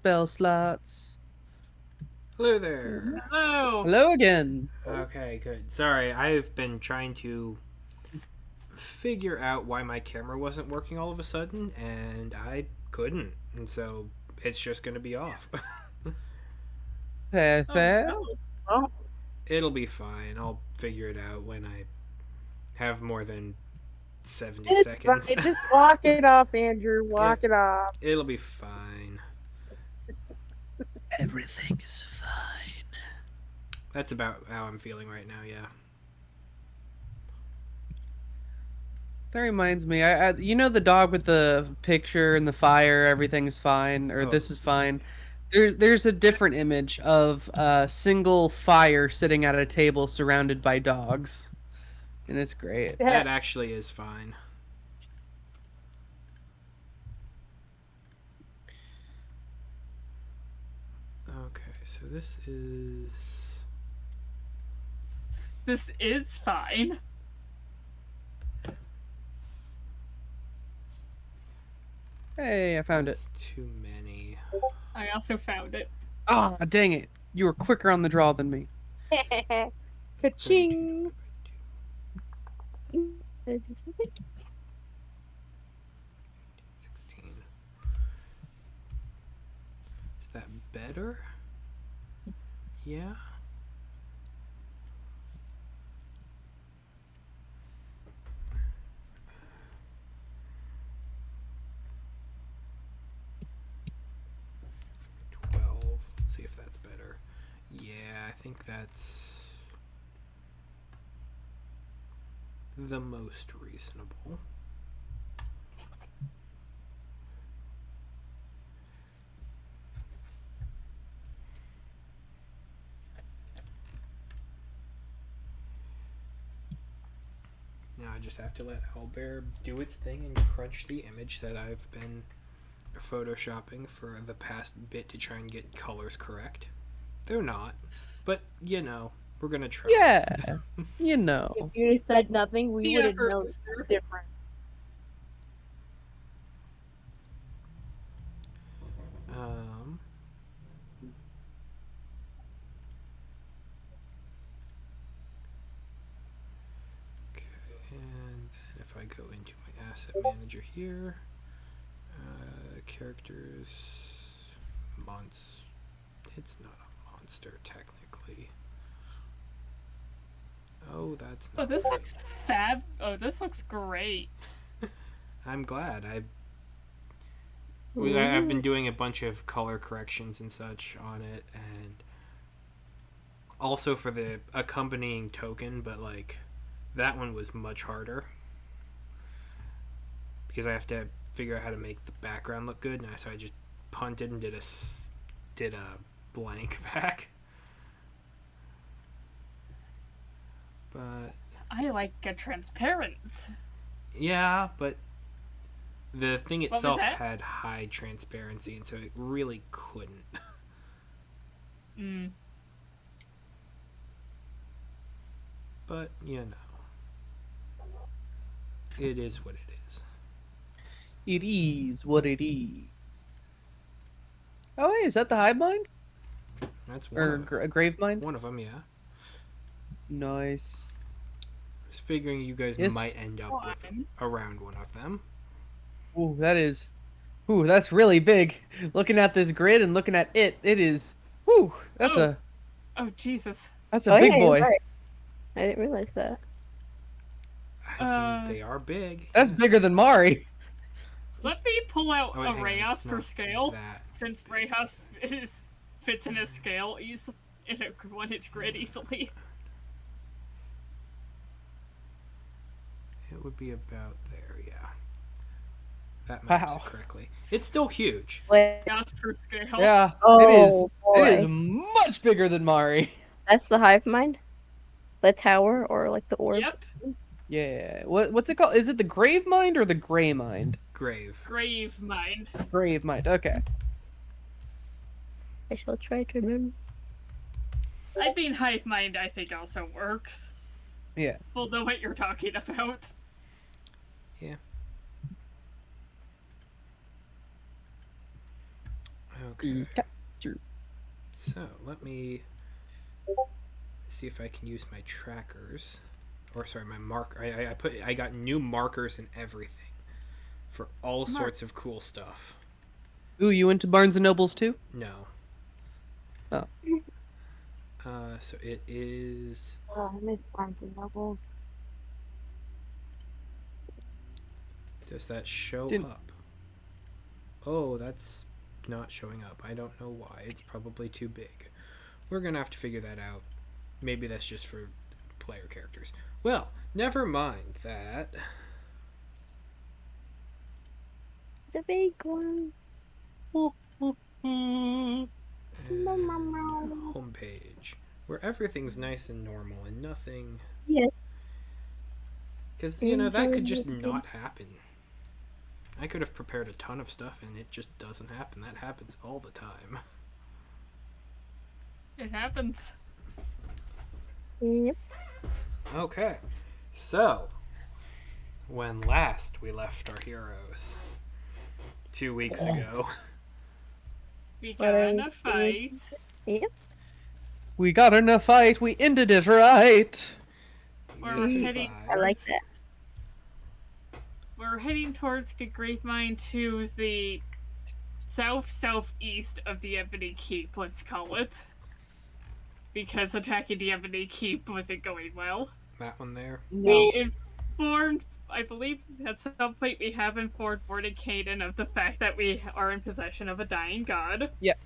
spell slots. Hello there. Hello. Hello again. Okay, good. Sorry, I've been trying to figure out why my camera wasn't working all of a sudden, and I couldn't. And so it's just going to be off. Fair, Oh fair. no. Oh, It'll be fine. I'll figure it out when I have more than 70 It's fine. seconds. Just walk it off, Andrew. Yeah. Walk it off. It'll be fine. Everything is fine. That's about how I'm feeling right now, yeah. That reminds me, you know the dog with the picture and the fire, everything's fine, or Oh. this is fine. There's a different image of a single fire sitting at a table surrounded by dogs, and it's great. That actually is fine. Okay, so this is... this is fine. Hey, I found it. That's too many. I also found it. Ah, dang it! You were quicker on the draw than me. Ka-ching. Did I do something? 16. Is that better? Yeah. It's 12. Let's see if that's better. Yeah, I think that's the most reasonable. Now I just have to let Owlbear do its thing and crunch the image that I've been photoshopping for the past bit to try and get colors correct. They're not, but you know, we're gonna try. Yeah, you know. If you said nothing, we The would have effort known was there. different. Um, okay, and then if I go into my asset manager here, characters, it's not a monster technically. Oh, that's Oh, not this right. looks fab. Oh, this looks great. I'm glad. I've been doing a bunch of color corrections and such on it, and also for the accompanying token, but like that one was much harder because I have to figure out how to make the background look good, and so I just punted and did a blank back. But I like a transparent. yeah, but the thing was itself that? had high transparency, and so it really couldn't. Mm. But you know, it is what it is. It is what it is. Oh, hey, is that the hive mind That's one or of a grave mind? one of them. Yeah. Nice. I was figuring you guys Yes. might end up with Fine. around one of them. Ooh, that is. Ooh, that's really big. Looking at this grid and looking at it, it is. Ooh, that's Oh. a Oh Jesus. big yeah, boy. you're right. I didn't realize that. I mean, they are big. That's yes. bigger than Mari. Let me pull out Oh, wait, a hang on, Rayos it's for not scale, that since big. Rayos fits in a scale in a 1-inch grid easily. It would be about there, yeah. That maps Wow. it correctly. It's still huge. Wait. Rayos for scale. Yeah, Oh, it is boy. much bigger than Mari. That's the hive mind? The tower or like the orb? Yep. Yeah. What's it called? Is it the grave mind or the gray mind? Grave. Gravemind. Grave mind. Okay. I shall try to remember. I mean, hive mind I think also works. Yeah. We'll know what you're talking about. Yeah. Pikachu. So let me see if I can use my trackers, or sorry, my mark. I got new markers and everything for all sorts of cool stuff. Ooh, you went to Barnes and Nobles too? No. Oh. So it is. Oh, I miss Barnes and Nobles. Does that show Didn't- up? Oh, that's not showing up. I don't know why. It's probably too big. We're gonna have to figure that out. Maybe that's just for player characters. Well, never mind that. The big one. And homepage, where everything's nice and normal and nothing. Yes. Because, that could just not happen. I could have prepared a ton of stuff and it just doesn't happen. That happens all the time. It happens. Yep. Okay, so when last we left our heroes 2 weeks ago, We got in a fight. Yep. We got in a fight. We ended it right. We're you heading. survived. I like that. We're heading towards the Gravemind to the southeast of the Ebony Keep, let's call it. Because attacking the Ebony Keep wasn't going well. That one there. We informed, I believe at some point we have informed Mordekainen of the fact that we are in possession of a dying god. Yes.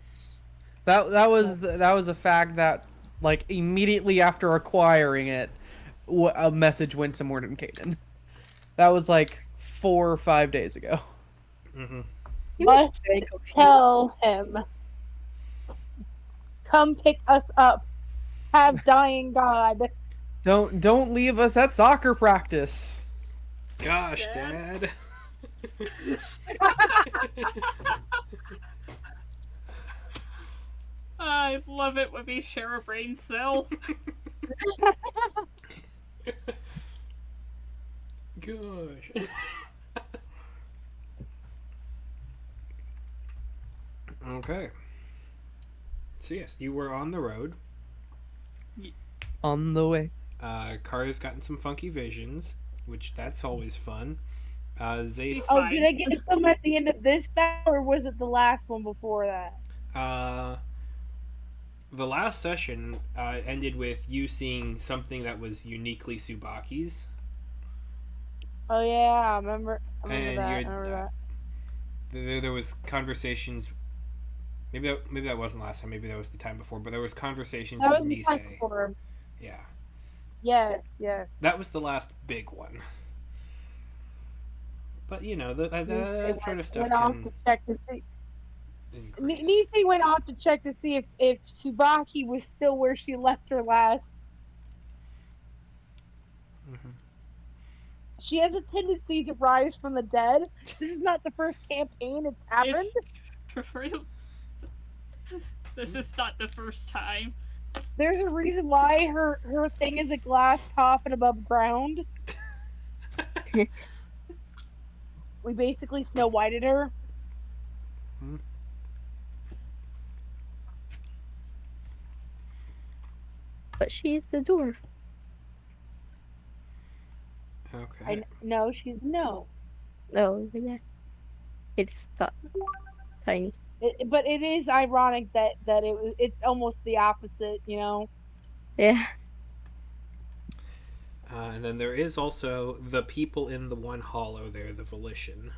That was a fact that, like, immediately after acquiring it, a message went to Mordenkainen. That was like 4 or 5 days ago. Mm-hmm. Must tell him. Come pick us up. Have dying god. Don't leave us at soccer practice. Gosh, Dad. I love it when we share a brain cell. Gosh. Okay. So yes, you were on the road. On the way. Kara's gotten some funky visions, which that's always fun. Zace. She's Oh, fine. did I get some at the end of this battle, or was it the last one before that? The last session ended with you seeing something that was uniquely Tsubaki's. Oh yeah, I remember And that. I remember that. There was conversations. Maybe that wasn't last time. Maybe that was the time before. But there was conversations That with was the time Nisei. before. Yeah, Yeah. that was the last big one. But that sort of stuff Went off can to check to see. increase. Nisei went off to check to see if Tsubaki was still where she left her last. Mhm. She has a tendency to rise from the dead. This is not the first campaign it's happened. This is not the first time. There's a reason why her thing is a glass coffin above ground. We basically Snow Whited her. But she's the dwarf. Okay. No, she's no. Oh, yeah. It's tiny. But it is ironic that it's almost the opposite, Yeah. And then there is also the people in the one hollow there, the Volition.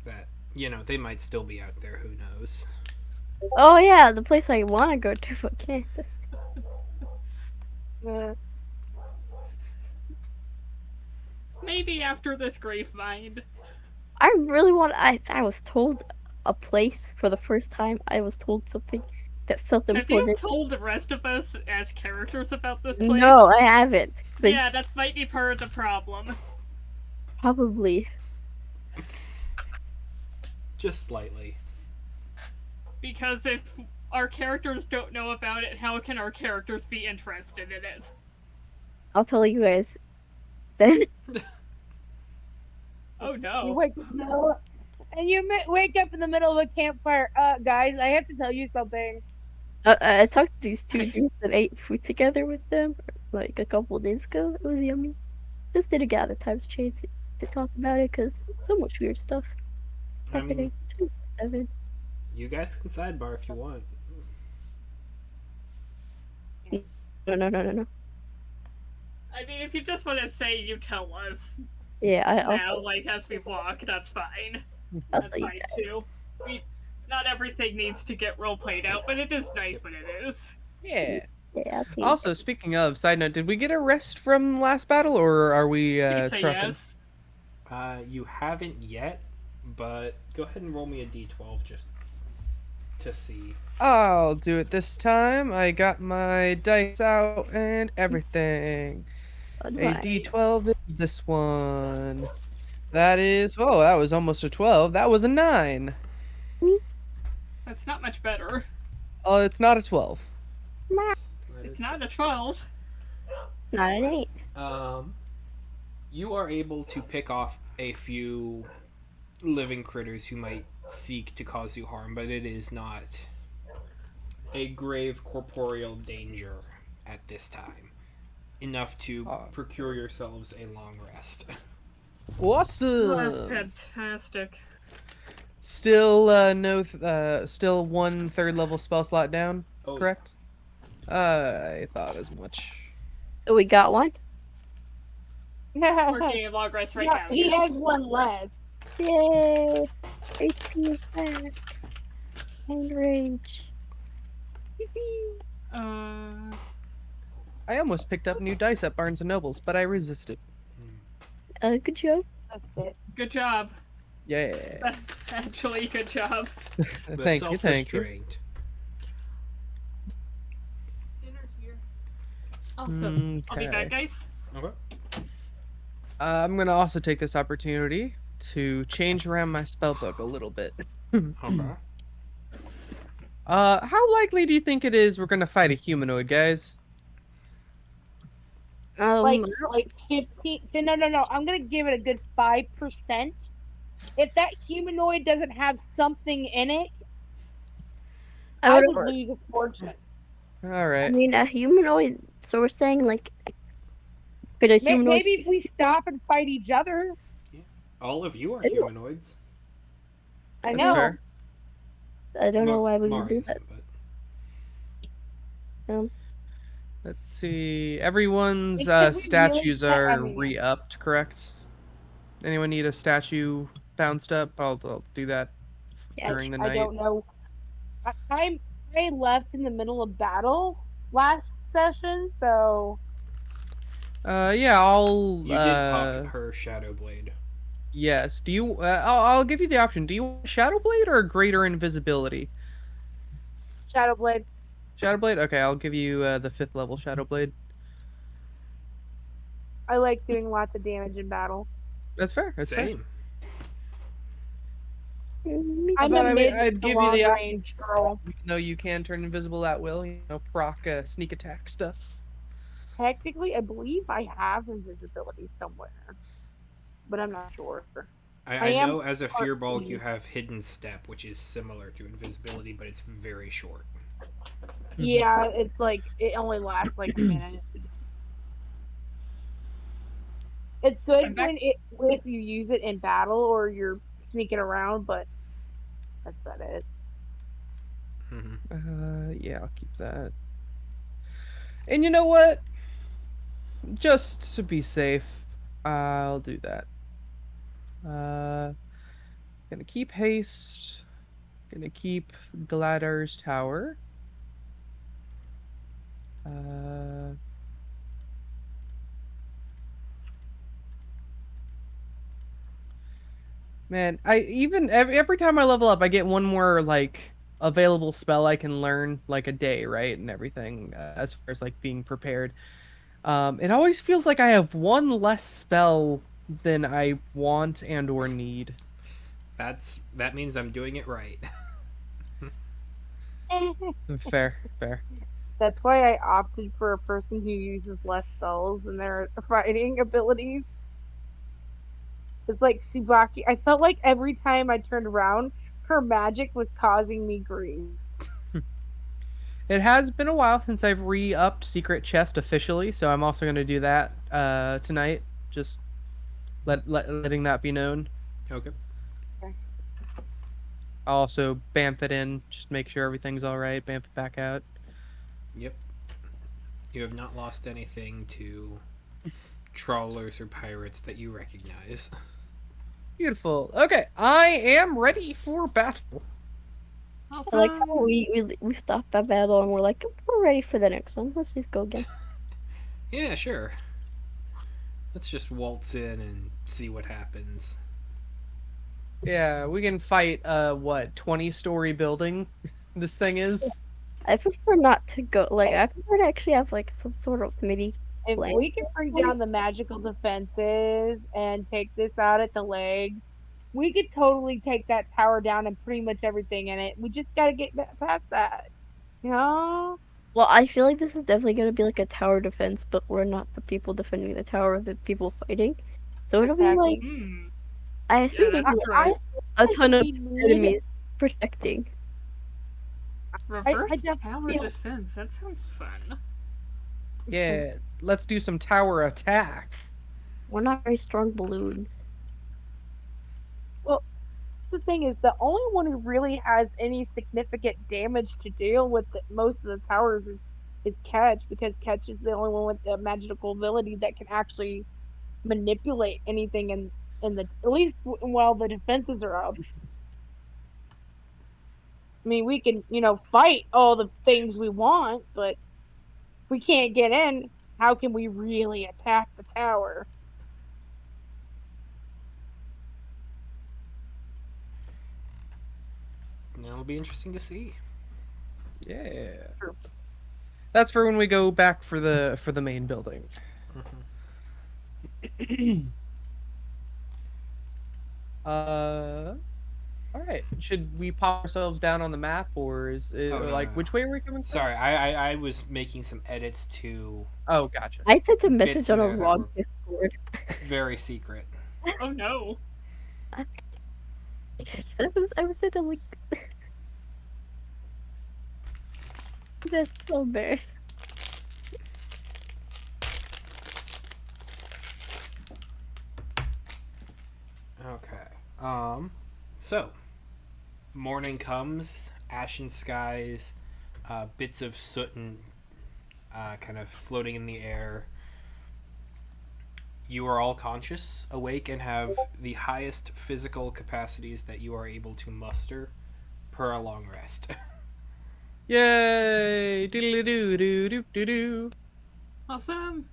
That, they might still be out there, who knows. Oh, yeah, the place I want to go to, but can't. Maybe after this Gravemind. I really want. I was told a place for the first time. I was told something that felt Have you important. told the rest of us as characters about this place? No, I haven't. Yeah, that might be part of the problem. Probably. Just slightly. Because if our characters don't know about it, how can our characters be interested in it? I'll tell you guys. Then. Oh no. You wait, no. And you wake up in the middle of a campfire. Guys, I have to tell you something. I talked to these two dudes and ate food together with them like a couple of days ago. It was yummy. Just didn't get out of time to talk about it because so much weird stuff I mean, happening. 7. you guys can sidebar if you want. No. I mean, if you just want to say, you tell us Yeah, I'll now, tell, like as we walk. That's fine. I'll That's tell you fine guys. too. We, not everything needs to get role played out, but it is nice when it is. Yeah. Yeah, I'll tell you Also, speaking of, side note, did we get a rest from last battle, or are we Please say trucking? yes. You haven't yet, but go ahead and roll me a d12 just to see. I'll do it this time. I got my dice out and everything. guys. A Alright. D12 is this one. That is, oh, that was almost a 12. That was a 9. That's not much better. Oh, it's not a 12. It's not a 12. It's not an 8. You are able to pick off a few living critters who might seek to cause you harm, but it is not a grave corporeal danger at this time. Enough to procure yourselves a long rest. Awesome. Fantastic. Still still 1 third level spell slot down, Oh, correct? I thought as much. So we got one? We're getting a long rest right now. He has one less. Yay! HP is back. And rage. I almost picked up new dice at Barnes & Noble's, but I resisted. Good job. That's it. Good job. Yeah. Actually, good job. Thank you. Self-restraint. Dinner's here. Awesome. I'll be back, Okay. guys. Okay. I'm gonna also take this opportunity to change around my spell book a little bit. Okay. How likely do you think it is we're gonna fight a humanoid, guys? Like 15. No. I'm gonna give it a good 5%. If that humanoid doesn't have something in it, I would lose a fortune. All I right. mean, a humanoid. So we're saying like, could a humanoid? Maybe if we stop and fight each other. All of you are humanoids. I That's know. fair. I don't know why we would Mara do isn't, that. Let's see. Everyone's Except we really statues can't- are I mean- re-upped, correct? Anyone need a statue bounced up? I'll do that during the night. I don't know. I left in the middle of battle last session, so Yeah, I'll. You did pop her shadow blade. Yes. Do you? I'll give you the option. Do you want Shadow Blade or greater invisibility? Shadow Blade. Shadow Blade. Okay, I'll give you the 5th level Shadow Blade. I like doing lots of damage in battle. That's fair. That's fair. Same. I'm thought a I'd give you the range girl. Even though you can turn invisible at will, proc sneak attack stuff. Technically, I believe I have invisibility somewhere, but I'm not sure. I know as a part Fearball E. you have Hidden Step, which is similar to invisibility, but it's very short. Yeah, it's like it only lasts like a minute. It's good if you use it in battle or you're sneaking around, but that's about it. Yeah, I'll keep that. And you know what? Just to be safe, I'll do that. Gonna keep haste. Gonna keep Gladar's tower. Man, every time I level up, I get one more like available spell I can learn like a day, right, and everything as far as like being prepared. It always feels like I have one less spell than I want and or need. That means I'm doing it right. Fair, fair. That's why I opted for a person who uses less spells in their fighting abilities. It's like Tsubaki. I felt like every time I turned around, her magic was causing me grief. It has been a while since I've re-upped Secret Chest officially, so I'm also going to do that tonight. Just letting that be known. Okay. I'll also bamf it in, just make sure everything's all right. Bamf it back out. Yep. You have not lost anything to trawlers or pirates that you recognize. Beautiful. Okay, I am ready for battle. Awesome. I like how we stopped that battle and we're like, we're ready for the next one. Let's just go again. Yeah, sure. Let's just waltz in and see what happens. Yeah, we can fight what 20-story building this thing is. I prefer not to go. Like, I prefer to actually have like some sort of maybe. If plan. we can bring down the magical defenses and take this out at the leg, we could totally take that tower down and pretty much everything in it. We just got to get past that. You know? Well, I feel like this is definitely gonna be like a tower defense, but we're not the people defending the tower, the people fighting. So it'll be like, Hmm. I assume Yeah, there'll that's be right. a ton of we need- enemies protecting. Reverse definitely tower feel- defense. That sounds fun. Yeah, let's do some tower attack. We're not very strong balloons. The thing is, the only one who really has any significant damage to deal with most of the towers is Catch, because Catch is the only one with the magical ability that can actually manipulate anything in the at least while the defenses are up. I mean, we can fight all the things we want, but if we can't get in, how can we really attack the tower? It'll be interesting to see. Yeah. True. That's for when we go back for the main building. All right. Should we pop ourselves down on the map, or is it Oh, no, like no. which way are we coming from? Sorry, I was making some edits to Oh, gotcha. I sent a Bits message in on a there that wrong were- Discord. very secret. Oh no. I was sent a link. That's so embarrassing. Okay. So morning comes, ashen skies, bits of soot and kind of floating in the air. You are all conscious, awake, and have the highest physical capacities that you are able to muster per a long rest. Yay! Doodly doo doo doo doo doo. Awesome.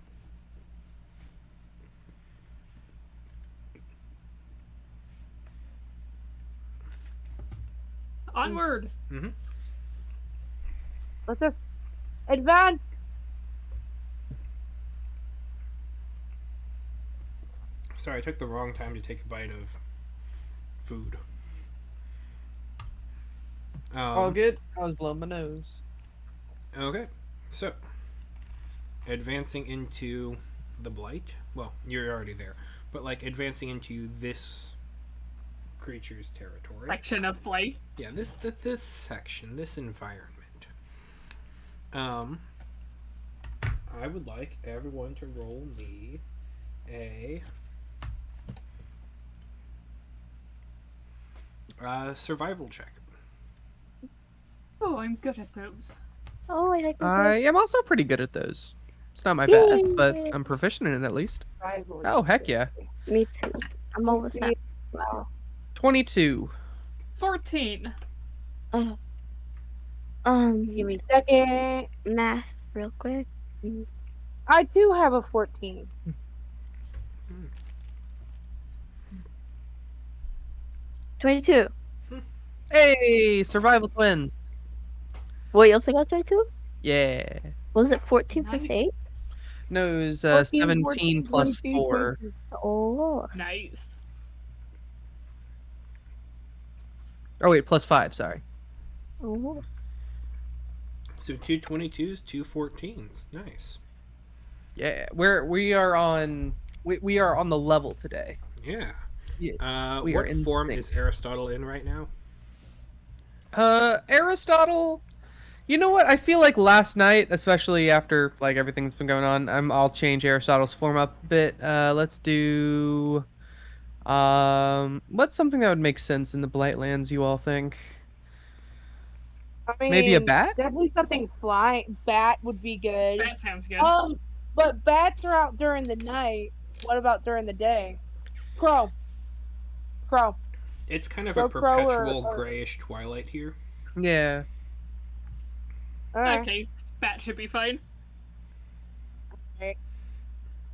Onward. Let's just advance. Sorry, I took the wrong time to take a bite of food. All good. I was blowing my nose. Okay, so advancing into the blight. Well, you're already there, but like advancing into this creature's territory. Section of play. Yeah, this section, this environment. I would like everyone to roll me a survival check. Oh, I'm good at those. Oh, I like I am also pretty good at those. It's not my best, but Yay. I'm proficient in it at least. Oh, heck yeah. Me too. I'm almost at. Wow. 22. 14. Uh, Give me a second. math real quick. I do have a 14. 22. Hey, survival twins. Wait, you also got 22? Yeah. Was it 14 plus Nice. 8? No, it was 14, 17 14, plus 22, 4. 22. Oh. Nice. Oh, wait, plus 5, sorry. Oh. So 2 22s, 2 14s. Nice. Yeah, we are on the level today. Yeah. We are What in form sync. is Aristotle in right now? Aristotle. You know what? I feel like last night, especially after like everything's been going on, I'll change Aristotle's form up a bit. Let's do what's something that would make sense in the Blightlands, you all think? I Maybe a mean, bat? definitely something flying. Bat would be good. That sounds good. But bats are out during the night. What about during the day? Crow, crow, It's kind of a go crow perpetual or grayish twilight here. Yeah. alright. Okay, bat should be fine. I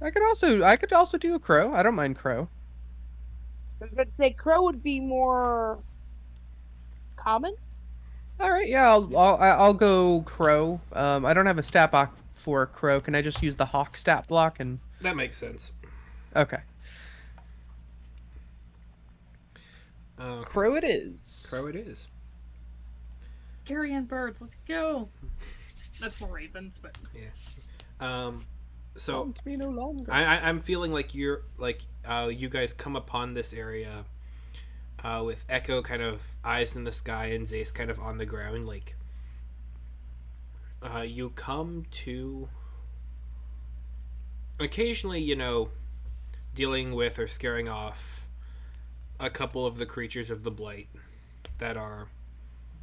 could also do a crow. I don't mind crow. I was about to say crow would be more common. All right, yeah, I'll go crow. I don't have a stat block for crow. Can I just use the hawk stat block and That makes sense. okay. Crow Crow it is. it is. Carrion birds, let's go. That's more ravens, but So Won't be no longer. I'm feeling like you're like you guys come upon this area with Echo kind of eyes in the sky and Zace kind of on the ground. Like you come to occasionally, dealing with or scaring off a couple of the creatures of the Blight that are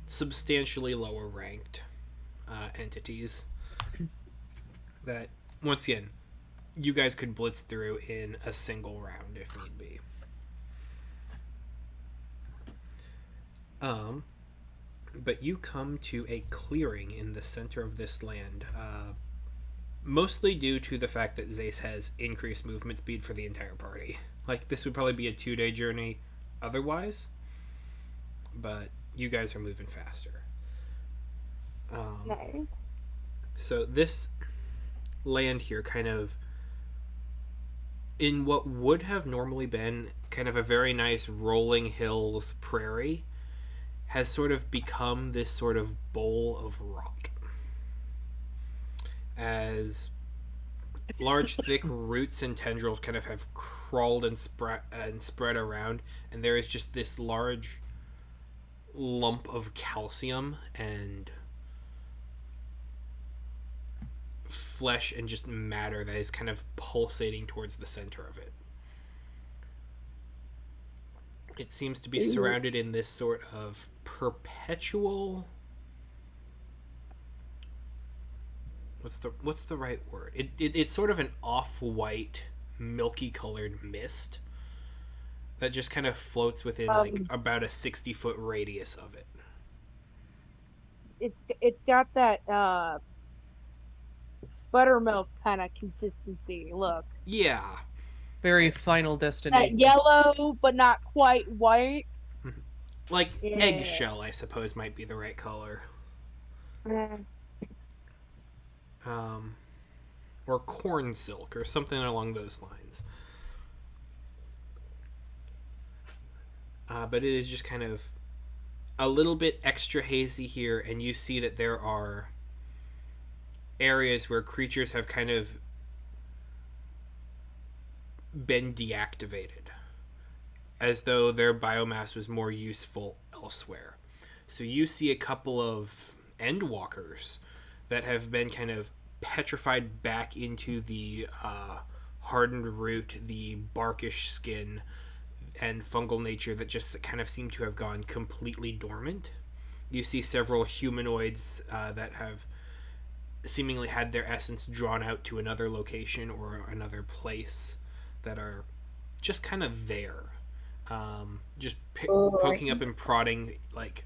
substantially lower ranked entities that, once again, you guys could blitz through in a single round if need be. But you come to a clearing in the center of this land, mostly due to the fact that Zace has increased movement speed for the entire party. Like, this would probably be a 2-day journey otherwise, but you guys are moving faster. Nice. So this land here kind of, in what would have normally been kind of a very nice rolling hills prairie, has sort of become this sort of bowl of rock. As large, thick roots and tendrils kind of have crawled and spread around, and there is just this large lump of calcium and flesh and just matter that is kind of pulsating towards the center of it. It seems to be surrounded in this sort of perpetual... What's the right word? It's sort of an off-white, milky-colored mist that just kind of floats within like about a 60-foot radius of it. It's got that buttermilk kind of consistency. Look, Yeah. Very Final that Destination. yellow but not quite white. Like Yeah. eggshell, I suppose, might be the right color. Or corn silk, or something along those lines. But it is just kind of a little bit extra hazy here, and you see that there are areas where creatures have kind of been deactivated, as though their biomass was more useful elsewhere. So you see a couple of endwalkers that have been kind of petrified back into the hardened root, the barkish skin, and fungal nature that just kind of seem to have gone completely dormant. You see several humanoids that have seemingly had their essence drawn out to another location or another place that are just kind of there. Just poking up and prodding like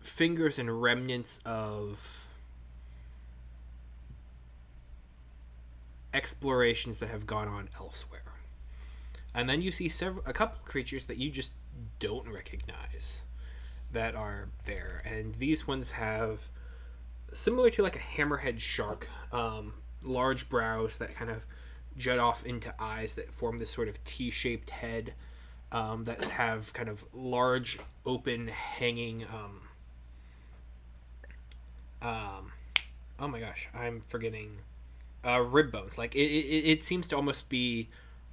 fingers and remnants of explorations that have gone on elsewhere. And then you see a couple of creatures that you just don't recognize that are there, and these ones have, similar to like a hammerhead shark, large brows that kind of jut off into eyes that form this sort of T-shaped head, that have kind of large open hanging oh my gosh, I'm forgetting rib bones. Like it seems to almost be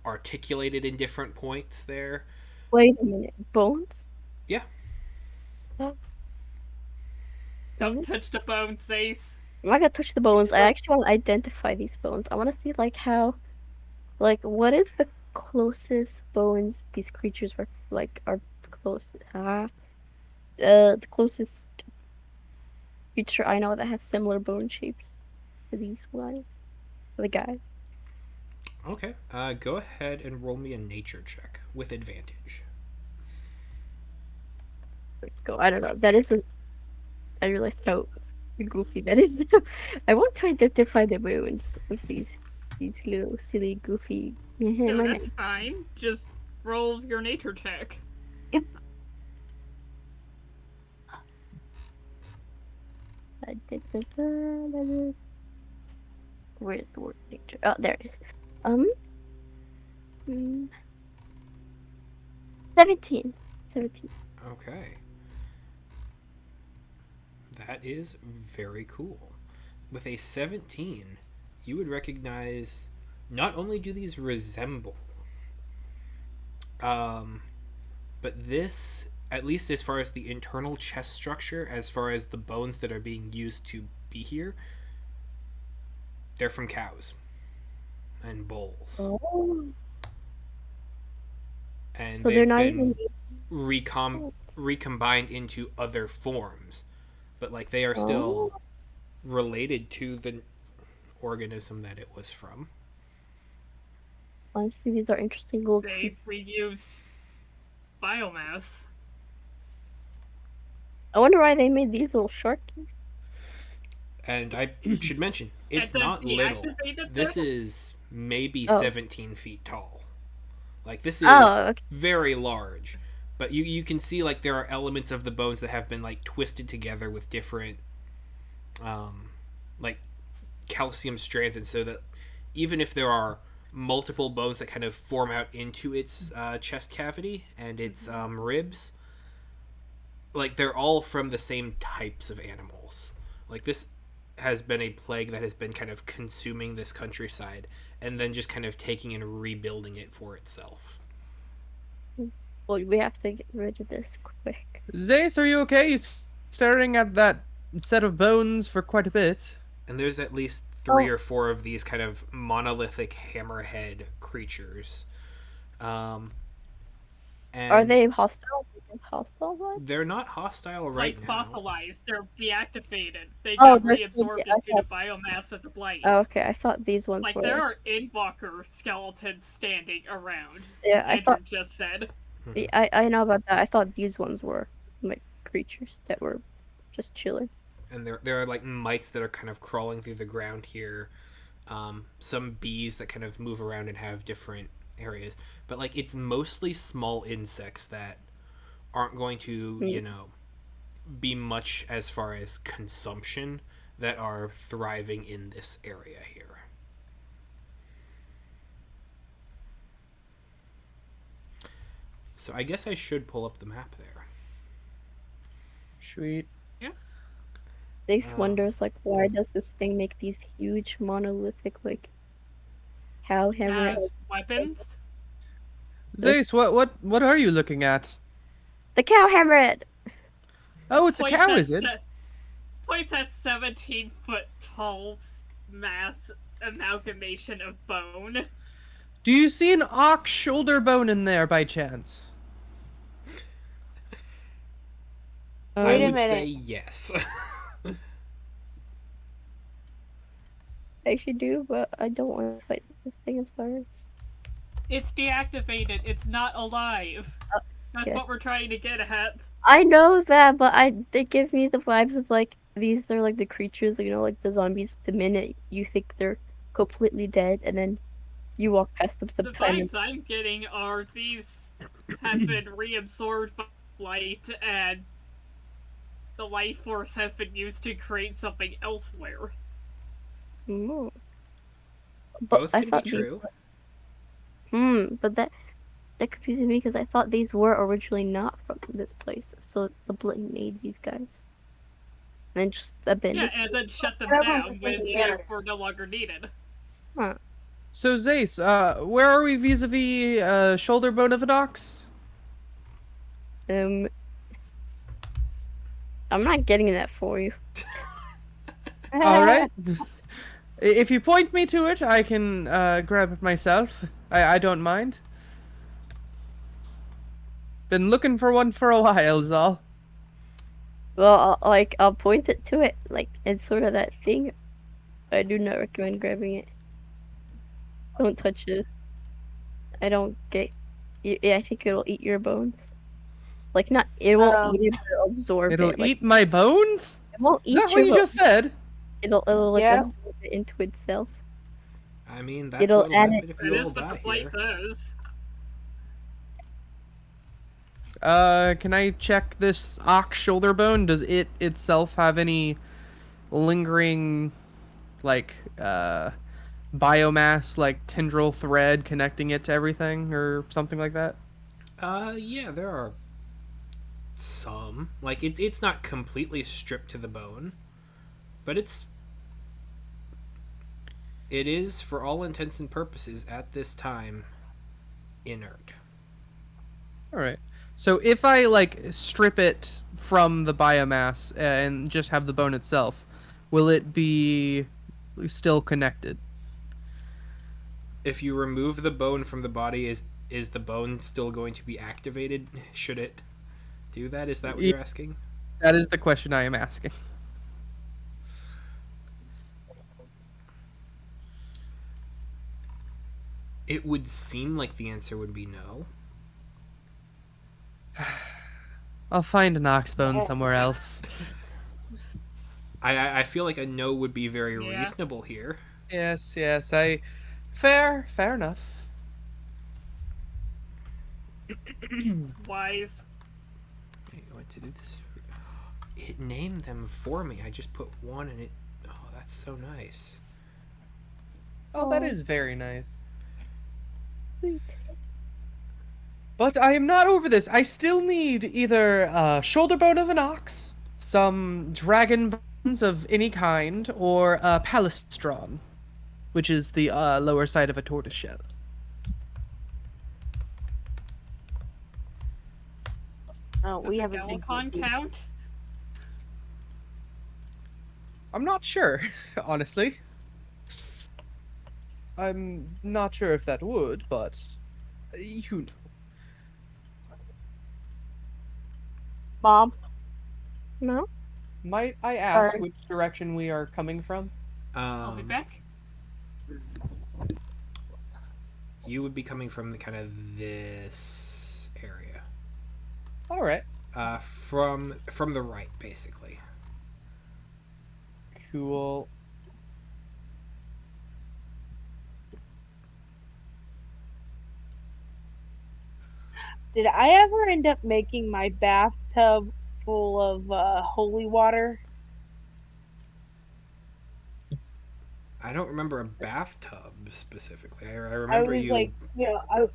articulated in different points there. Wait a minute, bones? Yeah. Oh, Don't really? touch the bones, Ace. I'm not gonna touch the bones. I actually want to identify these bones. I want to see like how, like, what is the closest bones these creatures are close. The closest creature I know that has similar bone shapes to these ones. The guy. Okay. Go ahead and roll me a nature check with advantage. Let's go. I don't know. That isn't. I realized how goofy that is. I want to identify the bones of these little silly goofy. No, that's fine. Just roll your nature check. Yep. Where's the word nature? Oh, there it is. Hmm, 17. 17. Okay. That is very cool. With a 17, you would recognize not only do these resemble, but this, at least as far as the internal chest structure, as far as the bones that are being used to be here, they're from cows and bulls. Oh. And So they're they've not been even recombined into other forms. But like they are still related to the organism that it was from. Honestly, these are interesting little They reuse biomass. I wonder why they made these little sharkies. And I should mention, it's And then not little. deactivated This them? is maybe Oh. 17 feet tall. Like this is Okay. very large. But you can see like there are elements of the bones that have been like twisted together with different like calcium strands, and so that even if there are multiple bones that kind of form out into its chest cavity and its ribs, like they're all from the same types of animals. Like this has been a plague that has been kind of consuming this countryside and then just kind of taking and rebuilding it for itself. Well, we have to get rid of this quick. Zace, are you okay? You staring at that set of bones for quite a bit. And there's at least 3 or 4 of these kind of monolithic hammerhead creatures. And Are they hostile? Hostile? they're not hostile right Like now. fossilized, they're deactivated. They Oh, got they're reabsorbed still- into the biomass of the blaze. Oh, okay. I thought these ones Like were. there are Inwalker skeletons standing around. Yeah, I Andrew thought. just said. I know about that. I thought these ones were like creatures that were just chilling. And there are like mites that are kind of crawling through the ground here. Some bees that kind of move around and have different areas, but like it's mostly small insects that aren't going to be much as far as consumption that are thriving in this area here. So I guess I should pull up the map there. Sweet. Dace wonders like why does this thing make these huge monolithic like cow hammer? As weapons. Zace, what are you looking at? The cow hammerhead. Oh, it's a Points cow, at is it? Points at 17-foot tall mass amalgamation of bone. Do you see an ox shoulder bone in there by chance? I Wait a would minute. say yes. I should do, but I don't want to fight this thing. I'm sorry. It's deactivated. It's not alive. That's okay. what we're trying to get at. I know that, but they give me the vibes of like these are like the creatures, you know, like the zombies. The minute you think they're completely dead, and then you walk past them The sometime. vibes I'm getting are these have been reabsorbed by light, and the life force has been used to create something elsewhere. But Both I can be thought true. But that confuses me because I thought these were originally not from this place. So the Blade made these guys. And then just abandoned. Yeah, and then shut them down when they were no longer needed. Huh. So Zace, where are we vis-a-vis shoulder bone of an ox? Um, I'm not getting that for you. All right. If you point me to it, I can grab it myself. I don't mind. Been looking for one for a while, Zal. Well, I'll point it to it. Like, it's sort of that thing. I do not recommend grabbing it. Don't touch it. I don't get. Yeah, I think it'll eat your bones. Like, not. It won't Um, eat it, but it'll absorb It'll it. Like, eat my bones? it won't Is that eat what your you bones. just said? It'll like Yeah. absorb it into itself. I mean, that's It'll what'll add it. happen if That you is all what the die blight here. does. Can I check this ox shoulder bone? Does it itself have any lingering, like, biomass, like tendril thread connecting it to everything or something like that? Yeah, there are some. Like, it's not completely stripped to the bone, but it is, for all intents and purposes, at this time, inert. All right. So if I like strip it from the biomass and just have the bone itself, will it be still connected? If you remove the bone from the body, is the bone still going to be activated? Should it do that? Is that what Yeah, you're asking? that is the question I am asking. It would seem like the answer would be no. I'll find an ox bone somewhere else. I feel like a no would be very Yeah. reasonable here. Yes, yes. Fair enough. Wise. Wait, what did this? It named them for me. I just put one, and it. Oh, that's so nice. Oh, that is very nice. Sweet. But I am not over this. I still need either shoulder bone of an ox, some dragon bones of any kind, or palestron, which is the lower side of a tortoise shell. Oh, we Does a haven't been Galacon confused. count? I'm not sure, honestly. I'm not sure if that would, but you know. Mom. No? Might I ask Sorry. which direction we are coming from? I'll be back. You would be coming from the kind of this area. All right. From the right, basically. Cool. Did I ever end up making my bathtub full of holy water? I don't remember a bathtub specifically. I I remember was you like, I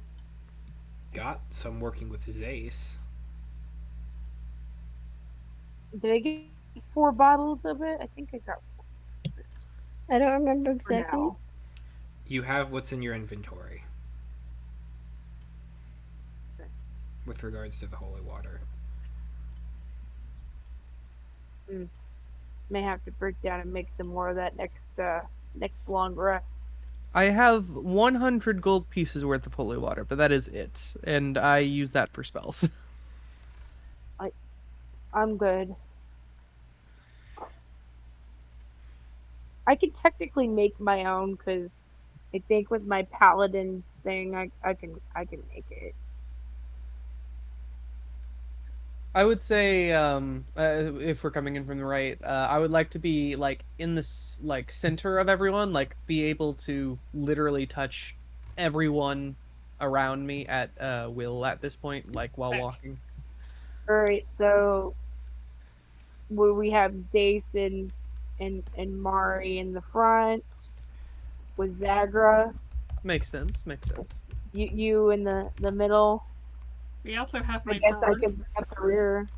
got some working with Zace. did I get 4 bottles of it? I think I got I don't remember 4 exactly. now. You have what's in your inventory with regards to the holy water. May have to break down and make some more of that next long rest. I have 100 gold pieces worth of holy water, but that is it, and I use that for spells. I'm good. I could technically make my own because I think with my paladin thing, I can make it. I would say, if we're coming in from the right, I would like to be like in this like center of everyone, like be able to literally touch everyone around me at will at this point, like while Heck. walking. All right, so where we have Dace and Mari in the front with Zagra, Makes sense. Makes sense. you in the middle. We also have I my guess I bird. could at the rear.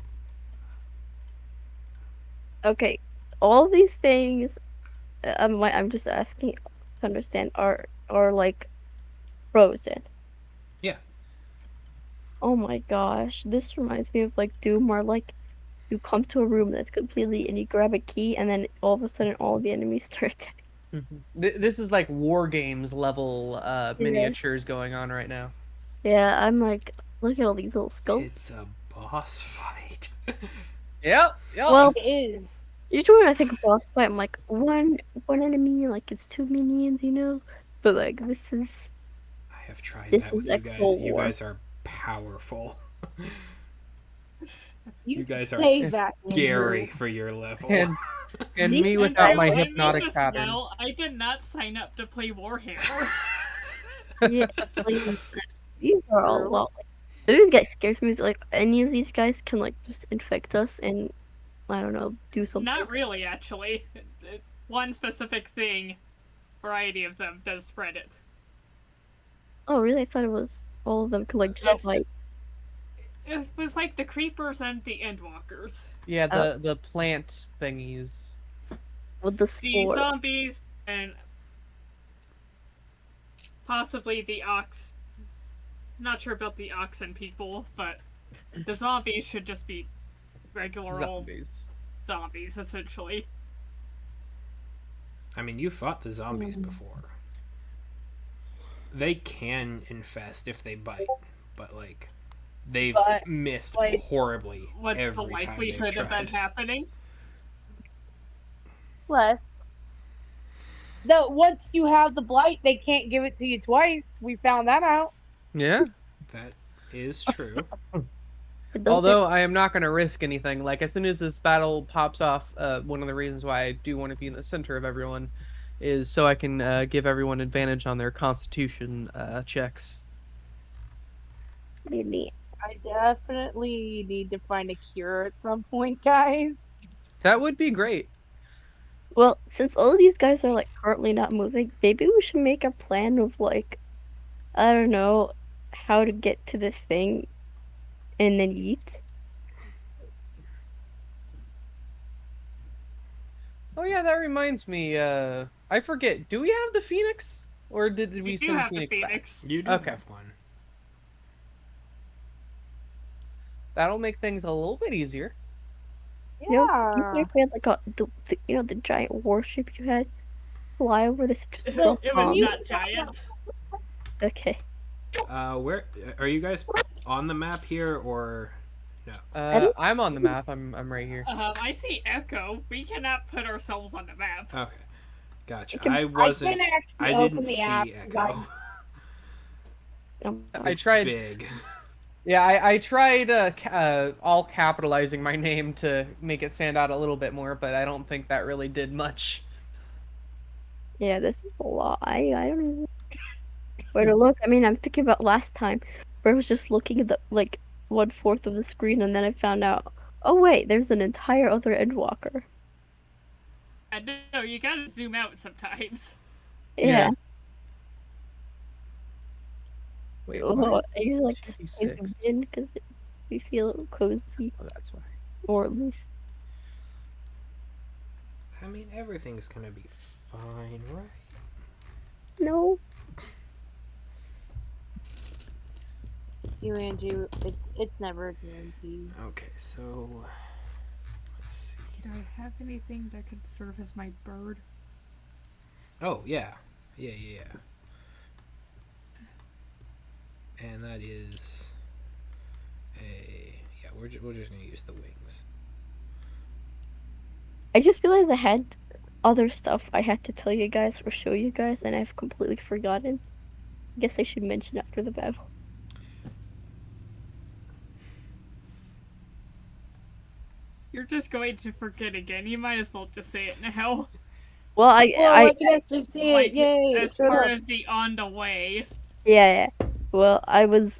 Okay. All these things, I'm just asking, to understand, are like frozen. Yeah. Oh my gosh, this reminds me of like Doom, where like you come to a room that's completely and you grab a key, and then all of a sudden all the enemies start. This is like war games level Yeah. miniatures going on right now. Yeah, I'm like, look at all these little scopes. It's a boss fight. Yep, yep. Well, It is. usually when I think of boss fight, I'm like one enemy, like it's two minions, you know. But like I have tried this that is with you guys. actual You war. guys are powerful. You You guys are say that, scary Andrew. for your level. And Me me and without my I mean hypnotic this pattern. well. I did not sign up to play Warhammer. Yeah, like, these are all True. well. Like, the guy scares me is like any of these guys can like just infect us and I don't know do something. Not really, actually. One specific thing, variety of them, does spread it. Oh really? I thought it was all of them could like just It's like. It was like the creepers and the endwalkers. Yeah, Oh. the plant thingies. With the The spore. zombies and possibly the ox. Not sure about the oxen people, but the zombies should just be regular old Zombies. zombies, essentially. I mean, you fought the zombies Mm. before. They can infest if they bite, but like they've But, missed like, horribly What's the every time they've likelihood of that tried. happening? Plus, once you have the blight, they can't give it to you twice. We found that out. Yeah. That is true. It does Although I am not going to risk anything. Like as soon as this battle pops off, one of the reasons why I do want to be in the center of everyone is so I can give everyone advantage on their Constitution checks. really. I definitely need to find a cure at some point, guys. That would be great. Well, since all of these guys are like currently not moving, maybe we should make a plan of like I don't know how to get to this thing and then eat. Oh yeah, that reminds me. I forget. Do we have the Phoenix, or did we You do send have the Phoenix back? Phoenix. You do Okay. have one. That'll make things a little bit easier. You know, Yeah. if we had like the giant warship you had fly over this and just It drop was bombs. not giant. Okay. Where are you guys on the map here or no? don't- I'm on the map. I'm right here. I see Echo. We cannot put ourselves on the map. Okay, gotcha. You can- I wasn't. I can actually I open didn't the see app. Echo. I It's tried. big. Yeah, I tried all capitalizing my name to make it stand out a little bit more, but I don't think that really did much. Yeah, this is a lot. I don't even where to look. I mean, I'm thinking about last time where I was just looking at the like 1/4 of the screen, and then I found out, oh wait, there's an entire other Endwalker. I know, you gotta zoom out sometimes. Yeah. Yeah. Wait, Oh, why I is usually like this to stay 2d6? zoomed in because we feel cozy, Oh, that's why. or at least I mean, everything's gonna be fine, right? no. You, Andrew, it's never a guarantee. Okay, so let's see. Do I have anything that could serve as my bird? Oh yeah. And that is we're just gonna use the wings. I just realized I had other stuff I had to tell you guys or show you guys, and I've completely forgotten. I guess I should mention after the battle. You're just going to forget again. You might as well just say it now. Well, I can actually see Like, it. Yay! as It showed part up. of the on the way. yeah. Well, I was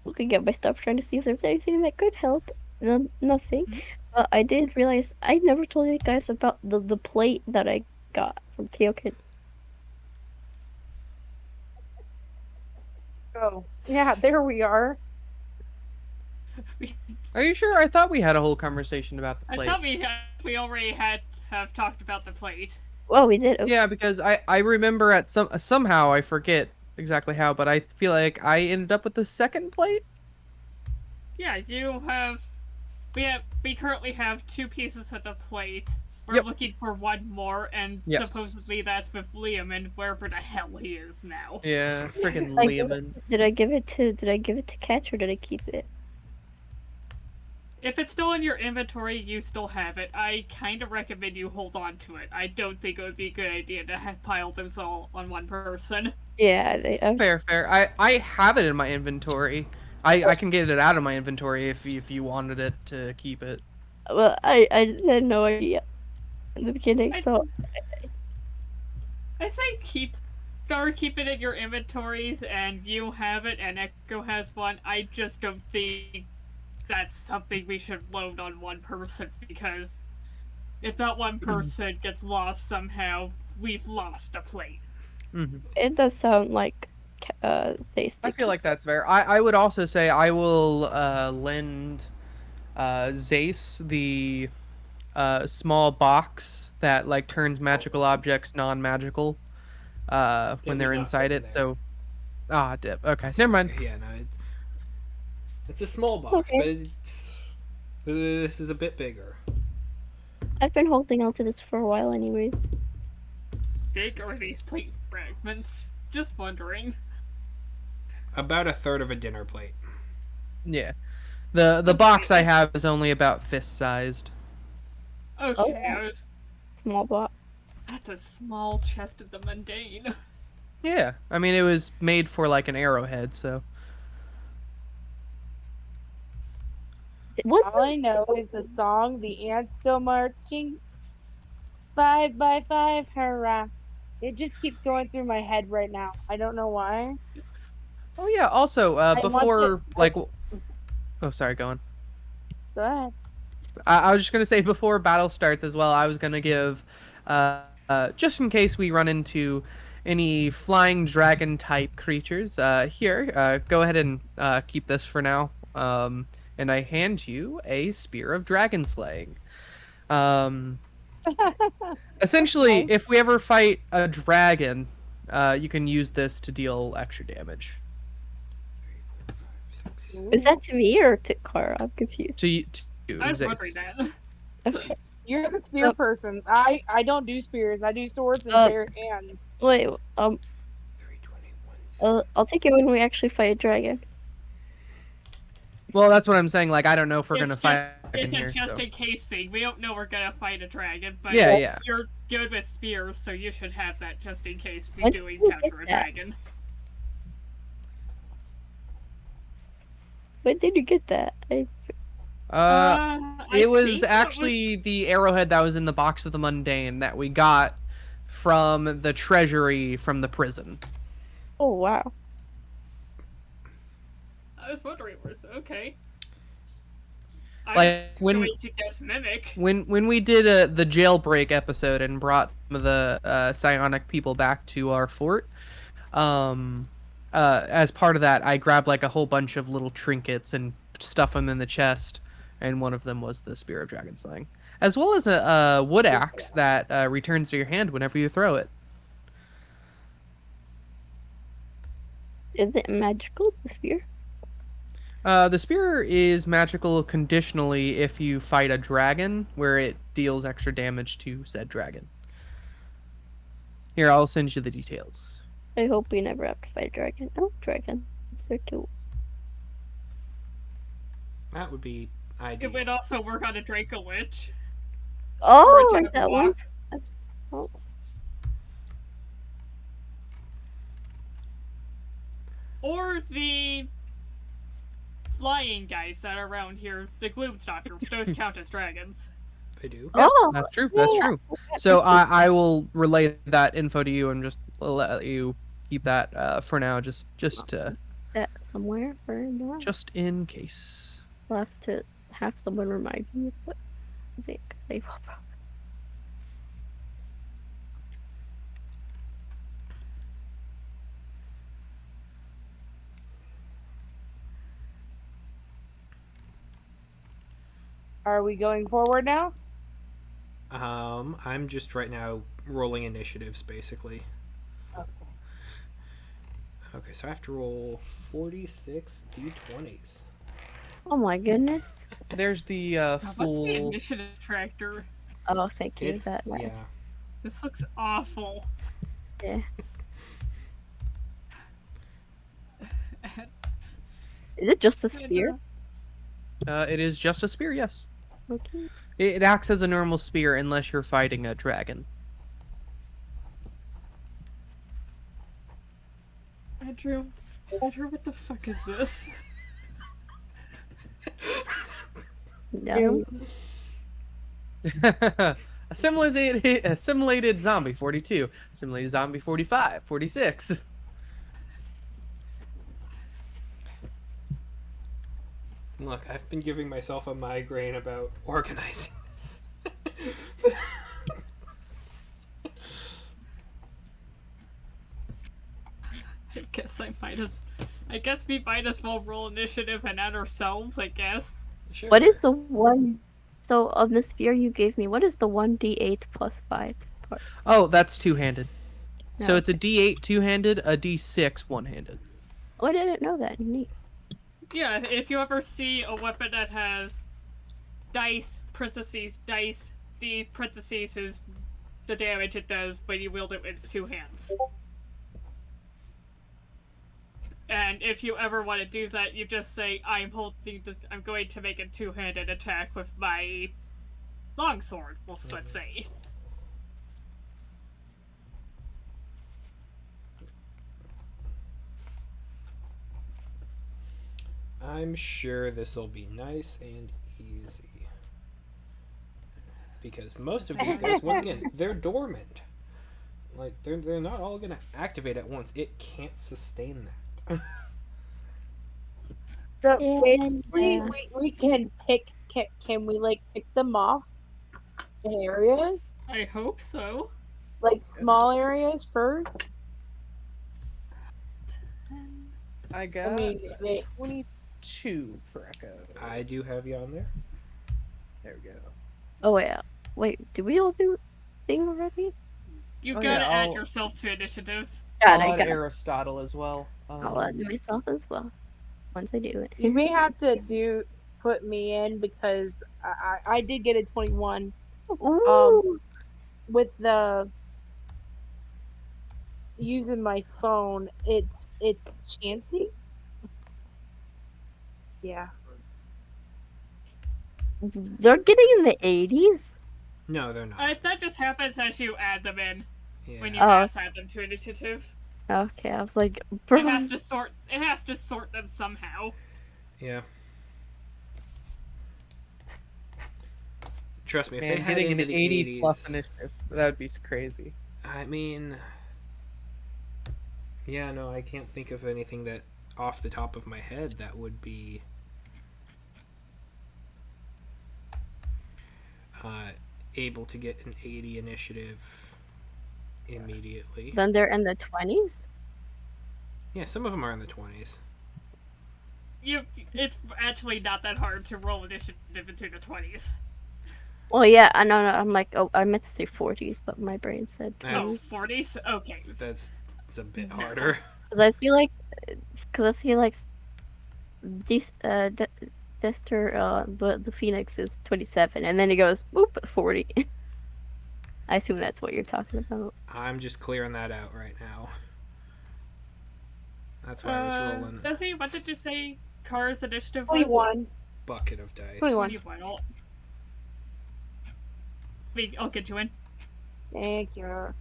looking at my stuff trying to see if there's anything that could help. No, nothing. Mhm. But I did realize I never told you guys about the plate that I got from Teokin. Oh, yeah, there we are. Are you sure? I thought we had a whole conversation about the I plate. thought we already have talked about the plate. Oh, we did. Okay. Yeah, because I remember at somehow I forget exactly how, but I feel like I ended up with the second plate. Yeah, we currently have 2 pieces of the plate. We're Yep. looking for one more, and Yes. supposedly that's with Liam and wherever the hell he is now. Yeah, freaking Like, Lehman. did I give it to Catch or did I keep it? If it's still in your inventory, you still have it. I kind of recommend you hold on to it. I don't think it would be a good idea to pile those all on one person. Yeah, Fair. I have it in my inventory. I can get it out of my inventory if you wanted it to keep it. well, I had no idea in the beginning, I, so I say keep it in your inventories, and you have it, and Echo has one. I just don't think that's something we should load on one person, because if that one person gets lost somehow, we've lost a plate. Hmm. it does sound like stay I feel sticky. like that's fair. I would also say I will lend Zace the small box that like turns magical objects non-magical It'll when be they're knocked inside over it. there. So dip. Okay, never Sorry. mind. Yeah, no, it's a small box, Okay, but it's this is a bit bigger. I've been holding on to this for a while, anyways. Big are these plate fragments? Just wondering. About a third of a dinner plate. Yeah. The box I Okay, have is only about fist sized. okay, Oh, I was. small box. That's a small chest of the mundane. Yeah. I mean it was made for like an arrowhead, so Was All I know is the song "The Ants Go Marching 5 by 5, hurrah!" It just keeps going through my head right now. I don't know why. oh yeah, also I want to. before like oh sorry, go on. Go ahead. I was just gonna say before battle starts as well. I was gonna give, just in case we run into any flying dragon type creatures. Here, go ahead and keep this for now. And I hand you a spear of dragon slaying. Um, Essentially, Okay. if we ever fight a dragon, you can use this to deal extra damage. 3, 4, 5, 6. is that Ooh. to me or to Kara? I'm confused. To I you, was wondering Zace. that. Okay. You're the spear Uh, person. I don't do spears. I do swords and uh, bare hands. wait. 321. I'll take it when we actually fight a dragon. Well, that's what I'm saying. Like, I don't know if we're It's gonna just fight a it's dragon a here. just So in case thing. We don't know we're gonna fight a dragon, but yeah, yeah. you're good with spears, so you should have that just in case we When do did you get encounter a that? dragon. When did you get that? Uh, I it was think that was actually the arrowhead that was in the box of the mundane that we got from the treasury from the prison. Oh wow. I was wondering where. Okay, I'm Like going to guess mimic. when we did the jailbreak episode and brought some of the psionic people back to our fort. Um, as part of that, I grabbed like a whole bunch of little trinkets and stuff them in the chest, and one of them was the spear of dragon slaying, as well as a wood axe that returns to your hand whenever you throw it. Is it magical, the spear? The spear is magical conditionally if you fight a dragon, where it deals extra damage to said dragon. Here, I'll send you the details. I hope we never have to fight a dragon. Oh, dragons. They're cute. That would be It ideal. would also work on a Draco Lich or Oh, a like that one. Jabberwock. Oh, Or the flying guys that are around here, the Gloomstalkers. Those count as dragons. They do. Yeah, oh, that's true. That's yeah. true. So I will relay that info to you and just let you keep that for now, That somewhere or not. just in case. I'll have to have someone remind me what they Are we going forward now? I'm just right now rolling initiatives, basically. Okay. Okay, so I have to roll 46 d20s. Oh my goodness. There's the Now, what's the full. initiative tractor? Oh, thank you. It's, That nice. yeah. This looks awful. Yeah. Is it just a spear? It is just a spear, yes. Okay. It acts as a normal spear unless you're fighting a dragon. Andrew, what the fuck is this? No. Assimilated zombie 42, assimilated zombie 45, 46. Look, I've been giving myself a migraine about organizing this. I guess we might as well roll initiative and add ourselves, I guess. Sure. What is the one? So of the spear you gave me, what is the 1d8 plus 5 part? Oh, that's two-handed. So No. it's a D8 two-handed, a D6 one-handed. Oh, I didn't know that. Neat. Yeah, if you ever see a weapon that has dice, dice, the parentheses is the damage it does when you wield it with two hands. And if you ever want to do that, you just say, I'm going to make a two-handed attack with my longsword, let's say. I'm sure this will be nice and easy. Because most of these guys, once again, they're dormant. Like, they're not all gonna activate at once. It can't sustain that. So Yeah. basically, we can pick. Can we like pick them off in areas, I hope so. like small areas first? I got I mean, 22 for Echo. I do have you on there. There we go. Oh yeah. Wait, did we all do thing already? You Oh, gotta yeah, add I'll- yourself to initiative. God, I'll I add got. Aristotle as well. I'll add myself as well. Once I do it. you may have to put me in because I did get a 21. Ooh. With the using my phone, it's chancy. Yeah. They're getting in the 80s. No, they're not. That just happens as you add them in. Yeah. When you Oh. mass add them to initiative. Okay, I was like, It bro. has to sort them somehow. Yeah. Trust me, if Man, they had getting into an the 80 80s, plus initiative, that would be crazy. I mean, yeah, no, I can't think of anything that off the top of my head that would be able to get an 80 initiative immediately. Then they're in the 20s. Yeah, some of them are in the 20s. It's actually not that hard to roll initiative into the 20s. Well, yeah, I know. I'm like, oh, I meant to say 40s, but my brain said Oh, 20s. 40s? Okay. It's a bit No. harder. Because I see like, Dester, but the Phoenix is 27, and then it goes boop 40. I assume that's what you're talking about. I'm just clearing that out right now. That's why I was rolling Desi, what did you say Car's initiative was? 21. bucket of dice. 21. 21. I'll get you in. Thank you.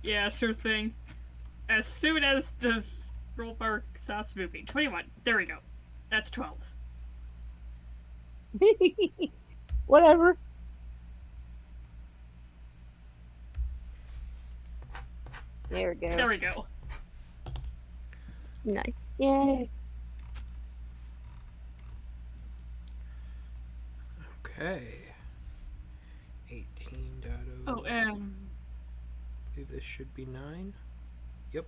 Yeah, sure thing. As soon as the roll bar stops moving. 21. There we go. That's 12. Whatever. There we go. There we go. Nice. Yay. Okay. 18 dado. Oh, I believe this should be 9. Yep.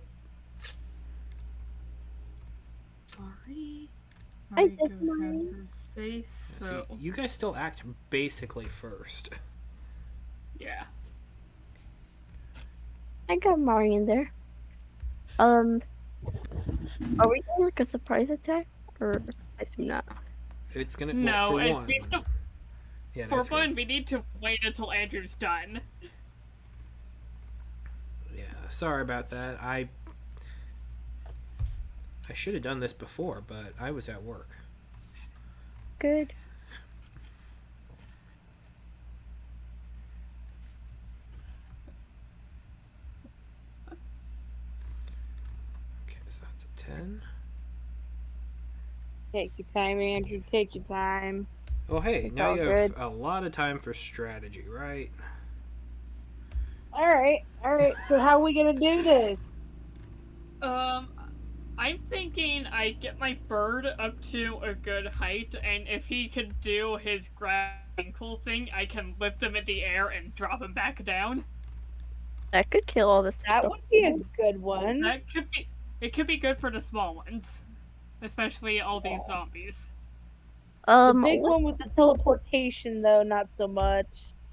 Mari. I Mari did goes mine. at her say so. See, you guys still act basically first. Yeah. I got Mari in there. Are we doing like a surprise attack? Or I assume not. It's gonna No, for and one. we still, Yeah, for that's good. one, we need to wait until Andrew's done. Yeah, sorry about that. I should have done this before, but I was at work. Good. Okay, so that's a 10. Take your time, Andrew. Take your time. Oh, hey, It's now all you have good. a lot of time for strategy, right? All right, all right. So how are we gonna do this? Um, I'm thinking I get my bird up to a good height, and if he could do his ankle thing, I can lift him in the air and drop him back down. That could kill all this That stuff. would be a good one. That could be. It could be good for the small ones, especially all these zombies. The big What, one with the teleportation, though, not so much.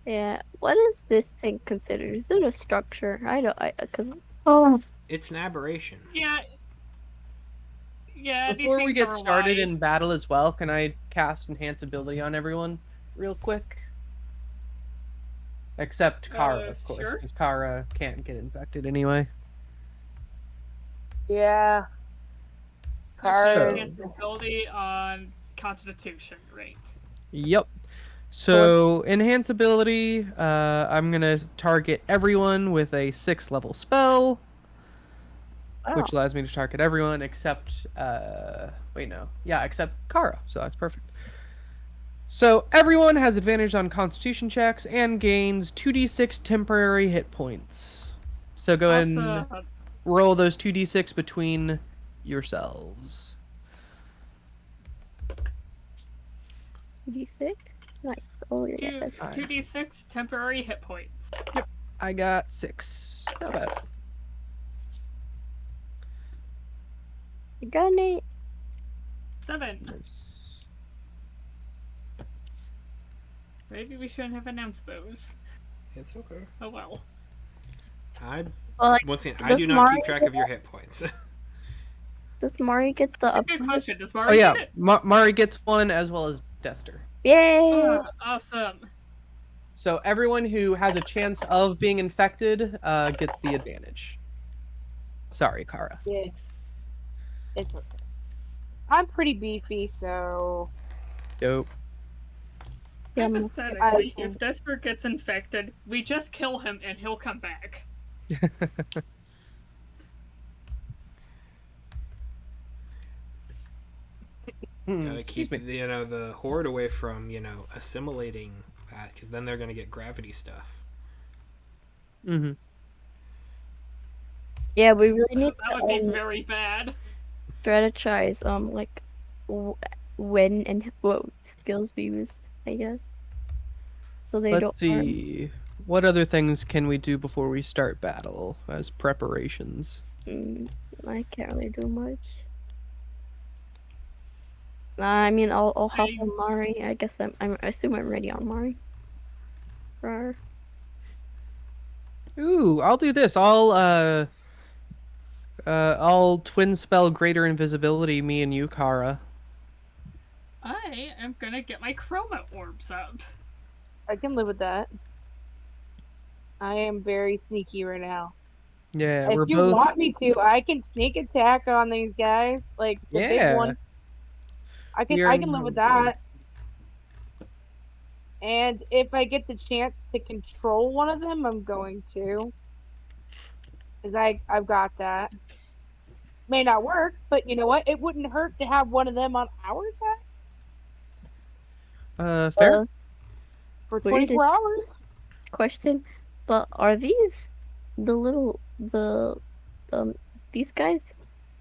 yeah, what is this thing considered? Is it a structure? Cause, oh, It's an aberration. Yeah, yeah. These Before we things get are started alive. in battle as well, can I cast enhance ability on everyone real quick? Except Kara, of course, Sure. because Kara can't get infected anyway. Yeah. So, Enhance ability on Constitution, right? yep. So, enhance ability, I'm gonna target everyone with a 6th level spell, wow. which allows me to target everyone except, wait, no. Yeah, except Kara, so that's perfect. So, everyone has advantage on Constitution checks and gains 2d6 temporary hit points. So, go ahead and roll those 2d6 between yourselves. 2d6? Nice. Oh, yeah, Two that's fine. 2d6 temporary hit points. Yep, I got 6. Not bad. You got it. 7. Nice. Maybe we shouldn't have announced those. It's okay. Oh well. I Well, like, once again, I does do not Mari keep track of your hit points. Does Mari get the That's a good upgrade? question. Does Oh Mari yeah, get it? Mari gets one as well as Dester. Yay! Awesome. So everyone who has a chance of being infected gets the advantage. Sorry, Kara. Yeah. It's okay. I'm pretty beefy, so Dope. Yeah, Hypothetically, if Desper gets infected, we just kill him and he'll come back. Gotta keep the horde away from assimilating that, because then they're gonna get gravity stuff. Mm-hmm. Yeah, we really need That would be very bad. strategize like when and what skills we use, I guess. So they Let's don't see. What other things can we do before we start battle as preparations? I can't really do much. I mean, I'll hop on Mari. I guess I assume I'm ready on Mari. Rawr. Ooh, I'll do this. I'll twin spell greater invisibility. Me and you, Kara. I am gonna get my chroma orbs up. I can live with that. I am very sneaky right now. Yeah, if we're you both. want me to, I can sneak attack on these guys, like the big one. I can live with that. And if I get the chance to control one of them, I'm going to. Because I've got that. May not work, but you know what? It wouldn't hurt to have one of them on our side. Fair. For 24 hours. Question, but are these these guys,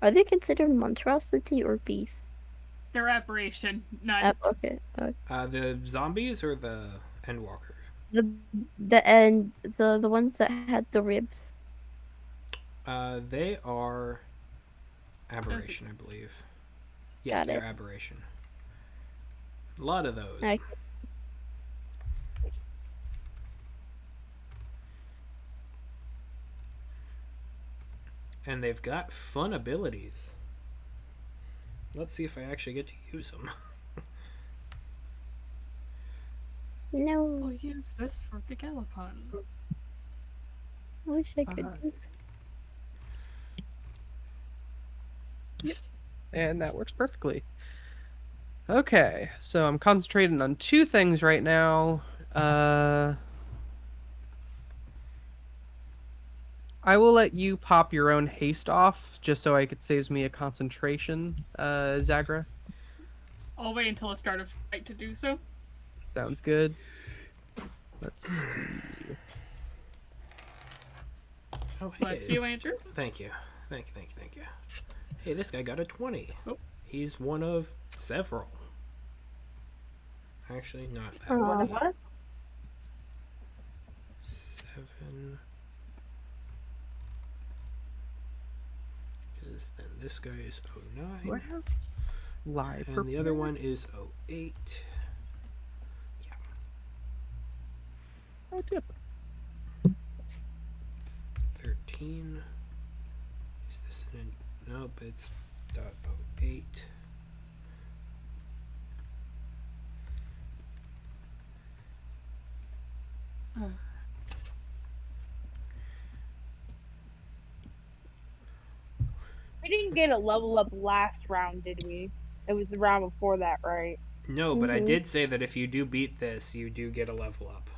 are they considered monstrosity or beasts? They're aberration. None. Okay. The zombies or the endwalkers? The ones that had the ribs. They are aberration, I believe. Yes, they're aberration. A lot of those. And they've got fun abilities. Let's see if I actually get to use them. No, We'll use this for the Galopon. I wish I could. And that works perfectly. Okay, so I'm concentrating on two things right now. I will let you pop your own haste off, just so it saves me a concentration, Zagra. I'll wait until the start of fight to do so. Sounds good. Let's see. Oh, Bless hey. you, Andrew. Thank you. Thank you. Hey, this guy got a 20. Oh. He's one of several. Actually, not that One many. of us. 7. Because then this guy is 09. Do I have live? And the other one is 08. Oh, tip. 13. Is this in a... Nope, it's .08. We didn't get a level up last round, did we? It was the round before that, right? No, but I did say that if you do beat this, you do get a level up.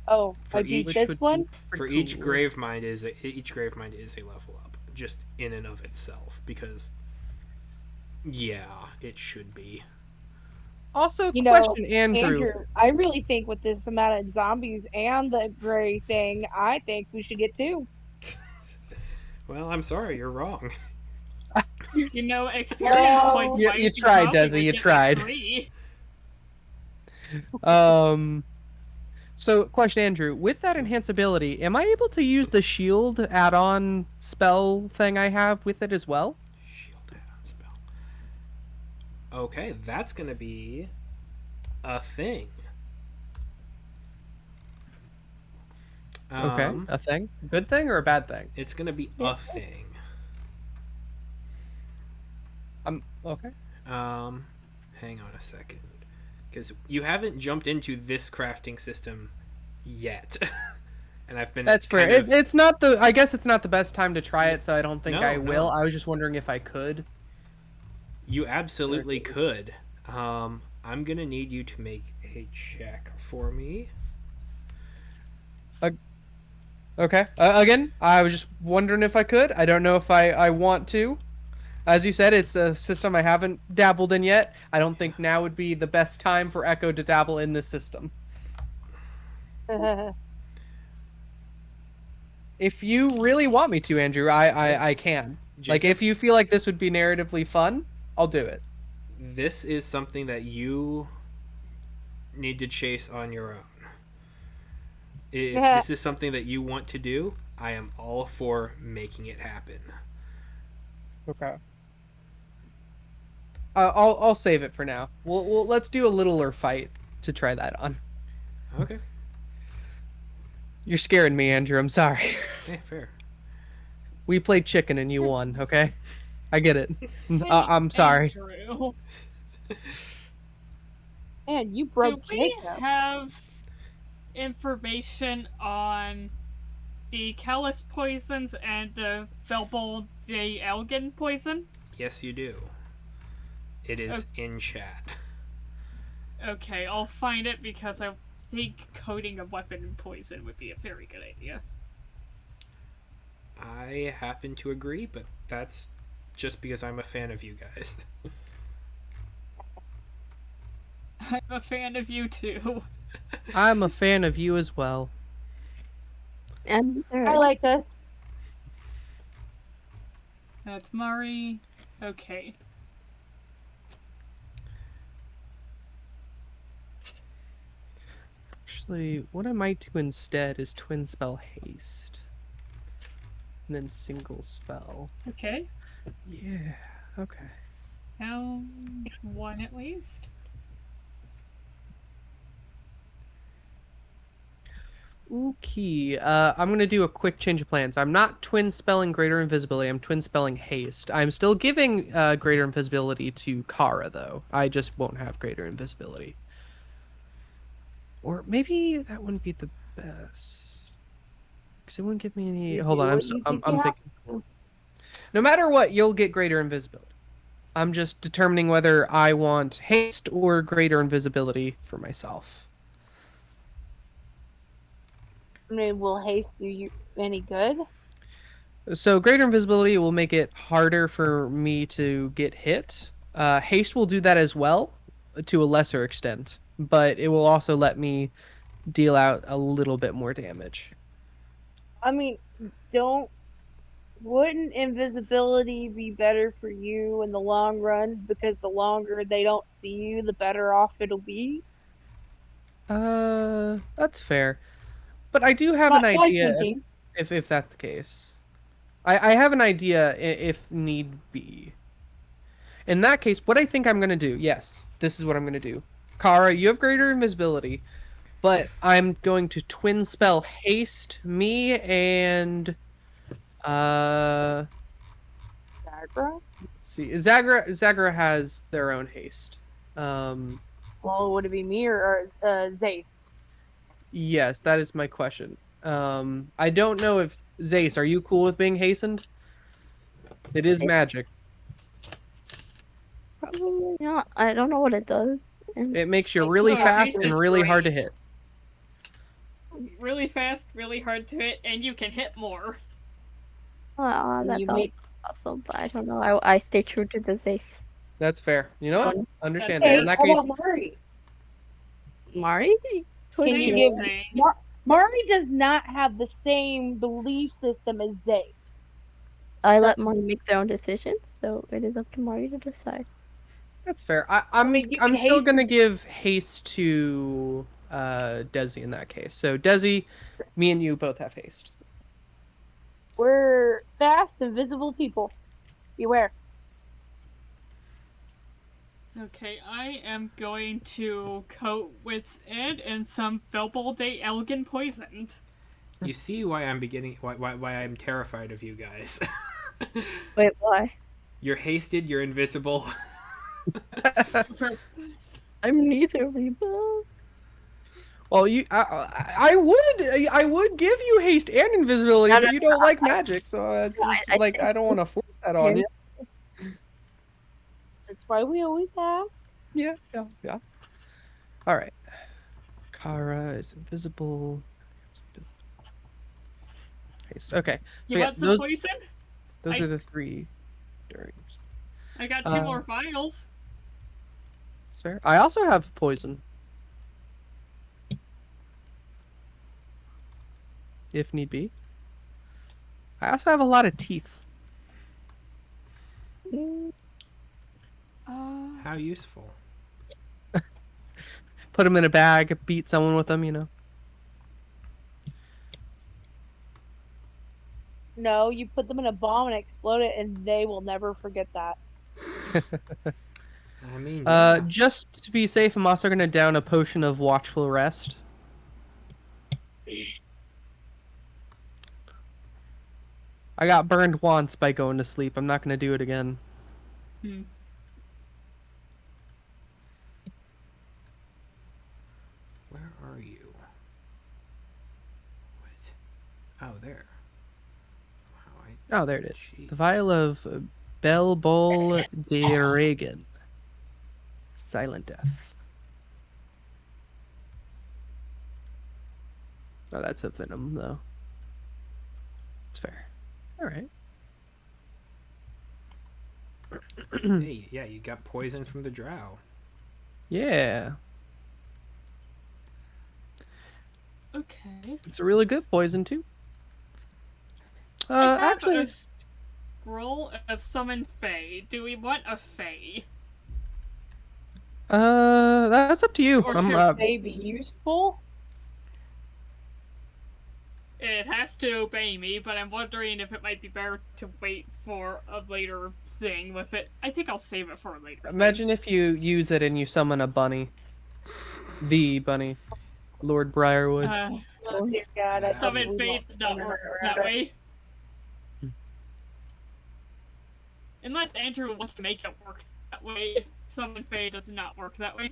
Oh, For I beat each- this one? For each Gravemind is a level up, just in and of itself, because yeah, it should be. Also, You know, question, Andrew. I really think with this amount of zombies and the gray thing, I think we should get two. Well, I'm sorry, you're wrong. You know, experience points. You wise, tried, probably Desi, would you get tried. 3. So, question, Andrew. With that enhanceability, am I able to use the shield add-on spell thing I have with it as well? Shield add-on spell. Okay, that's gonna be a thing. Okay, a thing? Good thing or a bad thing? It's gonna be a thing. Okay. Hang on a second, because you haven't jumped into this crafting system yet, and I've been. That's fair. It's not the. I guess it's not the best time to try it, so I don't think No, I will. no. I was just wondering if I could. You absolutely could. I'm gonna need you to make a check for me. Okay. Again, I was just wondering if I could. I don't know if I want to. As you said, it's a system I haven't dabbled in yet. I don't think now would be the best time for Echo to dabble in this system. If you really want me to, Andrew, I can. Like, if you feel like this would be narratively fun, I'll do it. This is something that you need to chase on your own. If this is something that you want to do, I am all for making it happen. Okay. I'll save it for now. We'll let's do a littler fight to try that on. Okay. You're scaring me, Andrew. I'm sorry. Yeah, fair. We played chicken and you won. Okay, I get it. I'm sorry. Andrew, Man, you broke do we Jacob. have information on the Callus poisons and the Velbol de Elgin poison? Yes, you do. It is in chat. Okay, I'll find it because I think coating a weapon in poison would be a very good idea. I happen to agree, but that's just because I'm a fan of you guys. I'm a fan of you too. I'm a fan of you as well. And I like this. That's Mari. Okay. Actually, what I might do instead is twin spell haste. And then single spell. Okay. Yeah, okay. Found one at least. Okay. I'm gonna do a quick change of plans. I'm not twin spelling greater invisibility. I'm twin spelling haste. I'm still giving greater invisibility to Kara though. I just won't have greater invisibility. Or maybe that wouldn't be the best. Because it wouldn't give me any. You Hold on. do I'm what so, you I'm think you I'm have thinking. to. No matter what, you'll get greater invisibility. I'm just determining whether I want haste or greater invisibility for myself. I mean, will haste do you any good? So greater invisibility will make it harder for me to get hit. Haste will do that as well, to a lesser extent, but it will also let me deal out a little bit more damage. I mean, don't wouldn't invisibility be better for you in the long run because the longer they don't see you, the better off it'll be? That's fair. But I do have My, an my idea thinking. if that's the case. I have an idea if need be. In that case, what I think I'm gonna do, yes, this is what I'm gonna do. Kara, you have greater invisibility, but I'm going to twin spell haste me and uh Zagra? let's see. Zagra has their own haste. Um Well, would it be me or Zace? yes, that is my question. I don't know if Zace, are you cool with being hastened? It is magic. Probably not. I don't know what it does. And It makes you Like, really Oh, fast haste and is really hard to great. hit. Really fast, really hard to hit, and you can hit more. that you sounds make awesome, but I don't know. I stay true to the Ace. That's fair. You know what? Um, That's Understandable. In okay. fair. that How case, about Mari? Mari? Can you Same give 22. thing. Mari does not have the same belief system as Zace. I That let Mari make their own decisions, so it is up to Mari to decide. that's fair. I mean, you I'm can still haste gonna give haste to Desi in that case. So Desi, me and you both have haste. we're fast, invisible people. Beware. Okay, I am going to coat Wit's End and some Felbal Day Elgin poisoned. You see why I'm beginning why I'm terrified of you guys. Wait, why? You're hasted, you're invisible. I'm neither of you both. Well, I would give you haste and invisibility, No, but no, you don't like I, magic, so it's no, just I like stay I don't true want to force that here. on you. That's why we always have. Yeah, yeah, yeah. All right. Kara is invisible. Haste. Okay, so You yeah, want some poison? those I- are the three during. I got two more vials. Sir, I also have poison. If need be. I also have a lot of teeth. Mm, How useful. Put them in a bag, beat someone with them, you know. No, you put them in a bomb and explode it, and they will never forget that. I mean, yeah. Just to be safe, I'm also gonna down a potion of watchful rest. I got burned once by going to sleep. I'm not gonna do it again. Hmm. Where are you? What? Oh, there. Wow, Oh, there it is. Jeez. The vial of Belbol de Regan. Silent death. Oh, that's a venom, though. It's fair. All right. Hey, yeah, you got poison from the drow. Yeah. Okay. It's a really good poison, too. I have Actually, a scroll of summon Fae. Do we want a Fae? that's up to you. Or I'm, should May be useful. It has to obey me, but I'm wondering if it might be better to wait for a later thing with it. I think I'll save it for a later imagine if you use it and you summon a bunny. The bunny. Lord Briarwood. thing. Oh dear God, I Summon totally Fate lost does the not internet work around that it. way. Unless Andrew wants to make it work that way, Summon Fate does not work that way.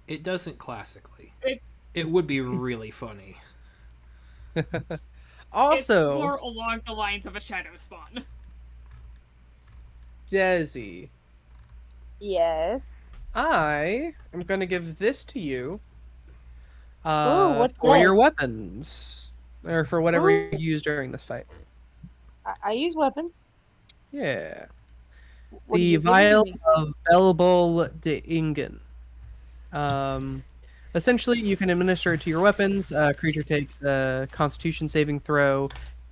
It doesn't classically. It, It would be really funny. it's Also, more along the lines of a Shadow Spawn. Desi, Yes. I am gonna give this to you Ooh, what's for this? your weapons. Or for whatever you Ooh, use during this fight. I use weapons. Yeah. What are The you giving Vial me? of Belbol de Ingen. Um, essentially, you can administer it to your weapons. Creature takes a Constitution saving throw,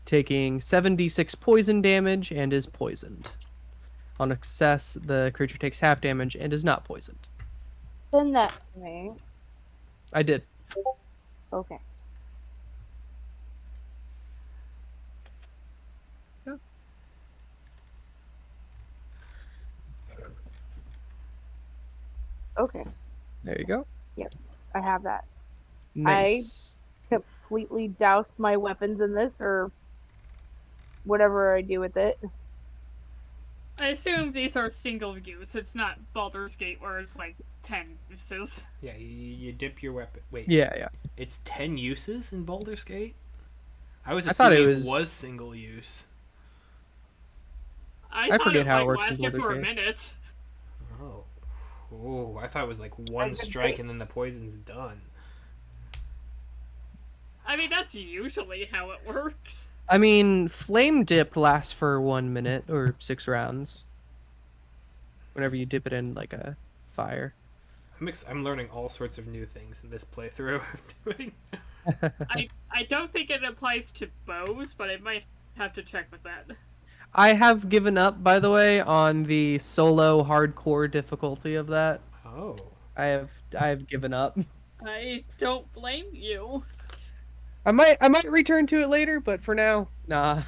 taking 7d6 poison damage and is poisoned. On success, the creature takes half damage and is not poisoned. Send that to me. I did. Okay. Yeah. Okay. There you go. Yep. I have that. Nice. Completely douse my weapons in this or whatever I do with it. I assume these are single use. It's not Baldur's Gate where it's like 10 uses. Yeah, you dip your weapon. Wait, Yeah. it's 10 uses in Baldur's Gate? I was I thought assuming it it was. was single use. I I thought forget it how it like works in lasted Baldur's for a Gate. minute. Oh. Oh, I thought it was like one could strike say- and then the poison's done. I mean, that's usually how it works. I mean, Flame Dip lasts for 1 minute or 6 rounds. Whenever you dip it in like a fire. I'm learning all sorts of new things in this playthrough I'm doing. I don't think it applies to bows, but I might have to check with that. I have given up, by the way, on the solo hardcore difficulty of that. Oh. I've given up. I don't blame you. I might return to it later, but for now, nah.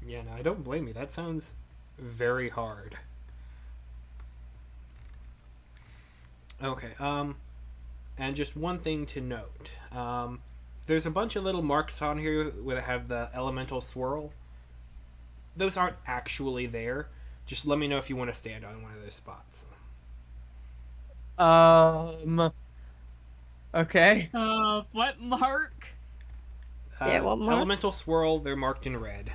Yeah, no, I don't blame you. That sounds very hard. Okay, and just one thing to note. There's a bunch of little marks on here where they have the elemental swirl. Those aren't actually there. Just let me know if you want to stand on one of those spots. Okay. What mark? Yeah, what mark? Elemental swirl, they're marked in red.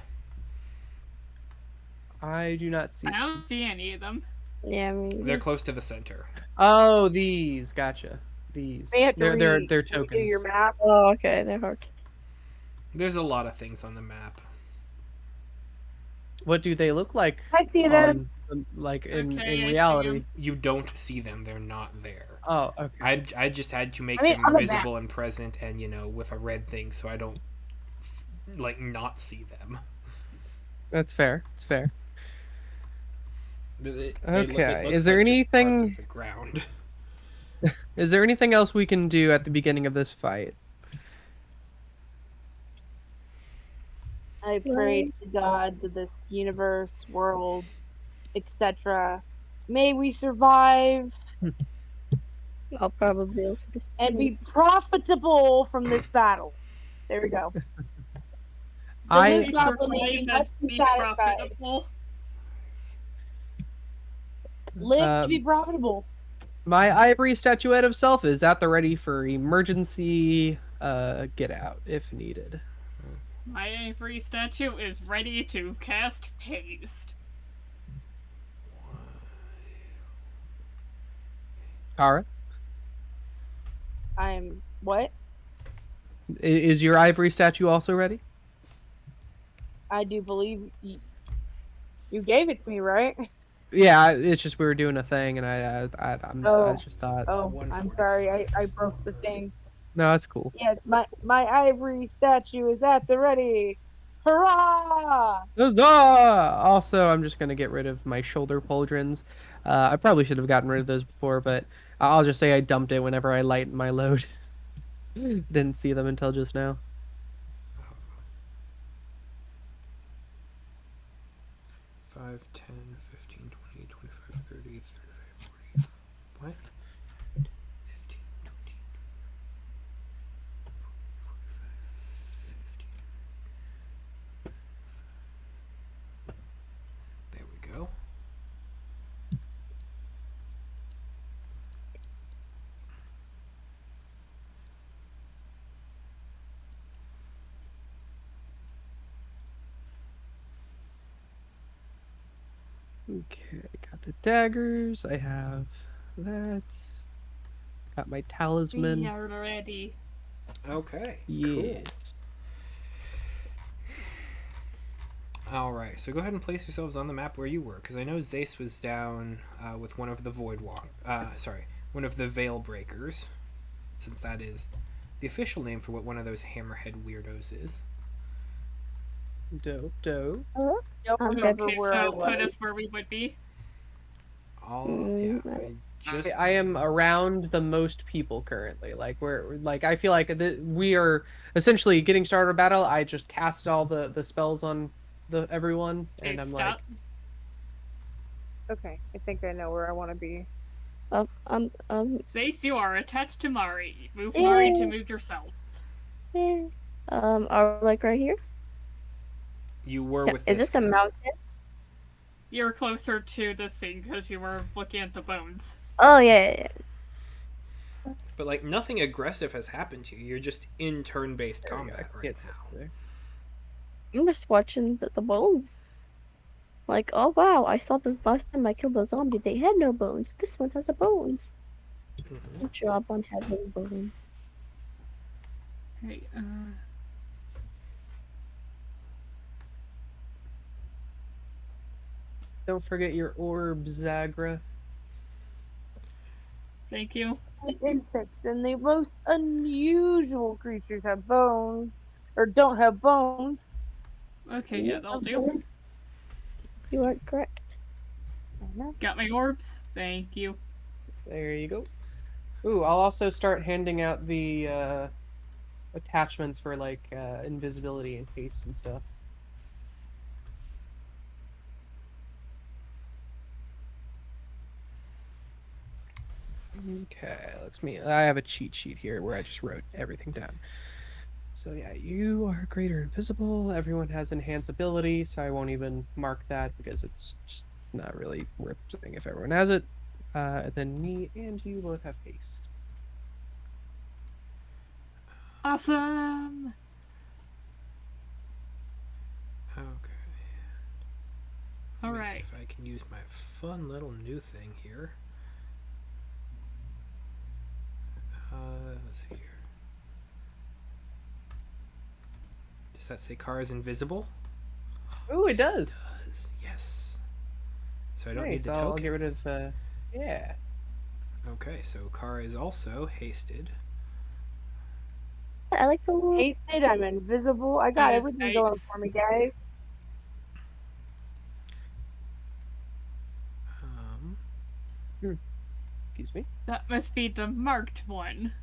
I do not see. I don't see any of them. Yeah, I mean, They're close to the center. Oh, these. Gotcha. These. You have to They're redo tokens. your map. oh, okay, they're hard. There's a lot of things on the map. What do they look like? I see them. Like Okay, in I see reality. 'em. You don't see them. They're not there. Oh, okay. I just had to make I mean, them on the visible and present and, with a red thing so I don't, not see them. That's fair. It's fair. Okay, It looks is there like just parts anything- of the ground. Is there anything else we can do at the beginning of this fight? I pray to God to this universe, world, etc. May we survive I'll probably also just and be profitable from this battle. There we go. I- We This goblin survive lady and must be be satisfied. profitable. Live to be profitable. My ivory statuette of self is at the ready for emergency get out if needed. My Avery statue is ready to cast haste. Kara, I'm what? is your ivory statue also ready? I do believe you gave it to me, right? Yeah, it's just we were doing a thing, and I Oh. just thought, Oh, I'm 145. sorry. I broke the thing. no, that's cool. Yes, my ivory statue is at the ready. Hurrah! Huzzah! Also, I'm just gonna get rid of my shoulder pauldrons. I probably should have gotten rid of those before, but I'll just say I dumped it whenever I lightened my load. Didn't see them until just now. 5, 10, 15, 20, 25, 30, 35, 40. What? 15, 20, Okay, got the daggers. I have that. Got my talisman. We are ready. Okay. Cool. Yes. All right. So go ahead and place yourselves on the map where you were, because I know Zace was down with one of the one of the Veil Breakers, since that is the official name for what one of those hammerhead weirdos is. Dope, dope. Hello? Don't I'm remember Okay, where I so was. put us where we would be. I just I am around the most people currently. Like like I feel like we are essentially getting started a battle. I just cast all the spells on everyone, Okay, and I'm stop. Okay, I think I know where I want to be. Zace, you are attached to Mari. Move Yeah. Mari to move yourself. Yeah. Are we like right here? you were Yeah, with is this this a guy. mountain? You're closer to the scene because you were looking at the bones. Oh yeah. But like nothing aggressive has happened to you. You're just in turn-based there we go. I combat can right get now. there. I'm just watching the bones. Like, oh wow, I saw this last time I killed a zombie. They had no bones. This one has a bones. Mm-hmm. Good job on having bones. Okay, Don't forget your orbs, Zagra. thank you. The insects and the most unusual creatures have bones, or don't have bones. Okay, yeah, that'll do. You are correct. I know. Got my orbs. Thank you. There you go. Ooh, I'll also start handing out the attachments for like invisibility and haste and stuff. Okay, I have a cheat sheet here where I just wrote everything down. So yeah, you are greater invisible. Everyone has enhanced ability, so I won't even mark that because it's just not really worth saying if everyone has it. And then me and you both have haste. Awesome. Okay. All Let me right. see if I can use my fun little new thing here. Let's see here. Does that say car is invisible? Ooh, it does. It does. Yes. So I don't need Nice. the I'll token. get rid of. Yeah. Okay, so car is also hasted. I like the little. Hasted, I'm invisible. I got That is everything going nice. for me, guys. Um, Excuse me. That must be the marked one.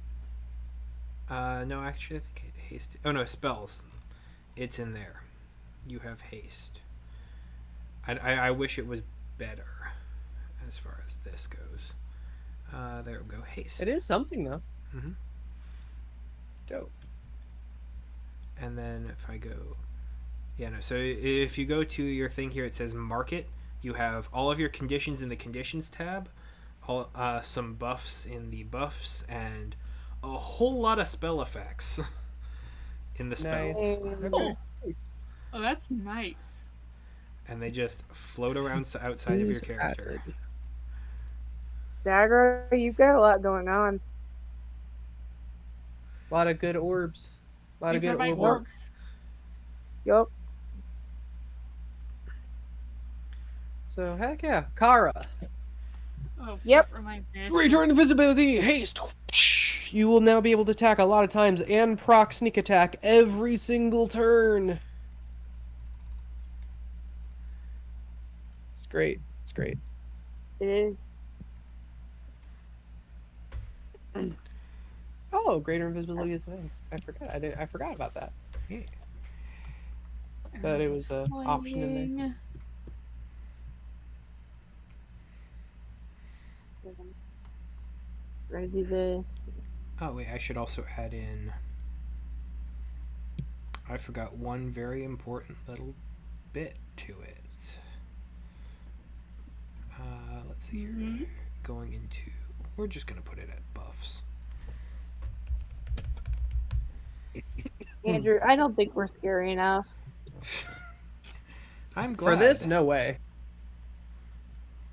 no, actually, I think it hasted. Oh no, spells. It's in there. You have haste. I wish it was better as far as this goes. There we go, haste. It is something though. Mm-hmm. Dope. And then if I go, yeah, no. So if you go to your thing here, it says market. You have all of your conditions in the conditions tab, all some buffs in the buffs, and a whole lot of spell effects in the spells. Nice. Okay. Oh, that's nice. And they just float around outside of your Use character. added. Dagger, you've got a lot going on. A lot of good orbs. A lot These of are good my orb work. orbs. Yup. So heck yeah, Kara. Oh, Yep. that reminds me. Greater invisibility, haste. You will now be able to attack a lot of times and proc sneak attack every single turn. It's great. It's great. It is. Oh, greater invisibility is a thing. I forgot. I forgot about that. Yeah. That it was an option in there. Slaying. Ready to do this. Oh wait, I should also add in. I forgot one very important little bit to it. Let's see here. Mhm. Going into. We're just gonna put it at buffs. Andrew, I don't think we're scary enough. I'm glad. For this, no way.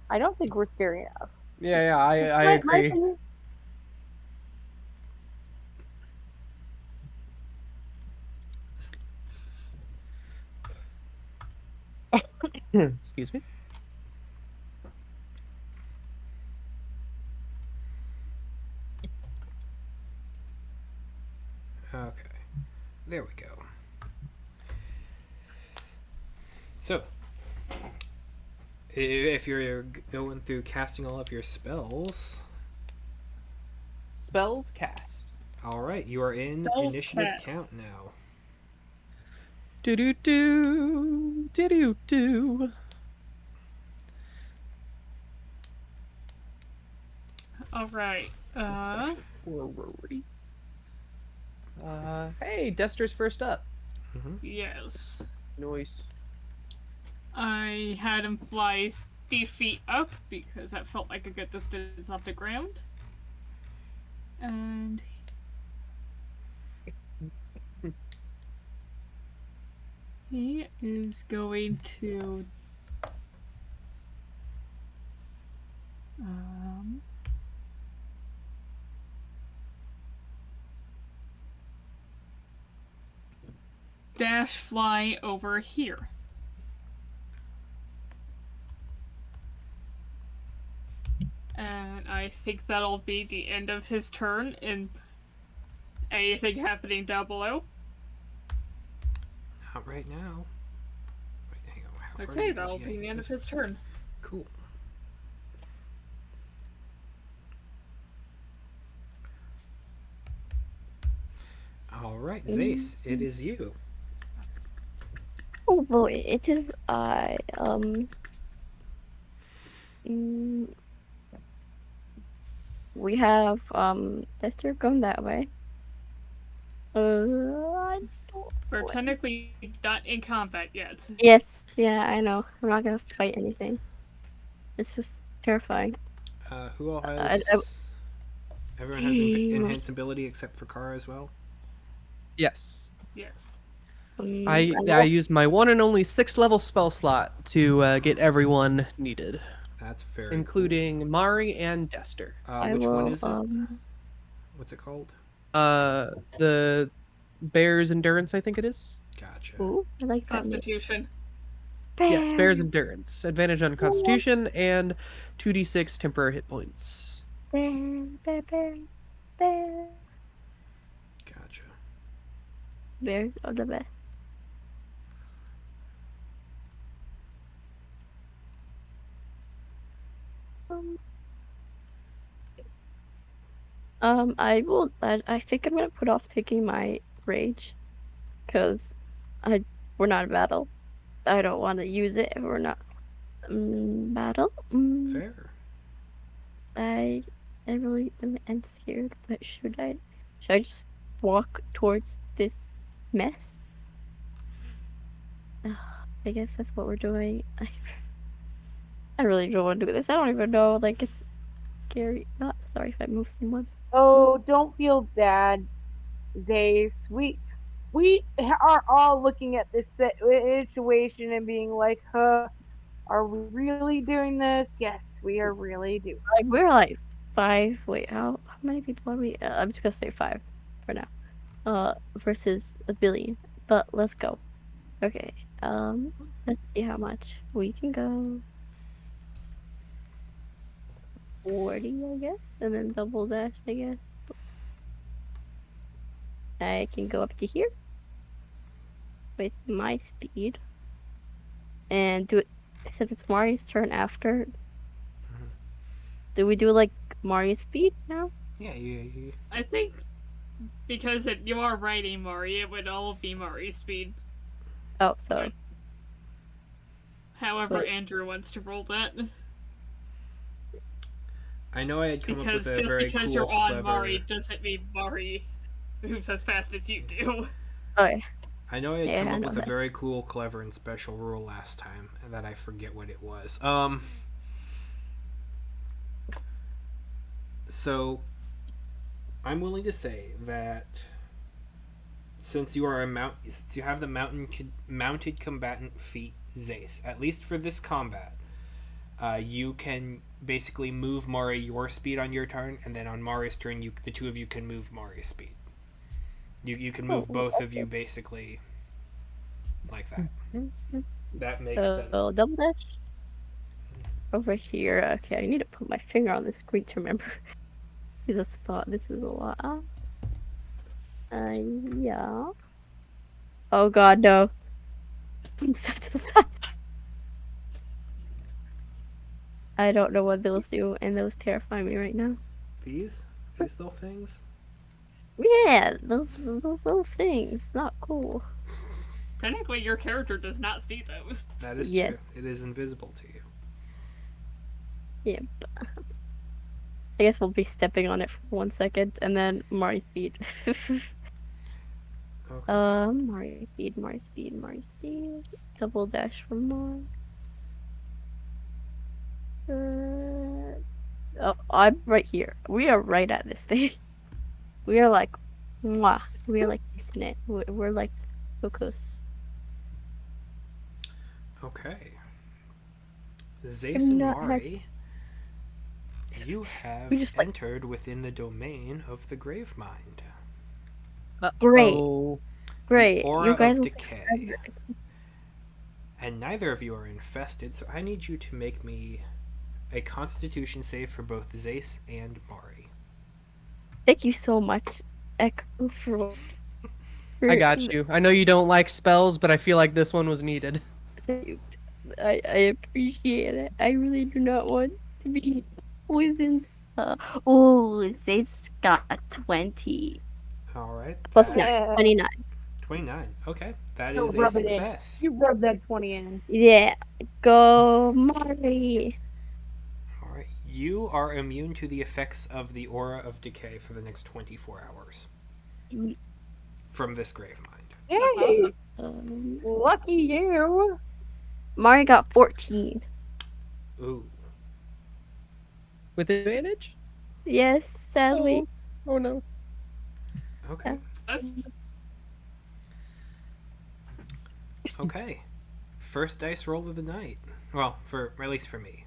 I don't think we're scary enough. Yeah, I My agree. opinion. Excuse me. Okay. There we go. So, if you're going through casting all of your spells, Spells cast. all right, you are in Spells initiative cast. count now. Do do do do do do. All right. Poor Rory. Hey, Dester's first up. Yes. Noise. I had him fly 60 feet up because that felt like a good distance off the ground. And he is going to dash fly over here. And I think that'll be the end of his turn, and anything happening down below. Not right now. Wait, hang on. How far did Okay, he go? that'll Yeah, be the end of his that's- turn. Cool. All right, Zace, it is you. Oh boy, it is I. Mm, we have Lester going that way. I don't. We're technically not in combat yet. Yes, yeah, I know. I'm not gonna fight anything. It's just terrifying. Who all I, has? I, Everyone has enhance ability except for Kara as well. Yes. Yes. I used my one and only 6th level spell slot to get everyone needed, That's very including Mari and Dester. cool. Which one is it? What's it called? The Bear's Endurance, I think it is. Gotcha. ooh, I like that name. Constitution. Yes, Bear's Endurance. Advantage on Constitution and 2d6 temporary hit points. Bear. Gotcha. Bears are the best. I will. I think I'm gonna put off taking my rage, cause we're not in battle. I don't want to use it if we're not in battle. Fair. I really am scared. But should I just walk towards this mess? I guess that's what we're doing. I really don't want to do this. I don't even know. Like it's scary. Not sorry if I move someone. Oh, don't feel bad, Zace. We are all looking at this situation and being like, huh, are we really doing this? Yes, we are really doing. Like we're like 5. Wait, how many people are we? I'm just gonna say 5 for now. Versus a billion. But let's go. Okay. Let's see how much we can go. 40, I guess, and then double dash, I guess. I can go up to here with my speed and do it. Since it's Mari's turn after, do we do like Mari's speed now? Yeah. I think because you are riding Mari, it would all be Mari's speed. Oh, so. However, Wait. Andrew wants to roll that. I know I had come up Because with a just very because cool, you're on clever. Mari doesn't mean Mari moves as fast as you do. Okay. I know I had Yeah, come I up know with a that. very cool, clever, and special rule last time, and that I forget what it was. So, I'm willing to say that since you are since you have the mounted combatant feat, Zace, at least for this combat, You can basically move Mari your speed on your turn, and then on Mari's turn, the two of you can move Mari's speed. You can move both of you basically like that. That makes sense. So double dash over here. Okay, I need to put my finger on the screen to remember the spot. This is a lot. Yeah. Oh God, no. Step to the side. I don't know what those do, and those terrify me right now. These little things. Yeah, those little things. Not cool. Technically, your character does not see those. That is Yes. true. It is invisible to you. Yep. I guess we'll be stepping on it for 1 second, and then Mari speed. Okay. Mari speed. Double dash for Mari. Oh, I'm right here. We are right at this thing. We are like, mwah. We are like kissing it. We're like so close. Okay. Zace I'm and not Mari, you have We just, like- entered within the domain of the Gravemind. Great. Oh, Great. Aura You guys of will Decay. And neither of you are infested, so I need you to make me a Constitution save for both Zace and Mari. Thank you so much, Echo, for I got you. I know you don't like spells, but I feel like this one was needed. I appreciate it. I really do not want to be poisoned. Oh, this got 20. All right. Plus that- 9. 29. 29. Okay. That Don't is a rub it in. success. You rub that 20 in. Yeah. Go, Mari. All right. You are immune to the effects of the Aura of Decay for the next 24 hours from this Gravemind. Yay! That's awesome. Lucky you. Mari got 14. Ooh. With advantage? Yes, sadly. Oh no. Okay. That's Okay. First dice roll of the night. Well, at least for me.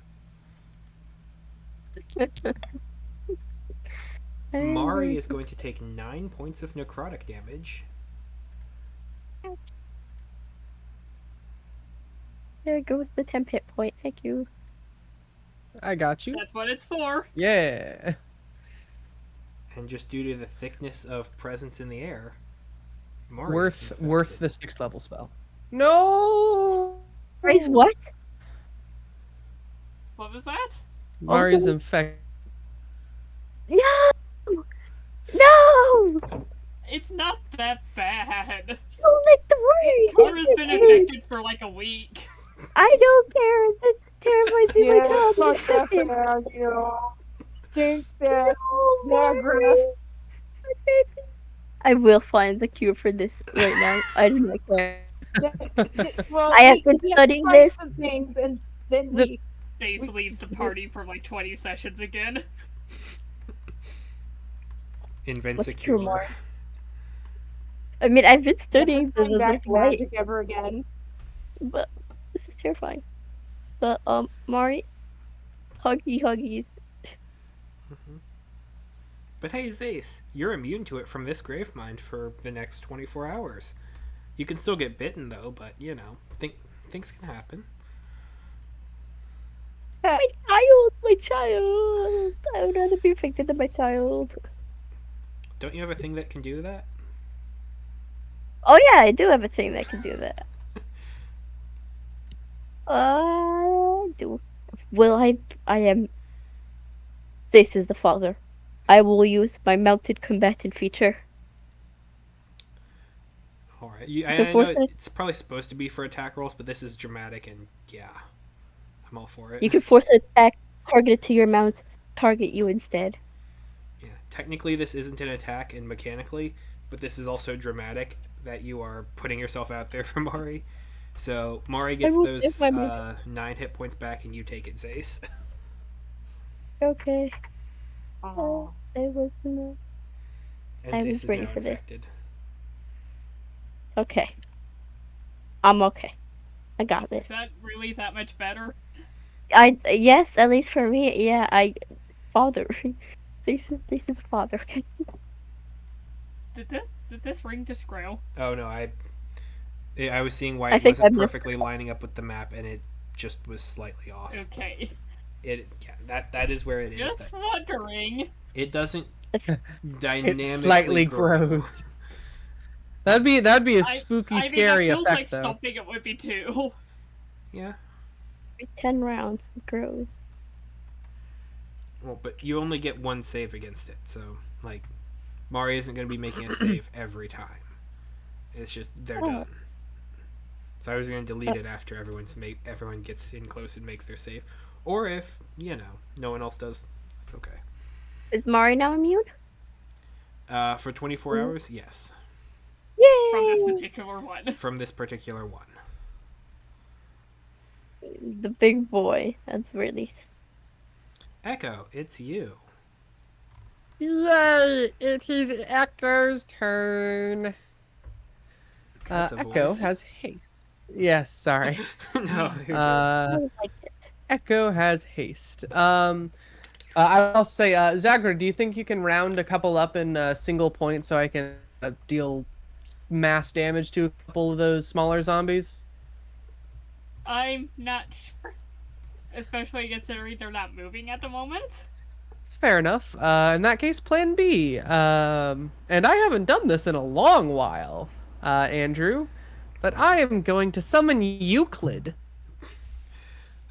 Mari is going to take 9 points of necrotic damage. There goes the 10 hit point. Thank you. I got you. that's what it's for. Yeah. And just due to the thickness of presence in the air, Mari is Worth infected. the 6th level spell. No. Grace, what? What was that? Mari's Also- infected. No! No! It's not that bad. Don't like the word! Cora's been infected for like a week. I don't care. That terrifies me. My Yeah, child fuck is that infected. for you. Jinx that. No, Nagra. Mari. My baby. I will find the cure for this right now. I do not care. Well, I have been we studying find this. some things, and then The- we. Stace leaves the party for like 20 sessions again. What's cure, Invincicure. Mari? I mean, I've been studying Never going back to right, magic ever again. but this is terrifying. But Mari, huggies. But hey, Zace, you're immune to it from this Gravemind for the next 24 hours. You can still get bitten, though, but, you know, things can happen. My child. I would rather be infected than my child. Don't you have a thing that can do that? Oh yeah, I do have a thing that can do that. I am. This is the father. I will use my mounted combatant feature. Alright. can I know force it. it's probably supposed to be for attack rolls, but this is dramatic, and yeah. I'm all for it. You can force an attack targeted to your mount, target you instead. Yeah. Technically, this isn't an attack, and mechanically, but this is also dramatic that you are putting yourself out there for Mari. So, Mari gets will those give my 9 hit points back, and you take it, Zace. Okay. Oh. I was not. And I Zace was is ready now for this. infected. Okay. I'm okay. I got Is this. that really that much better? Yes, at least for me, yeah, father. This is father. Okay. Did this ring just grow? Oh no, I was seeing why I it think I wasn't missed. perfectly lining up with the map, and it just was slightly off. Okay. That is where it is. Just That wondering. it doesn't It dynamically slightly grow. grows. That'd be a spooky, I mean that scary feels like effect, though. something it would be too. Yeah. Every 10 rounds it grows. Well, but you only get one save against it, so like Mari isn't going to be making a save every time. It's just they're Oh, done. So I was going to delete it after everyone gets in close and makes their save, or if no one else does, that's okay. is Mari now immune? For 24 Mhm. hours, yes, From this Yay! particular one. from this particular one. The big boy. That's really. Echo, it's you. Yay! It is Echo's turn. That's a Echo voice. has haste. Yes, sorry. No, you're good. I Uh, like it. Echo has haste. I'll say, Zagra, do you think you can round a couple up in single point so I can deal mass damage to a couple of those smaller zombies? I'm not sure. Especially considering they're not moving at the moment. Fair enough. In that case, Plan B. And I haven't done this in a long while, Andrew, but I am going to summon Euclid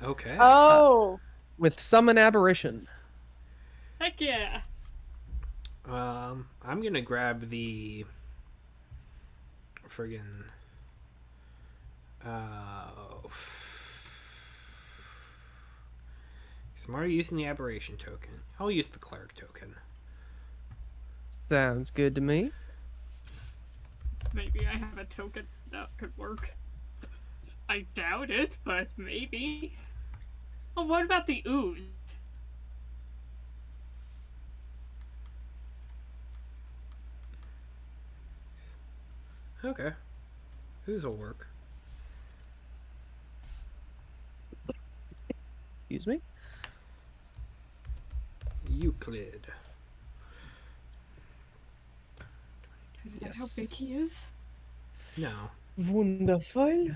Okay. Oh, with Summon Aberration. Heck yeah. I'm gonna grab the friggin' I'm already using the aberration token. I'll use the cleric token. Sounds good to me. Maybe I have a token that could work. I doubt it, but maybe. Oh, what about the ooze? Okay. Whose will work? Excuse me. Euclid. Is that how big he is? No. Wonderful.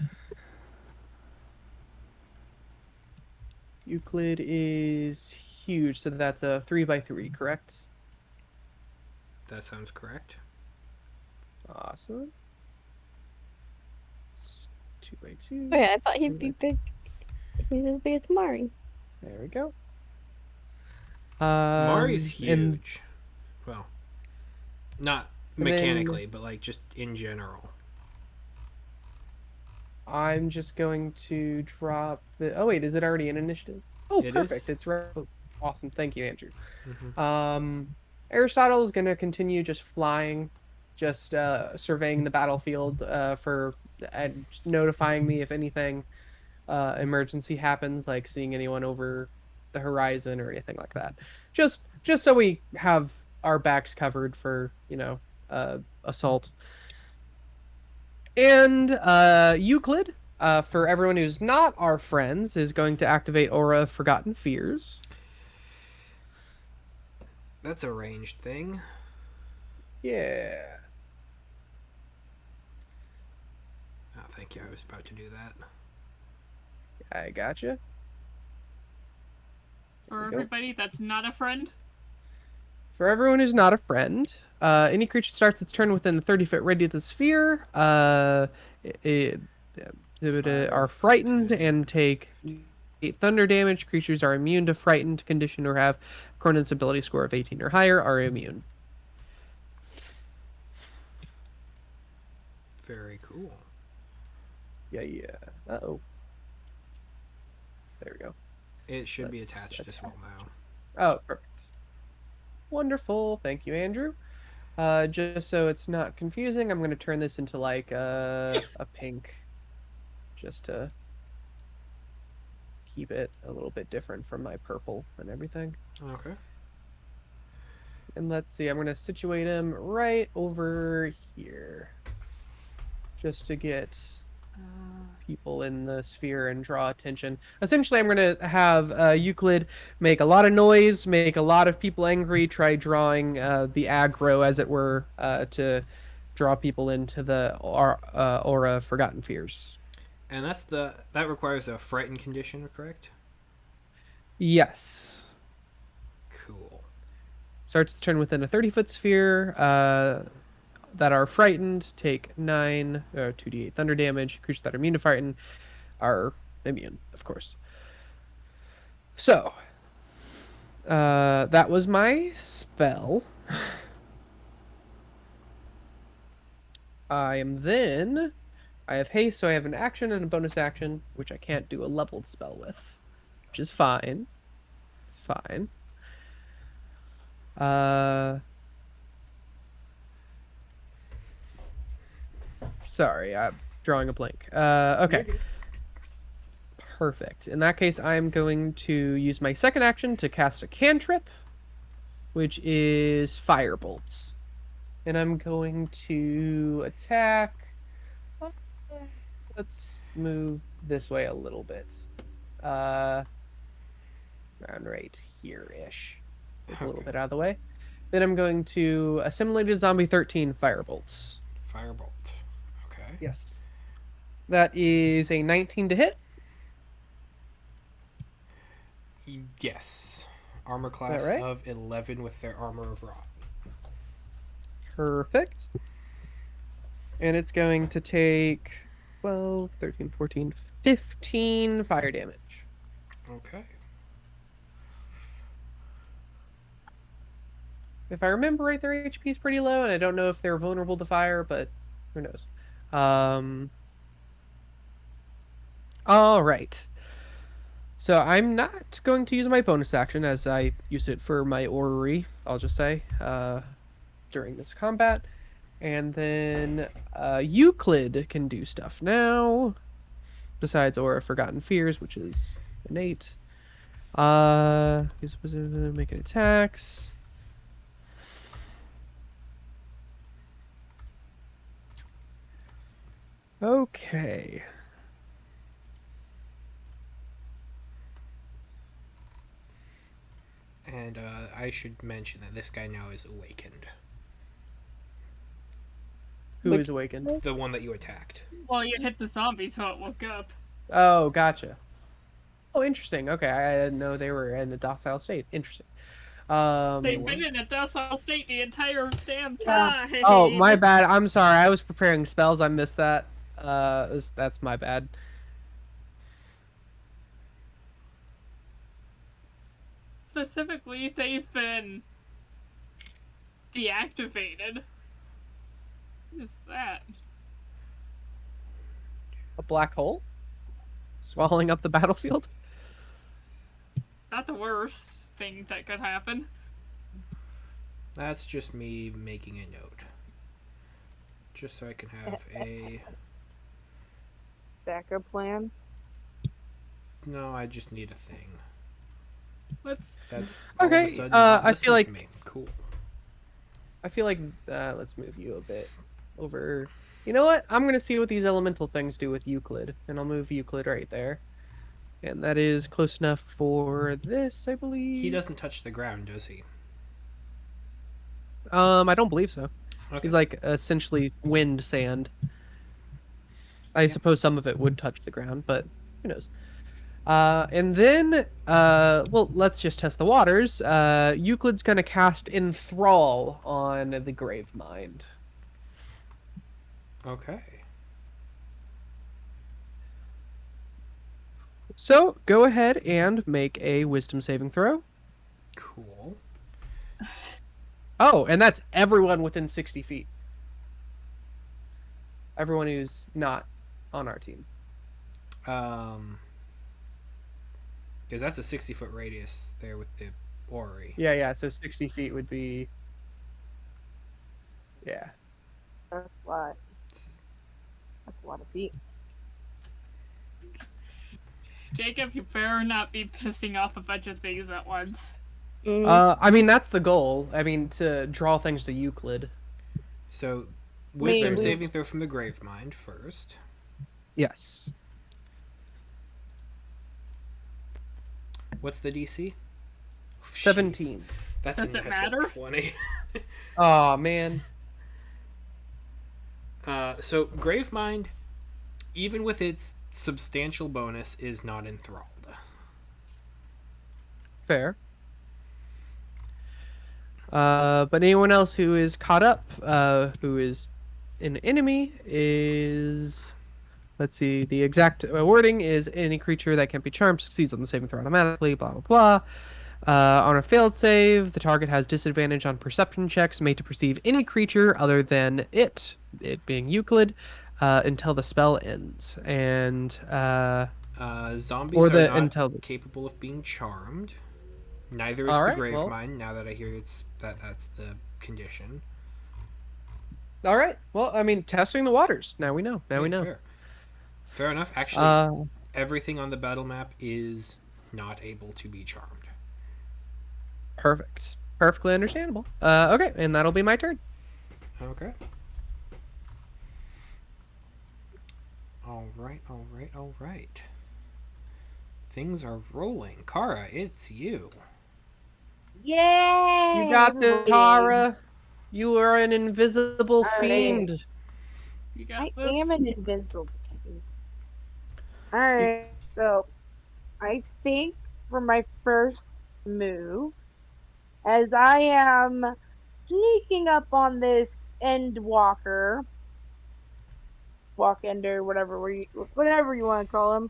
Euclid is huge, so that's a 3x3, correct? That sounds correct. Awesome. It's 2x2. Wait, I thought he'd be big. He's as big as Mari. There we go. Mari's And huge. Well, not And then- mechanically, but like just in general. I'm just going to drop the. Oh wait, is it already in initiative? Oh, It perfect. is. It's right. Oh, awesome. Thank you, Andrew. Mhm. Aristotle is going to continue just flying, just surveying the battlefield for and notifying me if anything emergency happens, like seeing anyone over the horizon or anything like that. Just so we have our backs covered for assault. And Euclid, for everyone who's not our friends, is going to activate Aura of Forgotten Fears. That's a ranged thing. Yeah. Oh, thank you. I was about to do that. I gotcha. For we go. everybody that's not a friend? For everyone who's not a friend, any creature starts its turn within a 30-foot radius of the sphere it, are frightened 10, and take 8 thunder damage. Creatures are immune to frightened condition or have Cronin's ability score of 18 or higher are immune. Very cool. Yeah. Uh-oh. There we go. It should be Let's attached as well now. Oh, perfect. Wonderful. Thank you, Andrew. Just so it's not confusing, I'm going to turn this into like a pink, just to keep it a little bit different from my purple and everything. Okay. And let's see, I'm going to situate him right over here, just to get people in the sphere and draw attention. Essentially, I'm going to have Euclid make a lot of noise, make a lot of people angry, try drawing the aggro, as it were, to draw people into the aura of Forgotten Fears. And that requires a frightened condition, correct? Yes. Cool. Starts its turn within a 30-foot sphere. That are frightened take 9 2d8 thunder damage. Creatures that are immune to frighten are immune, of course. So, that was my spell. I have haste, so I have an action and a bonus action, which I can't do a leveled spell with, which is fine. It's fine. Sorry, I'm drawing a blank. Okay. Perfect. In that case, I'm going to use my second action to cast a cantrip, which is Fire Bolts. And I'm going to attack. Let's move this way a little bit. Around right here-ish. Move a little bit out of the way. Then I'm going to assimilate a Zombie 13 Firebolts. Firebolt. Okay. Yes. That is a 19 to hit. Yes. Armor class right? of 11 with their armor of rot. Perfect. And it's going to take 12, 13, 14, 15 fire damage. Okay. If I remember right, their HP is pretty low, and I don't know if they're vulnerable to fire, but who knows. All right. So I'm not going to use my bonus action, as I used it for my orrery, I'll just say, during this combat. And then Euclid can do stuff now, besides Aura of Forgotten Fears, which is innate. He's supposed to make an attacks. Okay. And I should mention that this guy now is awakened. Who is awakened? The one that you attacked. Well, you hit the zombie, so it woke up. Oh, gotcha. Oh, interesting. Okay, I didn't know they were in a docile state. Interesting. They've been in a docile state the entire damn time. Oh, my bad. I'm sorry. I was preparing spells. I missed that. That's my bad. Specifically, they've been deactivated. What is that? A black hole? Swallowing up the battlefield? Not the worst thing that could happen. That's just me making a note. Just so I can have a... Backup plan. No, I just need a thing. Let's... That's all of a Okay, sudden not I feel listening to like... me. Cool. I feel like, let's move you a bit over... You know what? I'm going to see what these elemental things do with Euclid, and I'll move Euclid right there. And that is close enough for this, I believe. He doesn't touch the ground, does he? I don't believe so. Okay. He's like essentially wind sand. I suppose some of it would touch the ground, but who knows? And then, well, let's just test the waters. Euclid's gonna cast Enthrall on the Gravemind. Okay. So go ahead and make a Wisdom saving throw. Cool. Oh, and that's everyone within 60 feet. Everyone who's not on our team. Because that's a 60-foot radius there with the orrery. Yeah, so 60 feet would be... Yeah. That's a lot. That's a lot of feet. Jacob, you better not be pissing off a bunch of things at once. I mean, that's the goal. I mean, to draw things to Euclid. So, wisdom saving throw from the Gravemind first. Yes. What's the DC? 17. That's Does a it natural matter? 20. Oh man. So Gravemind, even with its substantial bonus, is not enthralled. Fair. But anyone else who is caught up, who is an enemy, is, let's see, the exact wording is any creature that can't be charmed succeeds on the saving throw automatically. Blah blah blah. On a failed save, the target has disadvantage on perception checks made to perceive any creature other than it being Euclid, until the spell ends, and Zombies or are the not until the. capable of being charmed. Neither is All the right, well, Gravemind. Now that I hear that's the condition. all right, well, I mean, testing the waters. Now we know. Now we Yeah, know. fair enough. Actually, Uh, everything on the battle map is not able to be charmed. Perfect. Perfectly understandable. Okay, and that'll be my turn. Okay. All right, all right, all right. Things are rolling. Kara, it's you. You Yay! got this, Everybody. Tara. You are an invisible Alright. fiend. You got I am this? an invisible. You, Alright, so I think for my first move, as I am sneaking up on this end walker, walk ender, whatever you want to call him,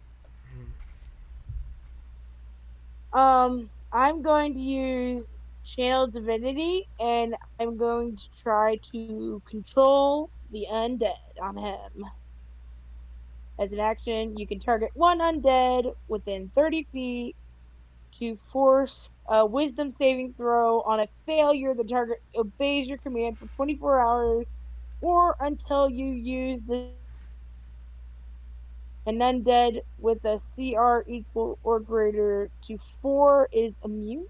I'm going to use Channel Divinity, and I'm going to try to control the undead on him. As an action, you can target one undead within 30 feet to force a wisdom saving throw. On a failure, the target obeys your command for 24 hours or until you use an undead with a CR equal or greater to 4 is immune.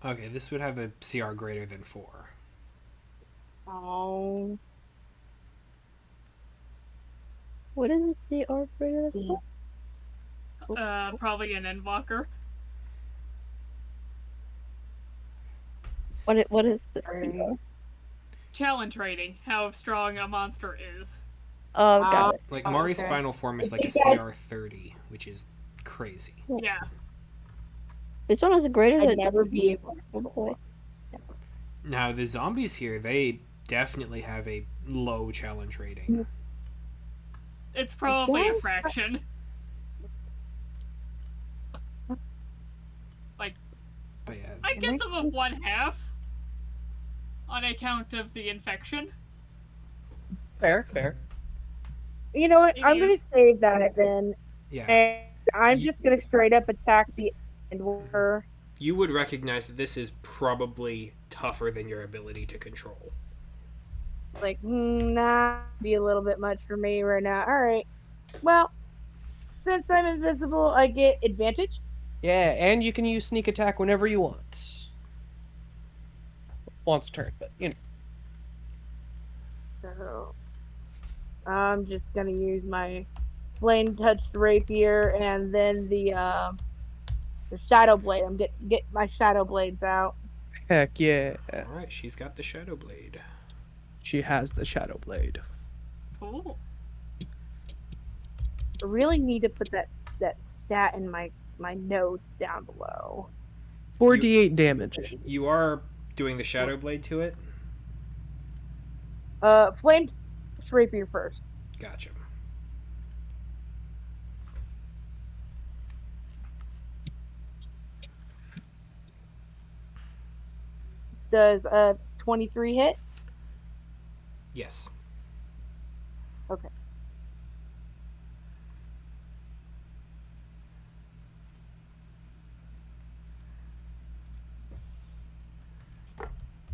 Okay, this would have a CR greater than 4. Oh, What is the CR for this? see. Probably an Endwalker. What is the Alright. CR? Challenge rating, how strong a monster is. Oh, Ah, got it. Like, Oh, Mari's okay. final form is like a Yeah. CR 30, which is crazy. Yeah. This one is greater I'd than. never be able Oh boy. Now, the zombies here, they definitely have a low challenge rating. It's probably a guess- fraction. Like, But yeah, I give them a 1/2 on account of the infection. fair, fair. You know what? I'm Maybe- gonna save that then, yeah. and I'm Ye- just gonna straight up attack the end walker. You would recognize that this is probably tougher than your ability to control. Like, nah, be a little bit much for me right now. All right. Well, since I'm invisible, I get advantage. Yeah, and you can use sneak attack whenever you want. Once a turn, but you know. So I'm just gonna use my flame touched rapier and then the shadow blade. I'm get my shadow blades out. Heck yeah. All right, she's got the Shadow Blade. She has the shadow blade. Cool. I really need to put that stat in my notes down below. 4d8 damage. You are doing the Shadow Blade to it? Flame touched rapier first. Gotcha. Does 23 hit? Yes. Okay.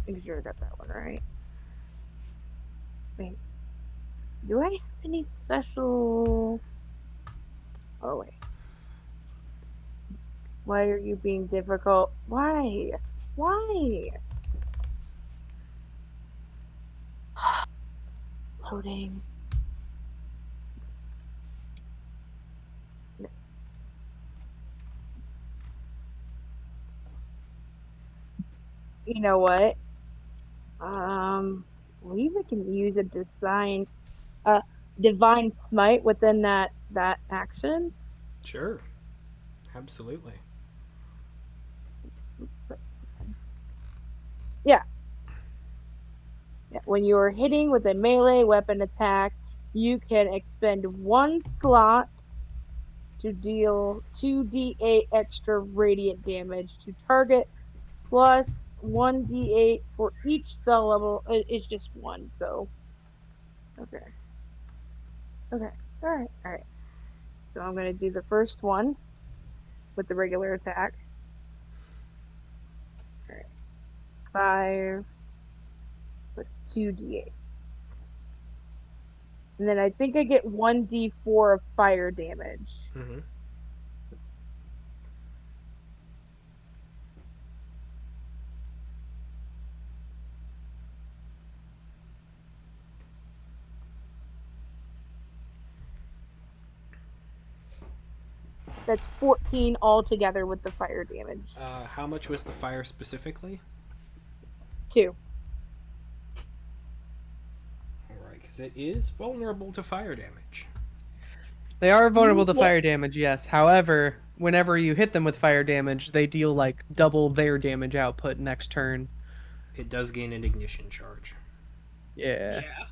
Make sure I got that one right. Wait. Do I have any special? Oh wait. Why are you being difficult? Why? Why? Loading. You know what? I believe I can use a uh, divine smite within that action. Sure. Absolutely. Yeah, yeah. When you are hitting with a melee weapon attack, you can expend one slot to deal 2d8 extra radiant damage to target, plus 1d8 for each spell level. It's just one, so okay, okay, all right. So I'm gonna do the first one with the regular attack. All right, 5 plus 2d8, and then I think I get 1d4 of fire damage. Mm-hmm. That's 14 altogether with the fire damage. How much was the fire specifically? 2. Alright, because it is vulnerable to fire damage. They are vulnerable to Yeah. fire damage, yes. However, whenever you hit them with fire damage, they deal like double their damage output next turn. It does gain an ignition charge. Yeah. Yeah.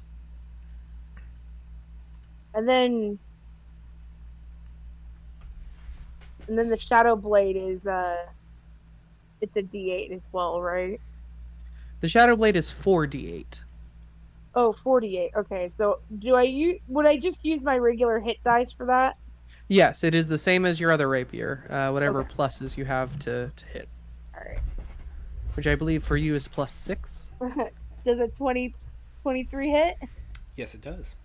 And then the shadow blade is it's a d8 as well, right? The Shadow Blade is 4d8. Oh, 48. Okay. So would I just use my regular hit dice for that? Yes, it is the same as your other rapier, whatever Okay. pluses you have to hit. All Which I believe for you is +6. right. Does a 23 hit? Yes, it does.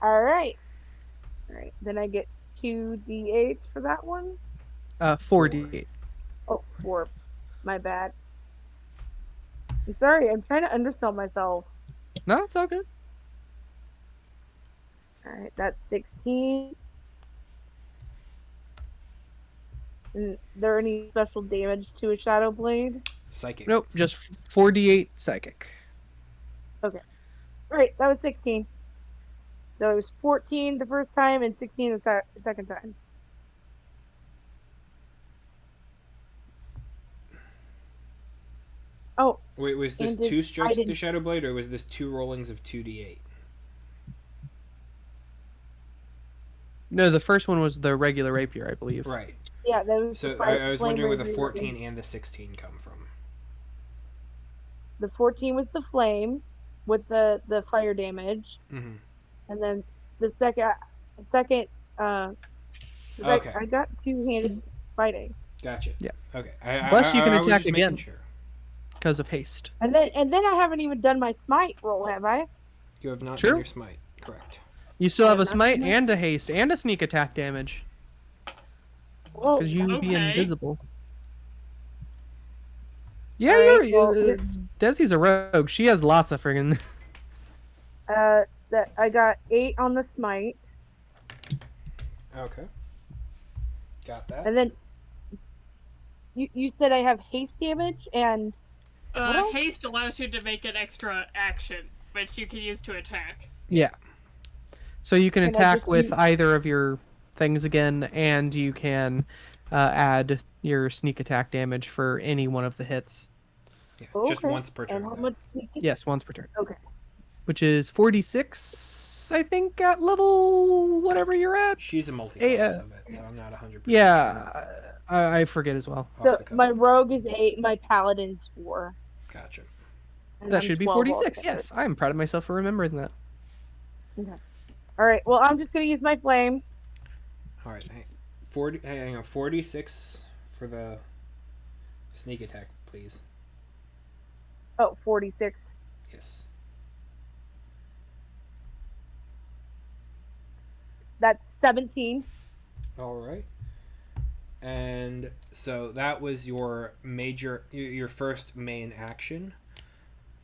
All right. All right. Then I get 2d8s for that one. 4d8. Oh, 4. My bad. I'm sorry. I'm trying to undersell myself. No, it's all good. All right. That's 16. And there any special damage to a shadow blade? Psychic. Nope, just 4d8 psychic. Right, that was 16. So it was 14 the first time and 16 the second time. Oh, Wait, was this and 2 strikes with the didn't- Shadow Blade, or was this 2 rollings of 2d8? No, the first one was the regular rapier, I believe. Right. yeah, that was So the I was flame wondering where the rapier. 14 and the 16 come from. The 14 was the flame with the fire damage, Mm-hmm. and then the second Okay. I got two-handed fighting. Gotcha. Yeah. Okay. Plus, you can I was attack just making again. sure. Because of haste. And then I haven't even done my smite roll, have I? You have not True. done your smite. Correct. You still I have a have not smite done my- and a haste and a sneak attack damage. Whoa. Because you be Okay. invisible. Yeah, Alright, you're. well, Desi's a rogue. She has lots of friggin'. that I got 8 on the smite. Okay. Got that. And then you said I have haste damage and what else? Haste allows you to make an extra action, which you can use to attack. Yeah. So you can Can I attack just with use- either of your things again, and you can add your sneak attack damage for any one of the hits. Yeah, Okay. just once per turn. And how though. much? Yes, once per turn. Okay. Which is 46, I think, at level whatever you're at. She's a multi-class Hey, of it, so I'm not 100% sure. Yeah, I forget as well. Off So the cuff. my rogue is 8, my paladin's 4. Gotcha. And That I'm should be 12 46. altogether. Yes, I'm proud of myself for remembering that. All right. Well, I'm just gonna use my flame. All right. Hang on. 46 for the sneak attack, please. Oh, 46. Yes. That's 17. All right. And so that was your your first main action.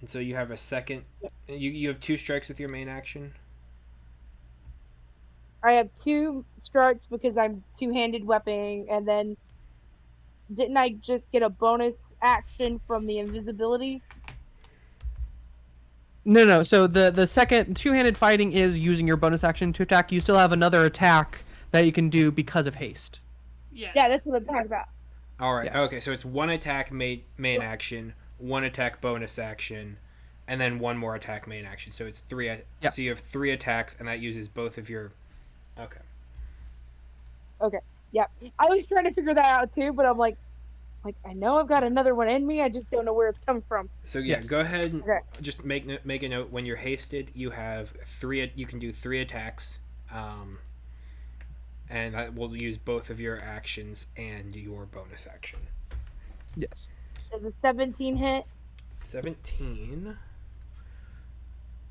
And so you have a second. You have 2 strikes with your main action. I have 2 strikes because I'm two-handed weaponing, and then didn't I just get a bonus action from the invisibility? No. So the second two-handed fighting is using your bonus action to attack. You still have another attack that you can do because of haste. Yes. Yeah, that's what I'm talking about. All right. Yes. Okay, so it's one attack main action, one attack bonus action, and then one more attack main action. So it's three. Yes. So you have 3 attacks, and that uses both of your. Okay. Okay. Yep. I was trying to figure that out too, but I'm like I know I've got another one in me. I just don't know where it's coming from. So yeah, Yes. go ahead and Okay. just make a note. When you're hasted, you have 3. You can do 3 attacks, and that will use both of your actions and your bonus action. Yes. Does a 17 hit? 17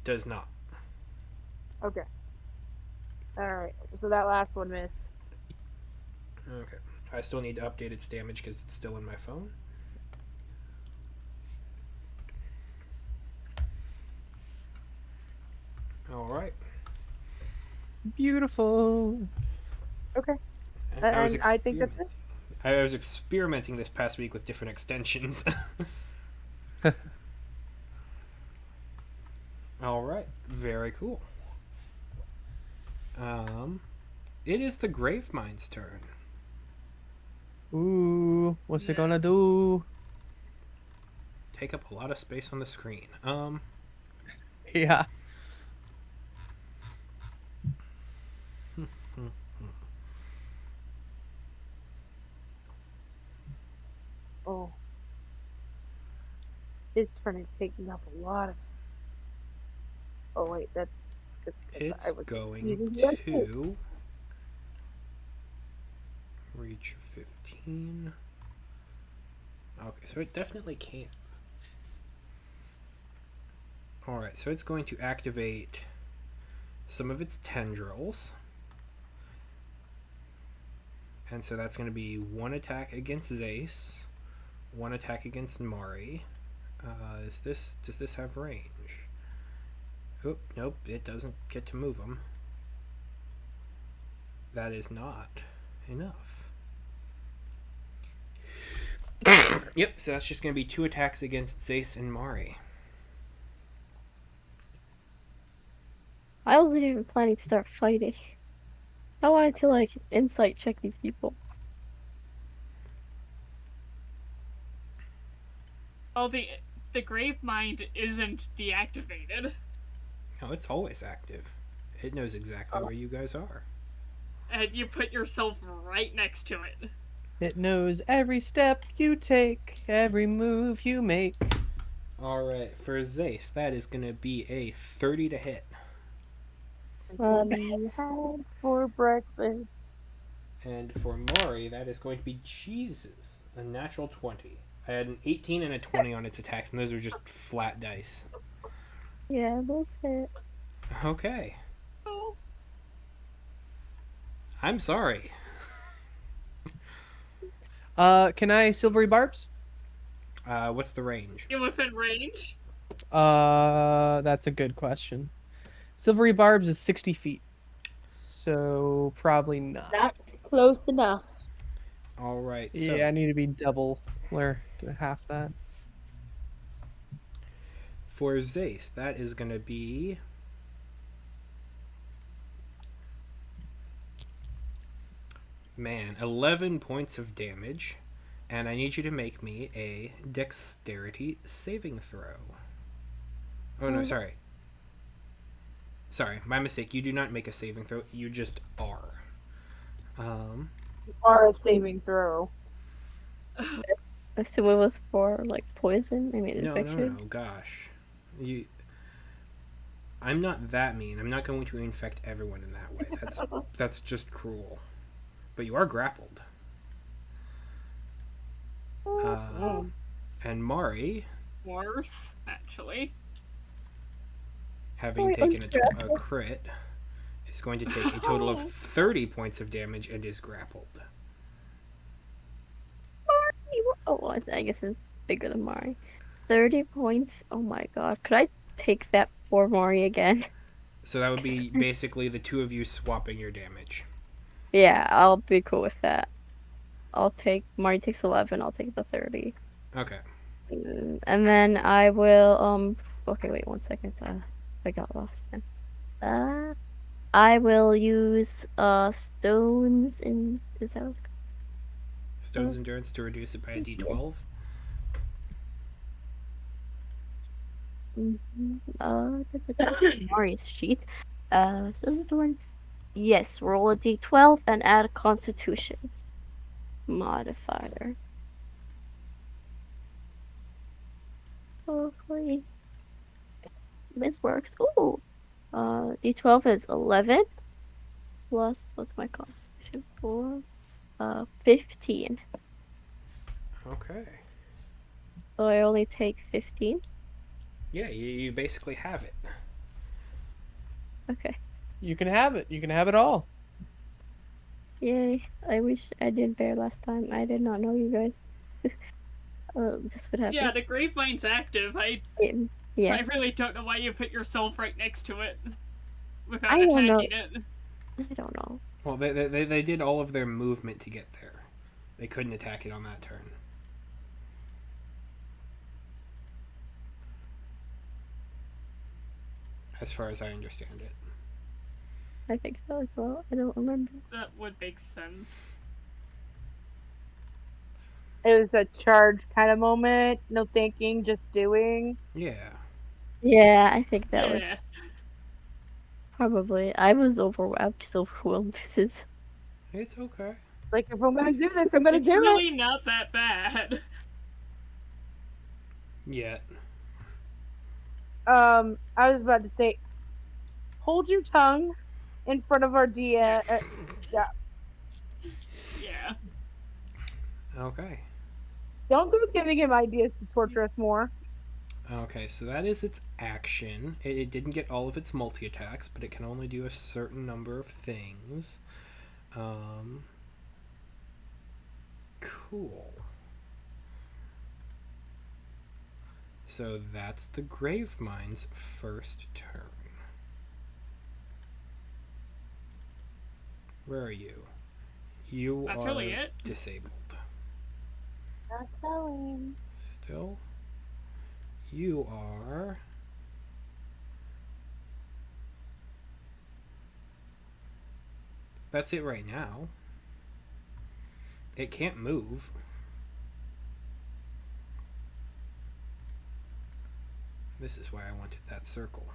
does not. Okay. All right. So that last one missed. Okay. I still need to update its damage because it's still in my phone. All right. Beautiful. Okay. And And I think that's it. I was experimenting this past week with different extensions. All right. Very cool. It is the Gravemind's turn. Ooh, what's it gonna Yes. do? Take up a lot of space on the screen. Yeah. Oh. This turn is taking up a lot of. Oh wait, that's. It's going using the other tool. to reach 15. Okay, so it definitely can. Alright, so it's going to activate some of its tendrils. And so that's going to be 1 attack against Zace, 1 attack against Mari. Does this have range? Oh, nope, it doesn't get to move them. That is not enough. Yep, so that's just going to be 2 attacks against Zace and Mari. I wasn't even planning to start fighting. I wanted to like insight check these people. Oh, the Gravemind isn't deactivated. No, it's always active. It knows exactly where you guys are. And you put yourself right next to it. It knows every step you take, every move you make. Alright, for Zace, that is going to be a 30 to hit. We had for breakfast. And for Mari, that is going to be Jesus, a natural 20. I had an 18 and a 20 on its attacks, and those are just flat dice. Yeah, those hit. Okay. Oh. I'm sorry. Can I silvery barbs? What's the range? You within range? That's a good question. Silvery barbs is 60 feet. So probably not. Not close enough. Alright, so Yeah, I need to be double or half that. for Zace, that is going to be... Man, 11 points of damage. And I need you to make me a dexterity saving throw. Oh, no, sorry. Sorry, my mistake. You do not make a saving throw. You just are. Or a saving throw. I assume it was for like poison. I mean, No, infection. gosh. I'm not that mean. I'm not going to infect everyone in that way. That's just cruel. But you are grappled. And Mari, Worse, actually. having Sorry, taken a crit, is going to take a total of 30 points of damage and is grappled. Oh, I guess it's bigger than Mari. 30 points. Oh my god. Could I take that for Mari again? So that would be basically the 2 of you swapping your damage. Yeah, I'll be cool with that. I'll take Mari takes 11. I'll take the 30. Okay. And then I will okay, wait 1 second. I got lost then. I will use stones in is that what it's Stone's called? endurance to reduce it by a Yeah. d12. Marius sheet. So the ones yes, roll a d12 and add a constitution modifier. Hopefully this works. Ooh. D12 is 11 plus what's my constitution? 4. 15. Okay. So I only take 15. Yeah, you basically have it. Okay. You can have it. You can have it all. Yay. I wish I did bear last time. I did not know you guys. This would happen. Yeah, the Gravemind's active. Yeah. I really don't know why you put yourself right next to it I without don't know. attacking it. I don't know. Well, they did all of their movement to get there. They couldn't attack it on that turn. As far as I understand it. I think so as well. I don't remember. That would make sense. It was a charge kind of moment. No thinking, just doing. Yeah. Yeah, I think that was Yeah. probably. I was overwhelmed. I'm just overwhelmed. This is. It's okay. Like, if I'm gonna do this, I'm gonna It's do really not that bad. Yet. it. I was about to say, hold your tongue in front of our DM. Yeah. Yeah. Okay. Don't go giving him ideas to torture us more. Okay, so that is its action. It didn't get all of its multi attacks, but it can only do a certain number of things. Cool. So that's the Gravemind's first turn. Where are you? You That's are really it? disabled. Not telling. Still. You are. That's it right now. It can't move. This is why I wanted that circle.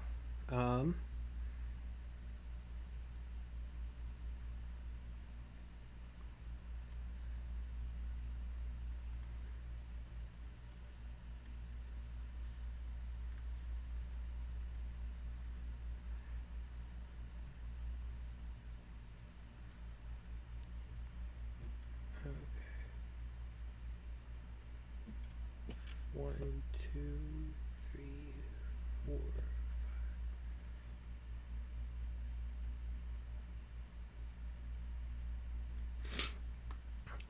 One, two, three, four.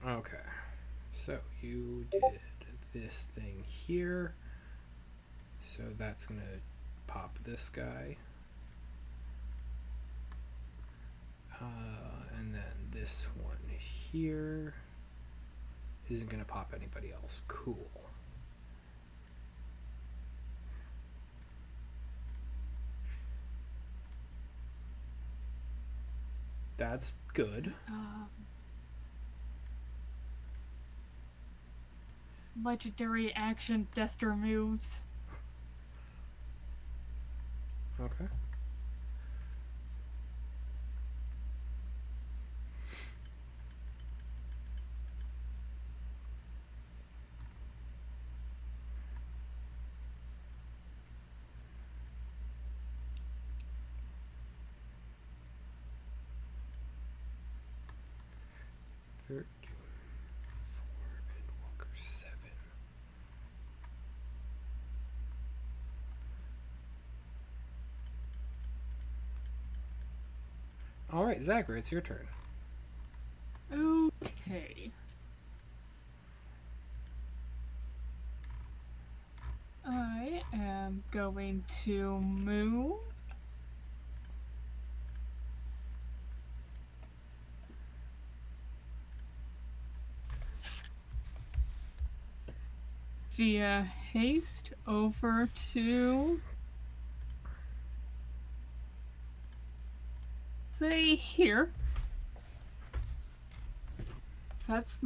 Okay, so you did this thing here. So that's gonna pop this guy. And then this one here isn't gonna pop anybody else. Cool. That's good. Legendary action Dester moves. Okay. Third, 4, and Walker 7. All right, Zagre, it's your turn. Okay. I am going to move. via haste over to, say, here. That's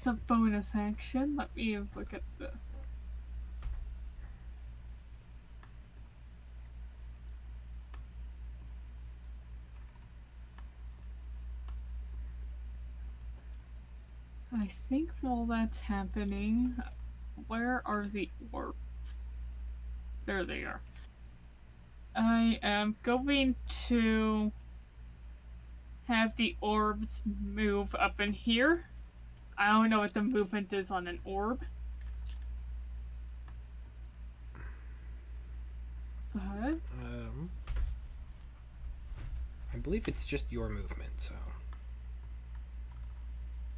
a bonus action. Let me look at the... I think while that's happening, where are the orbs? There they are. I am going to have the orbs move up in here. I don't know what the movement is on an orb. But... I believe it's just your movement, so...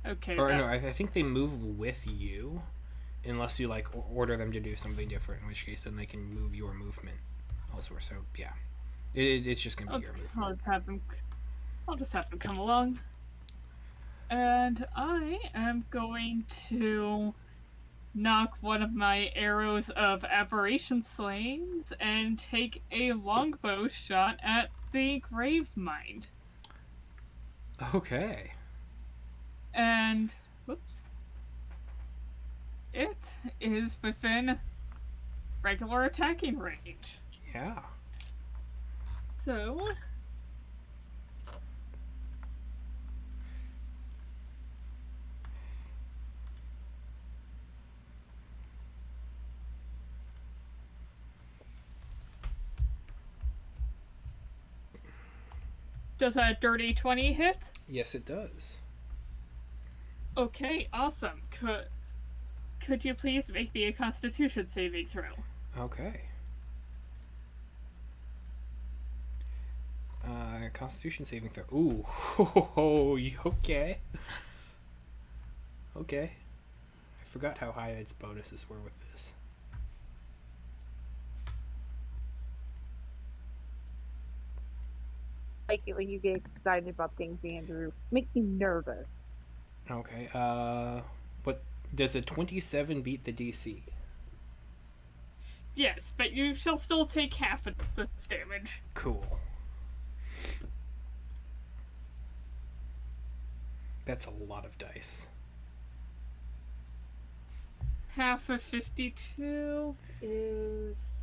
Okay. Or no, I think they move with you, unless you like order them to do something different. In which case, then they can move your movement elsewhere. So yeah, it's just gonna be your movement. I'll just have them come along, and I am going to knock one of my arrows of aberration slayings and take a longbow shot at the Gravemind. Okay. And, whoops. It is within regular attacking range. Yeah. So... Does a dirty 20 hit? Yes, it does. Okay, awesome. Could you please make me a Constitution saving throw? Okay. Constitution saving throw. Ooh. Okay. Okay. I forgot how high its bonuses were with this. I like it when you get excited about things, Andrew. Makes me nervous. Okay. What does a 27 beat the DC? Yes, but you shall still take half of this damage. Cool. That's a lot of dice. Half of 52 is...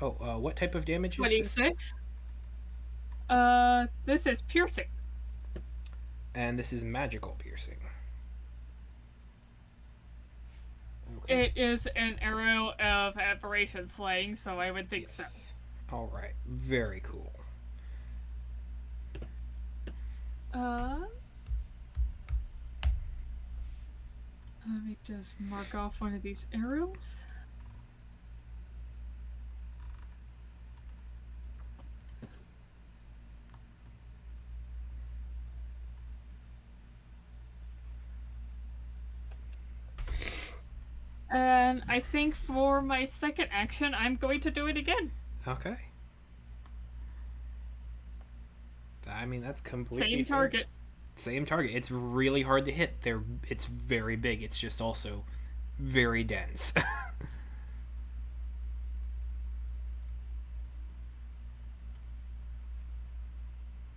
Oh, what type of damage is 26. This is piercing. this? And this is magical piercing. Okay. It is an arrow of aberration slaying, so I would think so. Alright, very cool. Let me just mark off one of these arrows. And I think for my second action, I'm going to do it again. Okay. I mean, that's completely Same fair. target. Same target. It's really hard to hit. It's very big. It's just also very dense.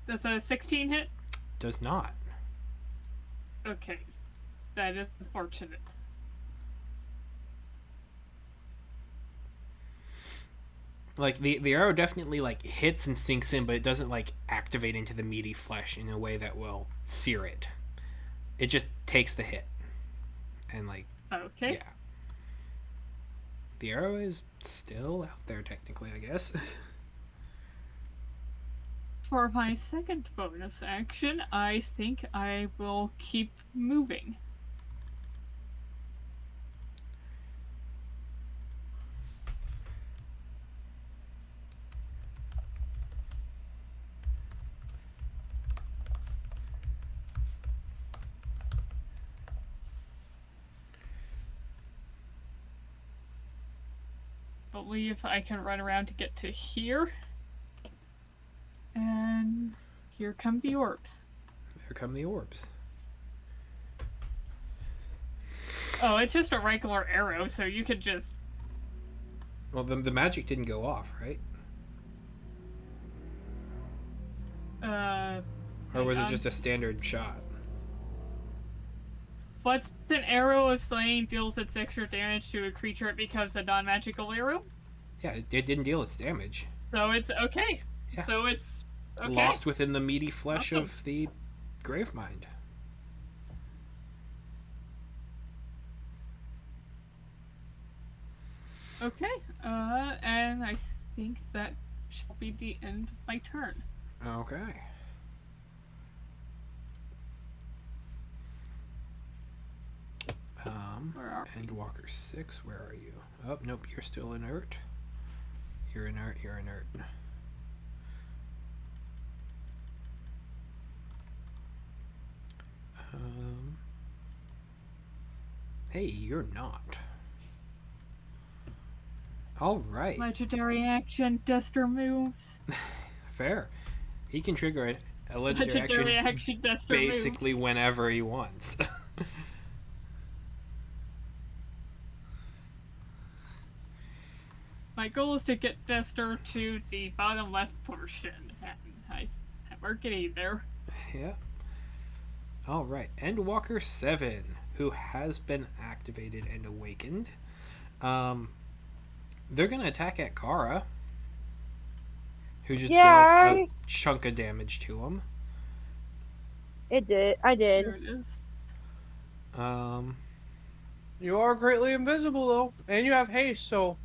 Does a 16 hit? Does not. Okay. That is unfortunate. Like the arrow definitely like hits and sinks in, but it doesn't like activate into the meaty flesh in a way that will sear it. It just takes the hit. And like Okay. yeah. The arrow is still out there technically, I guess. For my second bonus action, I think I will keep moving. Believe I can run around to get to here. And here come the orbs. Here come the orbs. Oh, it's just a regular arrow, so you could just... Well, the magic didn't go off, right? Or was it just a standard shot? What's an arrow of slaying deals its extra damage to a creature it becomes a non-magical arrow? Yeah, it didn't deal its damage. So it's okay. Yeah. So it's okay. Lost within the meaty flesh Awesome. of the Gravemind. Okay. And I think that shall be the end of my turn. Okay. Where are Endwalker 6, where are you? Oh, nope, you're still inert. You're inert, you're inert. Hey, you're not. Alright. legendary action, Duster moves. Fair. He can trigger a legendary Legendary action action, Duster basically moves. whenever he wants. My goal is to get Duster to the bottom left portion, and we're getting there. Yeah. Alright, Endwalker 7, who has been activated and awakened. They're gonna attack at Kara, who just dealt a chunk of damage to him. It did. I did. There it is. You are greatly invisible though, and you have haste, so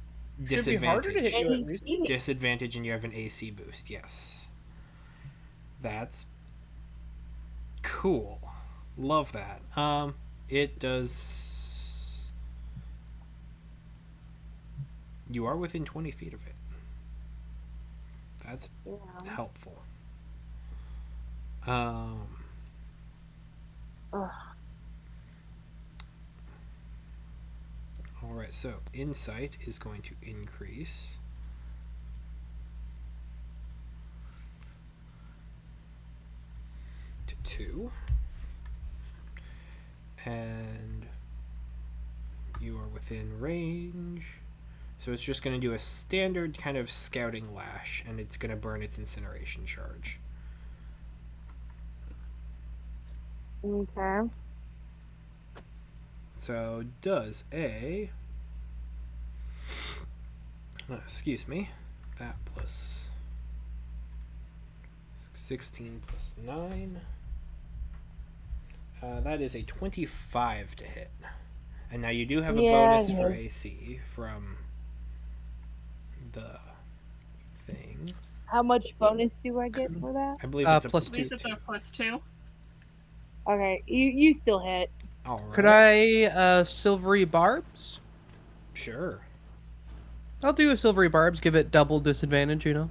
should be harder to hit you at least. Disadvantage, and you have an AC boost. Yes, that's cool. Love that. It does. You are within 20 feet of it. That's helpful. Ugh. Alright, so insight is going to increase. To 2. And you are within range. So it's just going to do a standard kind of scouting lash, and it's going to burn its incineration charge. Okay. So does a excuse me, that plus 16 plus 9, that is a 25 to hit. And now you do have a bonus for AC from the thing. How much bonus do I get for that? I believe it's a plus At least it's a +2. Okay, you still hit. All right. Could I silvery barbs? Sure. I'll do a silvery barbs. Give it double disadvantage. You know.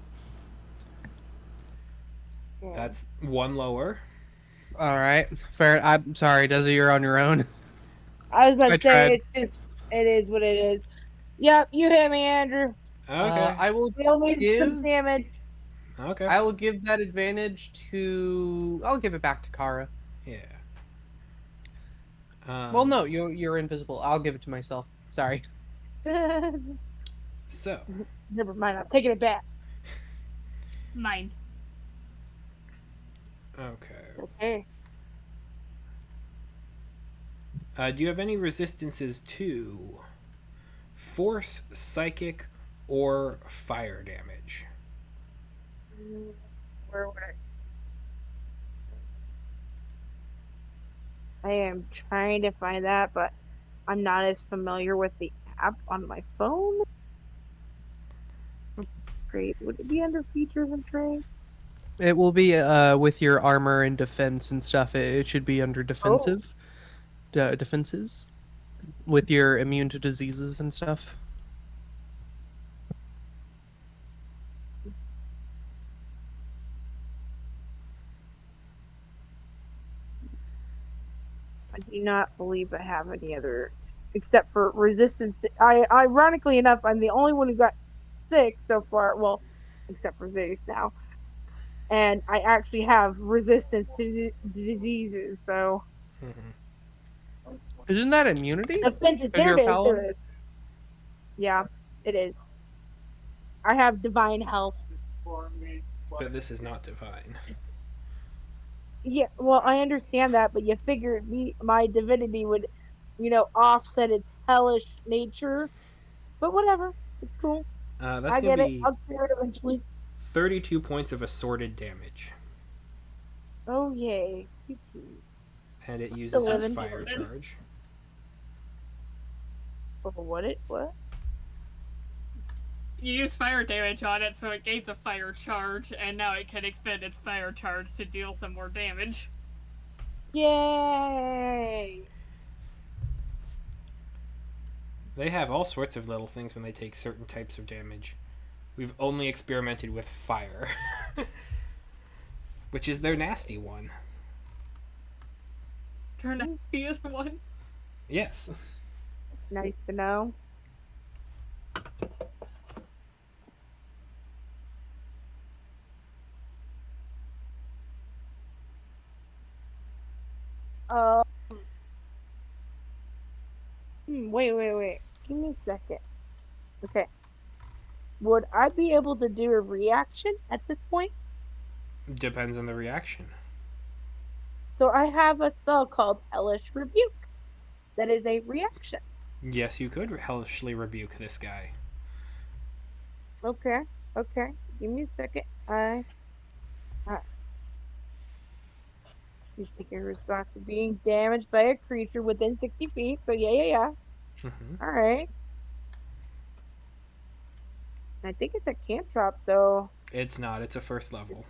Yeah. That's one lower. All right, fair. I'm sorry, Desi, you're on your own. I was about I to say tried. it's just it is what it is. Yep, you hit me, Andrew. Okay. I will Deal me some give. damage. Okay. I will give that advantage to. I'll give it back to Kara. Yeah. Well, no, you're invisible. I'll give it to myself. Sorry. So. Never mind, I'm taking it back. Mine. Okay. Okay. Do you have any resistances to force, psychic, or fire damage? Where would I am trying to find that, but I'm not as familiar with the app on my phone. Great. Would it be under features and traits? It will be with your armor and defense and stuff. It should be under defensive defenses with your immune to diseases and stuff. I do not believe I have any other, except for resistance. Ironically enough, I'm the only one who got 6 so far. Well, except for Zeus now. and I actually have resistance to diseases. So Hmm. Isn't that immunity? defenses. Because There you're it a is. There paladin. it is. Yeah, it is. I have divine health. But this is not divine. Yeah, well, I understand that, but you figure my divinity would, offset its hellish nature. But whatever, it's cool. That's I going to get it. be I'll clear it eventually. 32 points of assorted damage. Oh yay! You too. And it uses its Living. fire Assorted? charge. Oh, what? You use fire damage on it, so it gains a fire charge, and now it can expend its fire charge to deal some more damage. Yay! They have all sorts of little things when they take certain types of damage. We've only experimented with fire, which is their nasty one. Turn out he is the one. Yes. Nice to know. Uh, wait. Give me a second. Okay. Would I be able to do a reaction at this point? Depends on the reaction. So I have a spell called Hellish Rebuke. That is a reaction. Yes, you could hellishly rebuke this guy. Okay. Give me a second. You take a response to being damaged by a creature within 60 feet. So yeah. Hmm. All right. I think it's a cantrip, so It's not. It's a first level.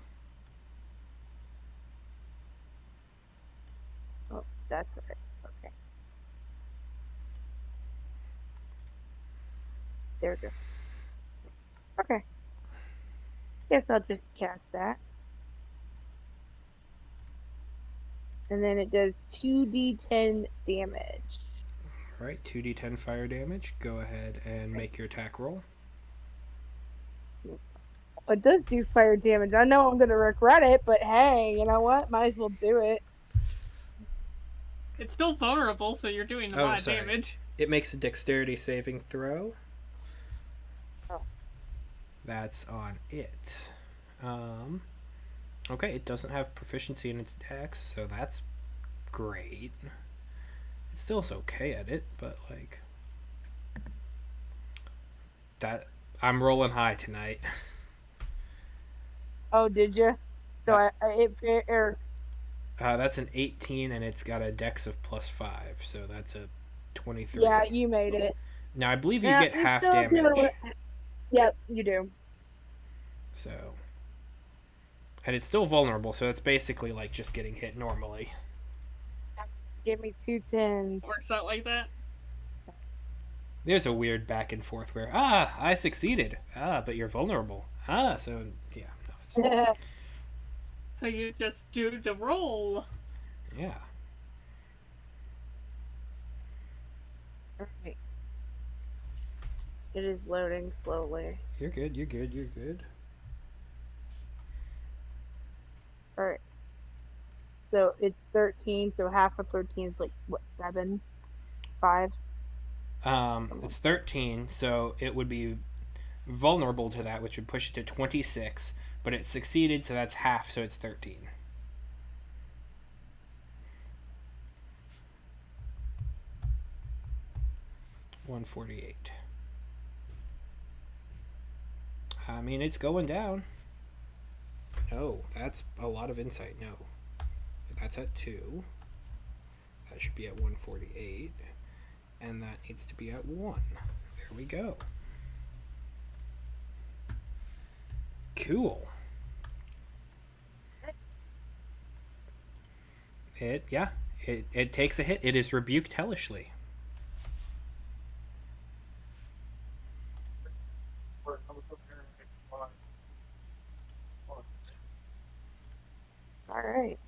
oh, that's right. Okay. There we go. Okay. Guess I'll just cast that. And then it does 2d10 damage. All right, 2d10 fire damage. Go ahead and make your attack roll. It does do fire damage. I know I'm gonna regret it, but hey, you know what? Might as well do it. It's still vulnerable, so you're doing a Oh, lot of sorry. damage. It makes a dexterity saving throw. Oh. That's on it. Okay, it doesn't have proficiency in its dex, so that's great. It still is okay at it, but like that, I'm rolling high tonight. Oh, did you? So That's an 18, and it's got a dex of +5, so that's a 23. yeah, you made it. Now I believe you Yeah, get you're half still doing damage. Yep, you do. So, and it's still vulnerable, so it's basically like just getting hit normally. Give me 2 10s. Works out like that. There's a weird back and forth where I succeeded, but you're vulnerable, so yeah, no, it's So you just do the roll. yeah. Alright. It is loading slowly. You're good. Alright. So it's 13, so half of 13 is like, what, 7? 5? It's 13, so it would be vulnerable to that, which would push it to 26. But it succeeded, so that's half, so it's 13. $148. I mean, it's going down. No, that's a lot of insight. No, that's at 2. That should be at 148, and that needs to be at 1. There we go. Cool. It takes a hit. It is rebuked hellishly. Alright.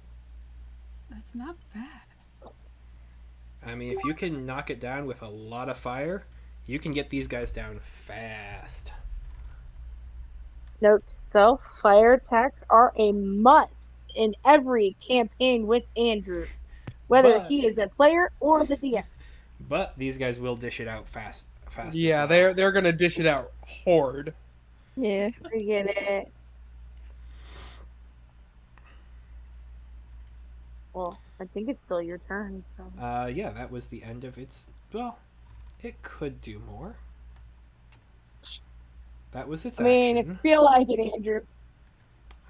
That's not bad. I mean, if you can knock it down with a lot of fire, you can get these guys down fast. Note to myself, fire attacks are a must in every campaign with Andrew, whether But he is a player or the DM. these guys will dish it out fast as Yeah, well. they're gonna dish it out hard. Yeah. I get it. Well, I think it's still your turn. So. Yeah, that was the end of its. Well, it could do more. That was its I mean, if you action. feel like it, Andrew.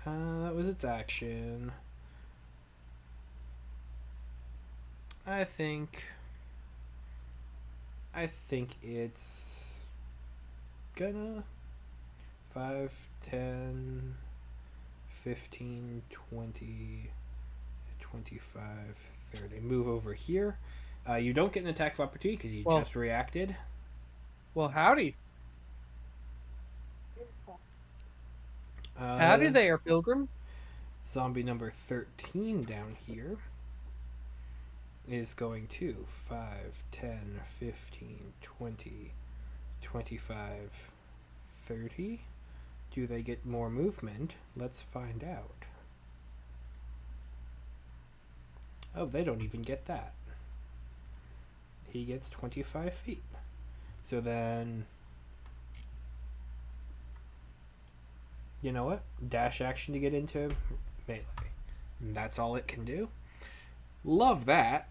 That was its action. I think it's gonna 5, 10, 15, 20, 25, 30. Move over here. You don't get an attack of opportunity because you Well- just reacted. Well, howdy. Howdy there, Pilgrim. Zombie number 13 down here is going to 5, 10, 15, 20, 25, 30. Do they get more movement? Let's find out. Oh, they don't even get that. He gets 25 feet. So then, you know what? Dash action to get into melee. And that's all it can do. Love that.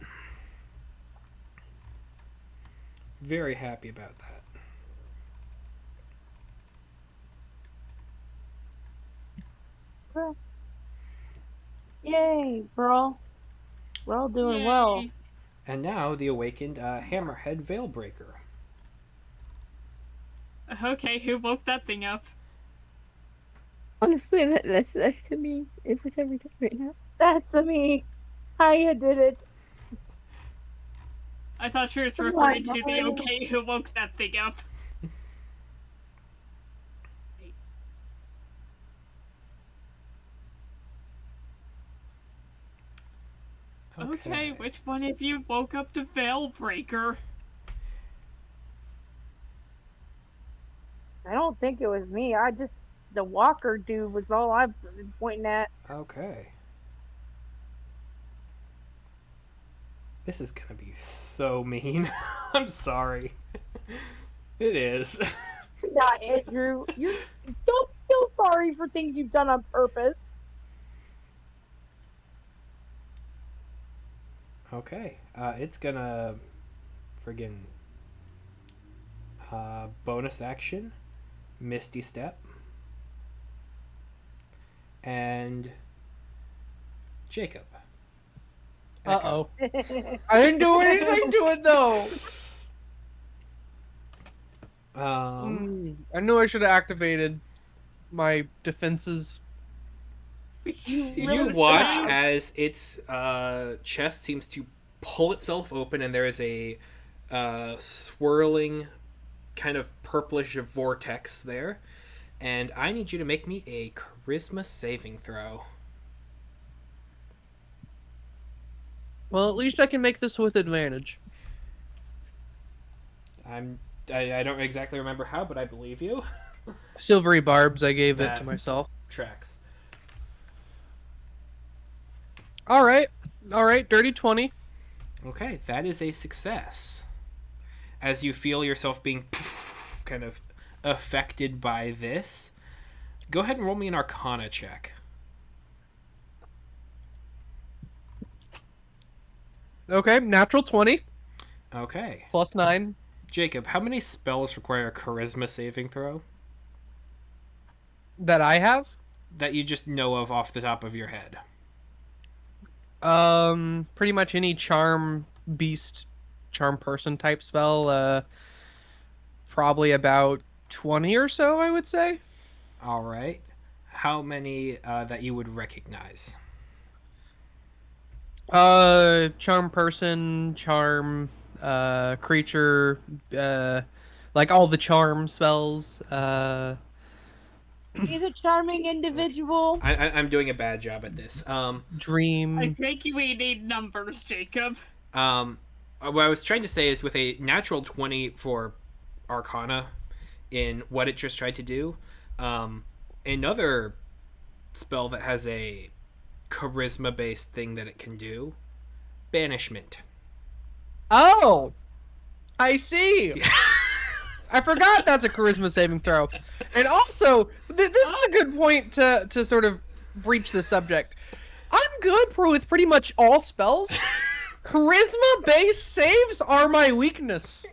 Very happy about that. Yay, bro. We're all doing well. Yay. And now the awakened Hammerhead Veilbreaker. Okay, who woke that thing up? Honestly, that's to me. If with everything right now. That's me. How you did it. I thought she was Come referring on, to the boy. okay who woke that thing up. Okay, which one of you woke up the Veilbreaker? I don't think it was me. The walker dude was all I've been pointing at. Okay. This is gonna be so mean. I'm sorry. It is. Not Andrew. You don't feel sorry for things you've done on purpose. Okay. It's gonna friggin' bonus action, Misty Step, and Jacob. Uh-oh. I didn't do anything to it, though. I knew I should have activated my defenses. You watch as its chest seems to pull itself open, and there is a swirling, kind of purplish vortex there. And I need you to make me a charisma saving throw. Well, at least I can make this with advantage. I don't exactly remember how, but I believe you. Silvery barbs, I gave it That- to myself. Tracks. All right, dirty 20. Okay, that is a success. As you feel yourself being kind of affected by this, go ahead and roll me an Arcana check. Okay, natural 20 Okay. plus 9. Jacob, how many spells require a charisma saving throw That I have. that you just know of off the top of your head? Pretty much any charm beast, charm person type spell. Probably about 20 or so, I would say. All right. How many that you would recognize? Charm person, charm, creature, like all the charm spells. He's a charming individual. I'm doing a bad job at this. Dream. I think we need numbers, Jacob. What I was trying to say is with a natural 20 for Arcana in what it just tried to do, Another spell that has a charisma based thing that it can do, banishment. Oh, I see. I forgot that's a charisma saving throw. And also, this is a good point to sort of breach the subject. I'm good with pretty much all spells. Charisma based saves are my weakness.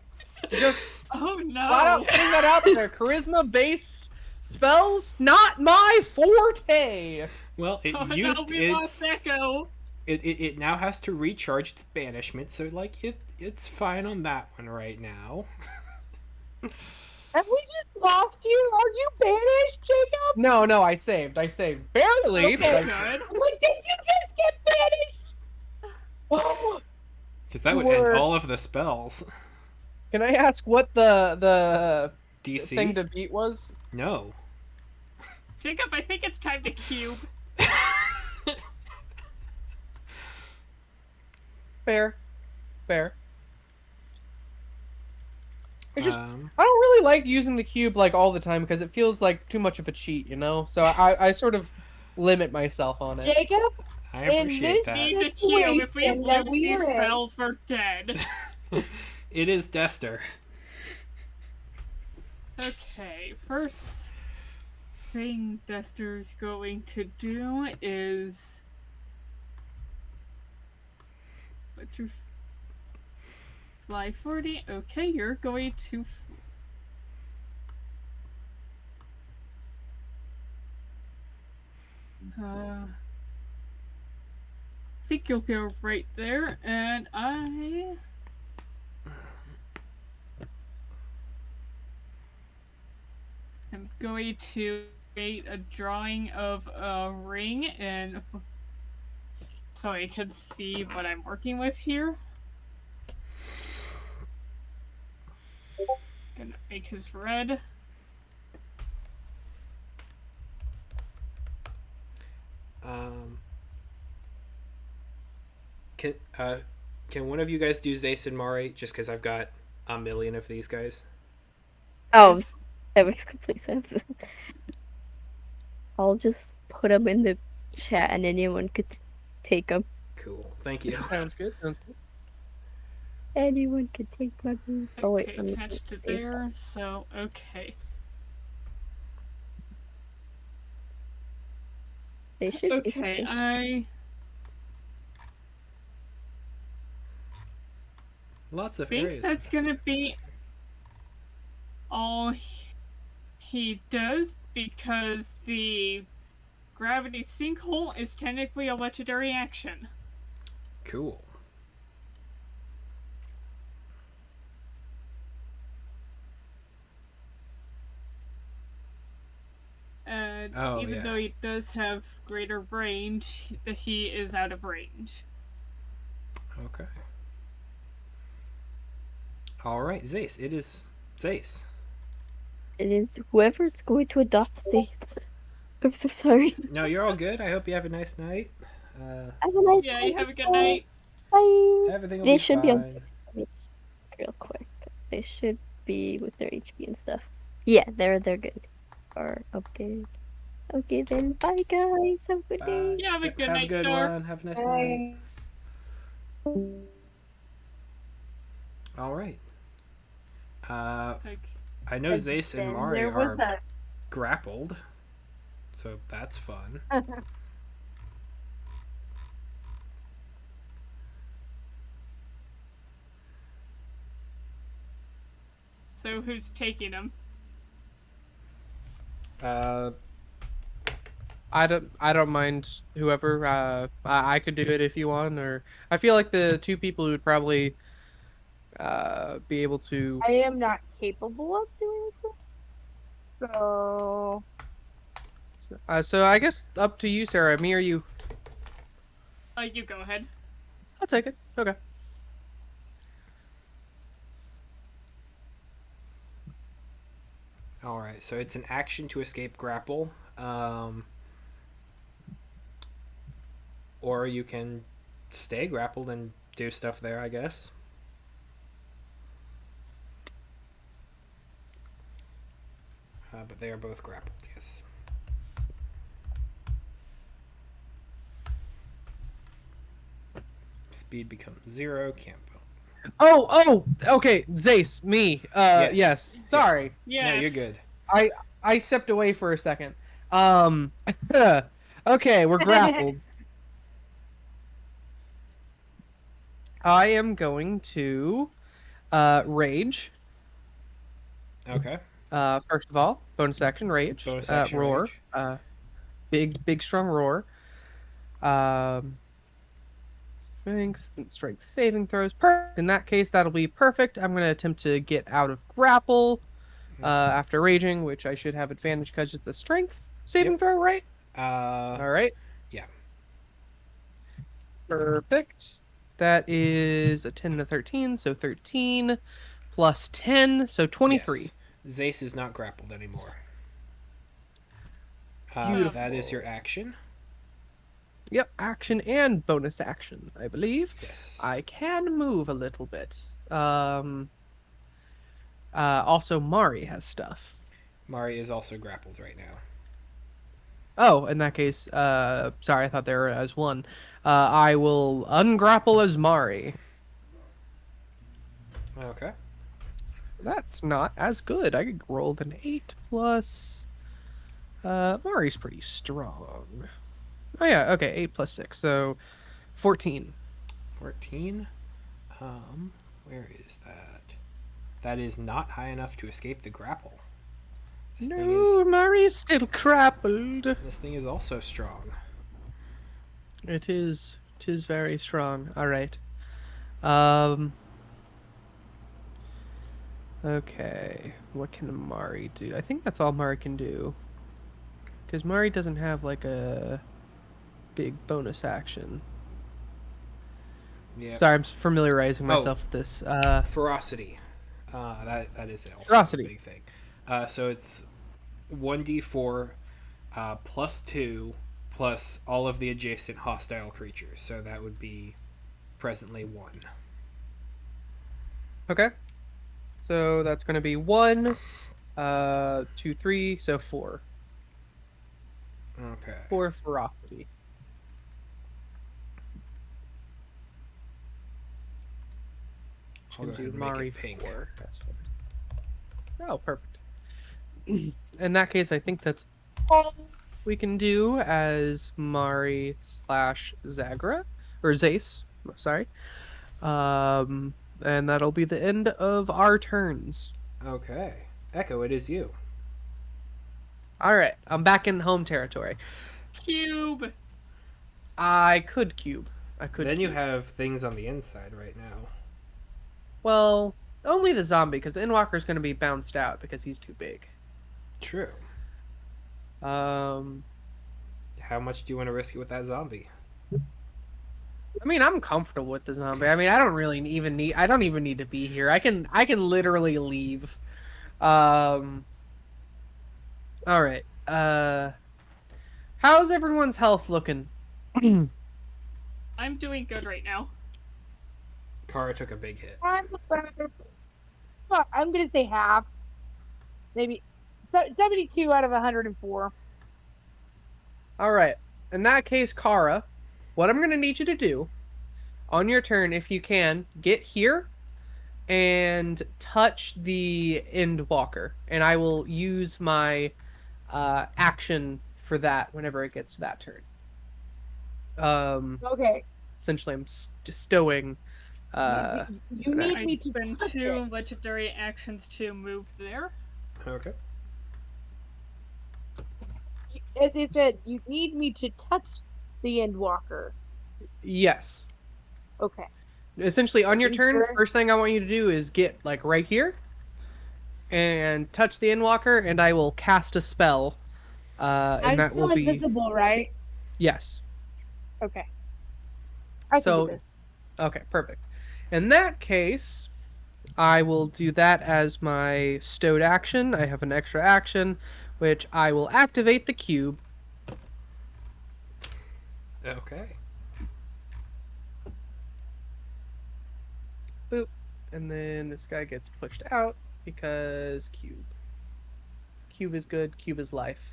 Just Oh flat out no! putting that out there. Charisma based spells, not my forte. Well, it Oh no, used we lost its. Echo. It now has to recharge its banishment, so like it's fine on that one right now. Have we just lost you? Are you banished, Jacob? No, I saved. Barely. Okay. But Good. I'm like, did you just get banished? Oh, Because that you would end were. all of the spells. can I ask what the DC? thing to beat was? No. Jacob, I think it's time to cube. Fair. It's just Um, I don't really like using the cube like all the time because it feels like too much of a cheat, you know. So I sort of limit myself on it. Jacob, I in appreciate this that. Need to cube. If we situation that lose we these are in, spells, we're dead. It is Dester. Okay, first thing Duster's going to do is what's your fly 40? Okay, you're going to I think you'll go right there, and I am going to create a drawing of a ring and so I can see what I'm working with here. Gonna make his red. Can can one of you guys do Zace and Mari? Just because I've got a million of these guys. Oh, Is- that makes complete sense. I'll just put them in the chat and anyone could take them. Cool. Thank you. Sounds good. Anyone could take my booth. Oh wait, okay, let me attached to save there. So okay. They should be Okay, safe. I Lots of think areas. that's gonna be all he does because the gravity sinkhole is technically a legendary action. Cool. And Oh, even yeah. though he does have greater range, he is out of range. Okay. All right, Zace. It is Zace. It is whoever's going to adopt Zace. I'm so sorry. No, you're all good. I hope you have a nice night. Have a nice Yeah, night. you have a good night. Bye. Everything will They be should fine. be on real quick. They should be with their HP and stuff. Yeah, they're good. Are updated. Okay then, bye guys. Have a good Bye. day. Yeah, have a good Have a night, good Star. one. Have a nice night. All right. Like, I know Zace and then Mari there was are grappled, so that's fun. so who's taking him? Uh, I don't mind whoever. I could do it if you want, or I feel like the two people who would probably be able to. I am not capable of doing so. So So I guess up to you, Sarah. Me or you? You go ahead. I'll take it. Okay. all right. So it's an action to escape grapple, or you can stay grappled and do stuff there, I guess. But they are both grappled. Yes. speed becomes 0. Can't bone. Oh, okay, Zace, me. Yes. Sorry. Yes. No, you're good. I stepped away for a second. Um, okay, we're grappled. I am going to rage. Okay. First of all, bonus action rage. Bonus action Roar. rage. Big strong roar. Um, strength saving throws. Perfect. In that case, that'll be perfect. I'm going to attempt to get out of grapple after raging, which I should have advantage because it's a strength saving Yep. throw, right? Uh, All right. yeah. Perfect. That is a 10 and a 13, so 13 plus 10, so 23. Yes. Zace is not grappled anymore. Beautiful. That is your action. Yep, action and bonus action, I believe. Yes. I can move a little bit. Also, Mari has stuff. Mari is also grappled right now. Oh, in that case, sorry, I thought they were as one. I will ungrapple as Mari. Okay. That's not as good. I rolled an 8 plus... Mari's pretty strong. Oh yeah, okay, 8 plus 6, so 14. 14. Where is that? That is not high enough to escape the grapple. No, Mari's still grappled. This thing is also strong. It is very strong. All right. Um. Okay. What can Mari do? I think that's all Mari can do. Because Mari doesn't have like a big bonus action. Yeah. Sorry, I'm familiarizing myself with this. Ferocity. That is also Ferocity. a big thing. So it's 1d4 plus 2 plus all of the adjacent hostile creatures. So that would be presently 1. Okay. So that's going to be 1, 2, 3, so 4. Okay. 4 ferocity. I'll go Can ahead do and make Mari it pink. 4. Oh, perfect. In that case, I think that's all we can do as Mari slash Zagra, or Zace, sorry. And that'll be the end of our turns. Okay. Echo, it is you. All right, I'm back in home territory. Cube. I could cube. Then you have things on the inside right now. Well, only the zombie, because the Endwalker's going to be bounced out because he's too big. True. How much do you want to risk it with that zombie? I mean, I'm comfortable with the zombie. I mean, I don't even need to be here. I can literally leave. All right. How's everyone's health looking? I'm doing good right now. Kara took a big hit. I'm gonna say half. Maybe 72 out of 104. All right. In that case, Kara, what I'm going to need you to do on your turn, if you can, get here and touch the Endwalker. And I will use my action for that whenever it gets to that turn. Okay. Essentially, I'm stowing. You need I me to spend touch 2 it. legendary actions to move there. Okay. As I said, you need me to touch the Endwalker. Yes. Okay. Essentially, on your turn, Sure. first thing I want you to do is get like right here and touch the Endwalker, and I will cast a spell. And I'm that still will be invisible, right? yes. Okay. I can So, do this. okay, perfect. In that case, I will do that as my stowed action. I have an extra action, which I will activate the cube. Okay. Boop. And then this guy gets pushed out because cube. Cube is good. Cube is life.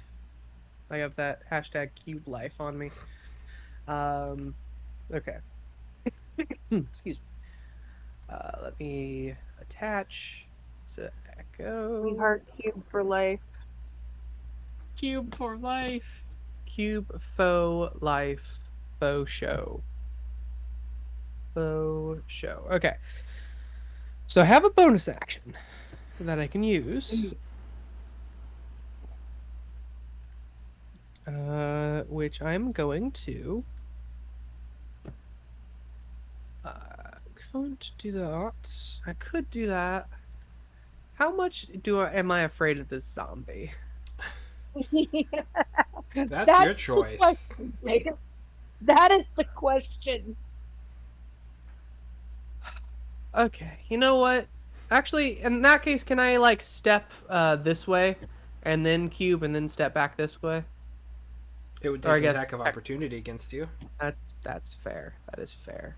I have that hashtag cube life on me. Okay. Excuse me. Let me attach to Echo. Sweetheart cube for life. Cube for life. Cube faux life faux show. Faux show. Okay. So I have a bonus action that I can use. Which I'm going to can't do that. I could do that. How much am I afraid of this zombie? That's your the choice. question, Jacob. That is the question. Okay, you know what? Actually, in that case, can I like step this way and then cube and then step back this way? It would Or I take an guess attack of opportunity against you. that's fair. That is fair.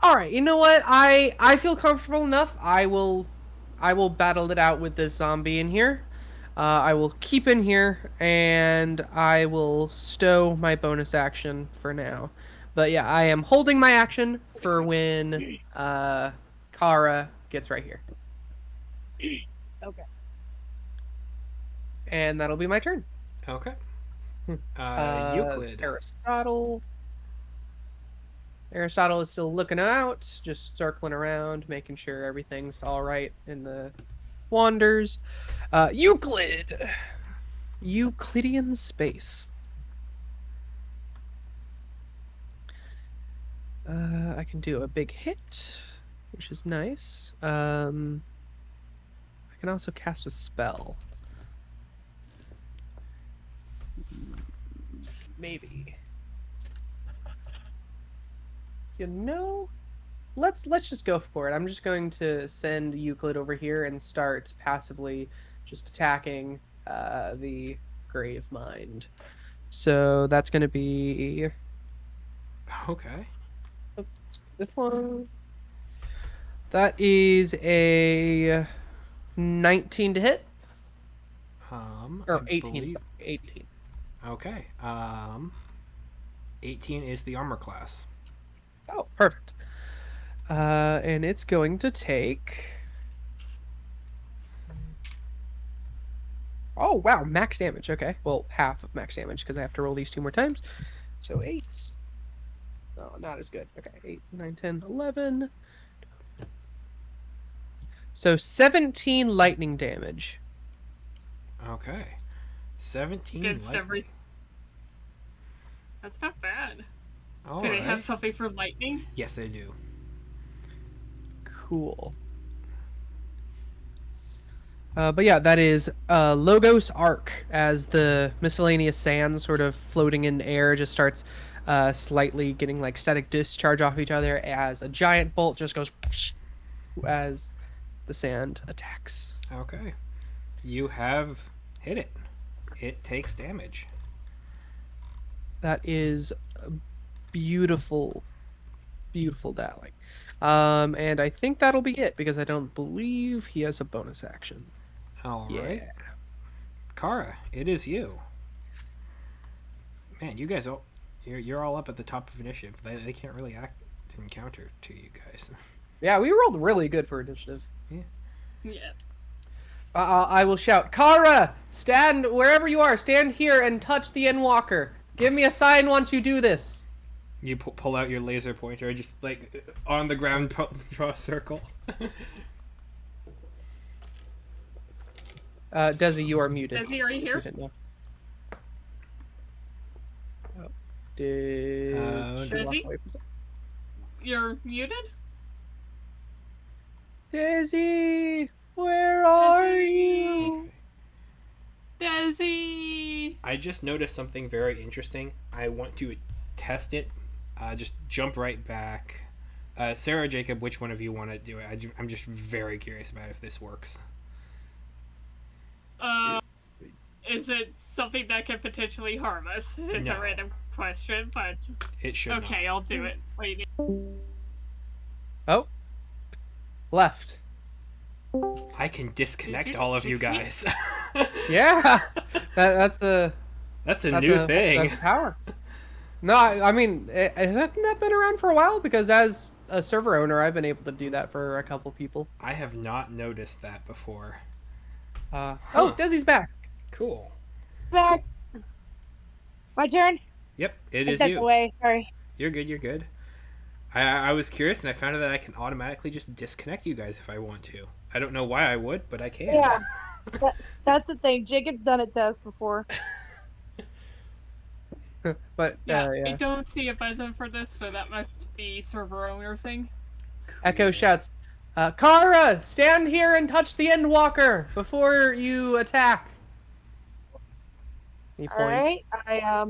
All right, you know what? I feel comfortable enough. I will battle it out with this zombie in here. I will keep in here and I will stow my bonus action for now. But yeah, I am holding my action for when Kara gets right here. Okay. And that'll be my turn. Okay. Hmm. Euclid. Aristotle is still looking out, just circling around, making sure everything's all right in the wanders. Euclid! Euclidean space. I can do a big hit, which is nice. I can also cast a spell. Maybe. You know, let's just go for it. I'm just going to send Euclid over here and start passively just attacking the Gravemind. So that's going to be Okay. this one. That is a 19 to hit. Or 18, sorry, 18. Okay. 18 is the armor class. Oh, perfect. And it's going to take... Oh, wow, max damage. Okay, well, half of max damage because I have to roll these 2 more times. So 8. Oh, not as good. Okay, 8, 9, 10, 11. So 17 lightning damage. Okay. 17 Against lightning. every. That's not bad. All Do they right. have something for lightning? Yes, they do. Cool. But yeah, that is Logos Arc, as the miscellaneous sand sort of floating in air just starts slightly getting like static discharge off each other as a giant bolt just goes as the sand attacks. Okay. You have hit it. It takes damage. That is beautiful, beautiful dalling. And I think that'll be it because I don't believe he has a bonus action. All Yeah. right. Kara, it is you. Man, you guys you're all up at the top of initiative. They can't really act in counter to you guys. Yeah, we rolled really good for initiative. Yeah. I will shout, Kara, stand wherever you are. Stand here and touch the Endwalker. Give me a sign once you do this. You pull out your laser pointer, just like on the ground, draw a circle. Desi, you are muted. Desi, are you here? Oh, did she walk Desi? away from You're muted? Desi, where are you? Desi! I just noticed something very interesting. I want to test it. Just jump right back. Sarah, Jacob, which one of you want to do it? I'm just very curious about if this works. Is it something that could potentially harm us? It's No. a random question, but It should okay, I'll do it. Wait. Oh, left. I can disconnect Did you all of just you kick me? guys. Yeah, that's a That's a new thing. That's power. No, I mean, hasn't that been around for a while? Because as a server owner, I've been able to do that for a couple people. I have not noticed that before. Oh, Huh. Desi's back. Cool. Back. My turn. Yep, it I is stepped you. away. Sorry. You're good. You're good. I was curious, and I found out that I can automatically just disconnect you guys if I want to. I don't know why I would, but I can. Yeah. That's the thing. Jacob's done it to us before. But Yeah, I yeah. don't see a buzzer for this, so that must be server owner thing. Echo shouts, Kara, stand here and touch the Endwalker before you attack. He All points. right.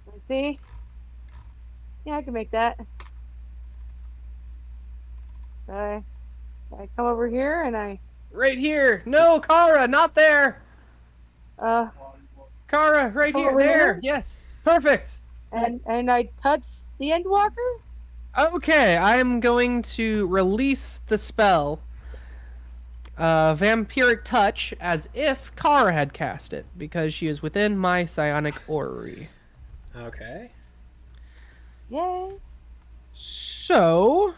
Let's see. Yeah, I can make that. I come over here and I Right here. No, Kara, not there. uh Kara, right here. Over There. here? Yes. Perfect. and I touch the Endwalker. Okay, I'm going to release the spell Vampiric Touch as if Kara had cast it, because she is within my psionic orrery. Okay. Yay. So,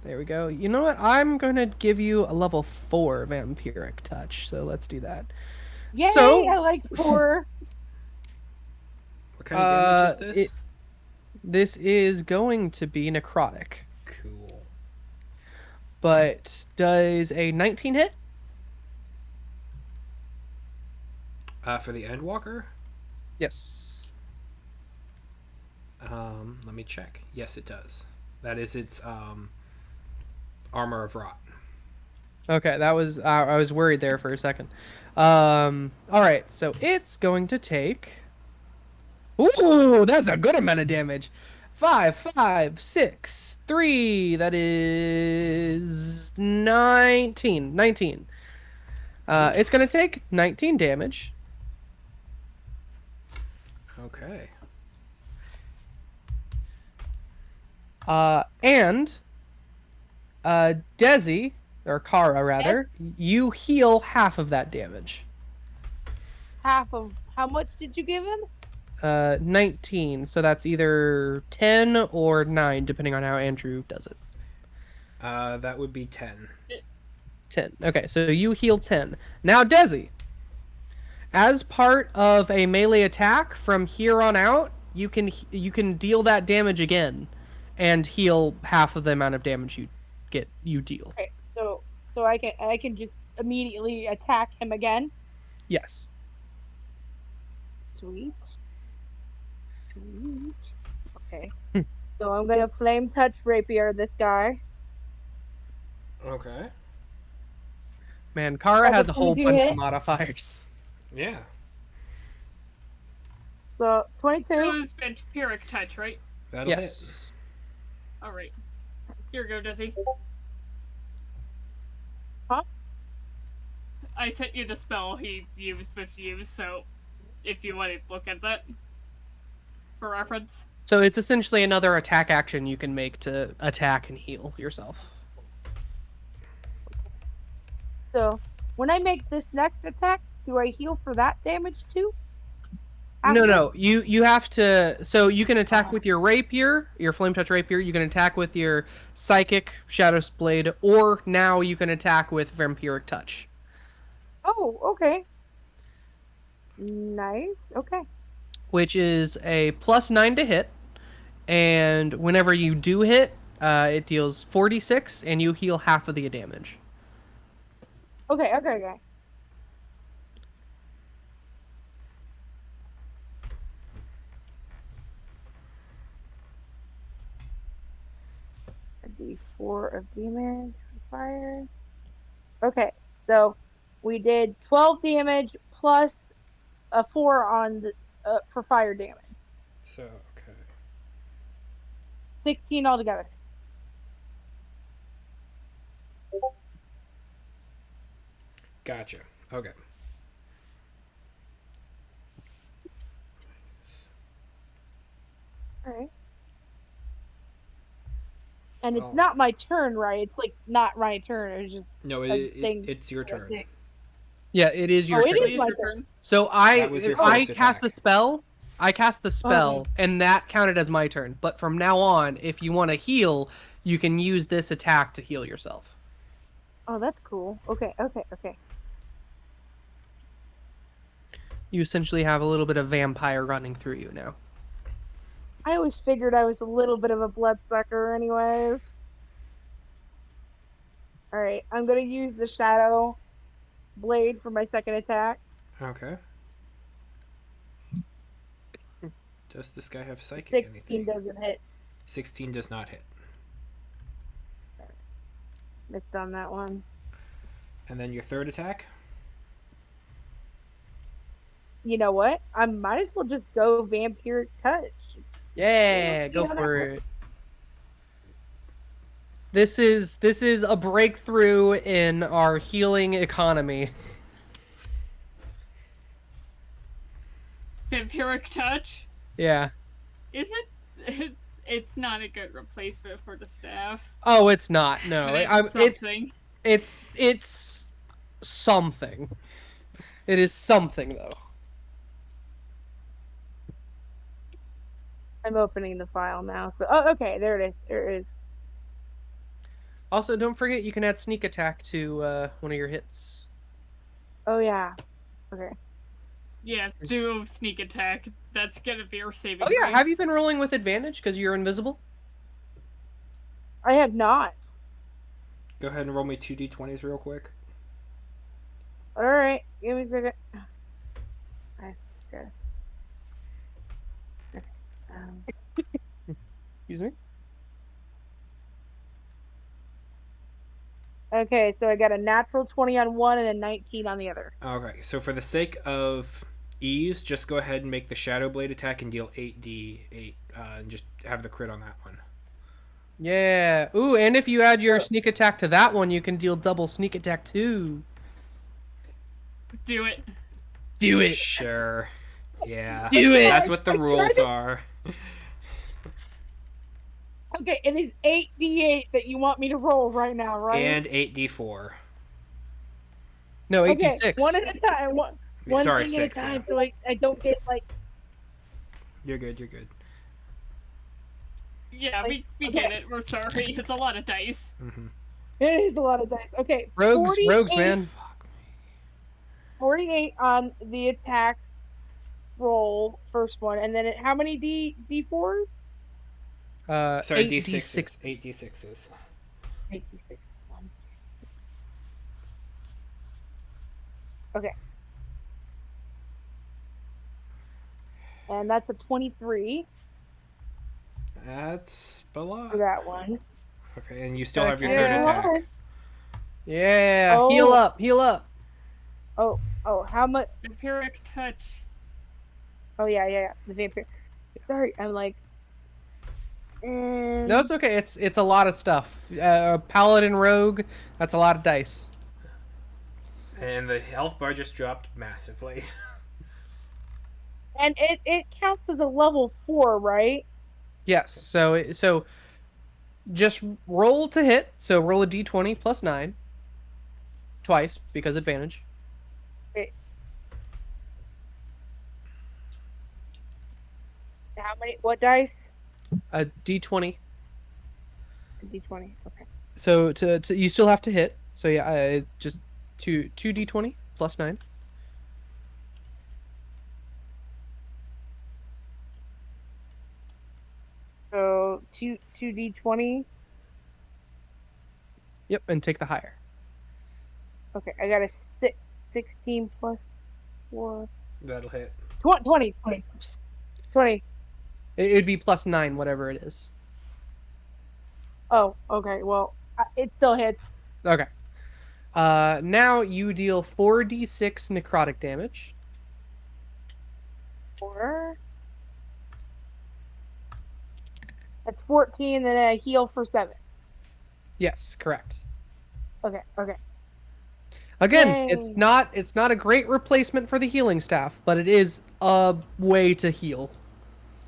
there we go. You know what? I'm going to give you a level 4 Vampiric Touch, so let's do that. Yay! So- I like 4. What kind of damage is this? This is going to be necrotic, Cool. but does a 19 hit? For the Endwalker? Yes. Let me check. Yes, it does. That is its armor of rot. Okay, that was I was worried there for a second. All right, so it's going to take. Ooh, that's a good amount of damage. 5, 5, 6, 3. That is 19. 19. It's going to take 19 damage. Okay. And Desi, or Kara rather, you heal half of that damage. Half of how much did you give him? 19. So that's either 10 or 9, depending on how Andrew does it. That would be 10. 10. Okay, so you heal 10. Now, Desi, as part of a melee attack from here on out, you can deal that damage again, and heal half of the amount of damage you deal. Okay, so I can just immediately attack him again. Yes. Sweet. Okay. So I'm gonna flame touch rapier this guy. Okay. Man, Kara has a whole 22 bunch hit. of modifiers. Yeah. So 22. That was Vampiric Touch, right? That'll Yes. Alright. Here you go, Desi. Huh? I sent you the spell he used with you, so if you want to look at that for reference. So it's essentially another attack action you can make to attack and heal yourself. So when I make this next attack, do I heal for that damage too? No. You have to. So you can attack with your rapier, your flame touch rapier. You can attack with your psychic Shadow's blade, or now you can attack with vampiric touch. Oh, okay. Nice. Okay. Which is a +9 to hit, and whenever you do hit, it deals 4d6, and you heal half of the damage. Okay. A D4 of damage for fire. Okay, so we did 12 damage plus a 4 on the for fire damage. So, okay. 16 altogether. Gotcha. Okay. Alright. And it's Oh. not my turn, right? It's like not my turn. It's just No, thing. it's your turn. thing. Yeah, it is your Oh, turn. it is Please my your turn. turn. So That was your if I first cast the attack. spell, I cast the spell, and that counted as my turn. But from now on, if you want to heal, you can use this attack to heal yourself. Oh, that's cool. Okay. You essentially have a little bit of vampire running through you now. I always figured I was a little bit of a bloodsucker, anyways. All right, I'm gonna use the shadow blade for my second attack. Okay. Does this guy have psychic 16 anything? doesn't hit. 16 does not hit. Missed on that one. And then your third attack? You know what? I might as well just go vampiric touch. Yeah, go for it. This is a breakthrough in our healing economy. Vampiric touch? Yeah. Is it? It's not a good replacement for the staff. Oh, it's not. No, it's something. It is something though. I'm opening the file now. So, oh, okay, there it is. There it is. Also, don't forget you can add sneak attack to one of your hits. Oh yeah. Okay. Yeah, do sneak attack. That's gonna be our saving Oh yeah, grace. have you been rolling with advantage because you're invisible? I have not. Go ahead and roll me 2d20s real quick. All right, give me a second. Okay. Excuse me? Okay, so I got a natural 20 on one and a 19 on the other. Okay, so for the sake of ease, just go ahead and make the Shadow Blade attack and deal 8d8. And just have the crit on that one. Yeah. Ooh, and if you add your sneak attack to that one, you can deal double sneak attack too. Do it. Do it. Sure. Yeah. Do it. That's what the rules are. Okay, it is 8d8 that you want me to roll right now, right? And 8d4. No, 8d6. Okay, one at a time. One Sorry, thing 6, at a time, yeah. so I don't get like. You're good, you're good. Yeah, we get it. We're sorry. It's a lot of dice. Mm-hmm. It is a lot of dice. Okay, Rogues, man. 48 on the attack roll, first one, and then how many d4s? Sorry, 8d6. d6s. 8d6s. 8d6. Okay. And that's a 23 That's a lot. for that one. Okay, and you still have your third Yeah. attack. Yeah, Oh. heal up, heal up. Oh, how much? Vampiric touch. Oh, yeah, the vampire. Sorry, I'm like. No, it's okay. It's a lot of stuff. Paladin rogue, that's a lot of dice. And the health bar just dropped massively. And it counts as a level 4, right? Yes. So just roll to hit. So roll a d20 plus 9 twice because advantage. Okay. How many? What dice? A d20. A d20. Okay. So to you still have to hit. So yeah, just two d20 plus 9. So 2d20. Yep, and take the higher. Okay, I got a 16 plus 4. That'll hit. 20. It would be plus 9, whatever it is. Oh, okay. Well, it still hits. Okay. Now you deal 4d6 necrotic damage. 4. That's 14, then I heal for 7. Yes, correct. Okay. Again, Yay. it's not a great replacement for the healing staff, but it is a way to heal.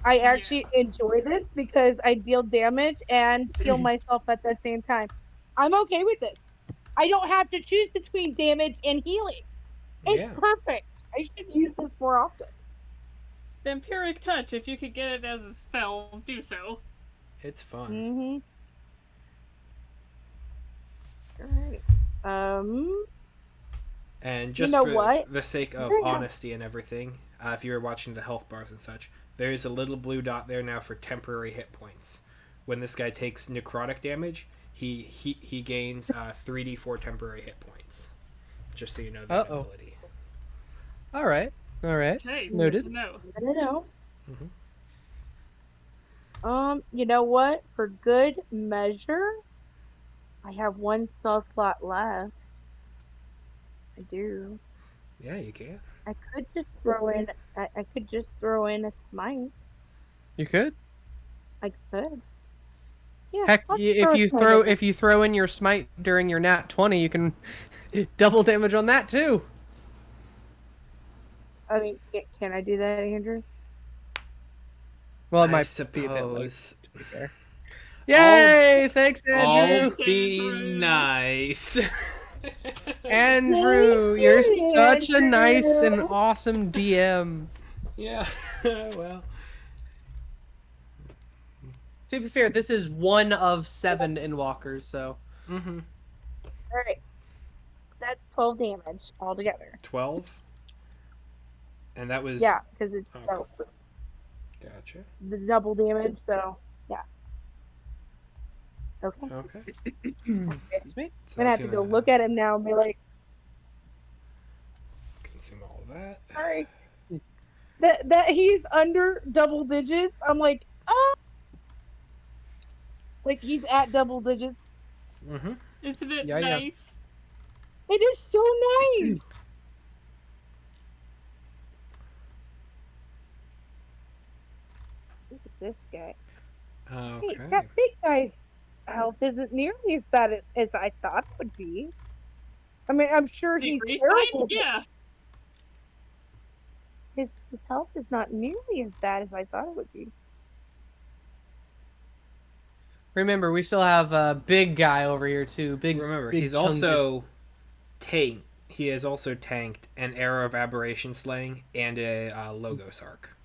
I actually enjoy this because I deal damage and heal myself at the same time. I'm okay with this. I don't have to choose between damage and healing. It's perfect. I should use this more often. Vampiric Touch, if you could get it as a spell, do so. It's fun. Mm-hmm. Alright. And just know for what? the sake of Yeah. honesty and everything, if you were watching the health bars and such, there is a little blue dot there now for temporary hit points. When this guy takes necrotic damage, he gains 3d4 temporary hit points. Just so you know that ability. All right. Okay, Noted. no. I don't know. Mhm. You know what? For good measure, I have one spell slot left. I do. Yeah, you can. I could just throw in. I could just throw in a smite. You could. I could. Yeah. Heck, I'll just throw a smite in there. if you throw in your smite during your nat 20, you can double damage on that too. I mean, can I do that, Andrew? Well, it I might be a bit late, suppose. to be fair. Yay! Thanks, I'll Andrew. be Andrew. nice. Andrew, you're Yay, such a nice and Andrew. awesome DM. Yeah. Well. To be fair, this is one of 7 Endwalkers, so. Mm-hmm. All right. That's 12 damage altogether. 12. And that was. Yeah, because it's Oh, gotcha. the double damage. So yeah. Okay. Okay. Excuse me. So I'm gonna have to go look at him now and be like, consume all of that. sorry. That he's under double digits. I'm like, oh. Like he's at double digits. Mm-hmm. Isn't it Yeah. nice? It is so nice. Look at this guy. Hey, Okay. that big guy's health isn't nearly as bad as I thought it would be. I mean, I'm sure he's Secret terrible. find? Yeah. His health is not nearly as bad as I thought it would be. Remember, we still have a big guy over here too. Remember, big he's chungus. also tank. He has also tanked an Era of Aberration Slaying and a Logos Arc.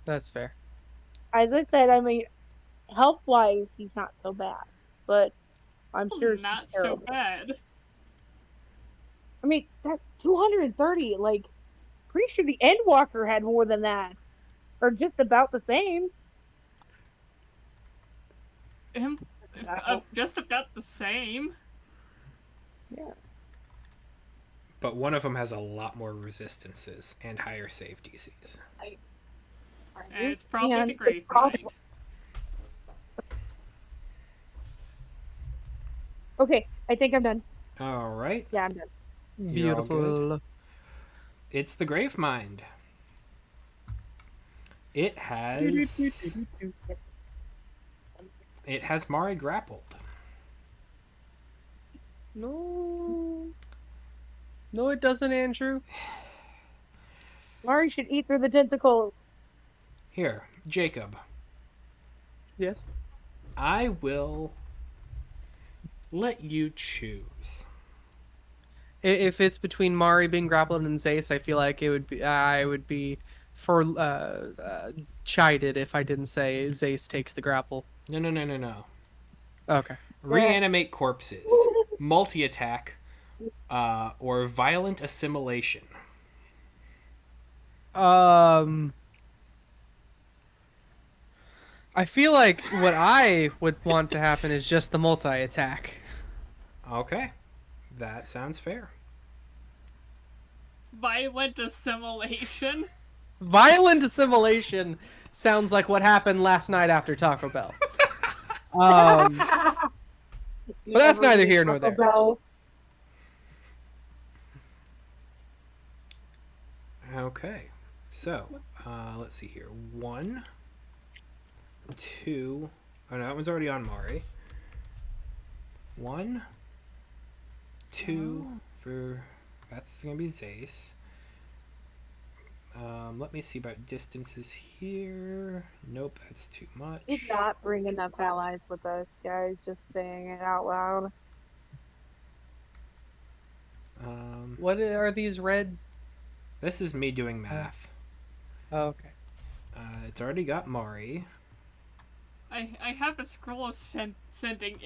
That's fair. As I said, I mean, health-wise, he's not so bad, but I'm sure Not he's so terrible. bad. I mean, that's 230. Like, pretty sure the Endwalker had more than that, or just about the same. Him, just about the same. Yeah. But one of them has a lot more resistances and higher save DCs. And it's probably And the the Gravemind. problem- Okay, I think I'm done. All right. Yeah, I'm done. You're all Beautiful. It's the Gravemind. It has Mari grappled. No. No, it doesn't, Andrew. Mari should eat through the tentacles. Here, Jacob. Yes. I will let you choose. If it's between Mari being grappled and Zace, I feel like I would be for chided if I didn't say Zace takes the grapple. No. Okay. Reanimate corpses, multi-attack, or violent assimilation. I feel like what I would want to happen is just the multi-attack. Okay, that sounds fair. Violent assimilation. Violent assimilation sounds like what happened last night after Taco Bell. But that's neither here nor there. Bell. Okay, so let's see here. 1, 2. Oh no, that one's already on Mari. 1, 2 for that's gonna be Zace. Let me see about distances here. Nope, that's too much. Did not bring enough allies with us, guys. Just saying it out loud. What are these red? This is me doing math. Oh, okay. It's already got Mari. I have a scroll of sending.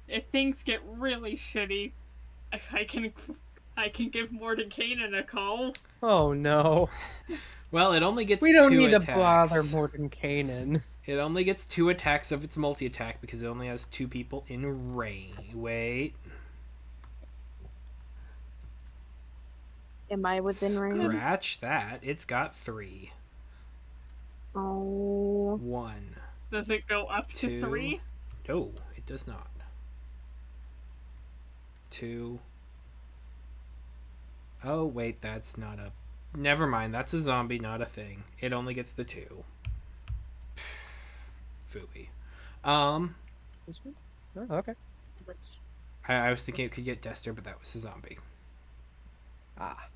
If things get really shitty, I can give Mordenkainen a call. Oh no. Well, it only gets We don't 2 need to attacks. bother Mordenkainen. It only gets 2 attacks of its multi-attack because it only has 2 people in range. Wait. Am I within range? Scratch that. It's got 3. Oh. 1. Does it go up to 2. 3? No, it does not. 2. Oh, wait, that's not a... Never mind, that's a zombie, not a thing. It only gets the 2. Phooey. Oh, okay. I was thinking it could get Dester, but that was a zombie. Ah.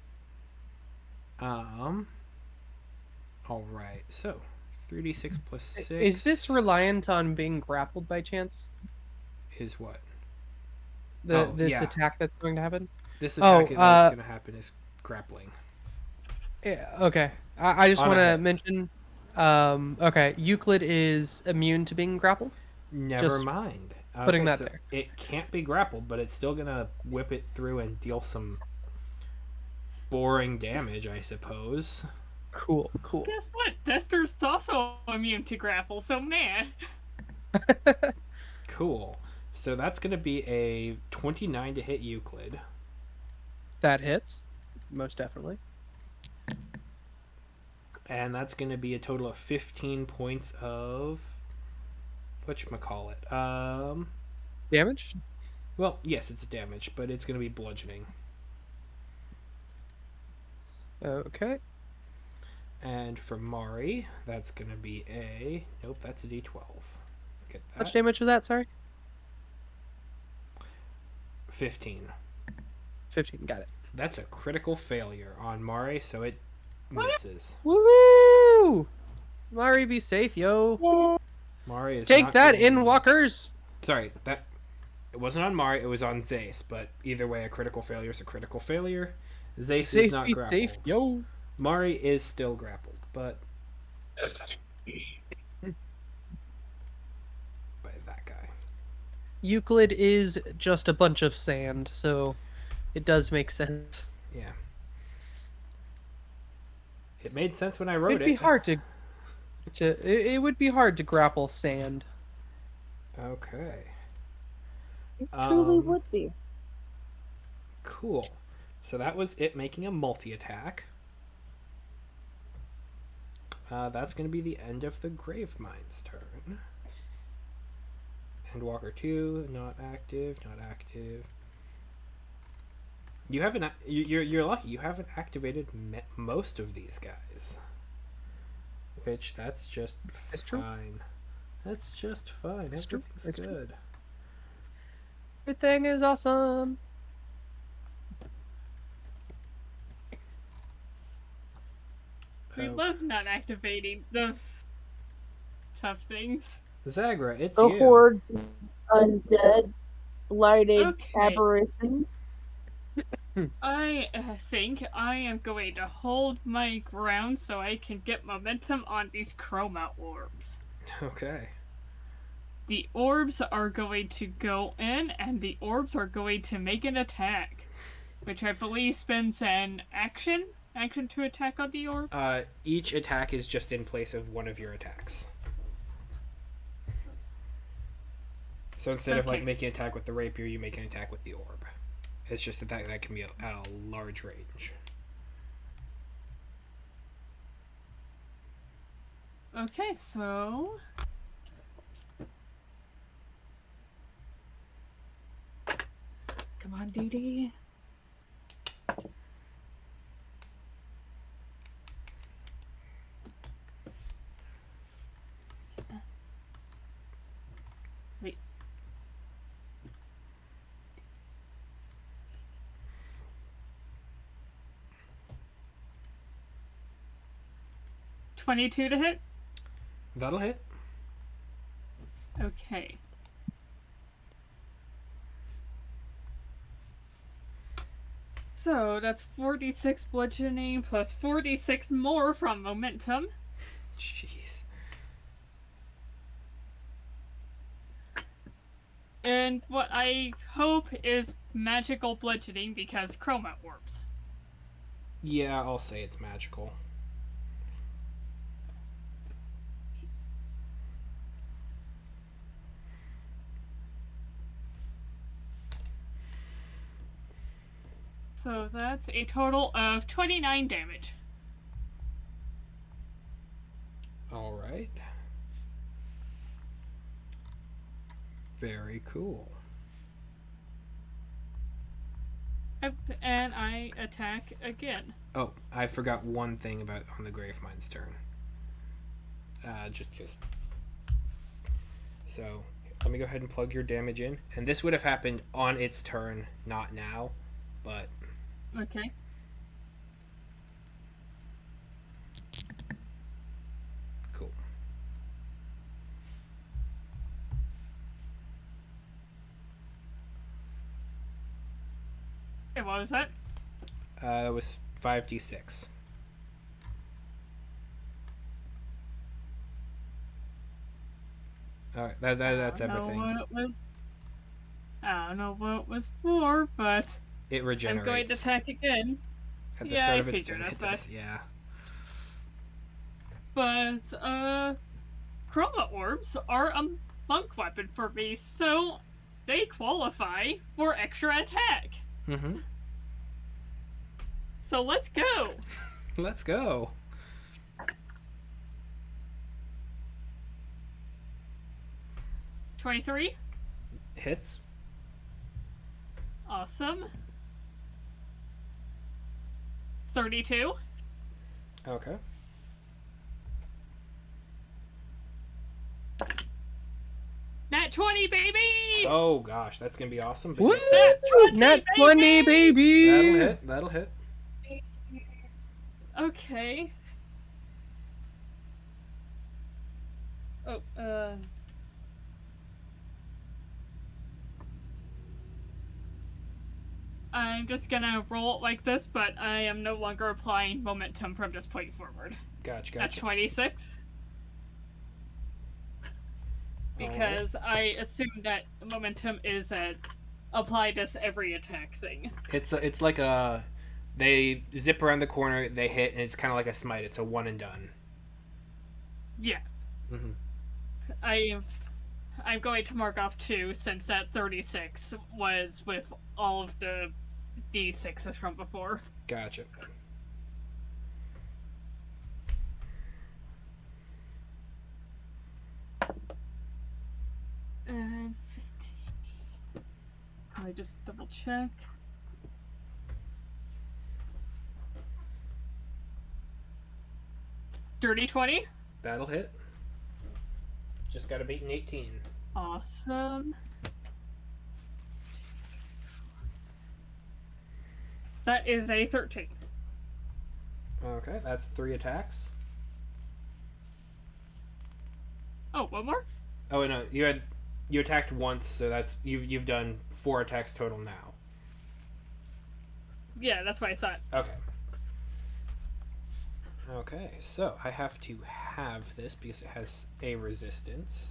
Alright, so 3d6 plus 6. Is this reliant on being grappled by chance? Is what? This yeah. attack that's going to happen? This attack that's going to happen is grappling. Yeah, okay. I just On a want to hit. mention. Okay, Euclid is immune to being grappled. Never Just mind. putting that so there. It can't be grappled, but it's still going to whip it through and deal some boring damage, I suppose. Cool. Guess what? Dester's also immune to grapple, so man. Cool. So that's going to be a 29 to hit Euclid. That hits, most definitely. And that's going to be a total of 15 points of... whatchamacallit? Damage? Well, yes, it's damage, but it's going to be bludgeoning. Okay. And for Mari, that's going to be a... Nope, that's a d12. Forget that. How much damage was that, sorry? 15. 15, got it. That's a critical failure on Mari, so it misses. Woo! Mari, be safe, yo. Mari is Take not that, getting- Inwalkers! Sorry, that... It wasn't on Mari, it was on Zace, but either way, a critical failure is a critical failure. Zace is not Be grappled. safe, yo. Mari is still grappled, but... by that guy. Euclid is just a bunch of sand, so it does make sense. Yeah. It made sense when I wrote It'd be it. hard it would be hard to grapple sand. Okay. It truly Um, would be. Cool. So that was it making a multi-attack. That's going to be the end of the Gravemind's turn. Endwalker 2, not active, not active. You haven't. You're lucky. You haven't activated most of these guys. Which that's just That's true. fine. That's just fine. That's true. Everything's That's true. good. Everything is awesome. We Oh. love not activating the tough things. Zagra, it's The you. horde, undead, blighted Okay. aberration. I think I am going to hold my ground so I can get momentum on these chroma orbs. Okay. The orbs are going to go in, and the orbs are going to make an attack, which I believe spends an action to attack on the orbs. Each attack is just in place of one of your attacks. So instead of like Okay. making an attack with the rapier, you make an attack with the orb. It's just that can be at a large range. Okay, so come on, DD. Wait. $22 to hit? That'll hit. Okay. So that's 46 bludgeoning plus 46 more from momentum. Jeez. And what I hope is magical bludgeoning because chroma orbs. Yeah, I'll say it's magical. So that's a total of 29 damage. Alright. Very cool. And I attack again. Oh, I forgot one thing about on the Gravemind's turn. Just because. So, let me go ahead and plug your damage in. And this would have happened on its turn, not now. But. Okay. Cool. And what was that? It was 5d6. Alright, that's everything. I don't know what it was for, but It regenerates. I'm going to attack again. At the Yeah, start I of its figured turn, as it does, yeah. But, chroma orbs are a monk weapon for me, so they qualify for extra attack. Mm-hmm. So let's go! Let's go. $23. Hits. Awesome. 32. Okay. Nat 20, baby! Oh gosh, that's gonna be awesome. But Woo! just that- Nat 20, baby! That'll hit. That'll hit. Okay. Oh, I'm just gonna roll it like this, but I am no longer applying momentum from this point forward. Gotcha. That's 26. Because I assume that momentum is applied as every attack thing. It's like a they zip around the corner, they hit, and it's kind of like a smite. It's a one and done. Yeah. Mm-hmm. I'm going to mark off 2 since that 36 was with all of the D6s from before. Gotcha. And 15. I just double check. Dirty 20. That'll hit. Just got to beat an 18. Awesome. That is a 13. Okay, that's 3 attacks. Oh, one more? Oh no, you attacked once, so that's you've done 4 attacks total now. Yeah, that's what I thought. Okay. Okay, so I have to have this because it has a resistance.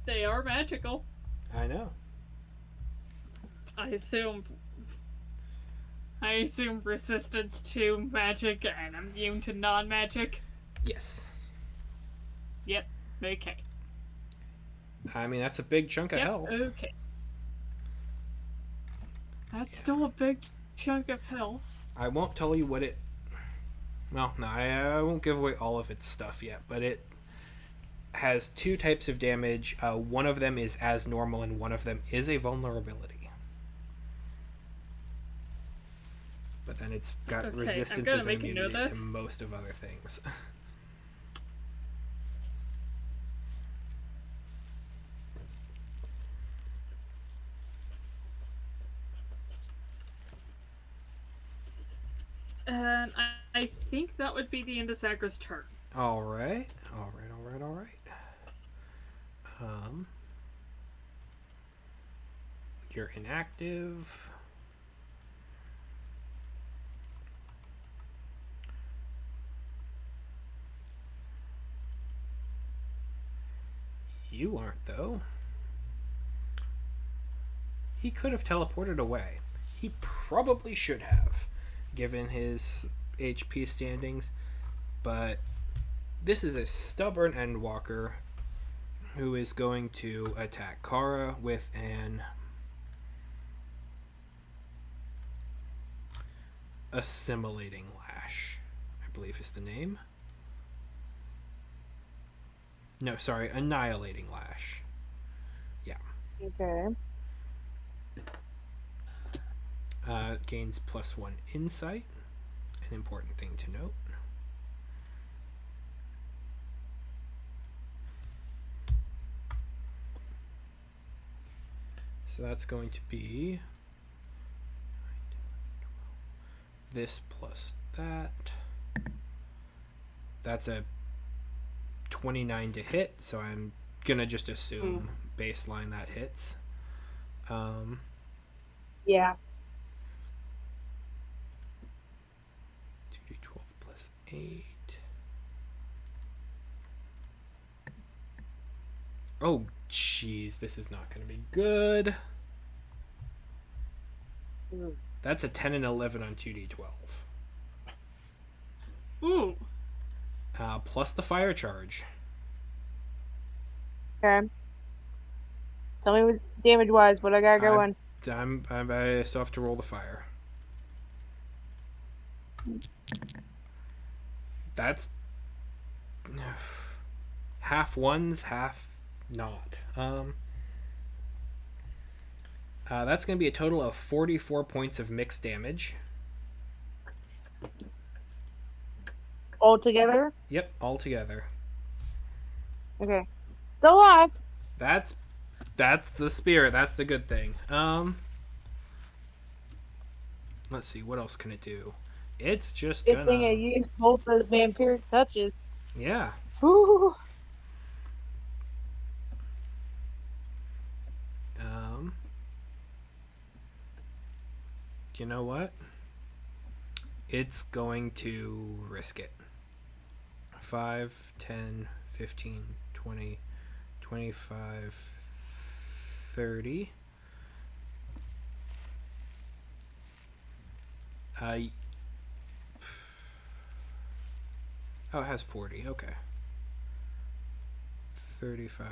They are magical. I know. I assume resistance to magic and immune to non-magic. Yes. Yep. Okay. I mean, that's a big chunk of health. Okay. That's still a big chunk of health. I won't tell you what it... Well, no, I won't give away all of its stuff yet, but it has 2 types of damage. One of them is as normal, and one of them is a vulnerability. But then it's got resistances and immunities to most of other things. And I think that would be the end of Sagra's turn. Alright. You're inactive. You aren't, though. He could have teleported away. He probably should have, given his HP standings. But this is a stubborn Endwalker who is going to attack Kara with an Assimilating Lash, I believe is the name. No, sorry, Annihilating Lash. Yeah. Okay. Gains +1 insight, an important thing to note. So that's going to be this plus that. That's a 29 to hit, so I'm gonna just assume baseline that hits. Yeah. 2d12 plus 8. Oh, jeez, this is not going to be good. That's a 10 and 11 on 2d12. Ooh. Plus the fire charge. Okay. Tell me what damage wise what I got going. I still have to roll the fire. That's half ones, half not. That's going to be a total of 44 points of mixed damage. All together? Yep, all together. Okay. Still alive. That's the spirit. That's the good thing. Let's see, what else can it do? It's just Good thing I used both those vampiric touches. Yeah. Whew. You know what? It's going to risk it. 5, 10, 15, 20, 25, 30. Oh, it has 40. Okay. 35,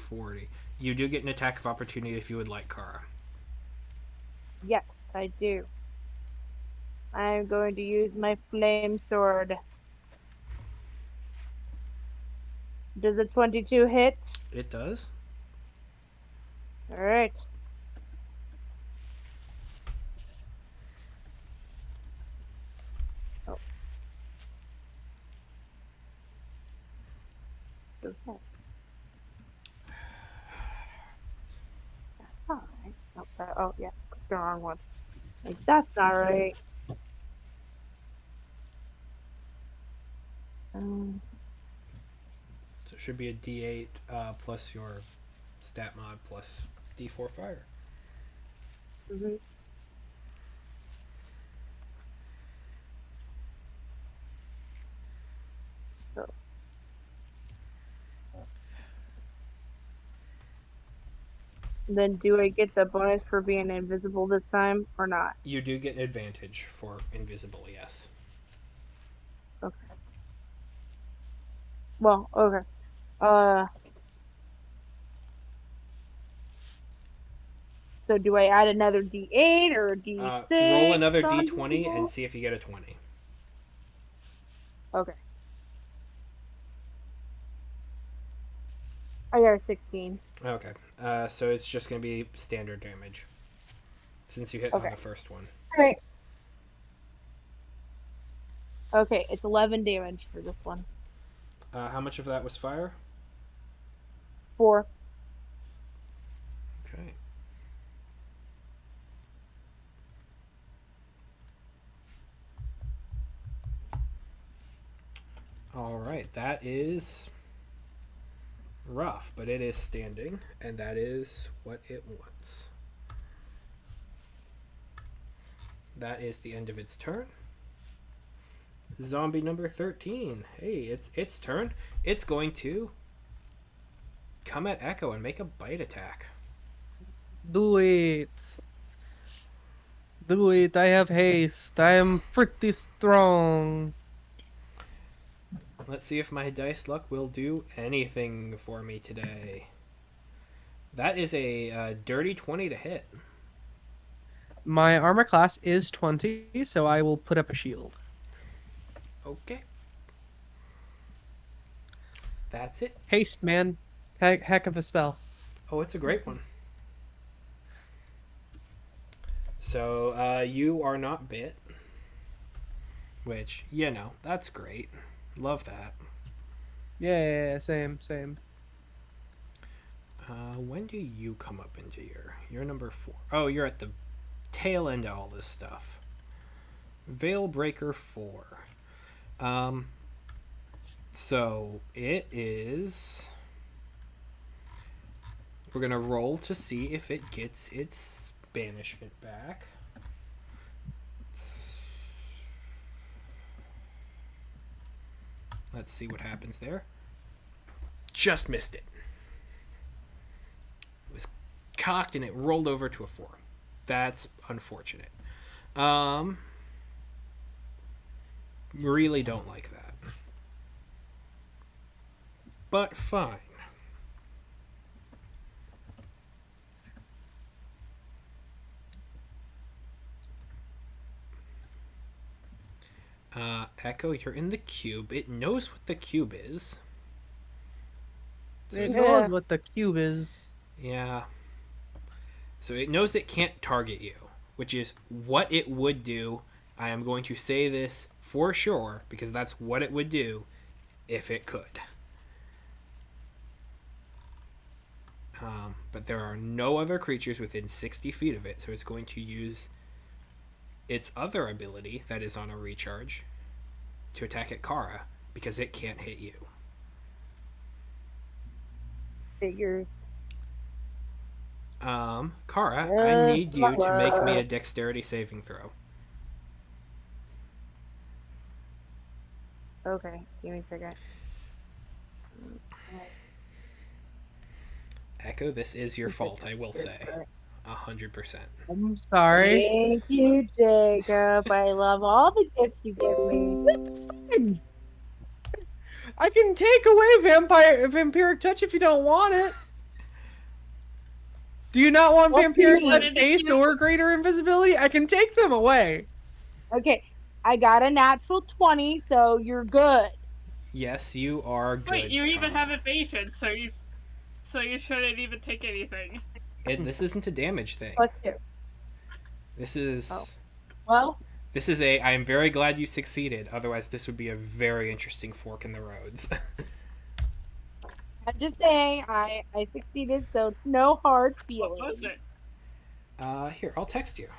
40. You do get an attack of opportunity if you would like, Kara. Yes, I do. I'm going to use my flame sword. Does a 22 hit? It does. Alright. Oh. Okay. That's not right. Oh, yeah. Clicked the wrong one. Like, that's not right. So it should be a D8 plus your stat mod plus D4 fire. Mm-hmm. So. Then do I get the bonus for being invisible this time or not? You do get an advantage for invisible, yes. Okay. Well, okay. So do I add another D8 or a D6? Roll another D20 and see if you get a 20. Okay. I got a 16. Okay. So it's just going to be standard damage. Since you hit on the first one. Alright. Okay, it's 11 damage for this one. How much of that was fire? 4. Okay. Alright, that is rough, but it is standing, and that is what it wants. That is the end of its turn. Zombie number 13. Hey, it's its turn. It's going to come at Echo and make a bite attack. Do it. Do it. I have haste. I am pretty strong. Let's see if my dice luck will do anything for me today. That is a dirty 20 to hit. My armor class is 20, so I will put up a shield. Okay. That's it. Haste, man. Heck of a spell. Oh, it's a great one. So, you are not bit. Which, that's great. Love that. Yeah, same. When do you come up into you're number 4. Oh, you're at the tail end of all this stuff. Veilbreaker 4. So it is. We're gonna roll to see if it gets its banishment back. Let's see what happens there. Just missed it. It was cocked and it rolled over to a 4. That's unfortunate. Really don't like that. But fine. Echo, you're in the cube. It knows what the cube is. It knows what the cube is. Yeah. So it knows it can't target you, which is what it would do. I am going to say this for sure, because that's what it would do if it could. But there are no other creatures within 60 feet of it, so it's going to use its other ability that is on a recharge to attack at Kara, because it can't hit you. Figures. Kara, I need you to make me a dexterity saving throw. Okay, give me a second. Echo, this is your fault, I will say. 100%. I'm sorry. Thank you, Jacob. I love all the gifts you give me. I can take away vampiric touch if you don't want it. Do you not want What do you vampiric mean? touch, haste, or greater invisibility? I can take them away. Okay, I got a natural 20, so you're good. Yes, you are good. Wait, you even Kara. have evasion, so you shouldn't even take anything. This isn't a damage thing. Plus 2. This is... Oh. Well, This is a... I am very glad you succeeded. Otherwise, this would be a very interesting fork in the roads. I'm just saying, I succeeded, so it's no hard feelings. What was it? Here, I'll text you.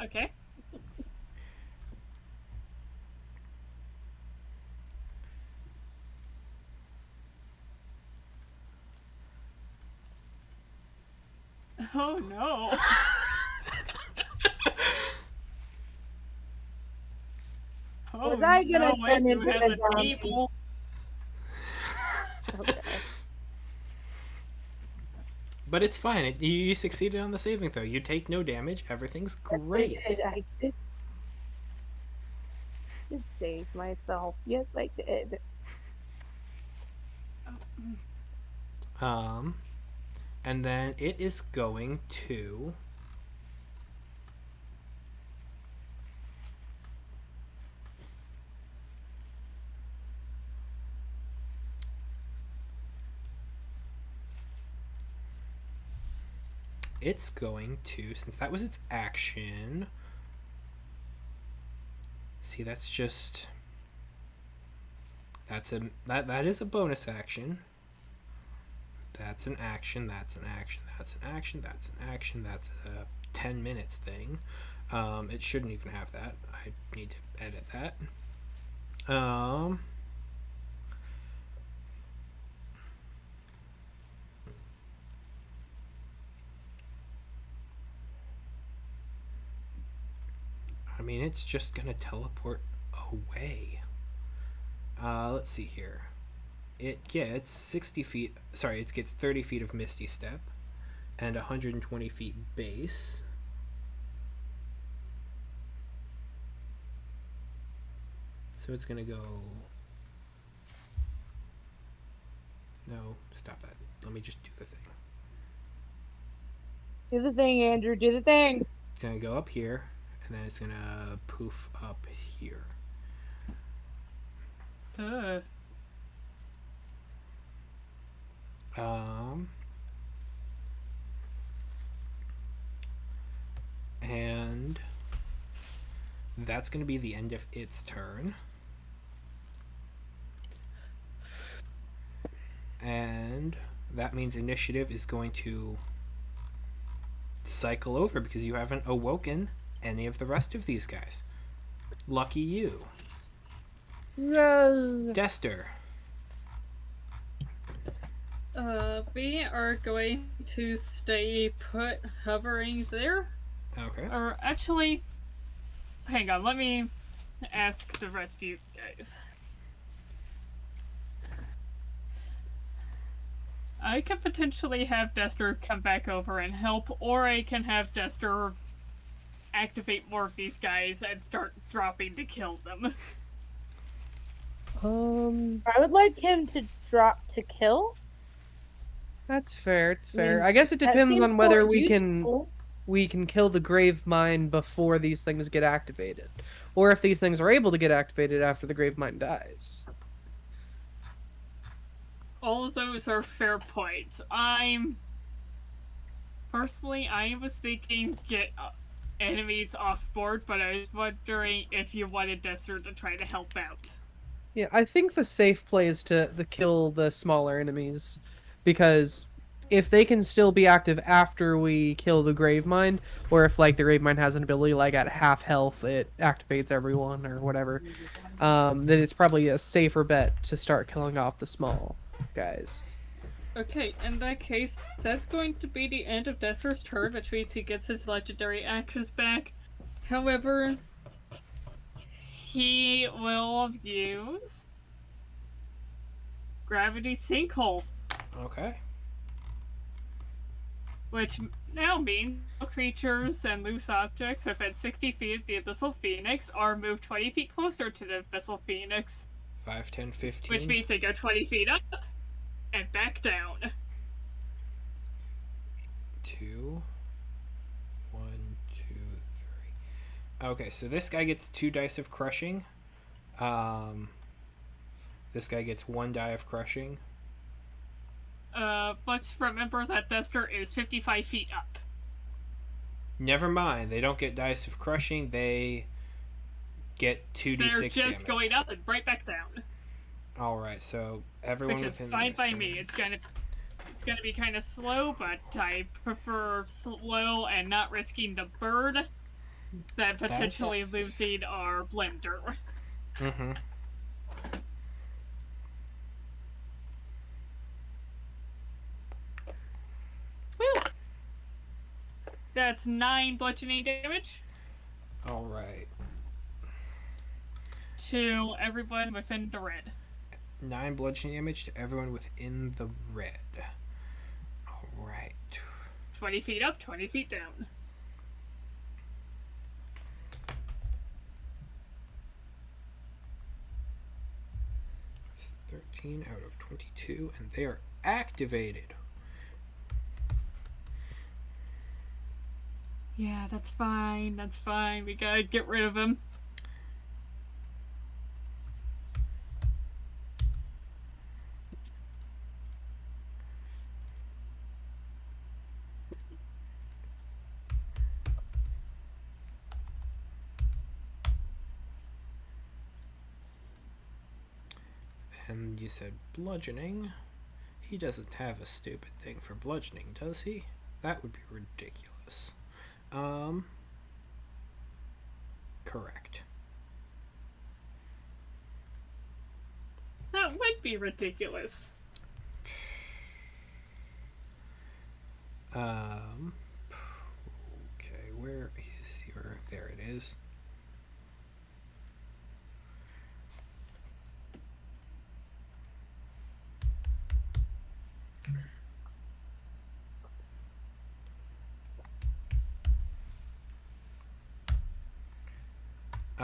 Okay. Oh no. Oh, Was I gonna no, turn Andrew into has a a zombie? table. Okay. But it's fine. You succeeded on the saving throw. You take no damage. Everything's great. I did save myself. Yes, I did. And then it is going to... It's going to, since that was its action... See, that's just... That is a bonus action. That's an action, that's an action, that's an action, that's an action, that's a 10 minutes thing. It shouldn't even have that. I need to edit that. I mean, it's just gonna teleport away. Let's see here. it gets 60 feet. Sorry, it gets 30 feet of Misty Step and 120 feet base. So it's going to go. No, stop that. Let me just do the thing. Do the thing, Andrew. Do the thing. It's going to go up here, and then it's going to poof up here. And that's going to be the end of its turn. And that means initiative is going to cycle over because you haven't awoken any of the rest of these guys. Lucky you. Yay! Dester. We are going to stay put, hovering there. Okay. Or actually, hang on, let me ask the rest of you guys. I could potentially have Dester come back over and help, or I can have Dester activate more of these guys and start dropping to kill them. I would like him to drop to kill. That's fair. It's I mean, fair. I guess it that depends seems on whether more we useful. can kill the Gravemind before these things get activated, or if these things are able to get activated after the Gravemind dies. All of those are fair points. Personally, I was thinking get enemies off board, but I was wondering if you wanted Dester to try to help out. Yeah, I think the safe play is to kill the smaller enemies, because if they can still be active after we kill the Gravemind, or if like the Gravemind has an ability like at half health it activates everyone or whatever, then it's probably a safer bet to start killing off the small guys. Okay, in that case, that's going to be the end of Dester's turn, which means he gets his legendary actions back. However, he will use Gravity Sinkhole, Okay. which now means creatures and loose objects within 60 feet of the Abyssal Phoenix are moved 20 feet closer to the Abyssal Phoenix. 5, 10, 15. Which means they go 20 feet up and back down. 2, 1, 2, 3. Okay, so this guy gets 2 dice of crushing. This guy gets 1 die of crushing. Let's remember that Dester is 55 feet up. Never mind, they don't get dice of crushing, they get 2d6 damage. They're just going up and right back down. Alright, so everyone Which is within fine this by range. me. It's gonna be kind of slow, but I prefer slow and not risking the bird than potentially losing our blender. Mm-hmm. Woo! That's 9 bludgeoning damage Alright. to everyone within the red. 9 bludgeoning damage to everyone within the red. Alright. 20 feet up, 20 feet down. It's 13 out of 22, and they are activated. Yeah, that's fine. That's fine. We gotta get rid of him. And you said bludgeoning. He doesn't have a stupid thing for bludgeoning, does he? That would be ridiculous. Correct. That would be ridiculous. Okay, where is your... There it is.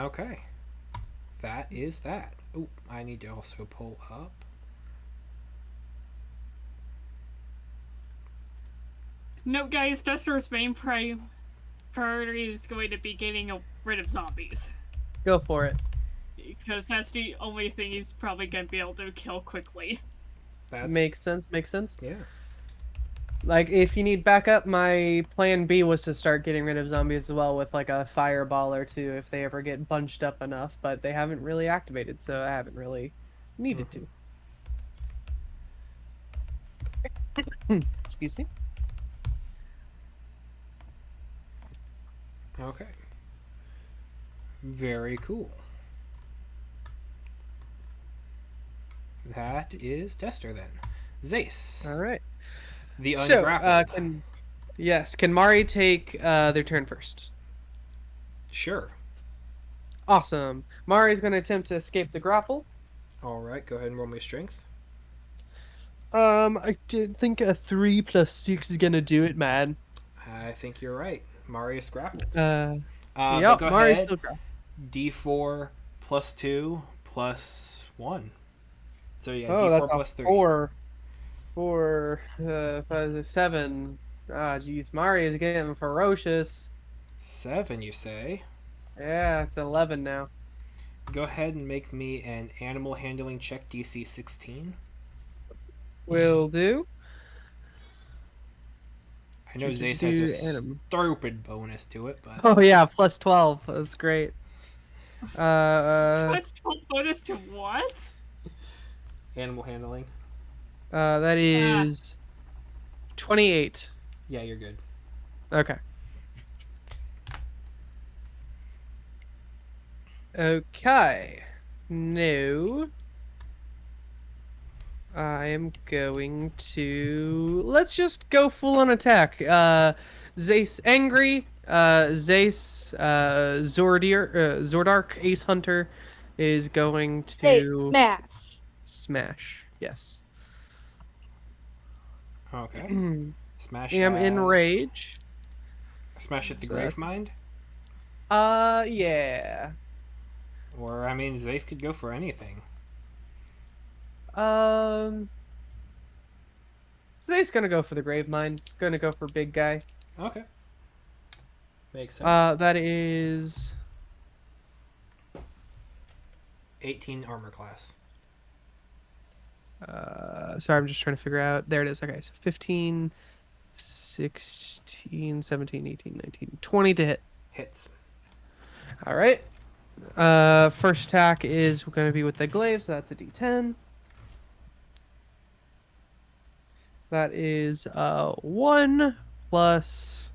Okay. That is that. Oh, I need to also pull up. No, guys, Duster's main priority is going to be getting rid of zombies. Go for it. Because that's the only thing he's probably going to be able to kill quickly. That's Makes sense. Makes sense. yeah. Like, if you need backup, my plan B was to start getting rid of zombies as well with like a fireball or two if they ever get bunched up enough, but they haven't really activated, so I haven't really needed to. Excuse me. Okay. Very cool. That is Tester then. Zace. All right. The So, ungrappled. can Mari take their turn first? Sure. Awesome. Mari's going to attempt to escape the grapple. All right. Go ahead and roll me strength. I did think a 3 plus 6 is going to do it, man. I think you're right. Marius grappled. Yep, But go Mari's ahead. still grappled. D4 plus 2 plus 1. So yeah, Oh, D4 that's plus a 3. 4. 4, 5, 7. Ah, geez, Mari is getting ferocious. 7, you say? Yeah, it's 11 now. Go ahead and make me an animal handling check DC 16. Will do. I know Zace has a stupid bonus to it, but... Oh yeah, plus 12. That's great. Plus 12 bonus to what? Animal handling. That is 28. Yeah, you're good. Okay. Okay. No. I am going to... Let's just go full on attack. Zace angry. Zace Zordark Ace Hunter is going Hey, to smash. smash. Yes. Okay. Smash Am at... in rage. Smash at the So Gravemind? Yeah. Or, I mean, Zace could go for anything. Zace's gonna go for the Gravemind. Gonna go for big guy. Okay. Makes sense. That is 18 armor class. sorry, I'm just trying to figure out. There it is. Okay, so 15, 16, 17, 18, 19, 20 to hit. Hits. All right. First attack is going to be with the glaive, so that's a D10. That is 1 plus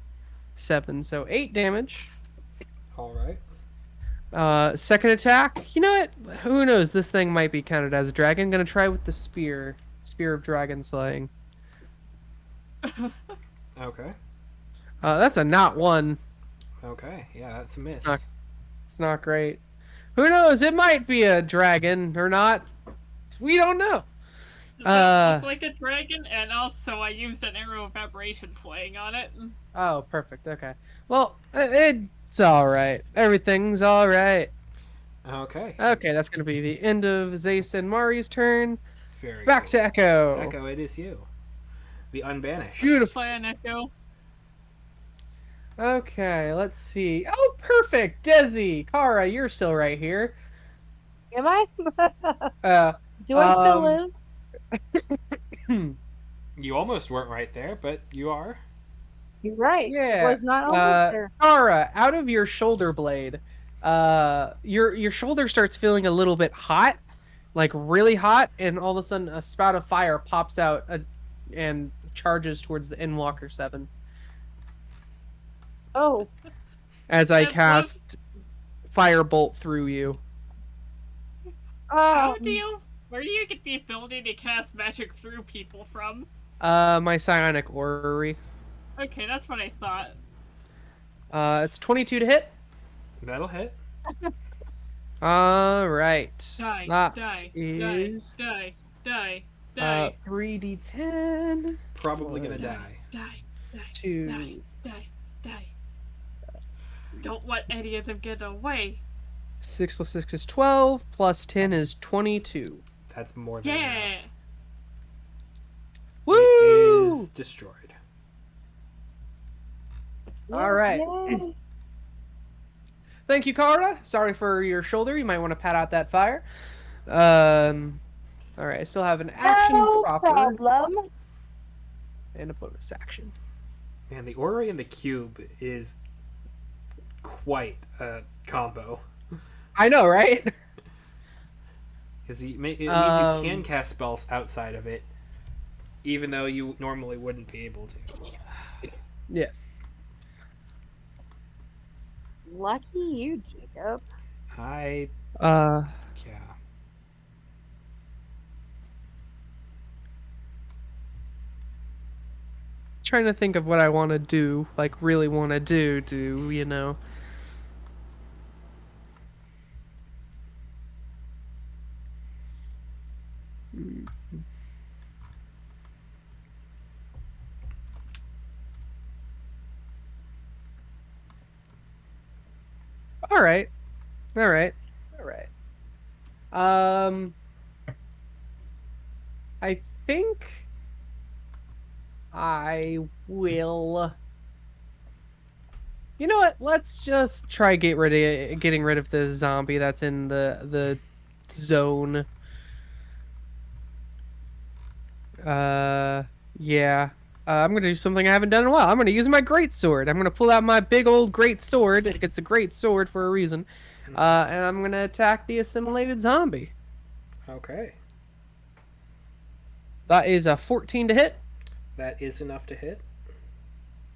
7, so 8 damage. All right. Second attack. You know what? Who knows? This thing might be counted as a dragon. Gonna try with the spear. Spear of dragon slaying. Okay. That's a not 1. Okay. Yeah, that's a miss. It's not great. Who knows? It might be a dragon or not. We don't know. Does that look like a dragon? And also, I used an arrow of aberration slaying on it. Oh, perfect. Okay. Well, it's all right. Everything's all right. Okay. Okay, that's gonna be the end of Zace and Mari's turn. Very Back cool. to Echo. Echo, it is you. The unbanished. Beautiful. Play an echo. Okay, let's see. Oh, perfect. Desi, Kara, you're still right here. Am I? Uh, Do I still live? You almost weren't right there, but you are. You're right. Yeah. Was not almost there. Kara, out of your shoulder blade, your shoulder starts feeling a little bit hot, like really hot, and all of a sudden a spout of fire pops out and charges towards the Endwalker 7. Oh. As I cast Firebolt through you. Where do you get the ability to cast magic through people from? My psionic orrery. Okay, that's what I thought. It's 22 to hit. That'll hit. All right. Die, That die, is die, 3d10. Probably gonna die. Die, 2, die. Don't let any of them get away. 6 plus 6 is 12, plus 10 is 22. That's more than Yeah. enough. Woo! It is destroyed. All right. Yay. Thank you, Kara. Sorry for your shoulder. You might want to pat out that fire. All right. I still have an action No proper problem. and a bonus action. Man, the orrery and the cube is quite a combo. I know, right? Because it means you can cast spells outside of it, even though you normally wouldn't be able to. Yes. Lucky you, Jacob. Yeah. Trying to think of what I want to do, like really want to do, you know. All right. All right. All right. I think I will. You know what? Let's just try getting rid of the zombie that's in the zone. Yeah. I'm gonna do something I haven't done in a while. I'm gonna use my great sword. I'm gonna pull out my big old great sword. It's a great sword for a reason. And I'm gonna attack the assimilated zombie. Okay. That is a 14 to hit. That is enough to hit.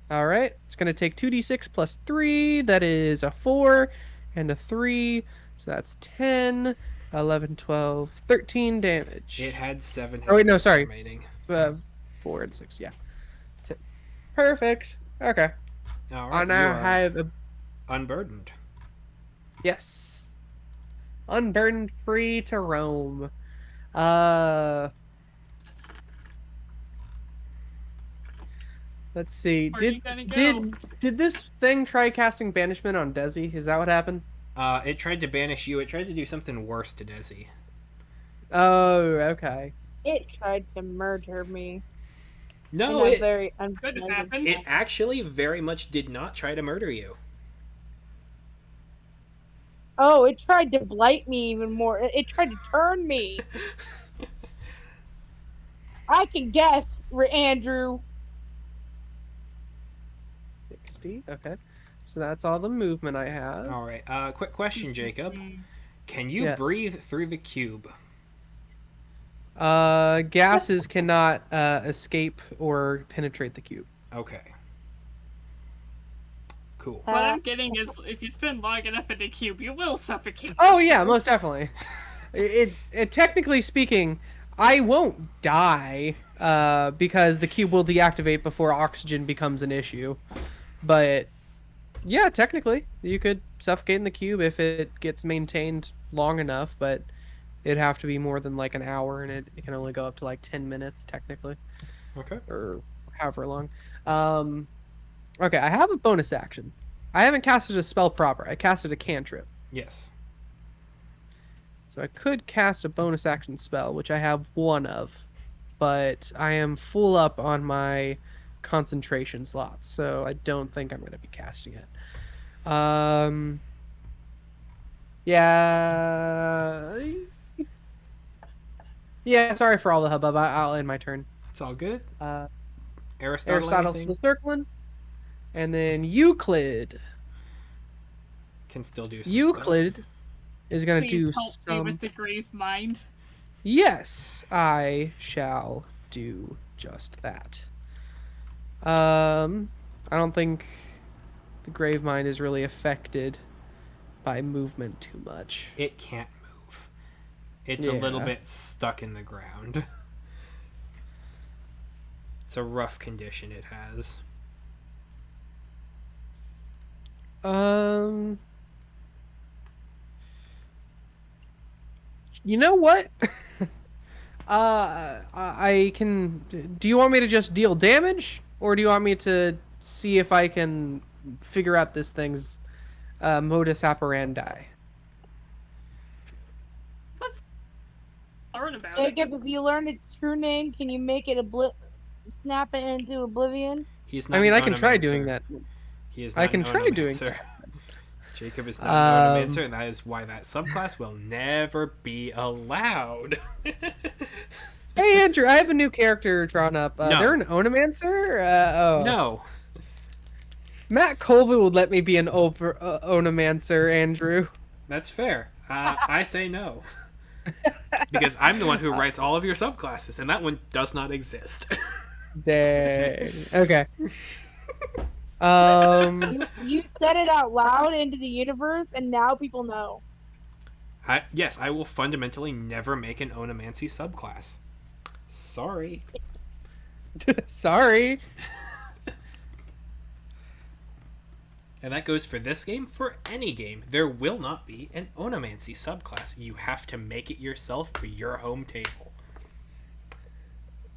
All right. It's gonna take 2d6 plus 3. That is a 4 and a 3. So that's 10, 11, 12, 13 damage. It had 7 hit Oh wait, no, points sorry. remaining. 4 and 6. Yeah. Perfect. Okay. All I right, you now are have a unburdened. yes. Unburdened, free to roam. Let's see. Where are you gonna go? Did this thing try casting banishment on Desi? Is that what happened? It tried to banish you. It tried to do something worse to Desi. Oh, okay. It tried to murder me. No, in a it very Could unpleasant happen. it actually very much did not try to murder you. Oh, it tried to blight me even more. It tried to turn me. I can guess, Andrew. 60. Okay. So that's all the movement I have. All right. Quick question, Jacob. Can you Yes. breathe through the cube? Gases cannot escape or penetrate the cube. Okay. Cool. What I'm getting is, if you spend long enough in the cube, you will suffocate. Oh yeah, most definitely. It technically speaking, I won't die because the cube will deactivate before oxygen becomes an issue. But yeah, technically, you could suffocate in the cube if it gets maintained long enough, but it'd have to be more than like an hour, and it can only go up to like 10 minutes technically, Okay. or however long. Okay, I have a bonus action. I haven't casted a spell proper. I casted a cantrip. Yes. So I could cast a bonus action spell, which I have one of, but I am full up on my concentration slots, so I don't think I'm going to be casting it. Yeah. Yeah, sorry for all the hubbub. I'll end my turn. It's all good. Aristotle, Aristotle's anything? still circling. And then Euclid. Can still do some Euclid is going to Please do help me some... with the Gravemind. Yes, I shall do just that. I don't think the Gravemind is really affected by movement too much. It can't move. It's a little bit stuck in the ground. It's a rough condition it has. You know what? I can... Do you want me to just deal damage? Or do you want me to see if I can figure out this thing's modus operandi? learn about it. Jacob, if you learn its true name, can you make it snap it into oblivion? He's I not mean, an I can try doing onomancer. that. He is I not an can try doing onomancer. that. Jacob is not an onomancer, Um, and that is why that subclass will never be allowed. Hey, Andrew, I have a new character drawn up. No. They're an Onomancer? No. Matt Colville would let me be an Onomancer, Andrew. That's fair. I say no. Because I'm the one who writes all of your subclasses, and that one does not exist. Dang. Okay. You said it out loud into the universe, and now people know. Yes, I will fundamentally never make an onomancy subclass. Sorry. Sorry. And that goes for this game, for any game. There will not be an onomancy subclass. You have to make it yourself for your home table.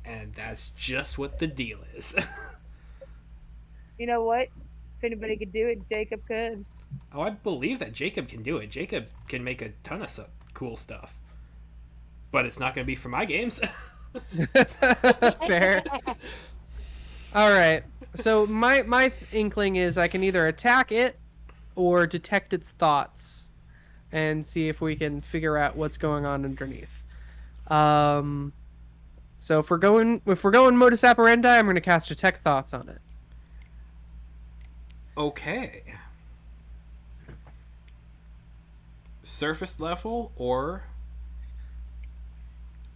And that's just what the deal is. You know what? If anybody could do it, Jacob could. Oh, I believe that Jacob can do it. Jacob can make a ton of cool stuff. But it's not going to be for my games. Fair. All right. So my inkling is I can either attack it or detect its thoughts and see if we can figure out what's going on underneath. So if we're going modus operandi, I'm going to cast detect thoughts on it. Okay. Surface level or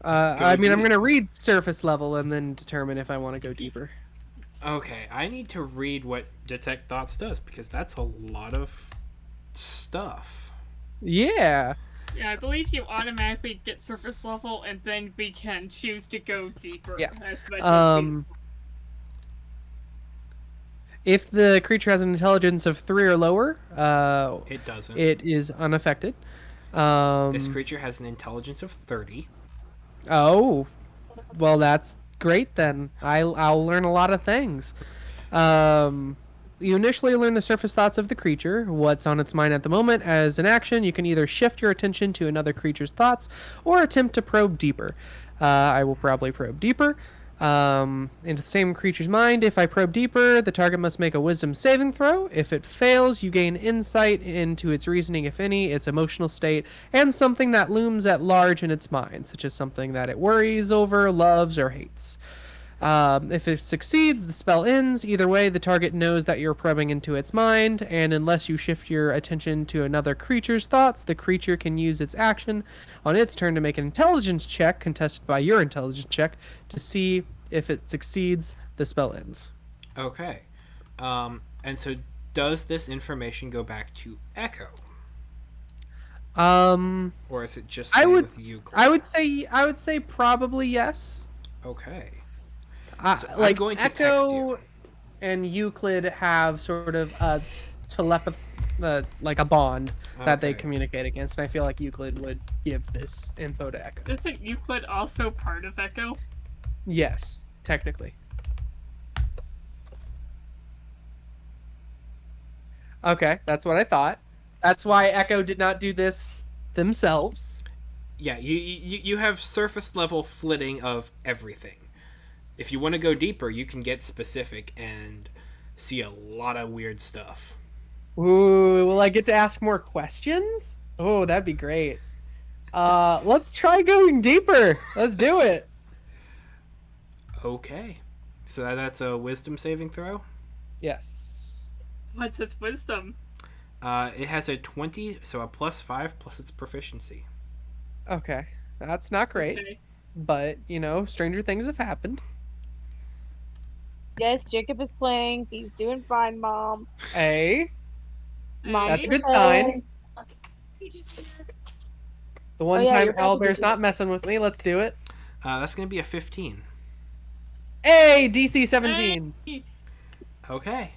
I'm deep? going to read surface level and then determine if I want to go deeper. Okay, I need to read what Detect Thoughts does because that's a lot of stuff. Yeah. Yeah, I believe you automatically get surface level, and then we can choose to go deeper. Yeah. As much as we... If the creature has an intelligence of 3 or lower, It doesn't. it is unaffected. This creature has an intelligence of 30. Oh, well, that's great then. I'll learn a lot of things. You initially learn the surface thoughts of the creature, what's on its mind at the moment. As an action, you can either shift your attention to another creature's thoughts or attempt to probe deeper. I will probably probe deeper. Into the same creature's mind. If I probe deeper, the target must make a wisdom saving throw. If it fails, you gain insight into its reasoning, if any, its emotional state, and something that looms at large in its mind, such as something that it worries over, loves, or hates. If it succeeds, the spell ends. Either way, the target knows that you're probing into its mind, and unless you shift your attention to another creature's thoughts, the creature can use its action on its turn to make an intelligence check, contested by your intelligence check, to see if it succeeds, the spell ends. Okay. And so does this information go back to Echo? Or is it just with Euclid? I would say probably yes. Okay. So like I'm going to Echo and Euclid have sort of a like a bond that they communicate against, and I feel like Euclid would give this info to Echo. Isn't Euclid also part of Echo? Yes, technically. Okay, that's what I thought. That's why Echo did not do this themselves. Yeah, you have surface level flitting of everything. If you want to go deeper, you can get specific and see a lot of weird stuff. Ooh, will I get to ask more questions? Oh, that'd be great. Let's try going deeper. Let's do it. Okay. So that's a wisdom saving throw? Yes. What's its wisdom? It has a 20, so a +5 plus its proficiency. Okay. That's not great. Okay. But, stranger things have happened. Yes, Jacob is playing. He's doing fine, Mom. Hey. Mom, that's a good sign. The one time Owlbear's not messing with me. Let's do it. That's going to be a 15. Hey, DC 17. Hey. Okay.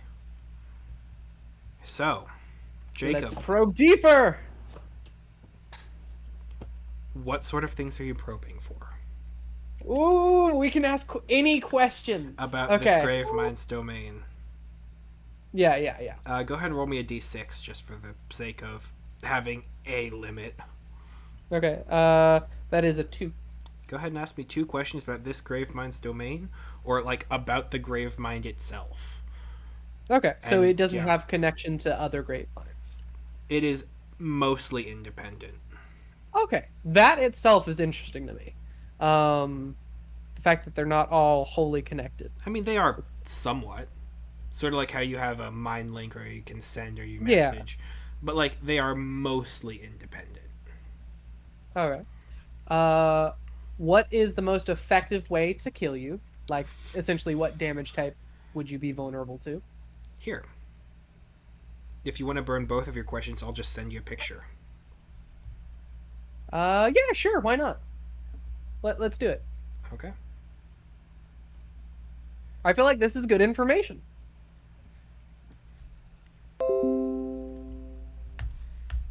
So, Jacob. Let's probe deeper. What sort of things are you probing for? Ooh, we can ask any questions. About this Gravemind's domain. Yeah. Go ahead and roll me a d6 just for the sake of having a limit. Okay, that is a 2. go ahead and ask me 2 questions about this Gravemind's domain, or like about the Gravemind itself. Okay, so And, it doesn't yeah. have connection to other Graveminds. It is mostly independent. Okay, that itself is interesting to me. The fact that they're not all wholly connected. I mean, they are somewhat. Sort of like how you have a mind link or you can send or you Yeah. message. But, like, they are mostly independent. All right. What is the most effective way to kill you? Like, essentially, what damage type would you be vulnerable to? Here. If you want to burn both of your questions, I'll just send you a picture. Yeah, sure. Why not? Let's do it. Okay. I feel like this is good information.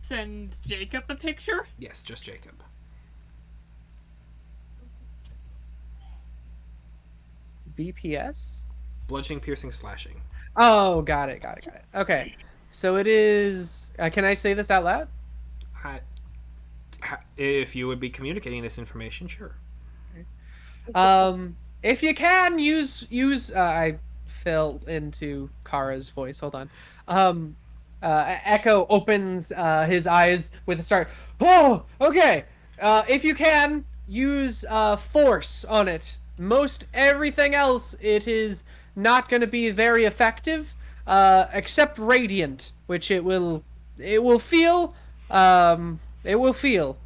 Send Jacob a picture? Yes, just Jacob. BPS? Bludgeoning, piercing, slashing. Oh, got it. Okay. So it is. Can I say this out loud? If you would be communicating this information, sure. If you can use. I fell into Kara's voice. Hold on. Echo opens his eyes with a start. Oh, okay. If you can use force on it. Most everything else, it is not going to be very effective, except radiant, which it will feel. It will feel.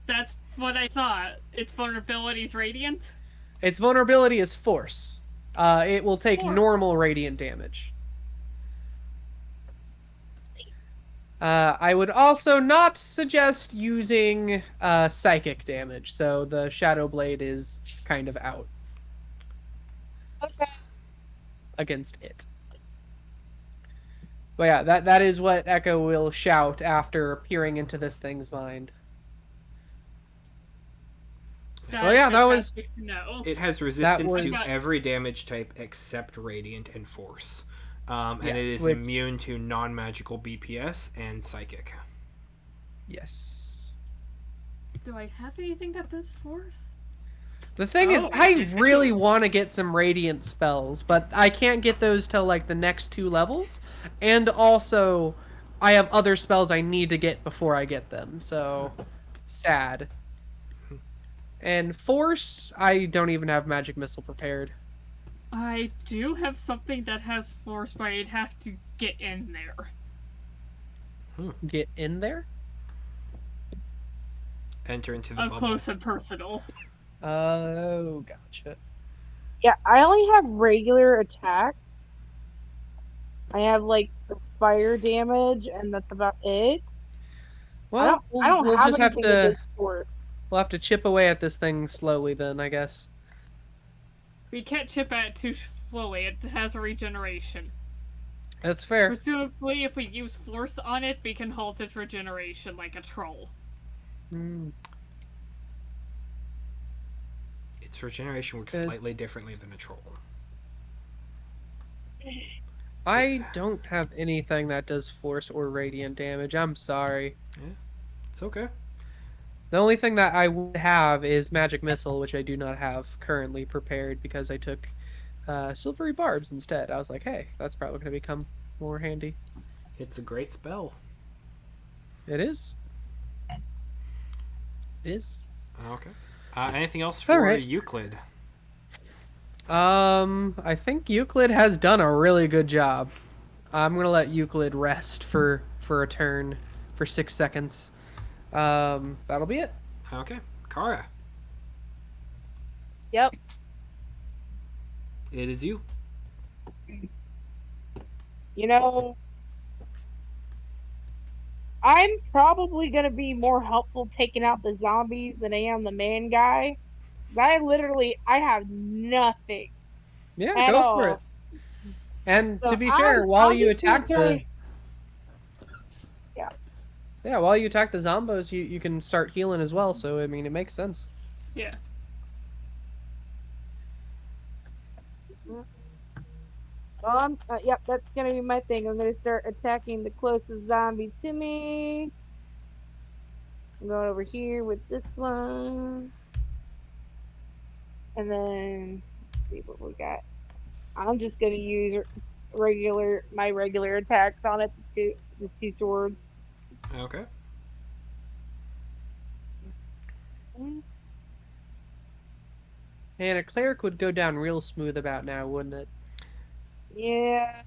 That's what I thought. Its vulnerability's radiant? Its vulnerability is force. It will take Force. normal radiant damage. I would also not suggest using psychic damage, so the Shadow Blade is kind of out Okay. against it. But yeah, that is what Echo will shout after peering into this thing's mind. Well, yeah, that was. No. It has resistance was- to every damage type except radiant and force. And it Yes, is immune to non-magical BPS and psychic. Yes. Do I have anything that does force? The thing is, Oh, I really want to get some radiant spells, but I can't get those till like the next 2 levels, and also I have other spells I need to get before I get them. So sad. And force, I don't even have magic missile prepared. I do have something that has force, but I'd have to get in there. Get in there? Enter into the Up bubble. close and personal. Oh, gotcha. Yeah, I only have regular attacks. I have like the fire damage, and that's about it. Well, I don't we'll have just have anything that to does force. we'll have to chip away at this thing slowly then, I guess. We can't chip at it too slowly. It has a regeneration. That's fair. Presumably, if we use force on it, we can halt its regeneration like a troll. Its regeneration works Good. slightly differently than a troll. I don't have anything that does force or radiant damage. I'm sorry. It's okay. The only thing that I would have is magic missile, which I do not have currently prepared because I took silvery barbs instead. I was like, hey, that's probably going to become more handy. It's a great spell. It is. It is. Okay. Anything else for All right. Euclid? I think Euclid has done a really good job. I'm gonna let Euclid rest for a turn for 6 seconds. That'll be it. Okay. Kara, Yep. it is you. You know, I'm probably gonna be more helpful taking out the zombies than I am the man guy. I have nothing Yeah, at go all. for it. And So to be fair, while I'm you just gonna attack the carry- Yeah. while you attack the zombos, you can start healing as well. So I mean, it makes sense. Yeah. Well, yep, that's gonna be my thing. I'm gonna start attacking the closest zombie to me. I'm going over here with this one. And then let's see what we got. I'm just gonna use my regular attacks on it. The two swords. Okay. And a cleric would go down real smooth about now, wouldn't it? Yeah,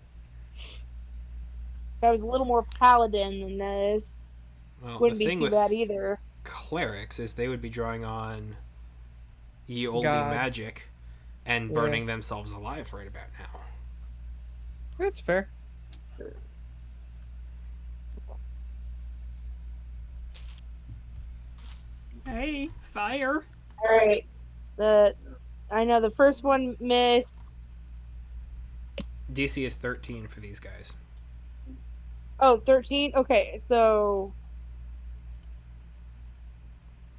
that was a little more paladin than this. Well, the Wouldn't be thing too with bad either. clerics is they would be drawing on ye olde Gods. magic and Yeah. burning themselves alive right about now. That's fair. Hey, fire. All right, I know the first one missed. DC is 13 for these guys. Oh, 13? Okay, so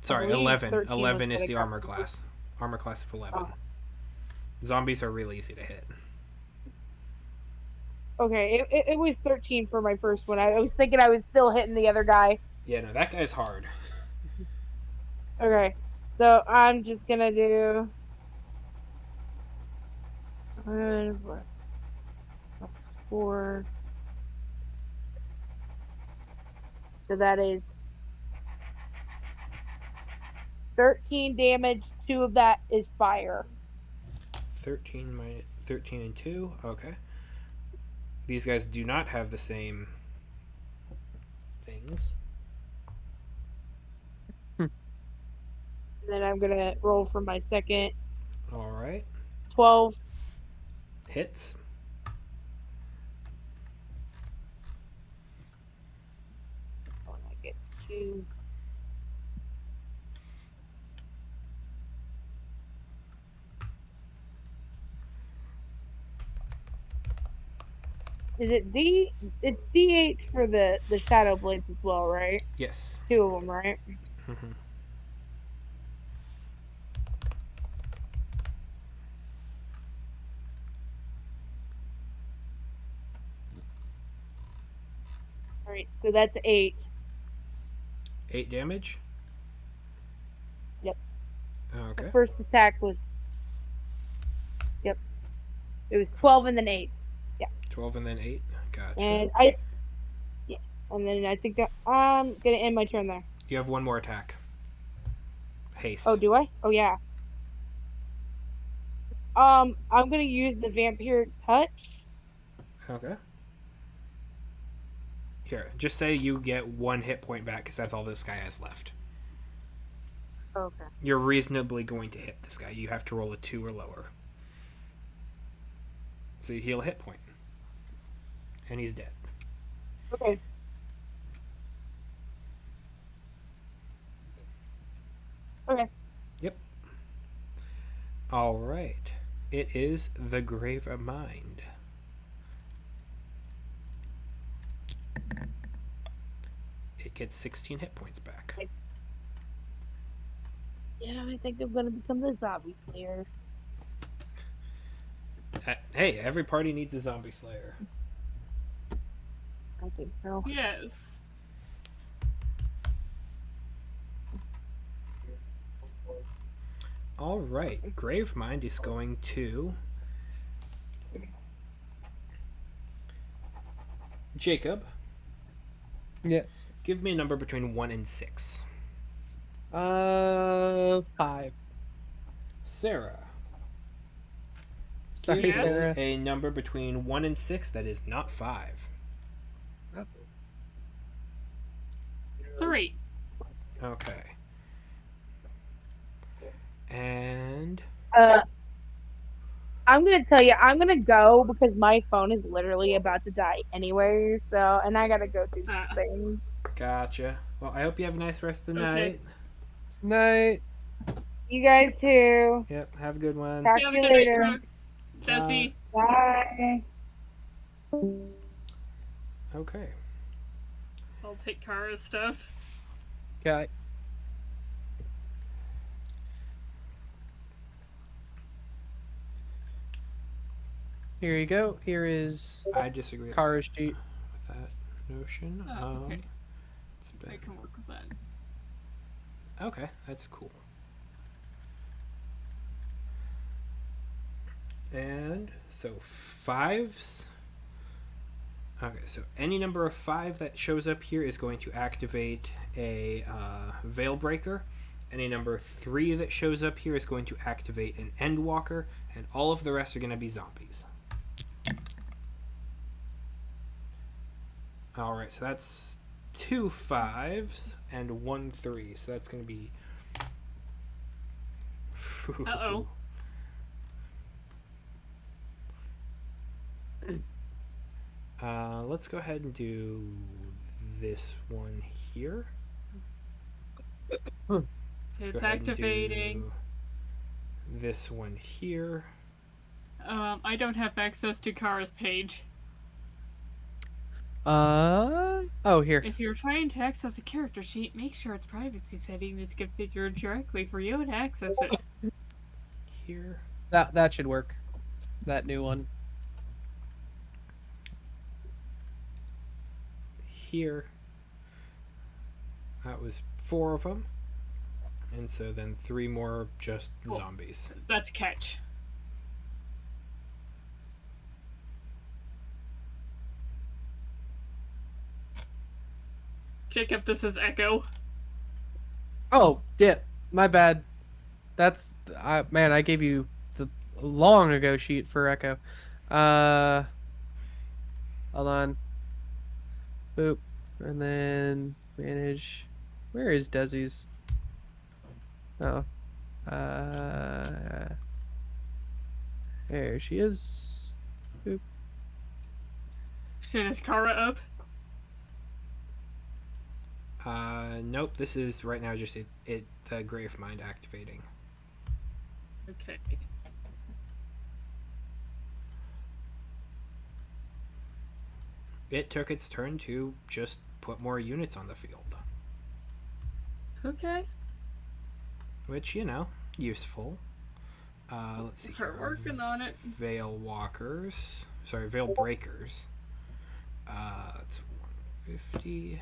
Sorry, believe 11. 13 was 11 is what I the got armor from class. Armor class of 11. Oh. Zombies are real easy to hit. Okay, it was 13 for my first one. I was thinking I was still hitting the other guy. Yeah, no, that guy's hard. Okay, so I'm just gonna do 4. So that is 13 damage. 2 of that is fire. 13 and 2. Okay. These guys do not have the same things. And then I'm gonna roll for my second. All right. 12. Hits. Oh, I get 2. Is it D? It's D8s for the shadow blades as well, right? Yes. 2 of them, right? Mhm. All right, so that's 8. 8 damage. Yep. Okay. The first attack was. Yep. It was 12 and then 8. 12 and then 8. Gotcha. And yeah. And then I think that I'm gonna end my turn there. You have one more attack. Haste. Oh, do I? Oh yeah. I'm gonna use the vampiric touch. Okay. Here, just say you get 1 hit point back because that's all this guy has left. Okay. You're reasonably going to hit this guy. You have to roll a 2 or lower. So you heal a hit point. And he's dead. Okay. Okay. Yep. All right. It is the Gravemind. It gets 16 hit points back. Yeah, I think I'm gonna become the zombie slayer. Hey, every party needs a zombie slayer. I think so. Yes. All right. Gravemind is going to Jacob. Yes. Give me a number between 1 and 6. 5. Sarah. Sorry, Give me Sarah. a number between 1 and 6 that is not 5. 3. Okay. And I'm gonna tell you, I'm gonna go because my phone is literally about to die anyway. So, and I gotta go do something. gotcha. Well, I hope you have a nice rest of the Okay. night. Night. You guys too. Yep, have a good one. Talk Have to a you good night, later. Brooke. Jesse. Bye. Okay. I'll take Kara's stuff. Okay. Here you go. Here is I disagree Kara's sheet. with that notion. Oh, okay. It's I been- can work with that. Okay, that's cool. And so 5s. Okay, so any number of 5 that shows up here is going to activate a Veil Breaker. Any number 3 that shows up here is going to activate an Endwalker, and all of the rest are going to be zombies. Alright, so that's 2 5s and 1 3, so that's going to be... Uh-oh. Let's go ahead and do this one here. Let's It's go ahead and activating. do this one here. I don't have access to Kara's page. Oh, here. If you're trying to access a character sheet, make sure its privacy setting is configured directly for you to access it. Here. That should work. That new one. Here. That was 4 of them. And so then 3 more just zombies. That's catch. Jacob, this is Echo. Oh, yeah. My bad. That's man, I gave you the long ago sheet for Echo. Hold on. Boop. And then manage. Where is Desi's? Oh. There she is. Boop. Shit, is Kara up? Nope, this is right now just the Gravemind activating. Okay. It took its turn to just put more units on the field. Okay. Which, you know, useful. Let's see We're here. working on it. Veil Walkers. Sorry, Veil Breakers. It's 150.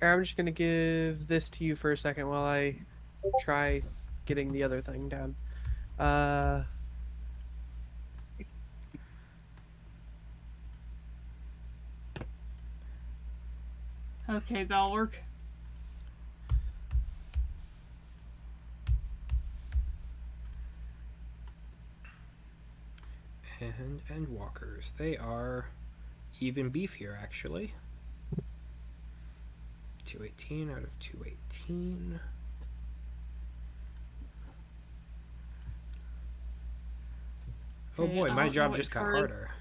I'm just gonna give this to you for a second while I try getting the other thing down. Okay, that'll work. And Endwalkers. They are even beefier, actually. 218 out of 218. Oh Okay, boy, I my don't know job what just got card- harder.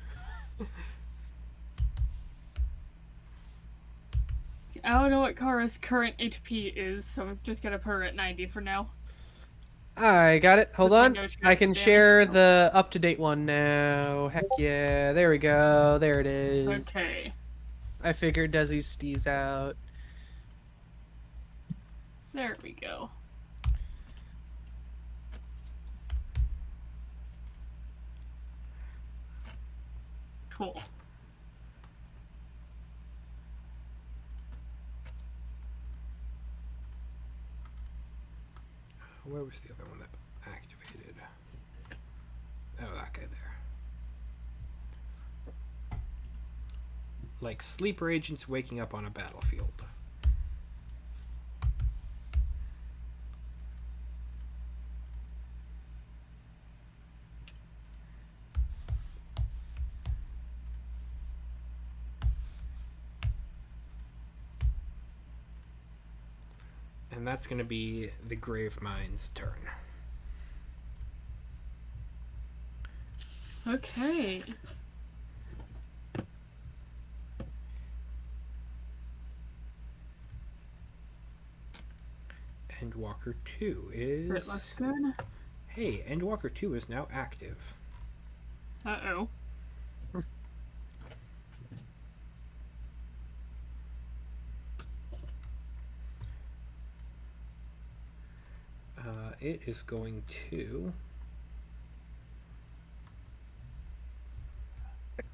I don't know what Kara's current HP is, so I'm just gonna put her at 90 for now. I got it. Hold With my on. no I chance can of damage. share the up-to-date one now. Heck yeah. There we go. There it is. Okay. I figured Desi's steez out. There we go. Cool. Where was the other one that activated? Oh, that guy there. Like sleeper agents waking up on a battlefield. And that's going to be the Gravemind's turn. Okay. Endwalker 2 is... It looks good. Hey, Endwalker 2 is now active. Uh-oh. It is going to... I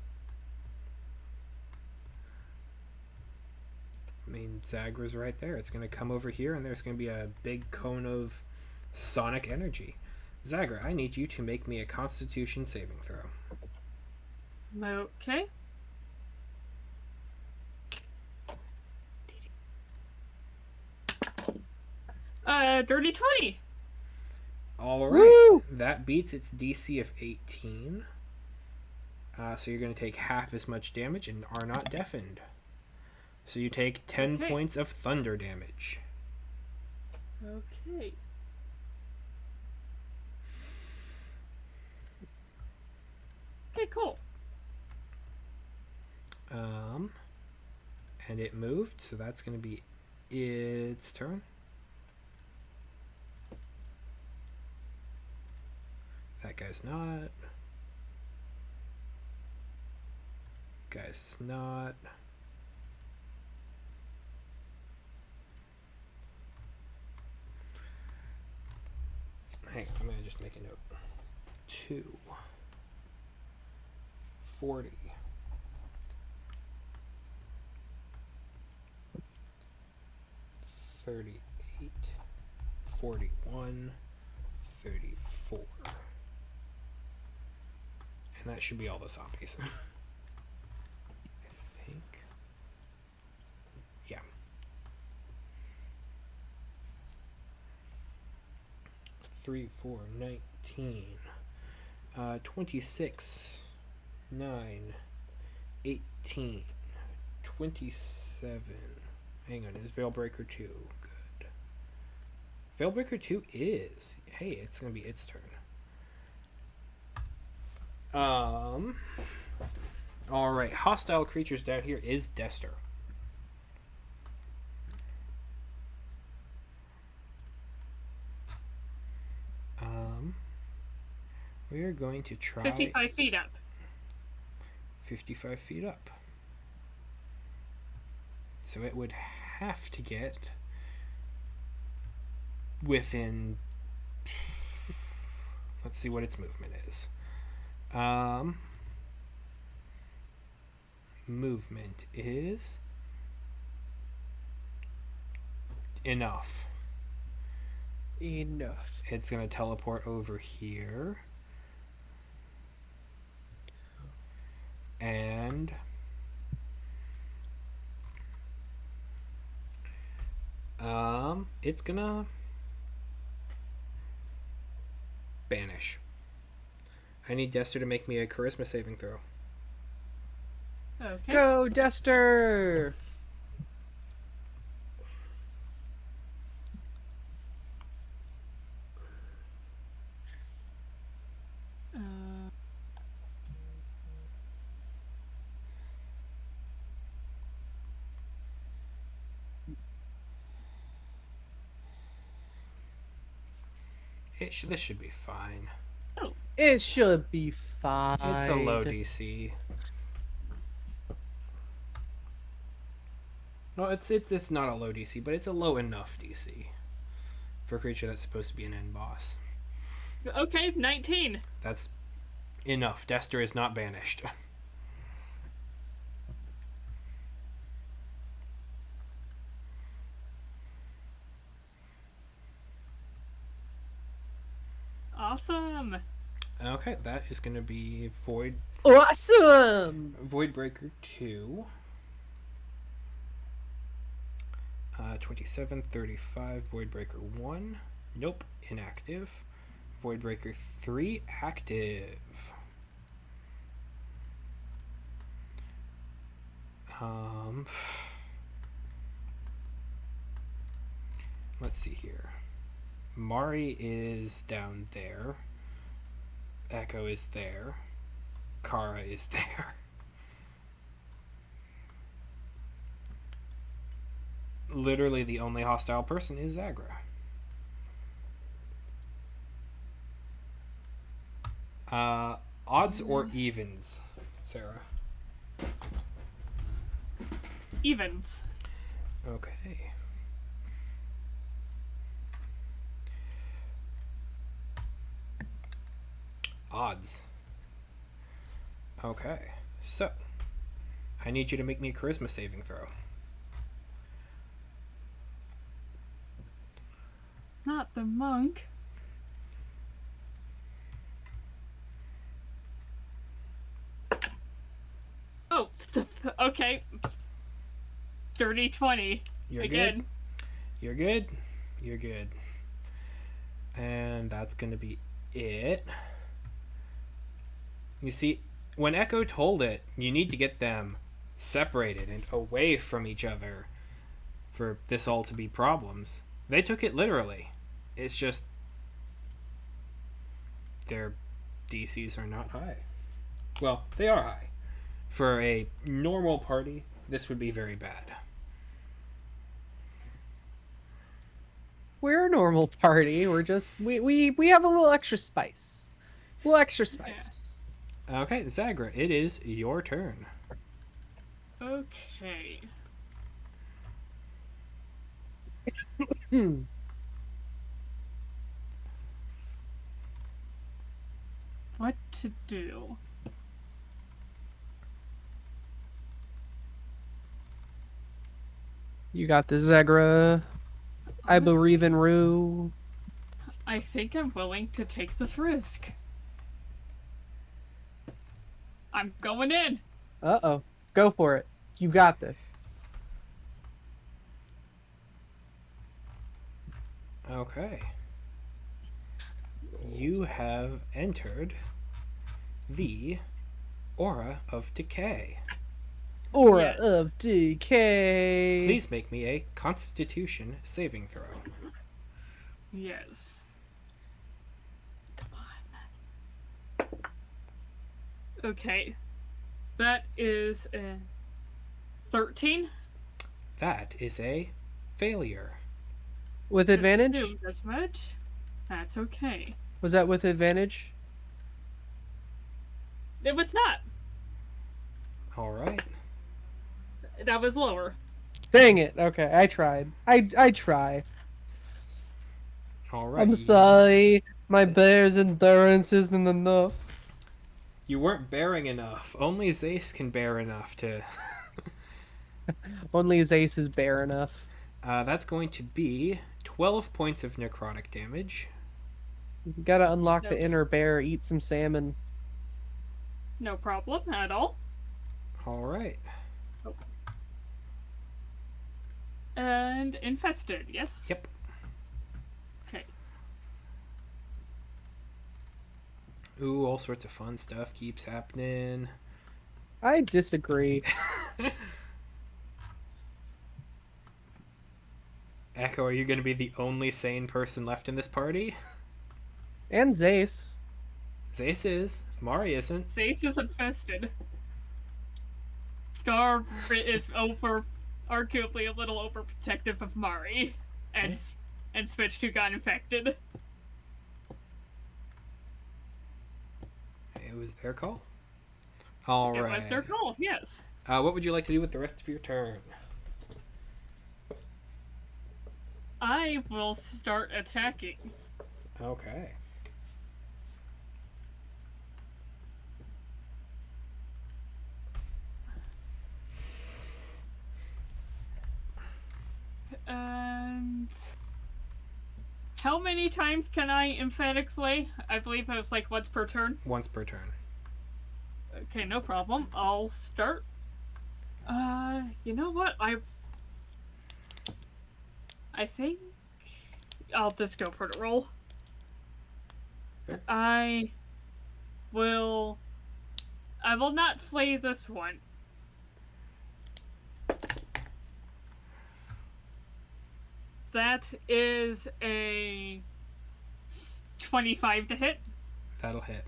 mean, Zagra's right there. It's going to come over here, and there's going to be a big cone of Sonic Energy. Zagra, I need you to make me a Constitution saving throw. Okay. Dirty 20. All right. Woo! That beats its DC of 18. So you're going to take half as much damage and are not deafened. So you take 10 Okay. points of thunder damage. Okay. Okay, cool. And it moved, so that's going to be its turn. That guy's not. Guy's not. Hang on, I'm going to just make a note. 2. 40. 38. 41. 34. And that should be all the zombies. I think. Yeah. 3, 4, 19. 26. 9. 18. 27. Hang on, is Veilbreaker 2 good? Veilbreaker 2 is. Hey, it's gonna be its turn. Alright, hostile creatures down here is Dester. We are going to try 55 feet up. 55 feet up. So it would have to get within. Let's see what its movement is. Movement is enough. Enough. It's going to teleport over here. And it's gonna banish. I need Dester to make me a charisma saving throw. Okay. Go, Dester! This should be fine. It should be fine. It's a low DC. No, it's not a low DC, but it's a low enough DC for a creature that's supposed to be an end boss. Okay, 19. That's enough. Dester is not banished. Awesome. Okay, that is going to be Void Awesome! Breaker 2. 27, 35, Void Breaker 1. Nope, inactive. Void Breaker 3, active. Let's see here. Mari is down there. Echo is there. Kara is there. Literally the only hostile person is Zagra. Odds or evens, Sarah? Evens. Okay. Odds. Okay, so I need you to make me a charisma saving throw. Not the monk. Oh, okay. Dirty 20. You're Again. good. You're good. You're good. And that's going to be it. You see, when Echo told it, you need to get them separated and away from each other for this all to be problems. They took it literally. It's just their DCs are not high. Well, they are high. For a normal party, this would be very bad. We're a normal party. We're just we have a little extra spice. A little extra spice. Okay, Zagra, it is your turn. Okay. Hmm. What to do? You got this, Zagra. I believe in Honestly, Rue. I think I'm willing to take this risk. I'm going in. Uh-oh. Go for it. You got this. Okay. You have entered the Aura of Decay. Aura Yes. of Decay. Please make me a Constitution saving throw. Yes. Come on. Okay. That is a 13. That is a failure. With advantage? Assumed as much. That's okay. Was that with advantage? It was not. All right. That was lower. Dang it. Okay, I tried. I try. All right. I'm sorry. My bear's endurance isn't enough. You weren't bearing enough. Only Zace can bear enough to. Only his ace is bare enough. That's going to be 12 points of necrotic damage. You gotta unlock Nope. the inner bear, eat some salmon. No problem at all. All right. And infested, yes? Yep. Okay. Ooh, all sorts of fun stuff keeps happening. I disagree. Echo, are you going to be the only sane person left in this party? And Zace. Zace is. Mari isn't. Zace is infested. Star is arguably a little overprotective of Mari, and Switch 2 got infected. It was their call. All right. It was their call, yes. What would you like to do with the rest of your turn? I will start attacking. Okay. And how many times can I emphatic flay? I believe it was like once per turn. Once per turn. Okay, no problem. I'll start. You know what? I think I'll just go for the roll. Okay. I will not flay this one. That is a 25 to hit. That'll hit.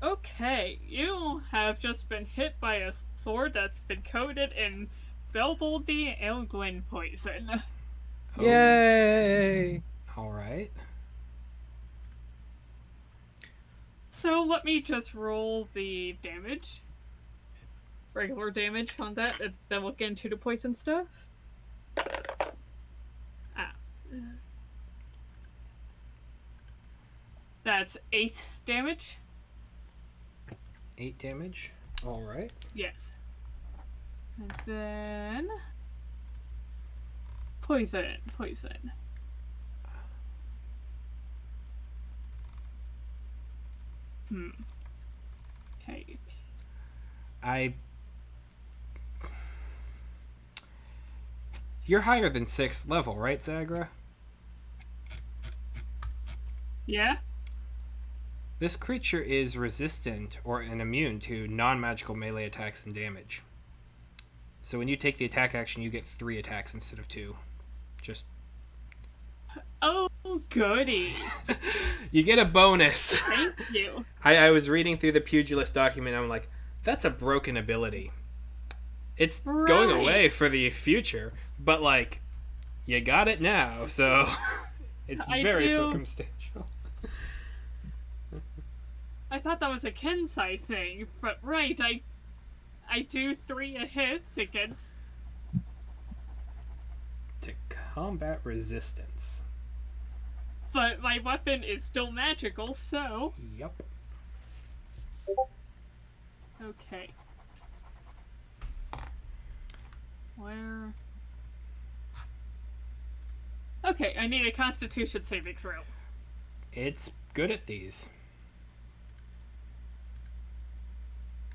Okay, you have just been hit by a sword that's been coated in Belboldy Elglin poison. Oh. Yay! All right. So let me just roll the damage. Regular damage on that, and then we'll get into the poison stuff. That's 8 damage. 8 damage. All right. Yes. And then... Poison. Okay. I. You're higher than 6th level, right, Zagra? Yeah? This creature is resistant or immune to non-magical melee attacks and damage. So when you take the attack action, you get 3 attacks instead of 2. Just Oh, goody. you get a bonus. Thank you. I was reading through the pugilist document. And I'm like, that's a broken ability. It's going away for the future, but like, you got it now, so it's very circumstantial. I thought that was a Kensai thing, but right, I do 3 hits against. To combat resistance. But my weapon is still magical, so. Yep. Okay. Where? Okay, I need a Constitution saving throw. It's good at these.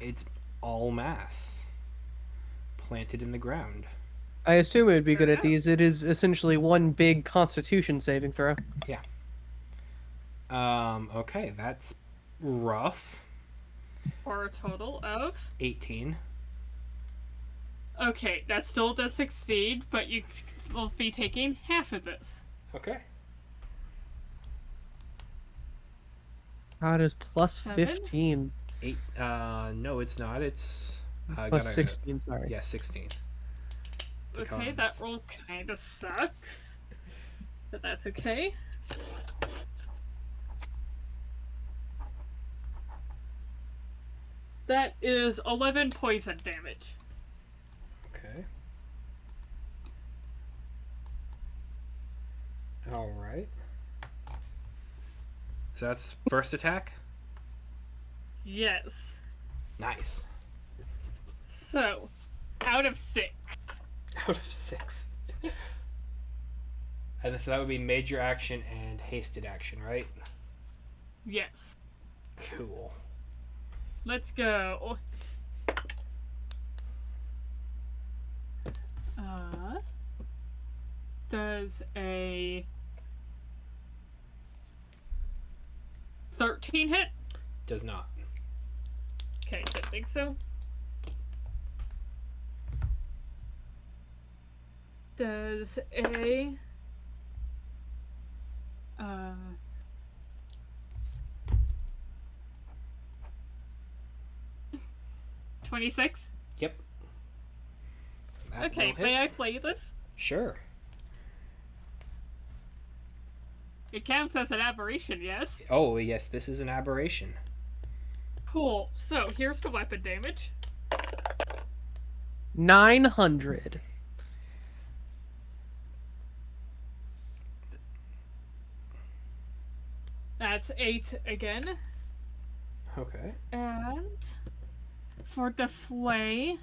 It's all mass. Planted in the ground. I assume it would be Fair good at enough. these. It is essentially one big Constitution saving throw. Yeah. Okay, that's rough. For a total of. 18. Okay, that still does succeed, but you will be taking half of this. Okay. How does plus 7? 15? 8. No, it's not. It's Plus 16, sorry. Yeah, 16. Okay, that roll kind of sucks. But that's okay. That is 11 poison damage. Okay. All right. So that's first attack. Yes. Nice. So, out of 6. Out of 6. And so that would be major action and hasted action, right? Yes. Cool. Let's go. Does a 13 hit? Does not. Okay, didn't think so. Does a 26? Yep. That Okay, will hit. may I play this? Sure. It counts as an aberration, yes? Oh, yes, this is an aberration. Cool. So, here's the weapon damage. 900. That's 8 again. Okay. And for the flay...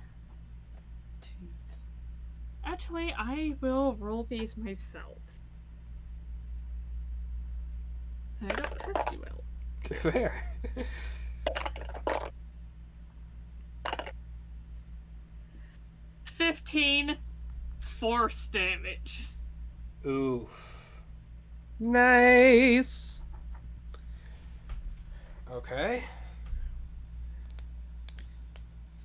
Actually, I will roll these myself. I don't trust you, Will. Fair. 15 force damage. Oof. Nice. Okay.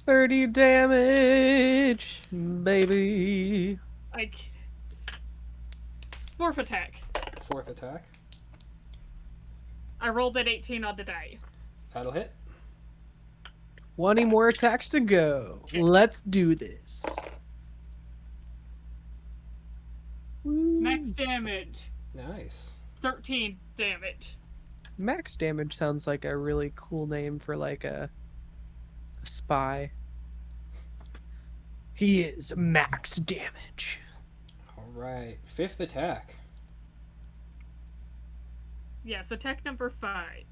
30 damage, baby. Fourth attack. Fourth attack. I rolled an 18 on the die. That'll hit. 20 more attacks to go. Let's do this. Max damage. Nice. 13 damage. Max damage sounds like a really cool name for like a spy. He is max damage. All right. Fifth attack. Yes, attack number 5.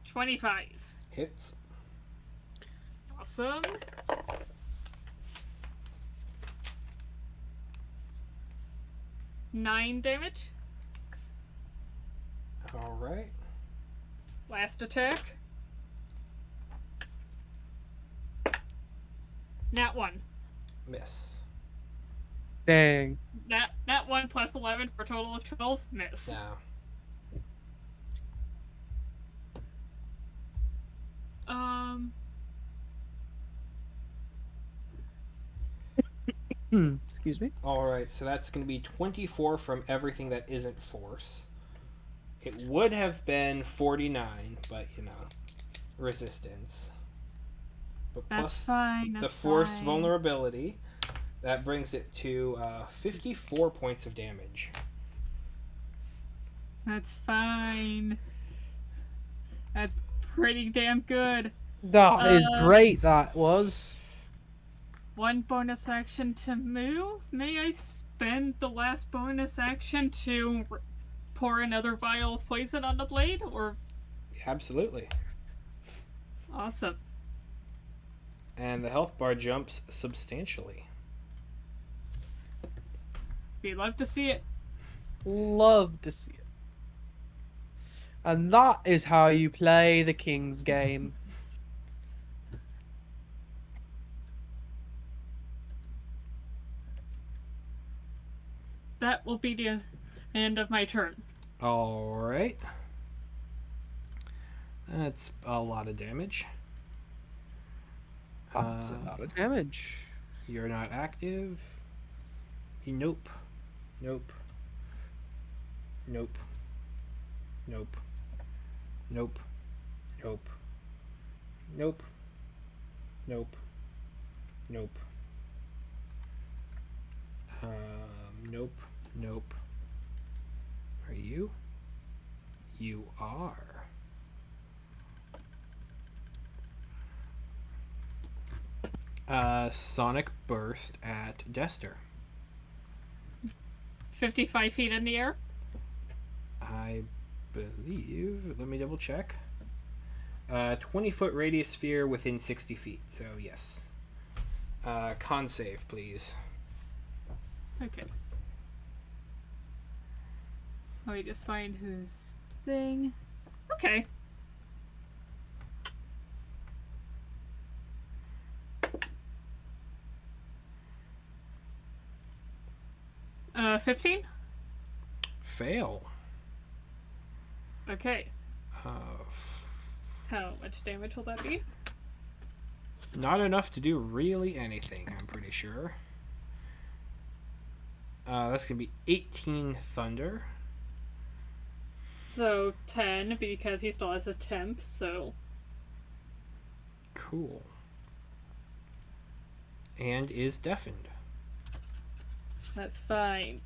25. Hits. Awesome. Nine damage. All right. Last attack. Nat 1. Miss. Dang. Nat 1 plus 11 for a total of 12. Miss. No. Um. Excuse me. Alright, so that's going to be 24 from everything that isn't force. It would have been 49, but resistance. But That's plus fine. the That's force fine. vulnerability, that brings it to 54 points of damage. That's fine. That's pretty damn good. That is great, that was. 1 bonus action to move. May I spend the last bonus action to pour another vial of poison on the blade? Or Absolutely. awesome. And the health bar jumps substantially. We'd love to see it. Love to see it. And that is how you play the King's game. That will be the end of my turn. Alright. That's a lot of damage. That's a lot of damage. You're not active. Nope. Nope. Nope. Nope. Nope. Nope. Nope. Nope. Nope. Nope. Nope. Are you? You are. Sonic Burst at Dester. 55 feet in the air? I believe. Let me double check. 20-foot radius sphere within 60 feet. So yes. Con save, please. Okay. Let me just find his thing. Okay. Uh, 15? Fail. Okay. Uh, How much damage will that be? Not enough to do really anything, I'm pretty sure. That's going to be 18 thunder. So 10, because he still has his temp, so... Cool. And is deafened. That's fine.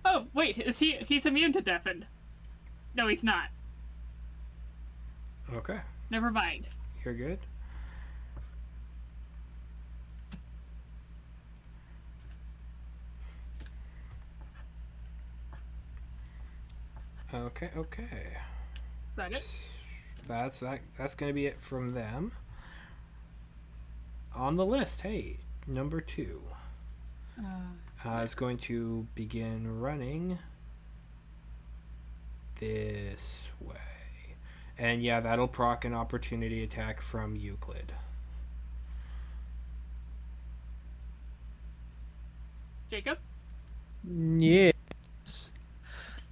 Oh, wait, he's immune to deafened. No, he's not. Okay. Never mind. You're good. Okay. Is that it? That's going to be it from them. On the list, hey, number 2 is going to begin running this way. And yeah, that'll proc an opportunity attack from Euclid. Jacob? Yes.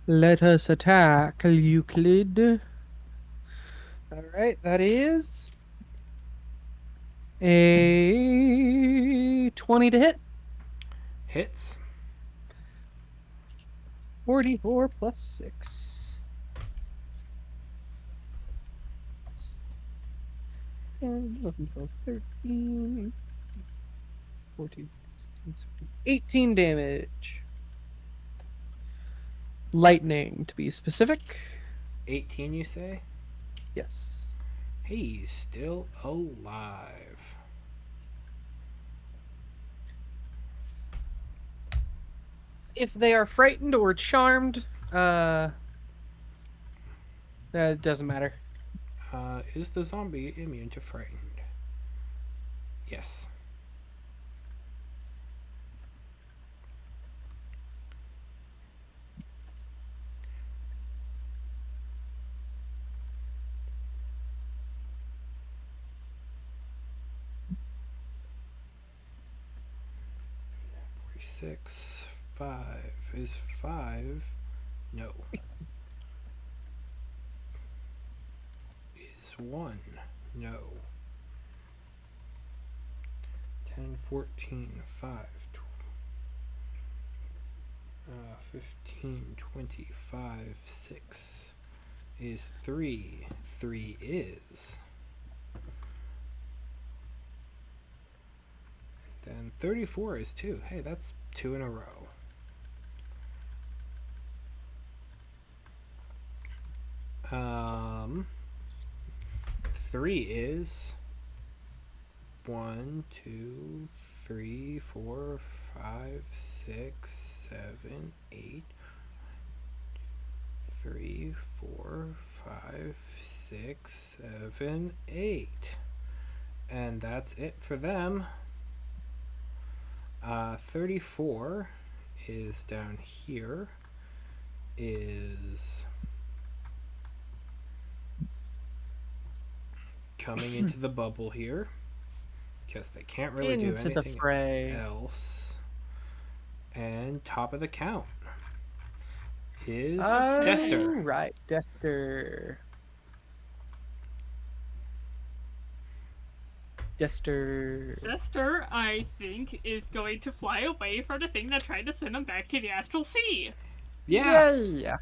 Let us attack Euclid. Alright, that is a 20 to hit. Hits. 44 plus 6. 10, 11, 12, 13, 14, 16, 17, 18 damage. Lightning, to be specific. 18, you say? Yes. He's still alive. If they are frightened or charmed, that doesn't matter. Is the zombie immune to frightened? Yes. 6, 5. Is 5? No. Is 1? No. 10, 14, 5, 15, 25, 6. Is 3? 3 is. Then 34 is 2. Hey, that's 2 in a row. Um, 3 is 1, 2, 3, 4, 5, 6, 7, 8. 3, 4, 5, 6, 7, 8. And that's it for them. 34 is down here. Is coming into the bubble here. Because they can't really do Into the anything fray. else. And top of the count is Oh, Dester. right, Dester. Dester. Dester, I think, is going to fly away from the thing that tried to send him back to the astral sea. Yeah. Yeah.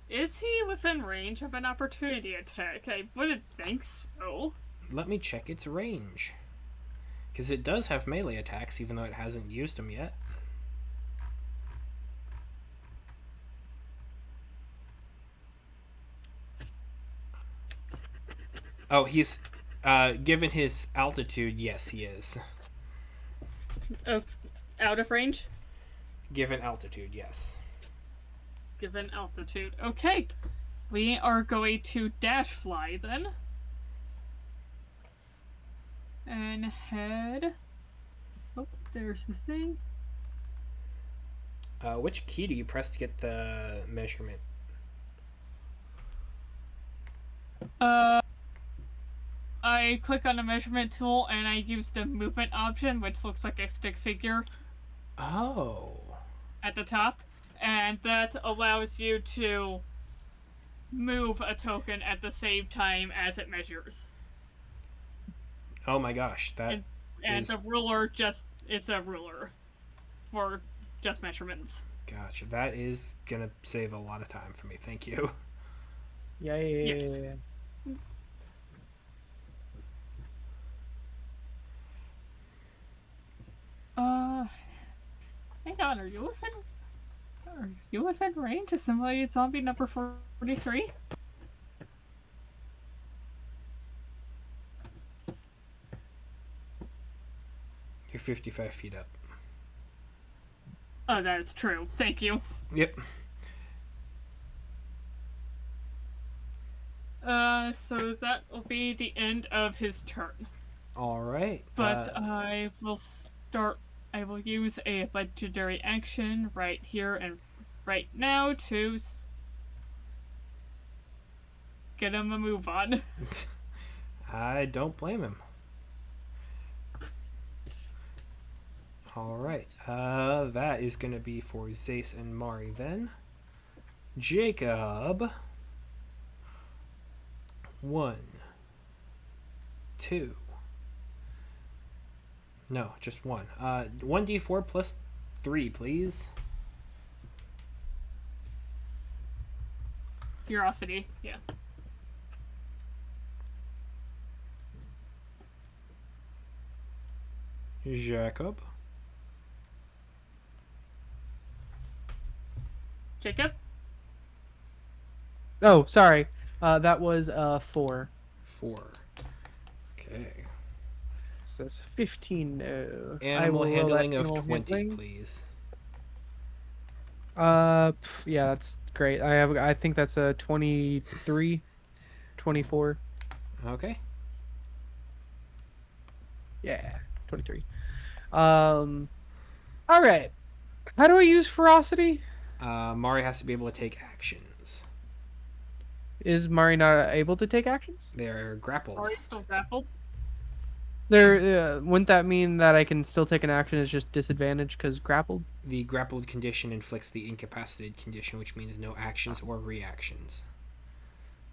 Is he within range of an opportunity attack? I wouldn't think so. Let me check its range. Because it does have melee attacks, even though it hasn't used them yet. Oh, he's... given his altitude, yes, he is. Oh, out of range? Given altitude, yes. Given altitude. Okay. We are going to dash fly then. And head... Oh, there's his thing. Which key do you press to get the measurement? I click on the measurement tool and I use the movement option, which looks like a stick figure Oh. at the top. And that allows you to move a token at the same time as it measures. Oh my gosh, that And is... the ruler it's a ruler for just measurements. Gotcha. That is gonna save a lot of time for me. Thank you. Yeah. Yes. Hang on, are you within range of simulated zombie number 43? You're 55 feet up. Oh, that is true. Thank you. Yep. So that will be the end of his turn. Alright. But I will use a legendary action right here and right now to get him a move on. I don't blame him. Alright. That is going to be for Zace and Mari then. Jacob. 1, 2. No, just 1. 1d4 plus 3, please. Curiosity, yeah. Jacob. Jacob? Oh, sorry. That was 4. 4. Okay. So that's 15. No. Animal handling of animal 20, handling. please. Yeah, that's great. I think that's a 23, 24. Okay. Yeah, 23. All right. How do I use ferocity? Mari has to be able to take actions. Is Mari not able to take actions? They're grappled. Are you still grappled? There, wouldn't that mean that I can still take an action? It's just disadvantage because grappled. The grappled condition inflicts the incapacitated condition, which means no actions or reactions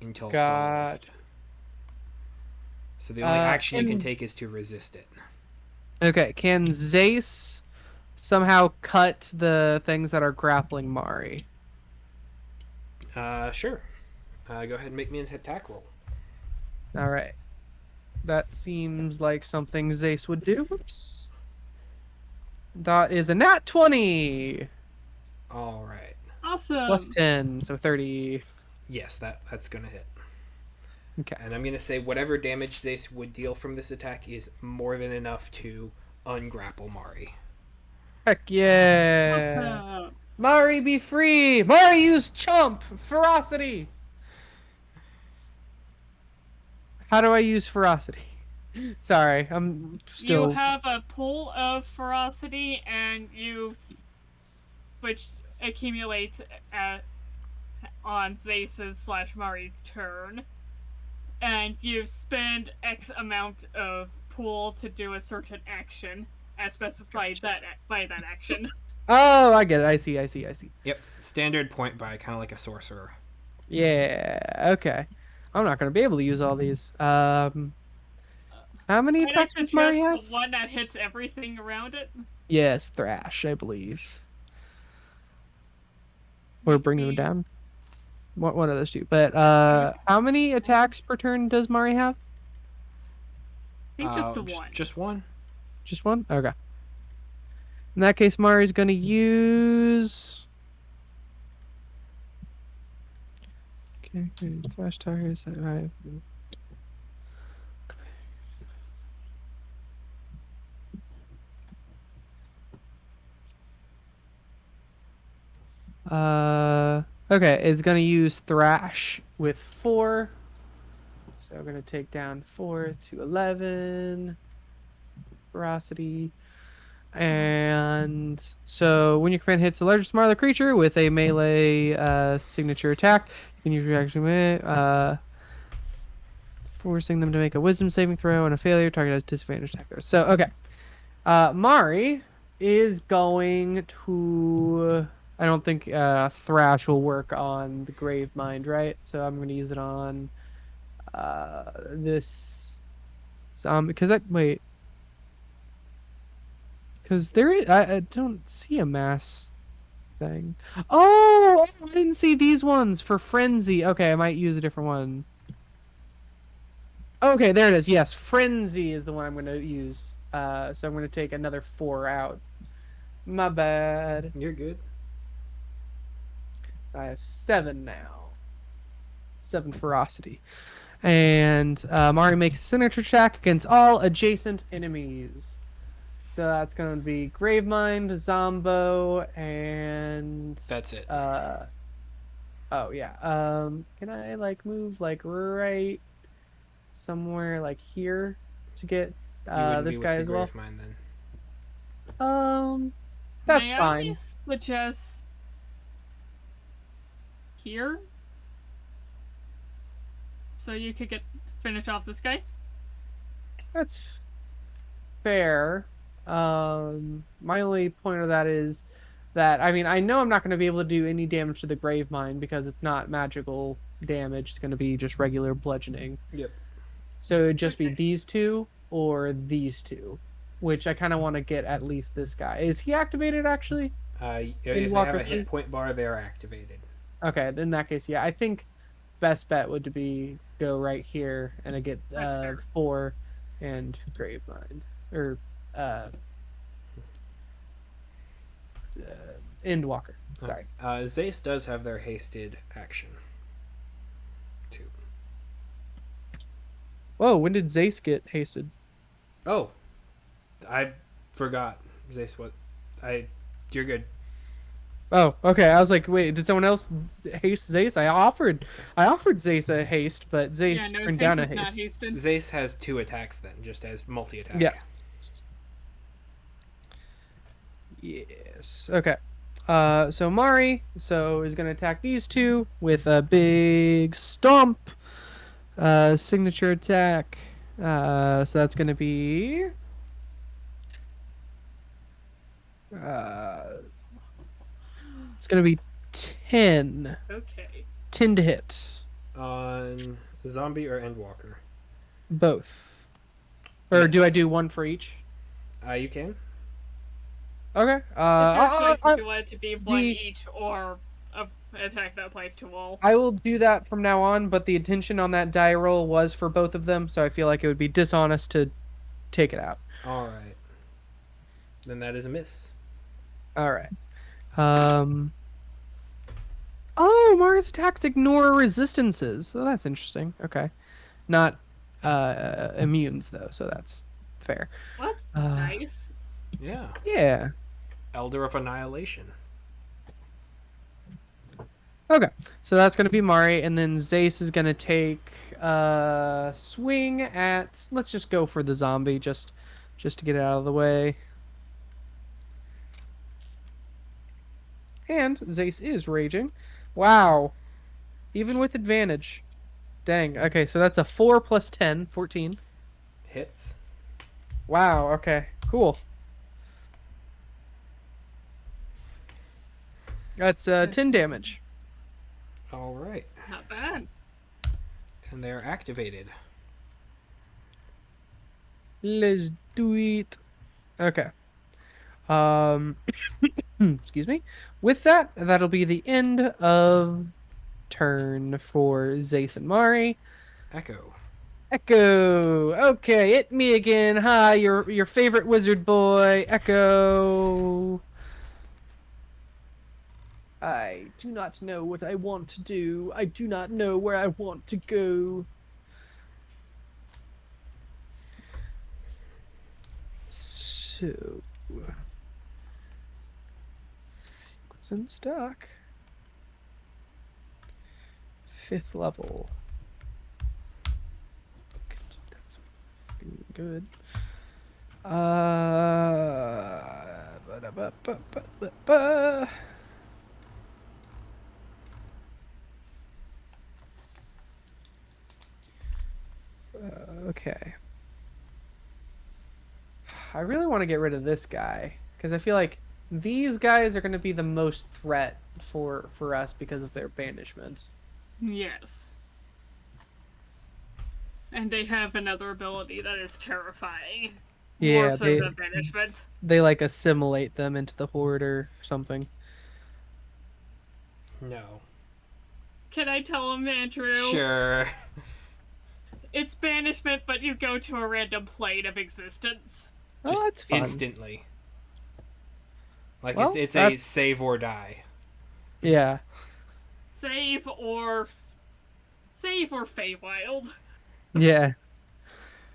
until Got. solved. So the only action you can And take is to resist it. okay, can Zace somehow cut the things that are grappling Mari? Sure. Go ahead and make me an attack roll. All right, that seems like something Zace would do. Whoops. That is a nat 20. All right. Awesome. Plus 10, so 30. Yes, that's gonna hit. Okay. And I'm gonna say whatever damage Zace would deal from this attack is more than enough to ungrapple Mari. Heck yeah. Awesome. Mari, be free. Mari, use chomp. Ferocity. How do I use ferocity? Sorry, I'm still. You have a pool of ferocity, and which accumulates on Zace's / Mari's turn, and you spend X amount of pool to do a certain action, as specified by that action. Oh, I get it. I see. Yep. Standard point buy, kind of like a sorcerer. Yeah. Okay. I'm not gonna be able to use all these. How many Might I attacks does Mari suggest have? the one that hits everything around it? Yes, thrash, I believe. Or bring them down. One of those two. But how many attacks per turn does Mari have? I think just one. Just one. Just one? Okay. In that case, Mari's gonna use. Okay, thrash targets. Okay, it's gonna use thrash with 4. So I'm gonna take down 4 to 11. Ferocity. And so when your command hits a larger, smaller creature with a melee signature attack, you can use reaction forcing them to make a wisdom saving throw, and a failure target has disadvantage attack there. So okay. Mari is going to. I don't think Thrash will work on the Gravemind, right? So I'm going to use it on this. Because wait. Because I don't see a mass thing. Oh, I didn't see these ones for Frenzy. Okay, I might use a different one. Okay, there it is. Yes, Frenzy is the one I'm going to use. So I'm going to take another 4 out. My bad. You're good. I have 7 now. 7 ferocity. And Mari makes a signature attack against all adjacent enemies. So that's going to be Gravemind, Zombo, and... That's it. Oh, yeah. Can I, move, right somewhere, here to get this guy as well? Gravemind, then. That's May fine. I suggest here, so you could finish off this guy? That's fair. My only point of that is that, I know I'm not going to be able to do any damage to the Gravemind because it's not magical damage. It's going to be just regular bludgeoning. Yep. So it'd just be these two or these two, which I kind of want to get at least this guy. Is he activated, actually? If they have a hit point bar, they are activated. Okay, in that case, yeah. I think best bet would be go right here and I get 4 and Gravemind. Or, Endwalker. Sorry. Zace does have their hasted action. Too. Whoa, when did Zace get hasted? Oh, I forgot. Zace, you're good. Oh, okay. I was like, wait, did someone else haste Zace? I offered Zace a haste, but Zace turned down a haste. Zace has 2 attacks then, just as multi-attack. Yes. Yes. Okay. So Mari is gonna attack these two with a big stomp. Signature attack. So that's gonna be uh, it's gonna be 10. Okay. 10 to hit. On zombie or endwalker? Both. Or do I Yes. do one for each? You can. Okay. It's your choice if you want it to be one the each or a attack that applies to all. I will do that from now on, but the intention on that die roll was for both of them, so I feel like it would be dishonest to take it out. All right. Then that is a miss. All right. Um. Oh, Mars attacks ignore resistances. So that's interesting. Okay. Not immunes though, so that's fair. That's Uh, nice. Yeah. yeah. Elder of Annihilation. Okay. So that's gonna be Mari, and then Zace is gonna take swing at. Let's just go for the zombie, just to get it out of the way. And Zace is raging. Wow. Even with advantage. Dang. Okay, so that's a 4 plus 10, 14. Hits. Wow, okay. Cool. That's 10 damage. All right. Not bad. And they're activated. Let's do it. Okay. Excuse me. With that, that'll be the end of turn for Zace and Mari. Echo. Echo. Okay, it me again. Hi, your favorite wizard boy, Echo. I do not know what I want to do. I do not know where I want to go. So, what's in stock? 5th level. That's good. Ba-da-ba-ba-ba-ba-ba. Okay. I really want to get rid of this guy because I feel like these guys are going to be the most threat for us because of their banishment. Yes. And they have another ability that is terrifying. More Yeah, so they than banishment. they like assimilate them into the horde or something. No. Can I tell him, Andrew? Sure. It's banishment, but you go to a random plane of existence. Oh, Just that's fun. instantly. Like Well, it's a that's- save or die. Yeah. Save or Feywild. Yeah.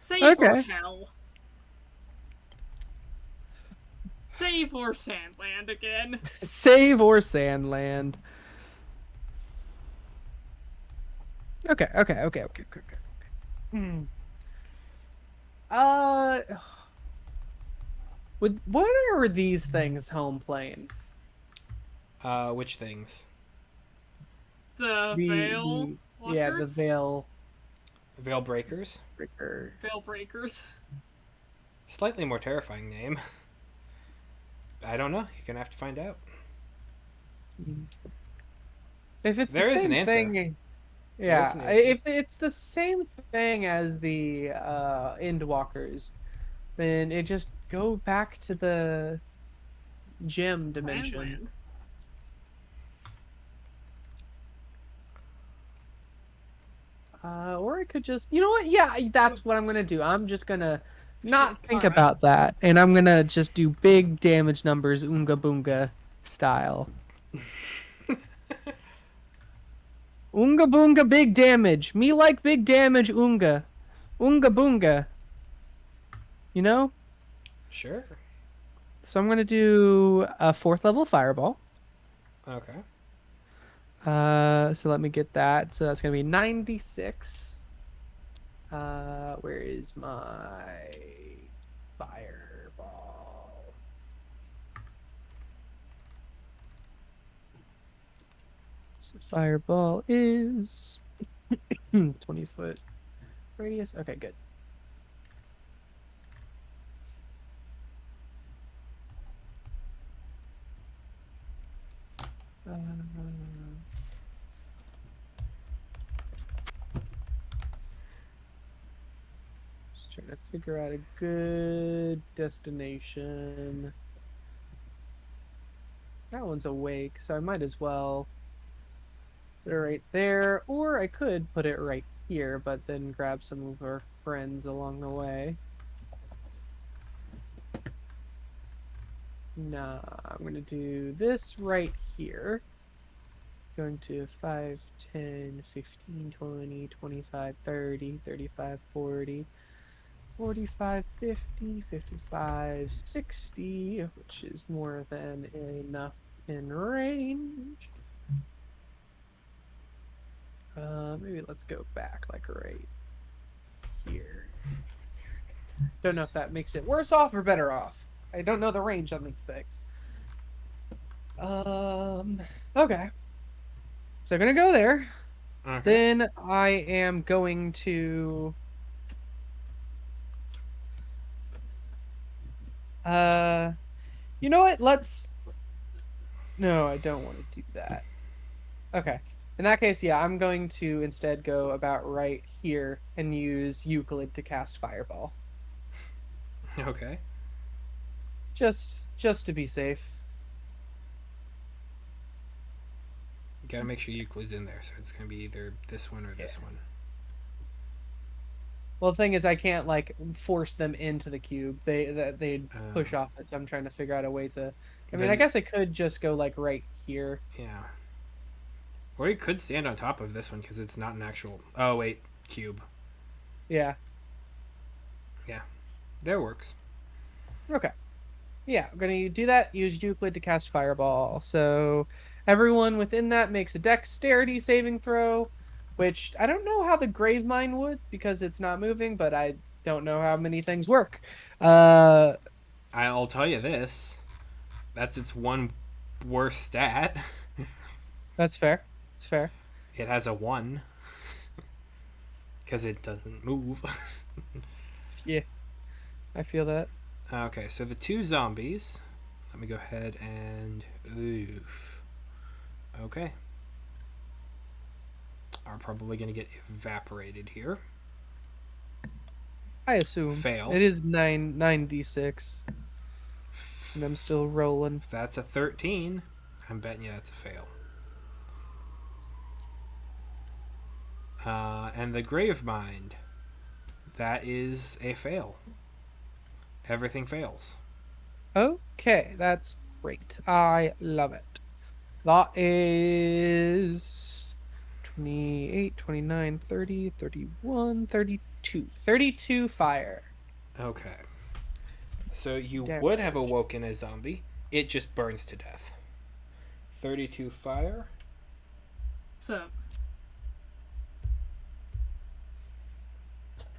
Save or Okay. hell. Save or Sandland again. Save or Sandland. Okay. Hmm. Uh, what are these things home playing? Which things? The Veil Yeah, the Walkers? Veil Veil Breakers? Breaker. Veil Breakers. Slightly more terrifying name. I don't know. You're gonna have to find out. If it's There the is an same answer. thing, There is yeah. an answer. If it's the same thing as the Endwalkers, then it just go back to the gem dimension. Sandland. Or I could just, you know what? Yeah, that's what I'm gonna do. I'm just gonna not think Alright. about that, and I'm gonna just do big damage numbers, Oonga Boonga style. Oonga Boonga, big damage. Me like big damage, Oonga. Oonga Boonga. You know? Sure. So I'm gonna do a 4th level fireball. Okay. So let me get that. So that's gonna be 96. Where is my fireball? So fireball is 20-foot radius. Okay, good. Uh, just trying to figure out a good destination. That one's awake, so I might as well put it right there, or I could put it right here, but then grab some of our friends along the way. Nah, I'm gonna do this right here. Going to 5, 10, 15, 20, 25, 30, 35, 40, 45, 50, 55, 60, which is more than enough in range. Maybe let's go back like right here. Don't know if that makes it worse off or better off. I don't know the range on these things. Okay. So I'm gonna go there. Okay. Then I am going to you know what? No, I don't want to do that. Okay. In that case, yeah, I'm going to instead go about right here and use Euclid to cast Fireball. Okay. Just to be safe. You gotta make sure Euclid's in there, so it's gonna be either this one or this one. Well, the thing is, I can't like force them into the cube. They'd push off it. So I'm trying to figure out a way to. I mean, I guess I could just go like right here. Yeah. Or you could stand on top of this one because it's not an actual. Oh wait, cube. Yeah. Yeah, that works. Okay. Yeah, I'm gonna do that. Use Euclid to cast Fireball. So everyone within that makes a Dexterity saving throw, which I don't know how the Gravemind would because it's not moving, but I don't know how many things work. I'll tell you this. That's its one worst stat. That's fair. It's fair. It has a 1 because it doesn't move. Yeah, I feel that. Okay, so the 2 zombies. Let me go ahead and oof. Okay. Are probably going to get evaporated here. I assume. Fail. It is 9d6. And I'm still rolling. If that's a 13, I'm betting you that's a fail. And the Gravemind, that is a fail. Everything fails. Okay, that's great. I love it. That is 28, 29, 30, 31, 32. 32 fire. Okay. So you Damn. would have awoken a zombie. It just burns to death. 32 fire. So,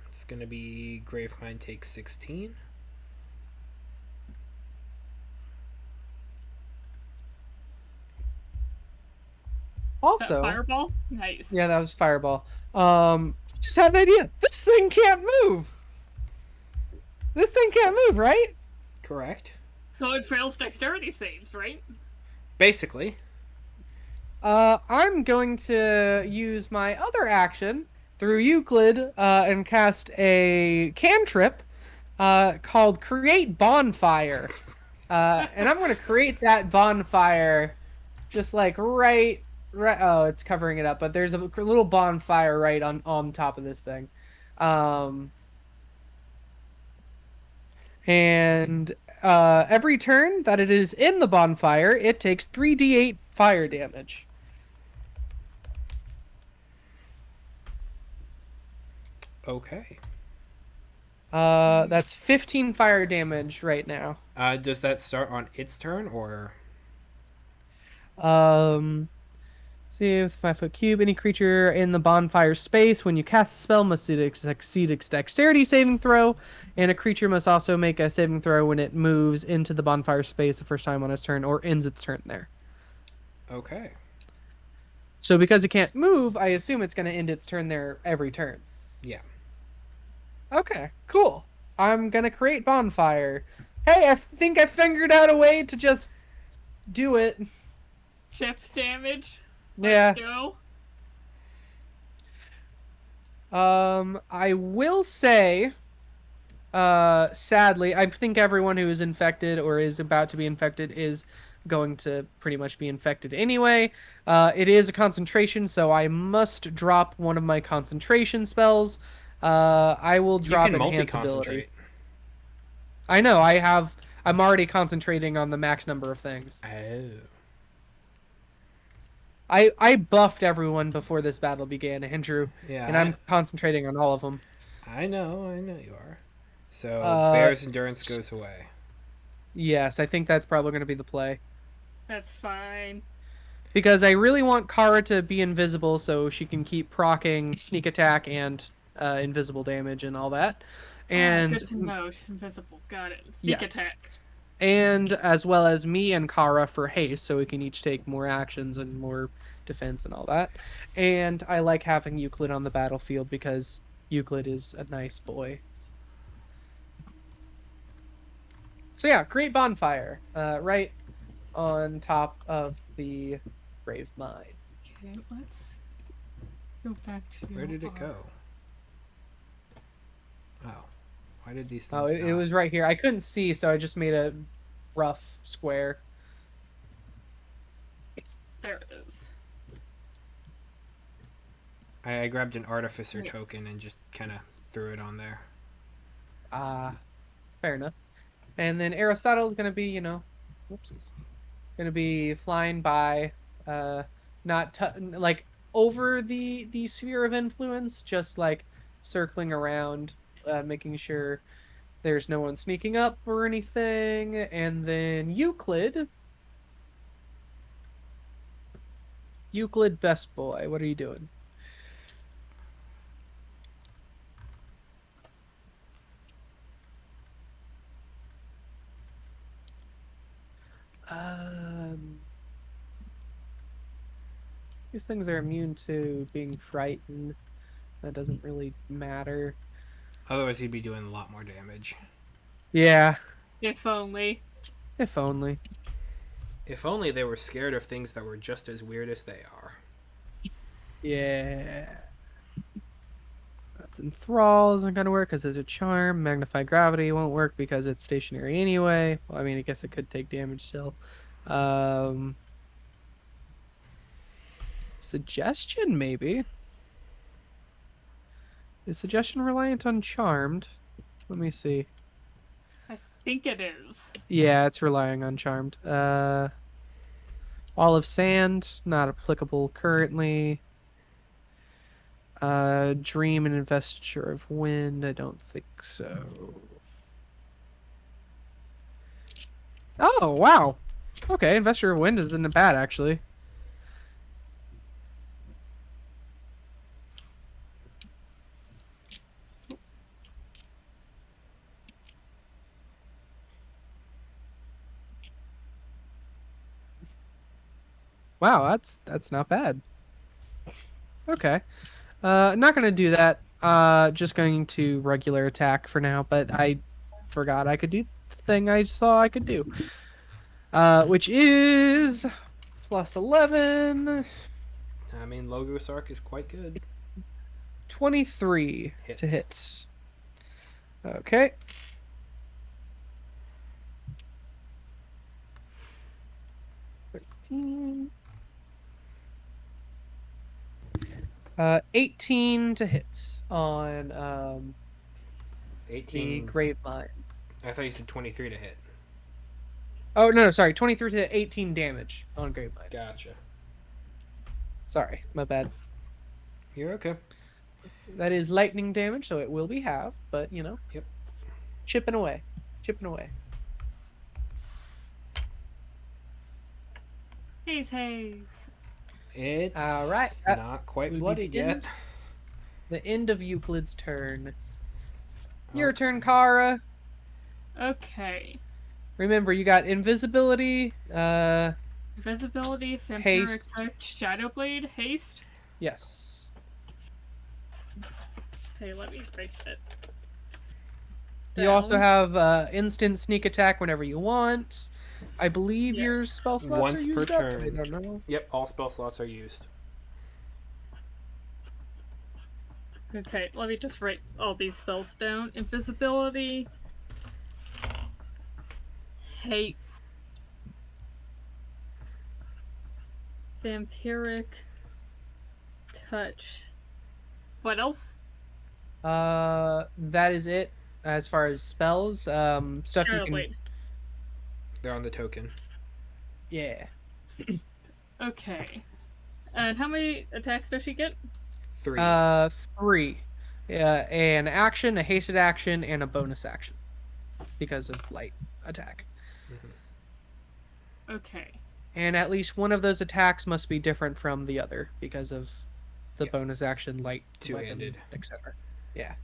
It's going to be Gravemind takes 16. is that Also, fireball? Nice. yeah, that was fireball. Just had an idea. This thing can't move. This thing can't move, right? Correct. So it fails dexterity saves, right? Basically. I'm going to use my other action through Euclid and cast a cantrip called Create Bonfire. And I'm going to create that bonfire just like right. Oh, it's covering it up, but there's a little bonfire right on top of this thing. And every turn that it is in the bonfire, it takes 3d8 fire damage. Okay. That's 15 fire damage right now. Does that start on its turn or? See, with 5-foot cube, any creature in the bonfire space, when you cast a spell, must succeed its dexterity saving throw, and a creature must also make a saving throw when it moves into the bonfire space the first time on its turn or ends its turn there. Okay. So because it can't move, I assume it's going to end its turn there every turn. Yeah. Okay, cool. I'm going to create bonfire. Hey, I think I figured out a way to just do it. chip damage. Yeah. Let's go. I will say, sadly, I think everyone who is infected or is about to be infected is going to pretty much be infected anyway. It is a concentration, so I must drop one of my concentration spells. I will You drop can enhance ability. multi-concentrate. I know, I'm already concentrating on the max number of things. Oh. I buffed everyone before this battle began, Andrew, and Yeah, I'm concentrating on all of them. I know you are. So, Uh, Bear's endurance goes away. yes, I think that's probably going to be the play. That's fine. Because I really want Kara to be invisible so she can keep proccing sneak attack and invisible damage and all that. And Good to know. She's invisible. Got it. Sneak yes. attack. And as well as me and Kara for haste, so we can each take more actions and more defense and all that. And I like having Euclid on the battlefield because Euclid is a nice boy. So yeah, great bonfire, right on top of the Gravemind. Okay, let's go back to. Where did it go? Oh. Why did these things Oh, it was right here. I couldn't see, so I just made a rough square. There it is. I grabbed an artificer token and just kind of threw it on there. Fair enough. And then Aristotle is going to be, whoopsies. Going to be flying by, not like over the sphere of influence, just like circling around, making sure there's no one sneaking up or anything. And then Euclid, best boy, what are you doing? These things are immune to being frightened. That doesn't really matter. Otherwise, he'd be doing a lot more damage. Yeah. If only. If only. If only they were scared of things that were just as weird as they are. Yeah. That's enthrall isn't gonna work because it's a charm. Magnify gravity won't work because it's stationary anyway. Well, I mean, I guess it could take damage still. Suggestion maybe. Is suggestion reliant on charmed? Let me see. I think it is. Yeah, it's relying on charmed. Olive sand, not applicable currently. Dream and investiture of wind, I don't think so. Oh, wow. Okay, investiture of wind isn't bad, actually. Wow, that's not bad. Okay. Not gonna do that. Just going to regular attack for now, but I forgot I could do the thing I saw I could do. Which is plus 11. I mean, Logos Arc is quite good. 23 Hits. to hits. Okay. $13. 18 to hit on 18. the Gravemind. I thought you said 23 to hit. Oh no, sorry, 23 to 18 damage on Gravemind. Gotcha. Sorry, my bad. You're okay. That is lightning damage, so it will be halved, but Yep. chipping away, chipping away. Haze. It's All right. not quite will be bloodied the yet. end. The end of Euclid's turn. Your Okay. turn, Kara. Okay. Remember, you got invisibility. Invisibility, vampiric Haste. touch, shadow blade, haste. Yes. Hey, let me break it. You also down. have instant sneak attack whenever you want. I believe your Yes. spell slots Once are per used up. I turn. don't know. Yep, all spell slots are used. Okay, let me just write all these spells down. Invisibility, haste, vampiric touch. What else? That is it as far as spells. Stuff you Shadow can. Blade. They're on the token. Yeah. Okay. And how many attacks does she get? 3. 3. Yeah, an action, a hasted action, and a bonus action because of light attack. Okay. And at least one of those attacks must be different from the other because of the Yeah. bonus action, light, Two-handed. weapon, etc. Yeah.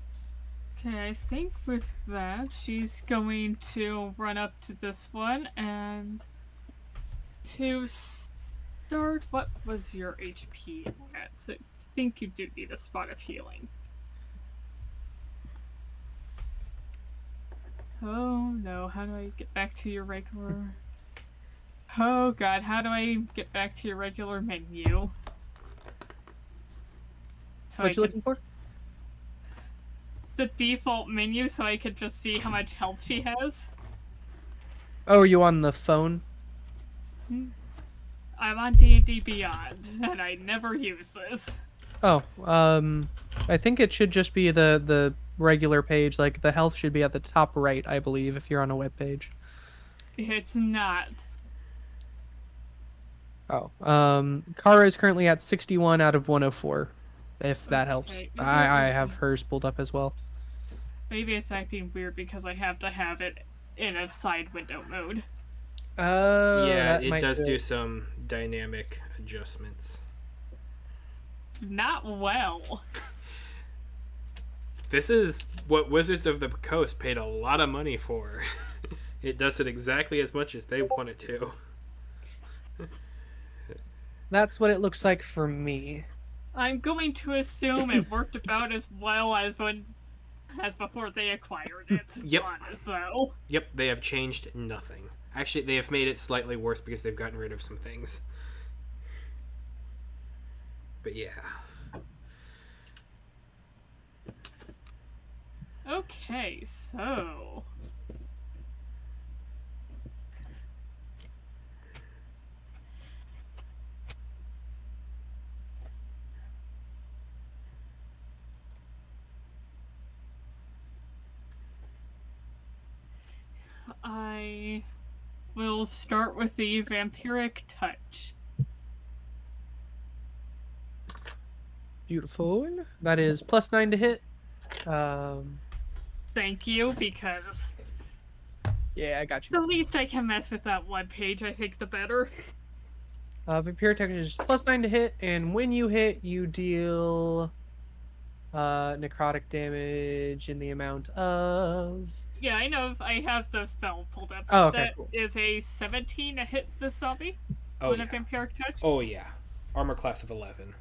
Okay, I think with that, she's going to run up to this one and to start. What was your HP at? So I think you do need a spot of healing. Oh no, how do I get back to your regular? Oh god, how do I get back to your regular menu? So What you looking for? The default menu so I could just see how much health she has. Oh, are you on the phone? I'm on D&D Beyond, and I never use this. Oh, I think it should just be the regular page. Like the health should be at the top right, I believe, if you're on a web page. It's not. Oh, Kara is currently at 61 out of 104. If that helps, Okay, I have hers pulled up as well. Maybe it's acting weird because I have to have it in a side window mode. Yeah, That it might does do do it. some dynamic adjustments. Not well. This is what Wizards of the Coast paid a lot of money for. It does it exactly as much as they want it to. That's what it looks like for me. I'm going to assume it worked about as well as before they acquired it. Yep. Honest, though. Yep, they have changed nothing. Actually, they have made it slightly worse because they've gotten rid of some things. But yeah. Okay, so I will start with the vampiric touch. Beautiful. That is +9 to hit. Thank you, because Yeah, I got the you. least I can mess with that web page, I think the better. Vampire attack is +9 to hit, and when you hit, you deal necrotic damage in the amount of. Yeah, I know. I have the spell pulled up. Oh, okay, That cool. is a 17 to hit the zombie Oh with yeah. a vampiric touch. Oh yeah. Armor class of 11.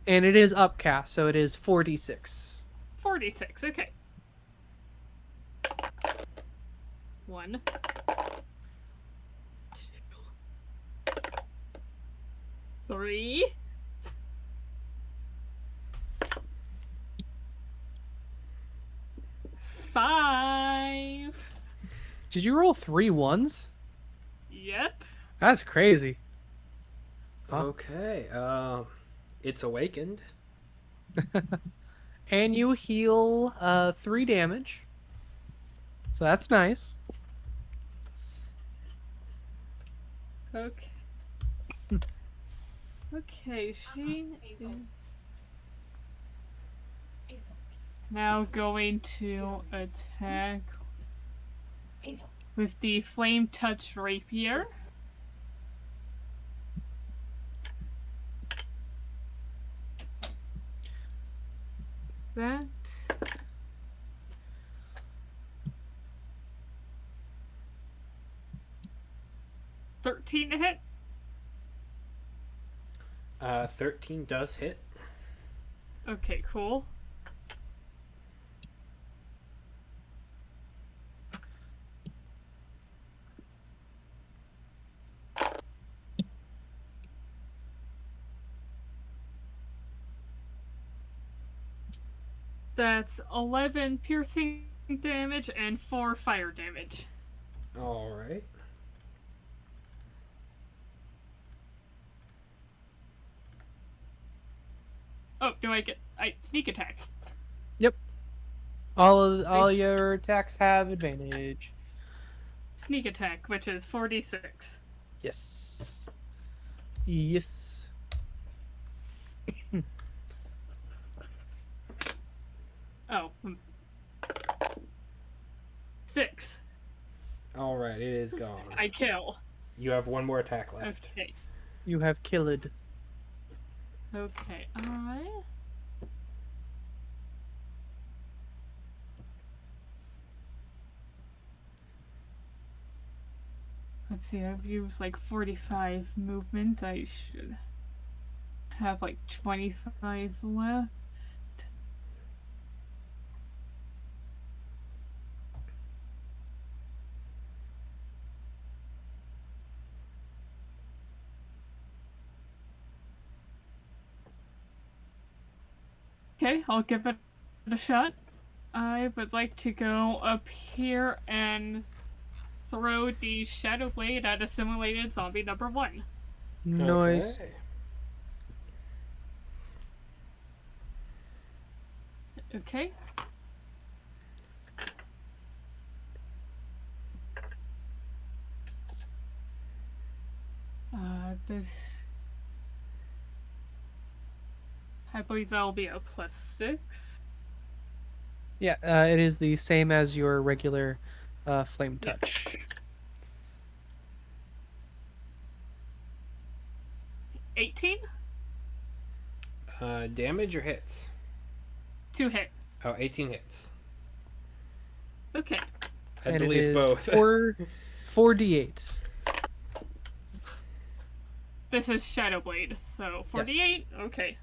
And it is upcast, so it is 4d6. 46. Okay. 1, 2, 3. 5. Did you roll 3 ones? Yep. That's crazy. Huh? Okay. It's awakened. And you heal 3 damage. So that's nice. Okay. Okay, she is now going to attack with the Flame Touch Rapier. That 13 to hit. 13 does hit. Okay, cool. That's 11 piercing damage and 4 fire damage. All right. Oh, do I get sneak attack? Yep. All your attacks have advantage. Sneak attack, which is 4d6. Yes. Yes. Oh. 6. All right, it is gone. I kill. You have one more attack left. Okay. You have killed. Okay. Let's see, I've used like 45 movement. I should have like 25 left. Okay, I'll give it a shot. I would like to go up here and throw the Shadow Blade at assimilated zombie number 1. Nice. Okay. Okay. This... I believe that'll be a +6. Yeah, it is the same as your regular flame touch. 18? Damage or hits? 2 hit. Oh, 18 hits. Okay. I And believe it is both. 4d8. This is Shadow Blade, so 48? Yes. Okay.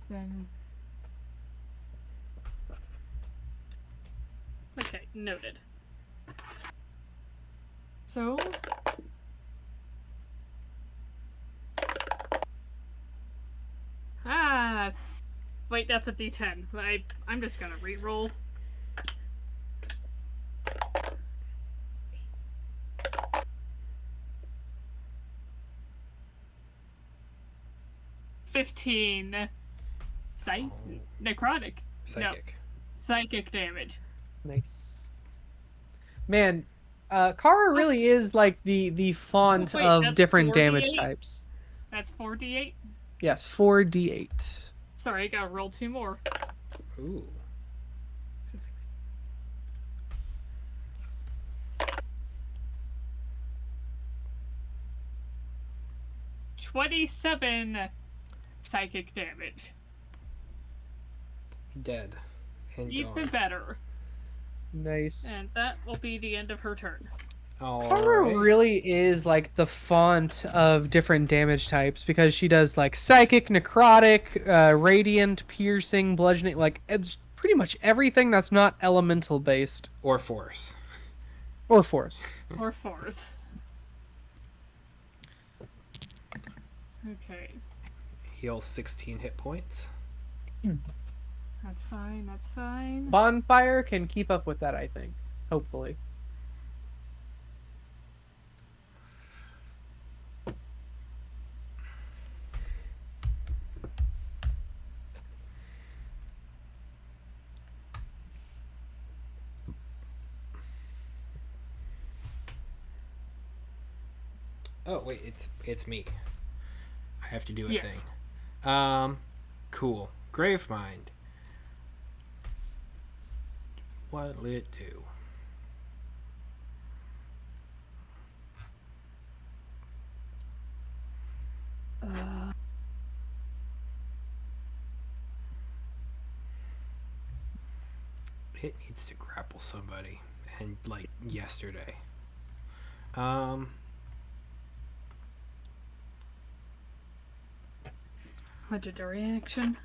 Then... Okay, noted. So... Wait, that's a D10. I'm just gonna re-roll. $15. Necrotic. Psychic. No. Psychic damage. Nice. Man, Kara really is like the font Wait, of that's different 4d8? damage types. That's 4d8? Yes, 4d8. Sorry, I gotta roll 2 more. Ooh. 27 psychic damage. Dead. And Even gone. better. Nice. And that will be the end of her turn. Kara really is like the font of different damage types because she does like psychic, necrotic, radiant, piercing, bludgeoning, like it's pretty much everything that's not elemental based. Or force. Or force. Or force. Okay. Heal 16 hit points. That's fine, that's fine. Bonfire can keep up with that, I think. Hopefully. Oh wait, it's me. I have to do a Yes. thing. Cool. Gravemind. What'll it do? It needs to grapple somebody, and like yesterday. Legendary action.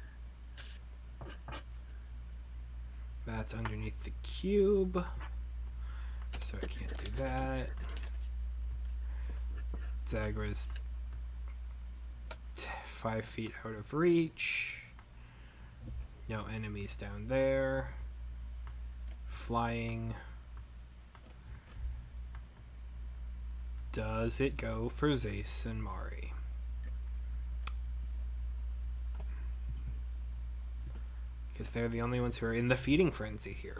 That's underneath the cube, so I can't do that. Zagra's 5 feet out of reach. No enemies down there. Flying. Does it go for Zace and Mari? Because they're the only ones who are in the feeding frenzy here.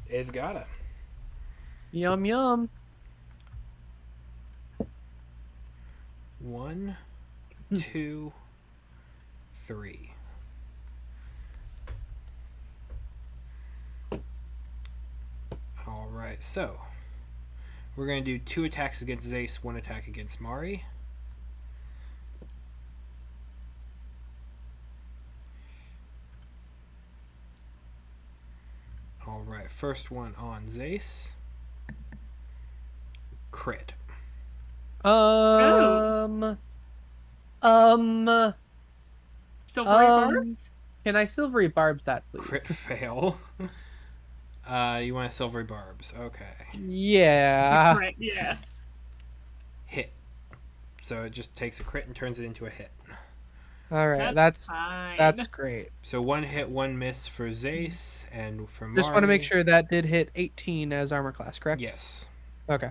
It's gotta. Yum yum. 1, 2, 3. Alright, so we're going to do 2 attacks against Zace, 1 attack against Mari. Alright, first one on Zace. Crit. Silvery barbs? Can I silvery barbs that, please? Crit fail. You want a silvery barbs. Okay. Yeah. Crit, yeah. Hit. So it just takes a crit and turns it into a hit. All right, That's fine. that's great. So 1 hit, 1 miss for Zace, and for Mari... Just want to make sure that did hit 18 as armor class, correct? Yes. Okay.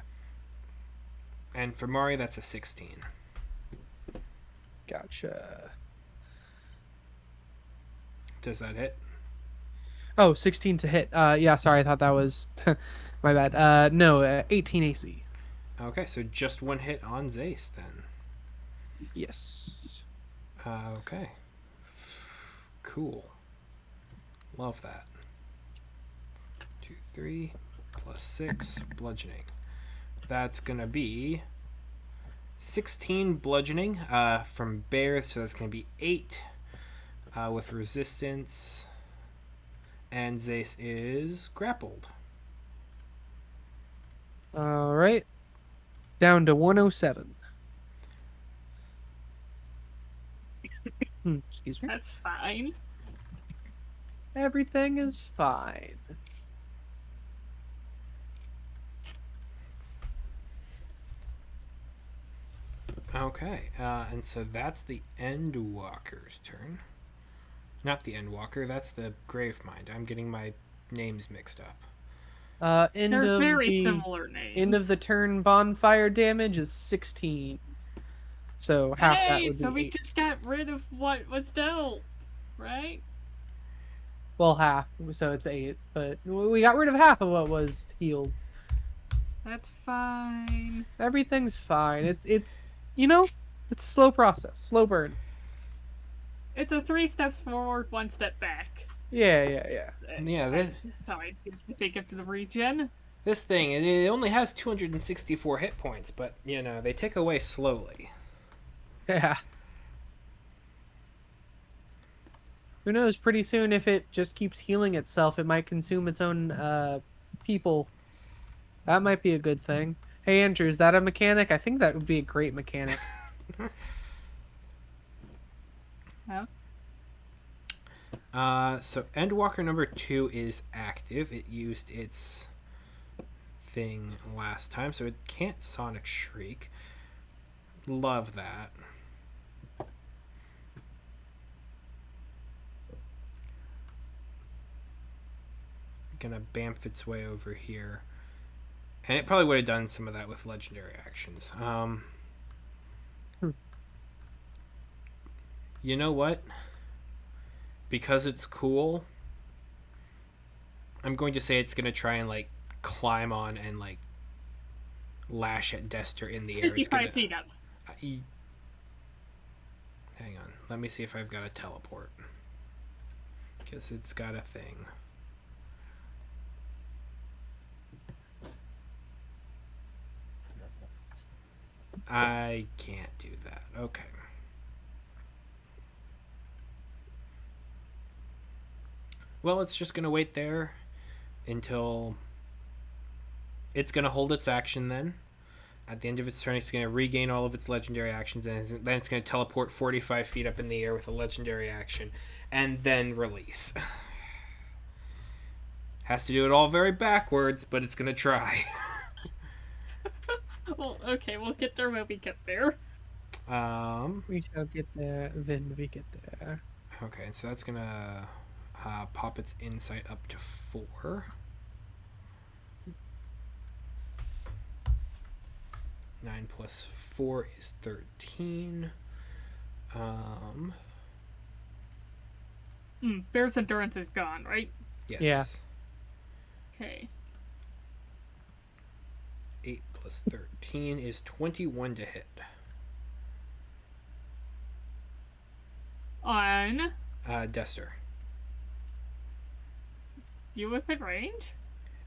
And for Mari, that's a 16. Gotcha. Does that hit? Oh, 16 to hit. Yeah, sorry, I thought that was my bad. No, 18 AC. Okay, so just 1 hit on Zace then. Yes. Okay. Cool. Love that. 2, 3, plus 6, bludgeoning. That's gonna be 16 bludgeoning from Bear, so that's gonna be 8 with resistance. And Zace is grappled. All right. Down to 107. Excuse me. That's fine. Everything is fine. Okay, and so that's the Endwalker's turn. Not the Endwalker, that's the Gravemind. I'm getting my names mixed up. They're very similar names. End of the turn bonfire damage is 16. So half that Hey, would so be we 8. just got rid of what was dealt, right? Well, half, so it's 8. But we got rid of half of what was healed. That's fine. Everything's fine. It's you know, it's a slow process, slow burn. It's a 3 steps forward, 1 step back. Yeah. Yeah, this Sorry, it gives me think up to the regen. this thing, it only has 264 hit points, but, you know, they tick away slowly. Yeah. Who knows, pretty soon if it just keeps healing itself, it might consume its own people. That might be a good thing. Hey Andrew, is that a mechanic? I think that would be a great mechanic. Huh? So Endwalker number 2 is active. It used its thing last time, so it can't Sonic Shriek. Love that. Gonna bamf its way over here. And it probably would have done some of that with legendary actions. You know what? Because it's cool, I'm going to say it's going to try and, like, climb on and, like, lash at Dester in the air. 55 feet up. Hang on. Let me see if I've got a teleport. Because it's got a thing. I can't do that. Okay. Well, it's just going to wait there until it's going to hold its action then. At the end of its turn, it's going to regain all of its legendary actions, and then it's going to teleport 45 feet up in the air with a legendary action, and then release. Has to do it all very backwards, but it's going to try. Well, okay, we'll get there when we get there. We shall get there when we get there. Okay, so that's gonna pop its insight up to 4. 9 plus 4 is 13. Bear's endurance is gone, right? Yes. Yeah. Okay. 8 plus 13 is 21 to hit. On Dester. you within range?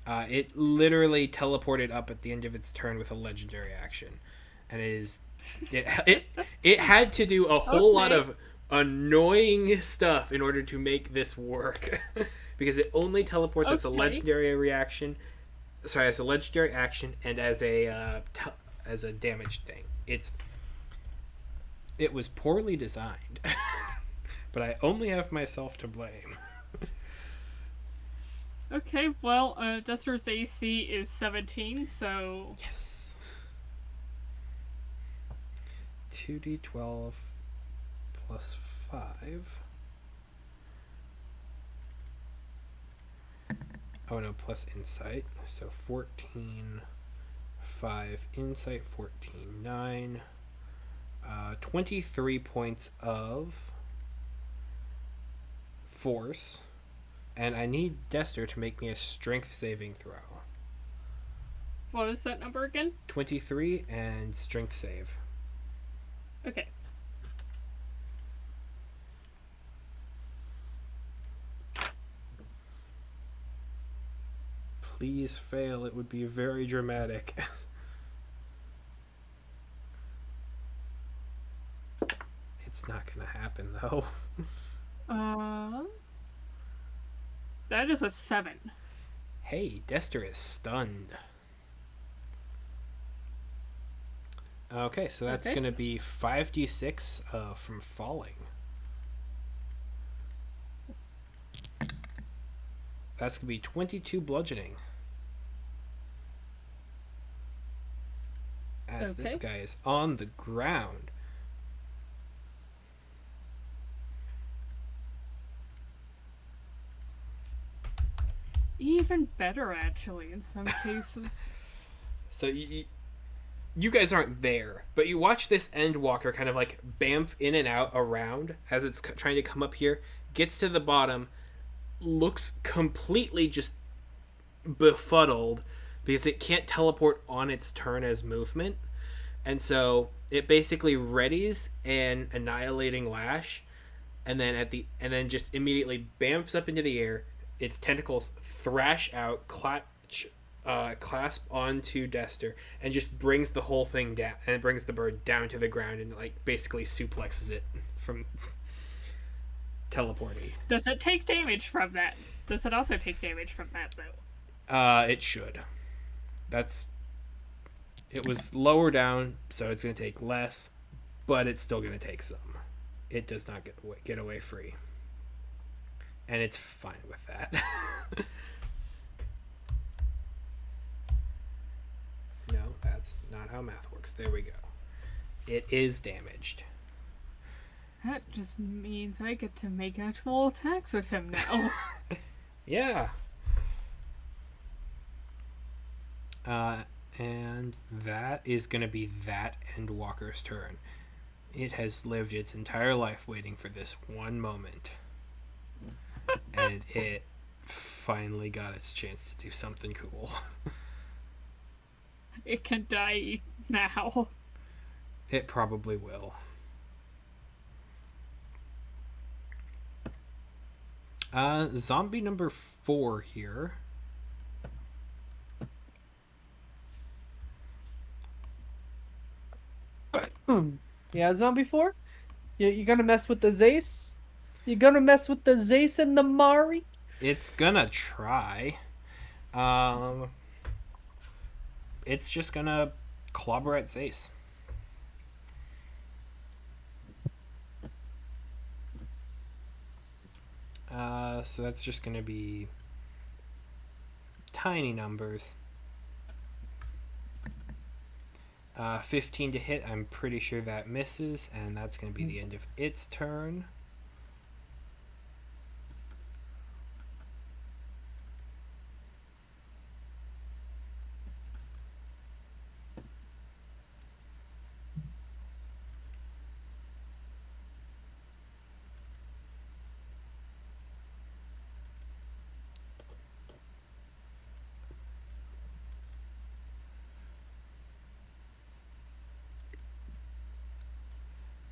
It literally teleported up at the end of its turn with a legendary action, and it had to do a whole lot of annoying stuff in order to make this work, because it only teleports as a legendary reaction. Sorry, as a legendary action and as a damage thing. It was poorly designed, but I only have myself to blame. Okay, well, Duster's AC is 17, so... Yes. 2d12 plus 5. Oh no, plus insight. So 14, 5 insight, 14, 9. 23 points of force. And I need Dester to make me a strength saving throw. What was that number again? 23 and strength save. Okay. Please fail, it would be very dramatic. It's not gonna happen though. That is a 7. Hey, Dester is stunned. Okay, so that's gonna be 5d6 from falling. That's gonna be 22 bludgeoning. As this guy is on the ground. Even better, actually, in some cases. So you guys aren't there, but you watch this Endwalker kind of like bamf in and out around as it's trying to come up here, gets to the bottom, looks completely just befuddled because it can't teleport on its turn as movement, and so it basically readies an annihilating lash, and then just immediately bamfs up into the air. Its tentacles thrash out, clasp onto Dester, and just brings the whole thing down, and brings the bird down to the ground, and like basically suplexes it from teleporting. Does it take damage from that? Does it also take damage from that, though? It should. It was lower down, so it's going to take less, but it's still going to take some. It does not get away free. And it's fine with that. No, that's not how math works. There we go. It is damaged. That just means I get to make actual attacks with him now. Yeah. And that is going to be that Endwalker's turn. It has lived its entire life waiting for this one moment. And it finally got its chance to do something cool. It can die now. It probably will. Zombie number 4 here. Yeah, zombie 4? You gonna mess with the Zace? You gonna mess with the Zace and the Mari? It's gonna try. It's just gonna clobber at Zace. So that's just gonna be tiny numbers. 15 to hit. I'm pretty sure that misses, and that's going to be the end of its turn.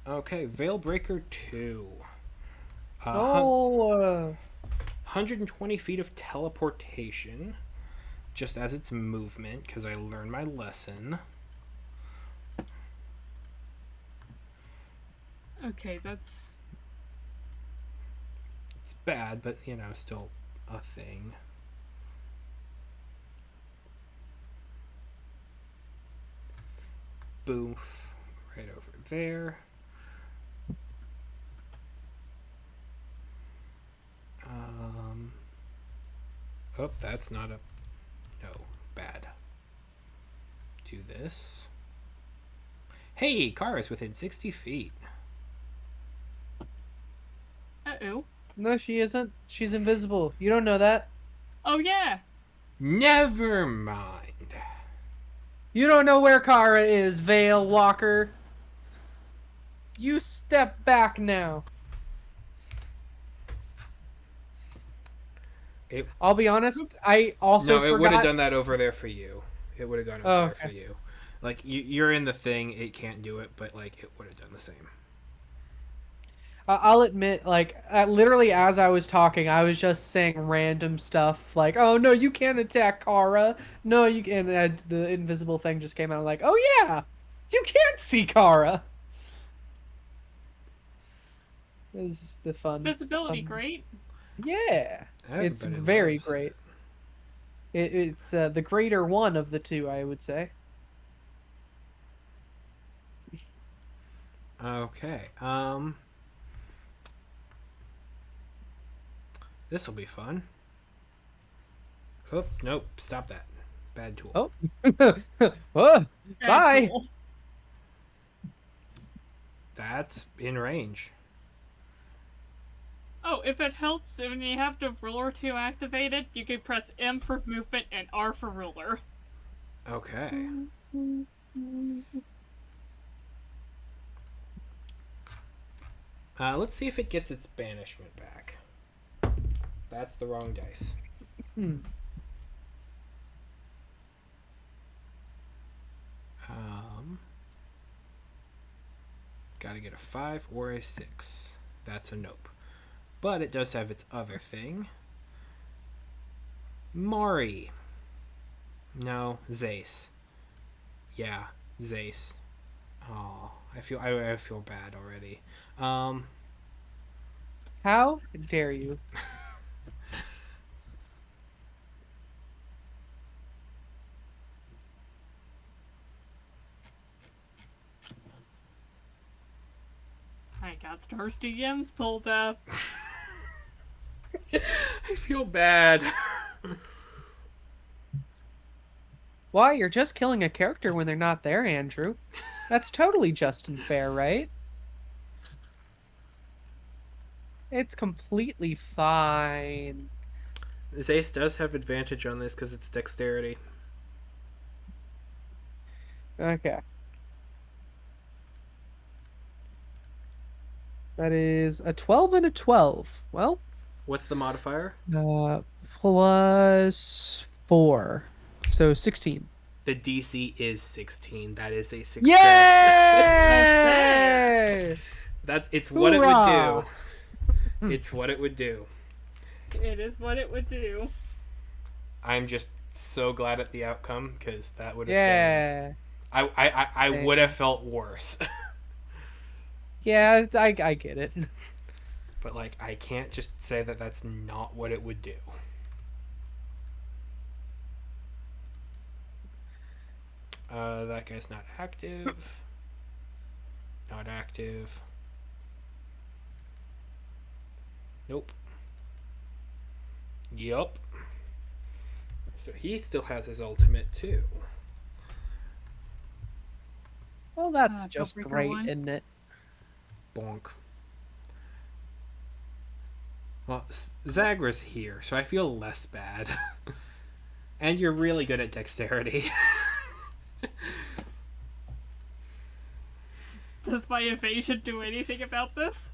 Okay, Veilbreaker 2. Oh, 120 feet of teleportation, just as its movement, because I learned my lesson. Okay, that's... It's bad, but, you know, still a thing. Boof. Right over there. Oh, that's not a... No, bad. Do this. Hey, Kara's within 60 feet. Uh-oh. no, she isn't. She's invisible. You don't know that. Oh, yeah! Never mind. You don't know where Kara is, Veil Walker. You step back now. I'll be honest, I also No, it would forgot. have done that over there for you. It would have gone over there okay. for you. Like, you're in the thing, it can't do it, but, like, it would have done the same. I'll admit, like, literally as I was talking, I was just saying random stuff like, "Oh no, you can't attack Kara. No, you can." And the invisible thing just came out like, "Oh yeah, you can't see Kara." It was just the Visibility, great. Yeah, it's Everybody very loves great. it. It's the greater one of the two, I would say. Okay. This will be fun. Oh, nope. Stop that. Bad tool. Oh, oh, bye. Cool. That's in range. Oh, if it helps, when you have the ruler to activate it, you can press M for movement and R for ruler. Okay. Let's see if it gets its banishment back. That's the wrong dice. Hmm. Gotta get a 5 or a 6. That's a nope. But it does have its other thing. Mari. No, Zace. Yeah, Zace. Oh, I feel bad already. How dare you? I got Stars DMs pulled up. I feel bad. Why, you're just killing a character when they're not there, Andrew. That's totally just and fair, right? It's completely fine. Zace does have advantage on this because it's dexterity. Okay. That is a 12 and a 12. Well, What's the modifier? plus 4. So 16. The DC is 16. That is a success. Yay! It's what it would do. Hoorah! It's what it would do. It is what it would do. I'm just so glad at the outcome because that would have Yeah. been... I would have felt worse. Yeah, I get it. But, like, I can't just say that that's not what it would do. That guy's not active. Not active. Nope. Yup. So he still has his ultimate, too. Well, that's Don't just break our great, one. isn't it? Bonk. Well, Zagra's here, so I feel less bad. And you're really good at dexterity. Does my evasion do anything about this?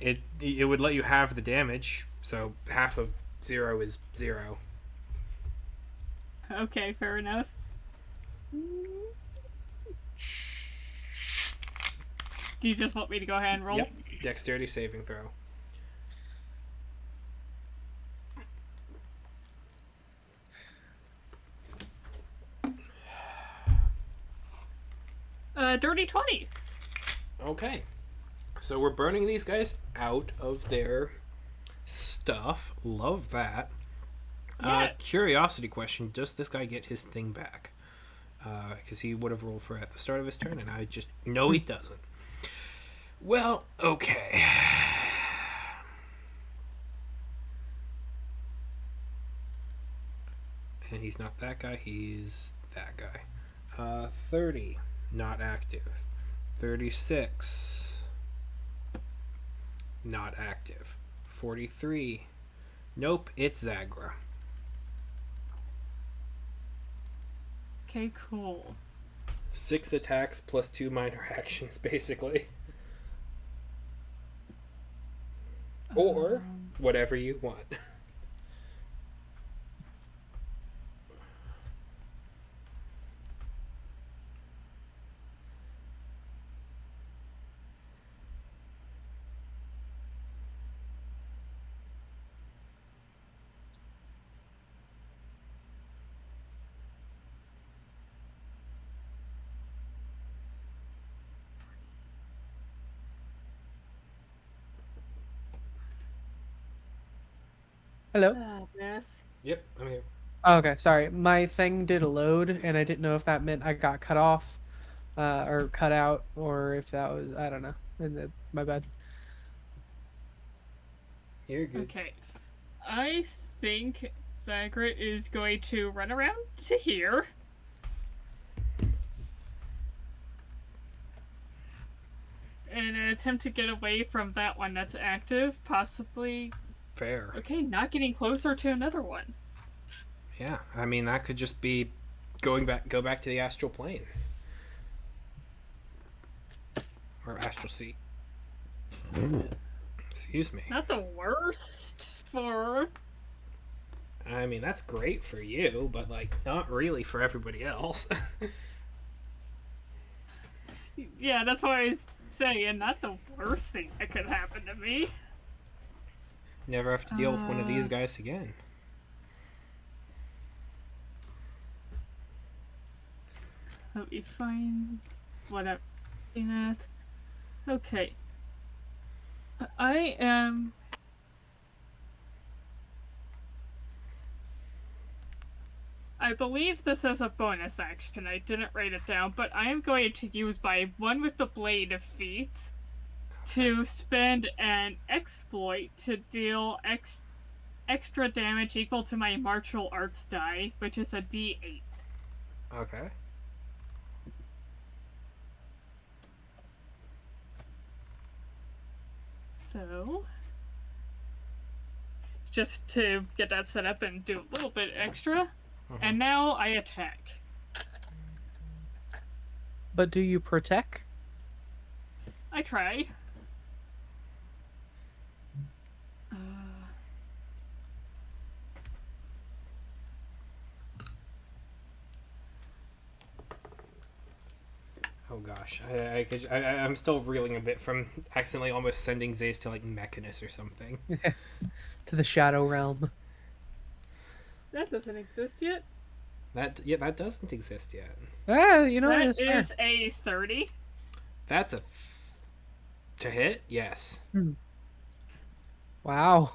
It would let you have the damage, so half of 0 is 0. Okay, fair enough. Do you just want me to go ahead and roll? Yep. Dexterity saving throw. Dirty 20. Okay. So we're burning these guys out of their stuff. Love that. Yes. Curiosity question: does this guy get his thing back? Because he would have rolled for it at the start of his turn, and I just no, he doesn't. Well, okay. And he's not that guy. He's that guy. 30, not active. 36, not active. 43, nope, it's Zagra. Okay, cool. 6 attacks plus 2 minor actions, basically. Or whatever you want. Hello. Beth. Yep, I'm here. Oh, okay, sorry. My thing did a load, and I didn't know if that meant I got cut off, or cut out, or if that was, I don't know. My bad. You're good. Okay. I think Zagra is going to run around to here. In an attempt to get away from that one that's active, possibly. Fair. Okay, not getting closer to another one. Yeah, I mean that could just be go back to the astral plane. Or astral seat. Excuse me. Not the worst for. I mean that's great for you, but like not really for everybody else. Yeah, that's what I was saying. Not the worst thing that could happen to me. Never have to deal with one of these guys again. Let me find what I'm looking at. Okay. I am. I believe this is a bonus action. I didn't write it down, but I am going to use my one with the blade feat to spend an exploit to deal extra damage equal to my martial arts die, which is a D8. Okay. So, just to get that set up and do a little bit extra. And now I attack. But do you protect? I try. Oh gosh, I'm still reeling a bit from accidentally almost sending Zaze to like Mechanus or something. To the Shadow Realm. That doesn't exist yet. That doesn't exist yet. You know, That it's fair. is a 30. That's to hit. Yes. Wow.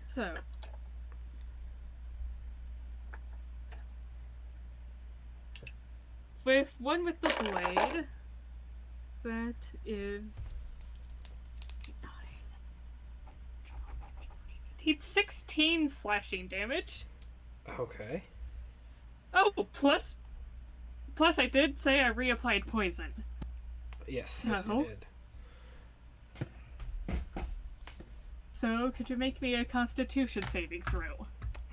So. With one with the blade, that is. He's 16 slashing damage. Okay. Oh, plus I did say I reapplied poison. Yes, yes, you did. So, could you make me a Constitution saving throw?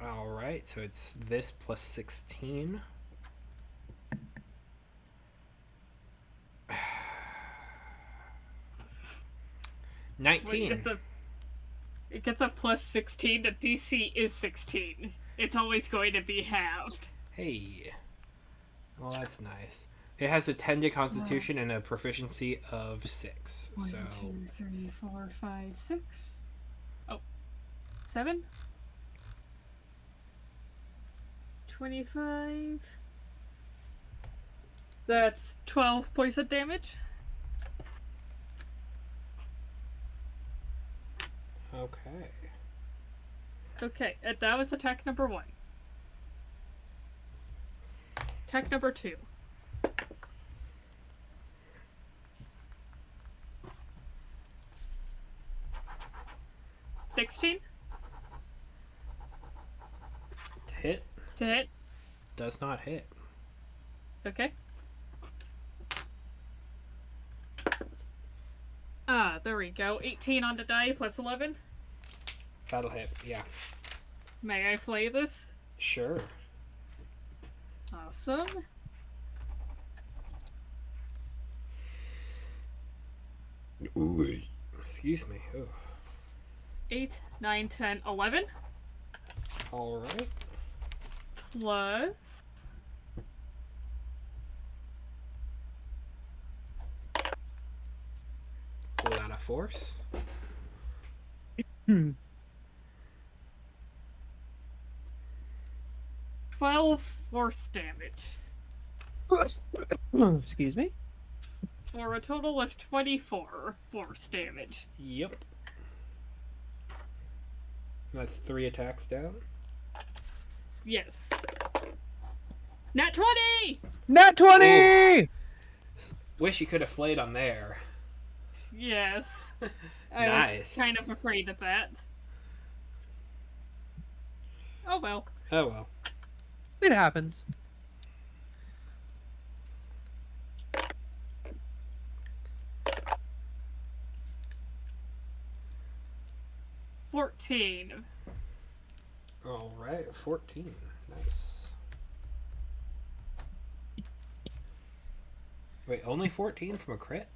All right, so it's this plus 16. Wait, 19. it gets a plus 16. The DC is 16. It's always going to be halved. Hey. Well, that's nice. It has a 10 to Constitution and a proficiency of 6. 1, So 2, 3, 4, 5, 6. Oh, 7? 25. That's 12 poison damage. okay. Okay, and that was attack number 1. Attack number 2. $16 To hit to hit. does not hit. Okay. Ah, there we go. 18 on the die plus 11. That'll hit. Yeah. May I play this? Sure. Awesome. Ooh. Excuse me. Ooh. 8, 9, 10, 11. All right. Plus... Pull out a force. 12 force damage. Excuse me. For a total of 24 force damage. Yep. That's 3 attacks down. Yes. Nat 20! Nat 20! Wish you could have flayed on there. Yes. I Nice. was kind of afraid of that. Oh well. Oh well. It happens. $14. All right. 14. Nice. Wait, only 14 from a crit?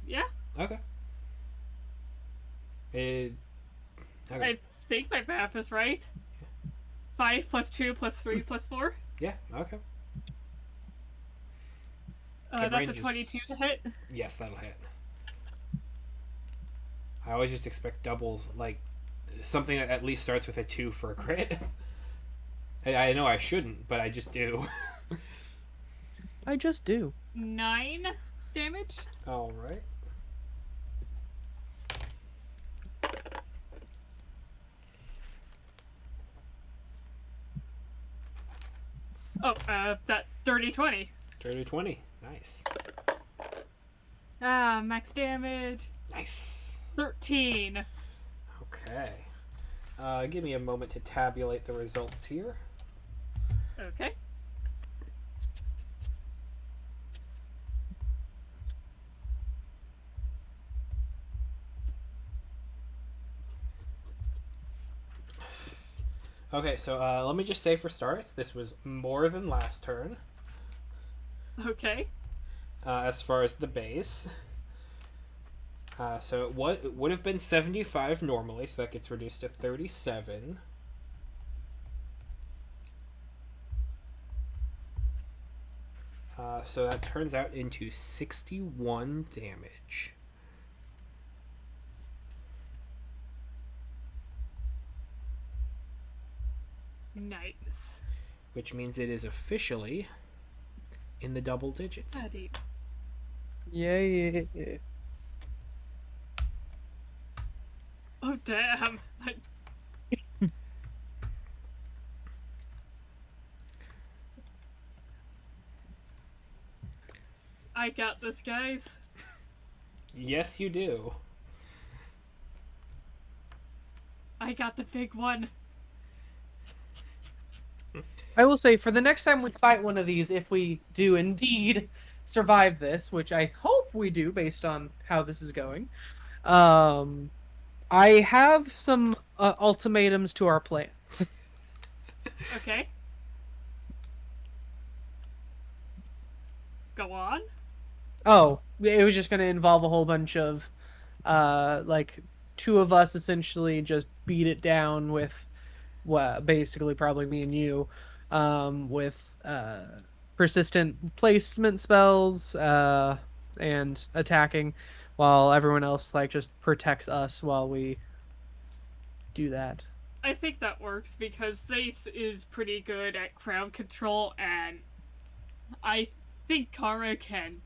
Yeah, Okay. Okay. I think my math is right. 5 plus 2 plus 3 plus 4. Yeah, okay. My That's brain a just- 22 to hit. Yes, that'll hit. I always just expect doubles, like something that at least starts with a 2 for a crit. I know I shouldn't, but I just do. I just do. 9 damage. All right. Oh, that dirty 20. Dirty 20. Nice. Ah, max damage. Nice. 13. Okay. Give me a moment to tabulate the results here. Okay. Okay, so let me just say for starts, this was more than last turn. Okay. As far as the base. So it would have been 75 normally, so that gets reduced to 37. So that turns out into 61 damage. Nice. Which means it is officially in the double digits. Buddy. Yay. Oh, damn. I got this, guys. Yes, you do. I got the big one. I will say, for the next time we fight one of these, if we do indeed survive this, which I hope we do based on how this is going, um, I have some ultimatums to our plans. Okay. Go on. Oh, it was just going to involve a whole bunch of, like, two of us essentially just beat it down with, well, basically probably me and you, with persistent placement spells, and attacking, while everyone else like just protects us while we do that. I think that works because Zace is pretty good at crowd control, and I think Kara can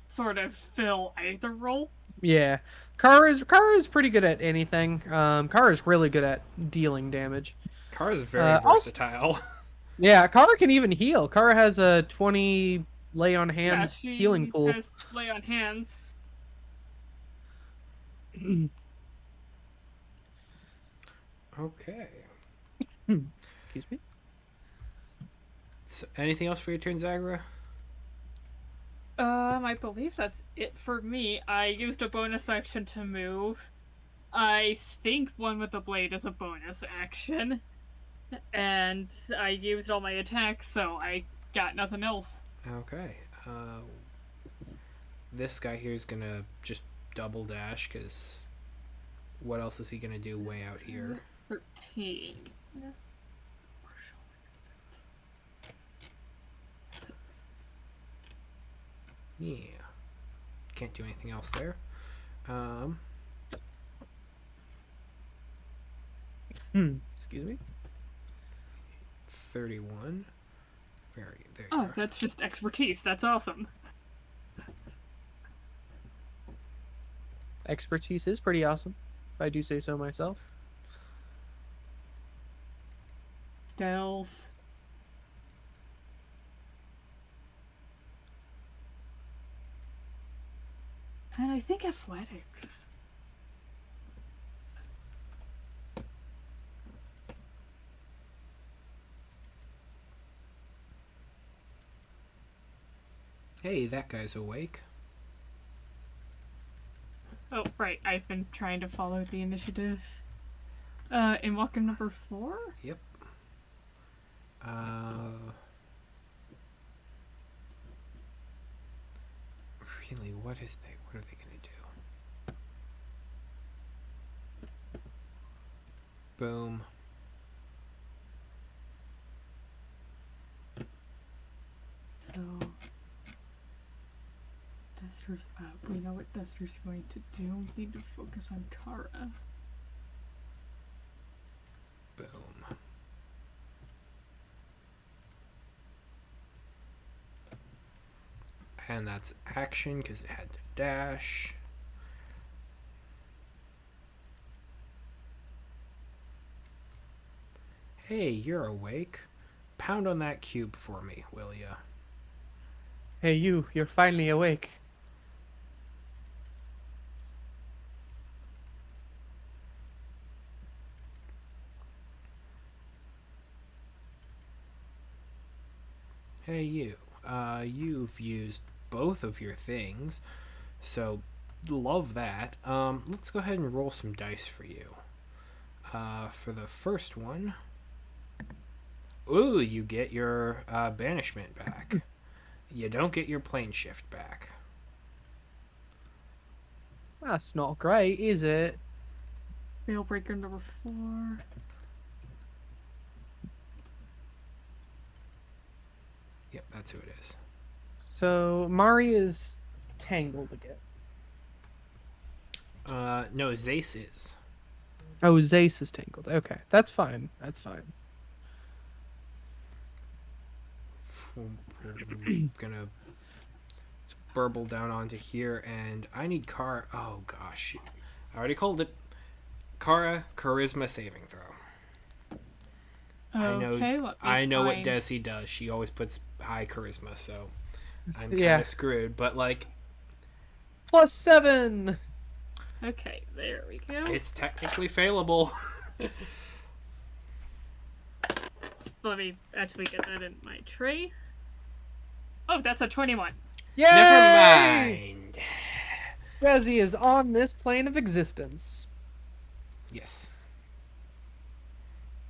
sort of fill either role. Yeah, Kara is pretty good at anything. Kara is really good at dealing damage. Kara's very Also, versatile. yeah, Kara can even heal. Kara has a 20 lay on Yeah, hands healing she pool. has lay on hands. Okay. Excuse me. So, anything else for your turn, Zagra? I believe that's it for me. I used a bonus action to move. I think one with the blade is a bonus action. And I used all my attacks, so I got nothing else. Okay. This guy here is gonna just double dash, because what else is he gonna do way out here? 13. Yeah. Can't do anything else there. Excuse me. 31. Where are you? There you Oh, are. that's just expertise. That's awesome. Expertise is pretty awesome, if I do say so myself. Stealth. And I think athletics. Hey, that guy's awake. Oh, right. I've been trying to follow the initiative. In welcome number 4? Yep. Really, what are they gonna do? Boom. So, Duster's up. We know what Duster's going to do. We need to focus on Kara. Boom. And that's action because it had to dash. Hey, you're awake. Pound on that cube for me, will ya? Hey, you're finally awake. Hey, you. You've used both of your things, so love that. Let's go ahead and roll some dice for you. For the first one, ooh, you get your banishment back. You don't get your plane shift back. That's not great, is it? Veilbreaker number 4. Yep, that's who it is. So Mari is tangled again. No, Zace is. Oh, Zace is tangled. Okay, that's fine. That's fine. Gonna burble down onto here, and I need Kara. Oh gosh, I already called it. Kara, charisma saving throw. Okay, I know what Desi does. She always puts high charisma, so I'm kind Yeah. of screwed. But like, +7. Okay, there we go. it's technically failable. let me actually get that in my tray. Oh, that's a 21. Yay! Never mind. Desi is on this plane of existence. Yes.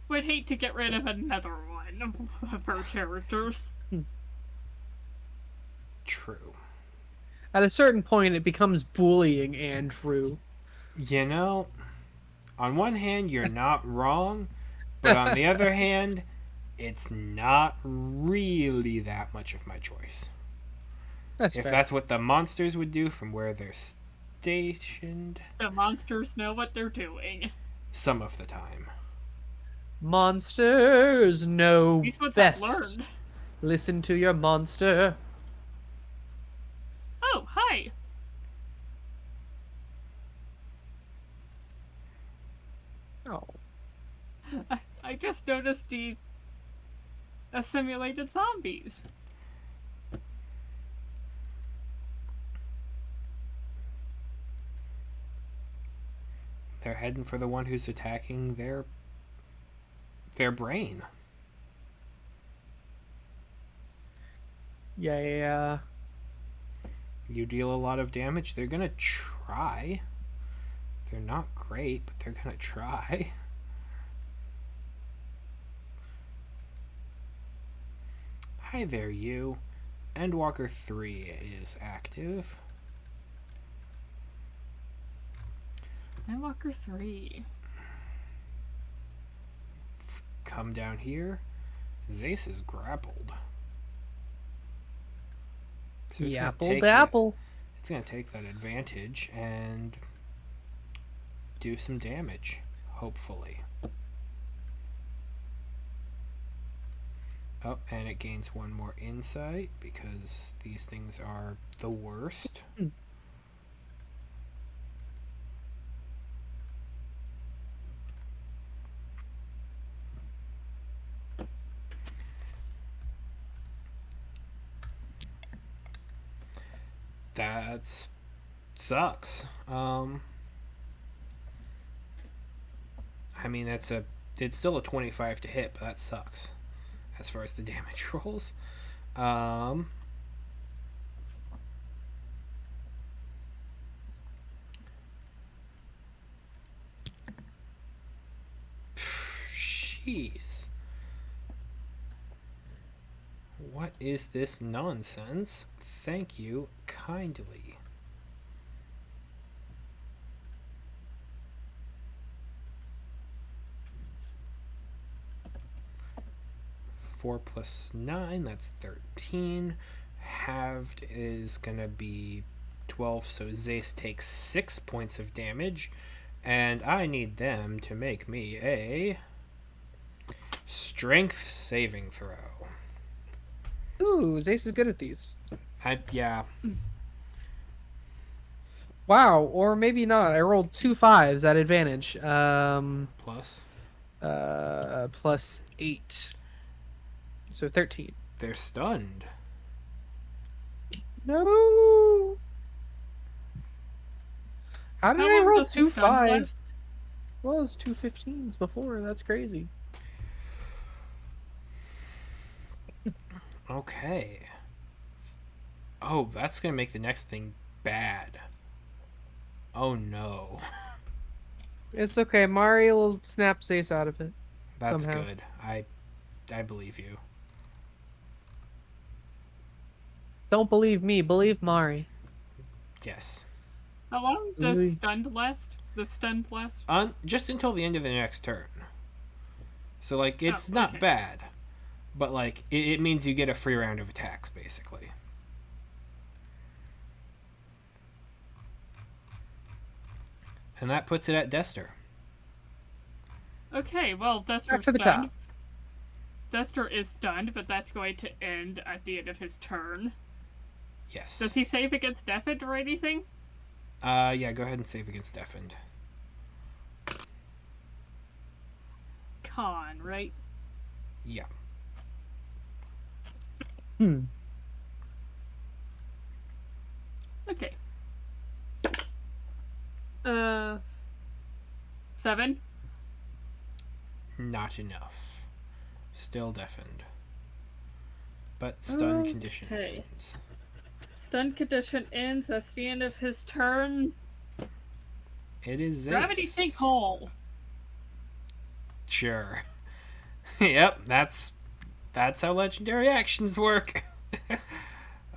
Would hate to get rid of another one of our characters. True. At a certain point, it becomes bullying Andrew. You know, on one hand, you're not wrong, but on the other hand, it's not really that much of my choice. That's If fair. that's what the monsters would do from where they're stationed, The monsters know what they're doing. some of the time. Monsters know These ones have best. learned. Listen to your monster. Oh, hi. Oh. I just noticed the assimilated zombies. They're heading for the one who's attacking their brain. Yeah. You deal a lot of damage, they're gonna try. They're not great, but they're gonna try. Hi there, you. Endwalker 3 is active. Nightwalker 3. Come down here. Zace is grappled. So it's gonna Apple take dapple. It's going to take that advantage and do some damage, hopefully. Oh, and it gains one more insight because these things are the worst. That sucks. I mean, it's still a 25 to hit, but that sucks as far as the damage rolls. Jeez. What is this nonsense? Thank you kindly. Four plus 9, that's 13. Halved is gonna be 12, so Zace takes 6 points of damage, and I need them to make me a strength saving throw. Ooh, Zace is good at these. Yeah. Wow, or maybe not. I rolled 2 5s at advantage. Plus. Plus 8. So 13. They're stunned. No. How did I long roll does the 2 stun 5s? last? Well, it was 2 15s before. That's crazy. Okay. Oh, that's gonna make the next thing bad. Oh no. It's okay. Mario will snap Zace out of it. That's Somehow. good. I believe you. Don't believe me. Believe Mari. Yes. How long Really? does stunned last? The stunned last? Just until the end of the next turn. So like it's Oh, not okay. bad, but like it means you get a free round of attacks basically. And that puts it at Dester. Okay, well, Back Dester's to the stunned. top. Dester is stunned, but that's going to end at the end of his turn. Yes. Does he save against deafened or anything? Yeah, go ahead and save against deafened. Con, right? Yeah. Okay. 7? Not enough. Still deafened. But stun condition Okay. ends. Stun condition ends. That's the end of his turn. It is Zace. Gravity sinkhole. Sure. Yep, that's how legendary actions work.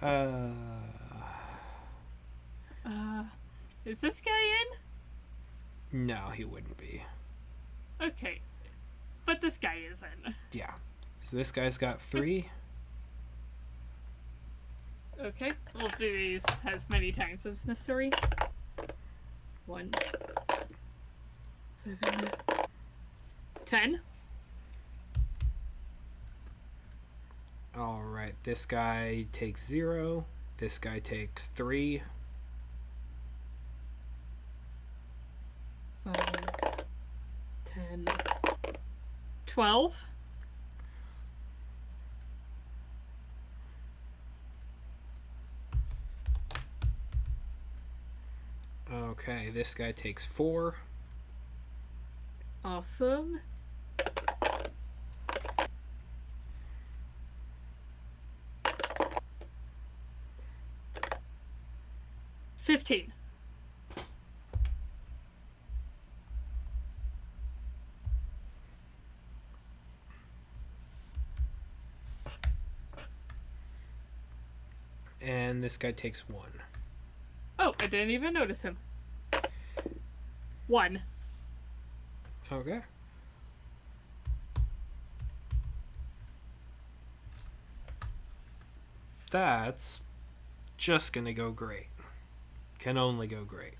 uh, Is this guy in? no, he wouldn't be. Okay. But this guy isn't. Yeah. So this guy's got 3. Okay. We'll do these as many times as necessary. 1, 7, 10. Alright, this guy takes 0. This guy takes 3. 5, 10, 12. Okay, this guy takes 4. Awesome. $15. And this guy takes 1. Oh, I didn't even notice him. 1. Okay. That's just gonna go great. Can only go great.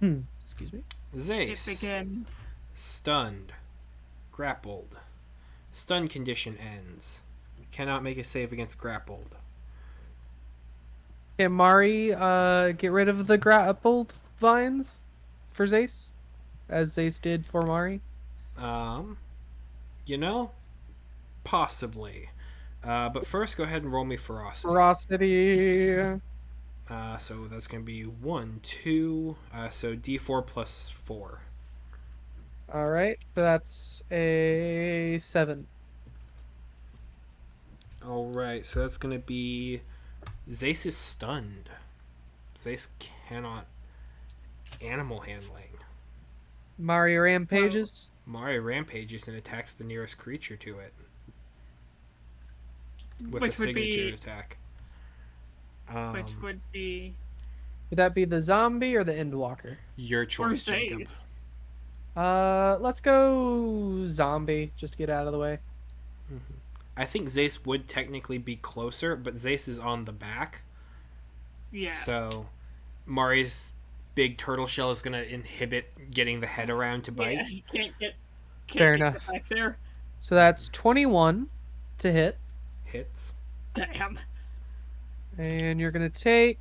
Excuse me. It Zace. begins. Stunned. Grappled. Stun condition ends. Cannot make a save against grappled. Can Mari get rid of the grappled vines for Zace, as Zace did for Mari? You know, possibly. But first, go ahead and roll me ferocity. Ferocity. So that's gonna be 1, 2. So D4 plus 4. All right, so that's a 7. All right, so that's gonna be Zace is stunned. Zace cannot animal handling. Mari rampages. Mari rampages and attacks the nearest creature to it with Which a would signature be. attack. Which would be. Would that be the zombie or the endwalker? Your Or choice, Jacob. Zace. Let's go zombie, just to get out of the way. I think Zace would technically be closer, but Zace is on the back. Yeah. So Mari's big turtle shell is going to inhibit getting the head around to bite. Yeah, you can't get. Fair get enough. Back there. So that's 21 to hit, Hits. Damn. and you're gonna take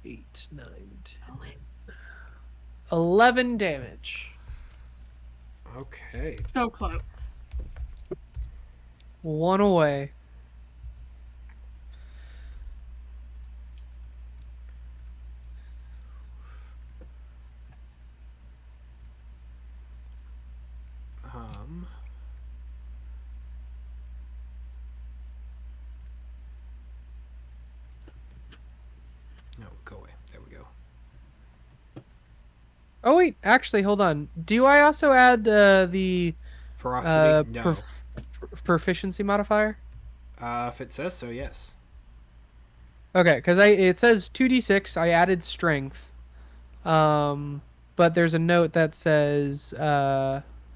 8, 9, 10, 11 damage. Okay. So close. 1 away. No, go away. There we go. Oh wait, actually, hold on. Do I also add the Ferocity? No. proficiency modifier? If it says so, yes. Okay, because it says 2d6. I added strength, but there's a note that says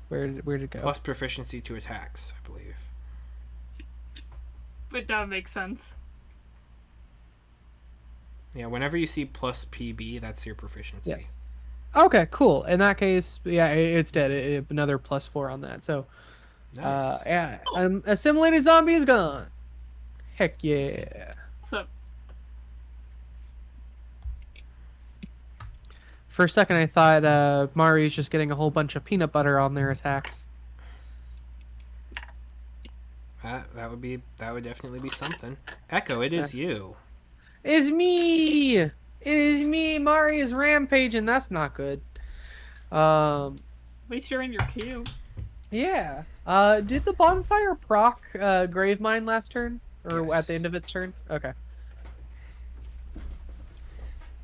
where'd it go? Plus proficiency to attacks, I believe. But that makes sense. Yeah, whenever you see plus PB, that's your proficiency. Yes. Okay, cool. In that case, yeah, it's dead. Another +4 on that. So, Nice. yeah, assimilated zombie is gone. Heck yeah. So For a second, I thought Mari's just getting a whole bunch of peanut butter on their attacks. That would definitely be something. Echo, it is you. It's me. It is me. Mari is rampaging. That's not good. with least you're in your queue. Yeah. Did the bonfire proc Gravemind last turn? Or at the Yes. end of its turn? Okay.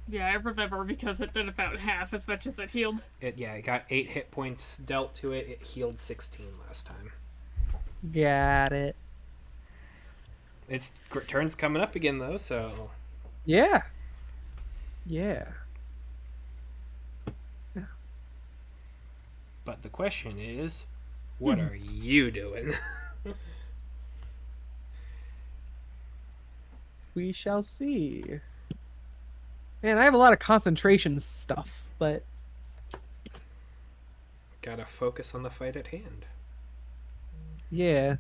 Yeah, I remember because it did about half as much as it healed. It got 8 hit points dealt to it. It healed 16 last time. Got it. Its turn's coming up again though, so Yeah. Yeah. but the question is, what are you doing? We shall see. Man, I have a lot of concentration stuff, but Gotta focus on the fight at hand. yeah.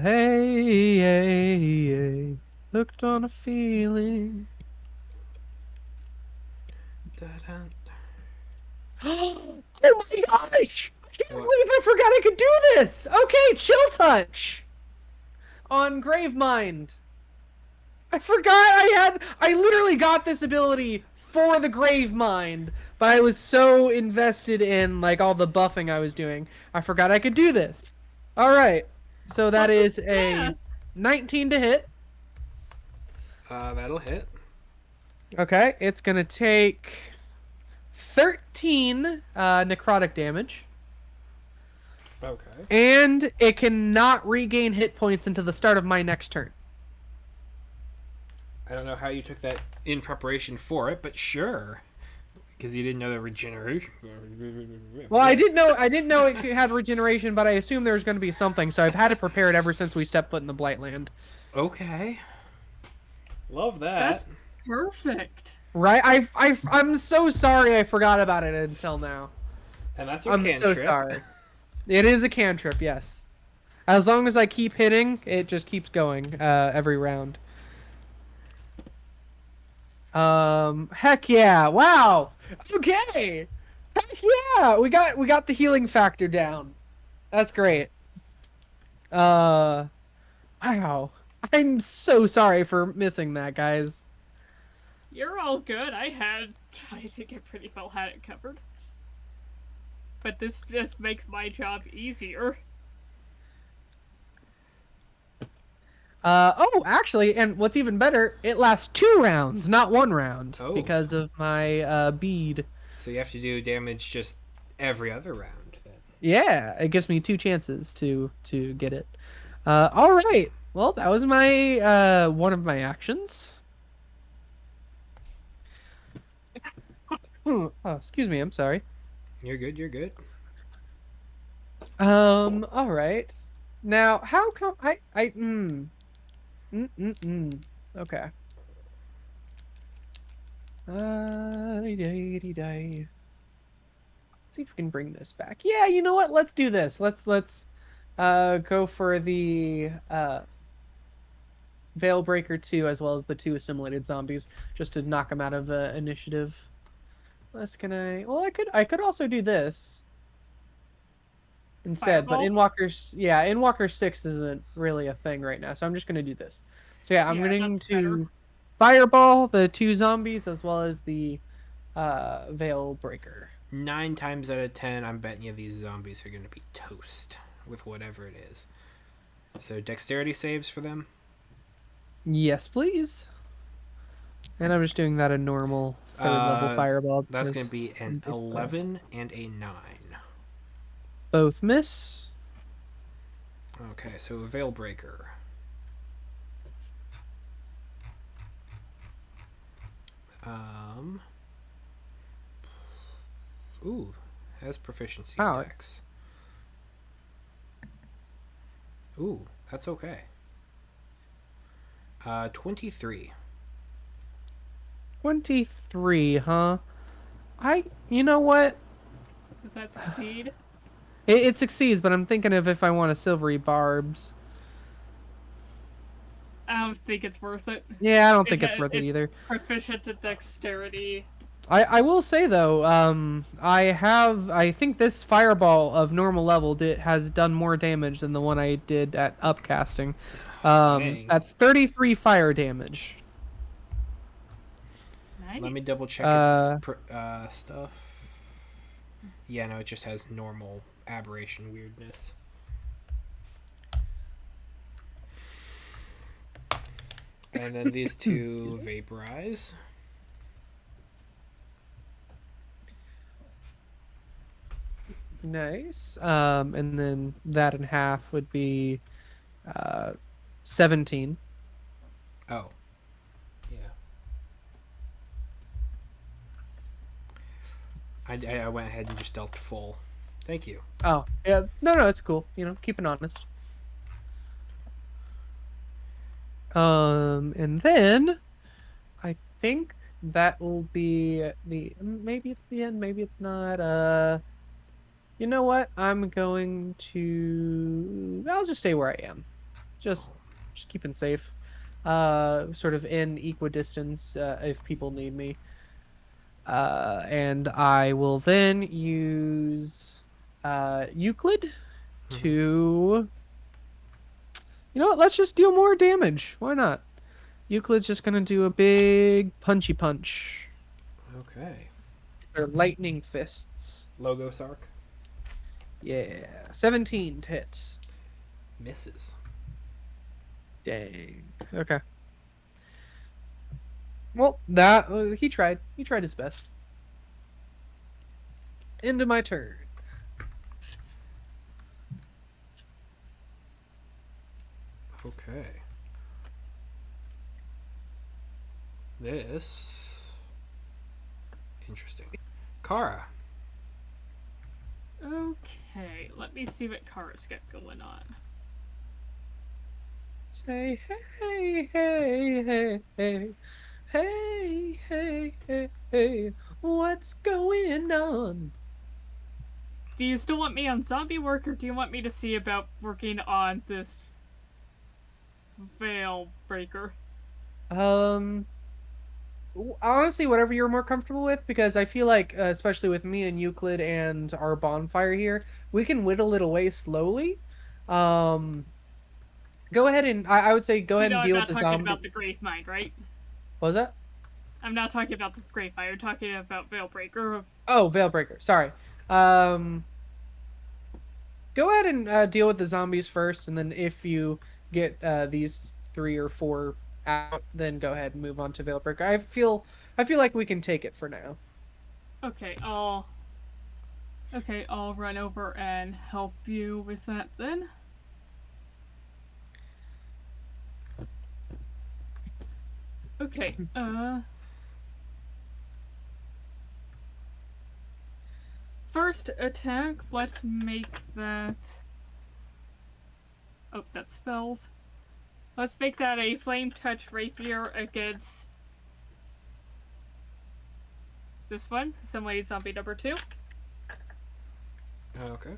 Hey, hey, hey. Hooked on a feeling. Da-dun. Oh my gosh! I can't What? believe I forgot I could do this! Okay, chill touch! On Gravemind. I forgot I literally got this ability for the Gravemind, but I was so invested in like all the buffing I was doing, I forgot I could do this. Alright. So that is a 19 to hit. That'll hit. Okay, it's gonna take 13 necrotic damage. Okay. And it cannot regain hit points until the start of my next turn. I don't know how you took that in preparation for it, but sure. Because you didn't know the regeneration. Well, I didn't know it had regeneration, but I assumed there was going to be something, so I've had it prepared ever since we stepped foot in the Blightland. Okay. Love that. That's perfect. Right? I'm so sorry I forgot about it until now. And that's your I'm cantrip. so sorry. It is a cantrip, yes. As long as I keep hitting, it just keeps going every round. Heck yeah! Wow. Okay. Heck yeah! We got the healing factor down. That's great. Wow. I'm so sorry for missing that, guys. You're all good. I think I pretty well had it covered. But this just makes my job easier. Oh, actually, and what's even better, it lasts 2 rounds, not 1 round, Oh. because of my bead. So you have to do damage just every other round. Then. Yeah, it gives me 2 chances to get it. All right. Well, that was my one of my actions. Oh, excuse me. I'm sorry. You're good. You're good. All right. Now, how come Okay. Let's see if we can bring this back. Yeah, you know what? Let's do this. Let's go for the Veil Breaker 2 as well as the 2 assimilated zombies just to knock them out of initiative. Well, I could also do this instead, Fireball? but Inwalker 6 isn't really a thing right now, so I'm just going to do this. So yeah, I'm going that's to better. Fireball the 2 zombies as well as the Veil Breaker. 9 times out of 10, I'm betting you these zombies are going to be toast with whatever it is. So dexterity saves for them. Yes, please. And I'm just doing that a normal 3rd level Fireball. That's because going to be an 11 and a 9. both miss. Okay, so a Veil Breaker. Ooh, has proficiency in dex. Ooh, that's okay. 23. 23, huh? You know what? Does that succeed? It succeeds, but I'm thinking of if I want a silvery barbs. I don't think it's worth it. Yeah, I don't think it's worth it either. Proficient at dexterity. I will say though, I think this fireball of normal level has done more damage than the one I did at upcasting. Dang. That's 33 fire damage. Nice. Let me double check its stuff. Yeah, no, it just has normal aberration weirdness. And then these two vaporize. Nice. And then that in half would be 17. Oh. Yeah. I went ahead and just dealt full. Thank you. Oh, yeah. No, it's cool. You know, keep it honest. And then I think that will be maybe it's the end, maybe it's not. You know what? I'll just stay where I am. Just keeping safe. Sort of in equidistance, if people need me. And I will then use Euclid to, you know what? Let's just deal more damage. Why not? Euclid's just gonna do a big punchy punch. Okay. Or lightning fists. Logo Sark. Yeah, 17 to hit. Misses. Dang. Okay. Well, that he tried. He tried his best. Into my turn. Okay. This. Interesting. Kara. Okay, let me see what Kara's got going on. Say hey, hey, hey, hey, hey, hey, hey, hey, what's going on? Do you still want me on zombie work, or do you want me to see about working on this veil breaker? Honestly, whatever you're more comfortable with, because I feel like, especially with me and Euclid and our bonfire here, we can whittle it away slowly. Um, Go ahead and I would say go You ahead know, and I'm deal with not the talking zombie. about the Gravemind, right? What was that? I'm not talking about the Gravemind. I'm talking about Veilbreaker. Oh, Veilbreaker. Sorry. Um, Go ahead and deal with the zombies first, and then if you get these 3 or 4 out, then go ahead and move on to Veilbreaker. I feel like we can take it for now. Okay, I'll run over and help you with that then. Okay, first attack, let's make that... Oh, that's spells. Let's make that a Flame Touch Rapier against this one, Assimilated Zombie number 2. Okay.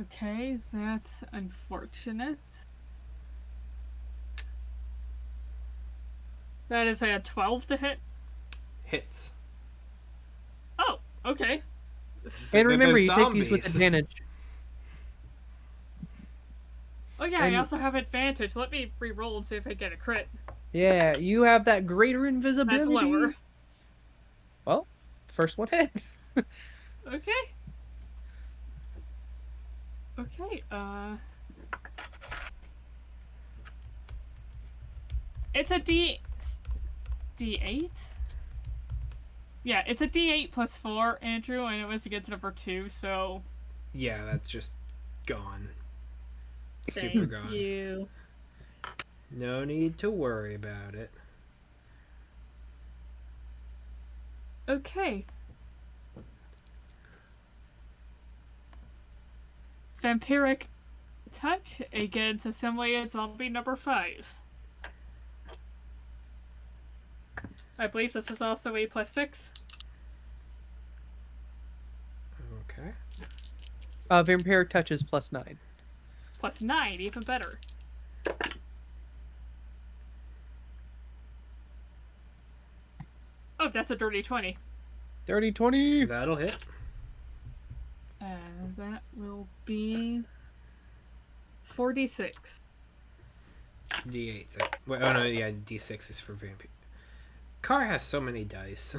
Okay, that's unfortunate. That is a 12 to hit. Hits. Oh, okay. And remember, The you take these with zombies. advantage. Oh yeah, I And also have advantage. Let me re-roll and see if I get a crit. yeah, you have that greater invisibility. That's lower. Well, first one hit. Okay. Okay, it's a D8? Yeah, it's a D8 plus 4, Andrew, and it was against number 2, so... Yeah, that's just gone. Thank Super gone. you. No need to worry about it. Okay. Vampiric Touch against Assimilated Zombie number 5. I believe this is also a plus 6. Okay. Vampire touches +9. Plus 9, even better. Oh, that's a dirty 20. Dirty 20. That'll hit. And that will be 4d6. D8. So, well, oh no, yeah, D6 is for vampire. Car has so many dice.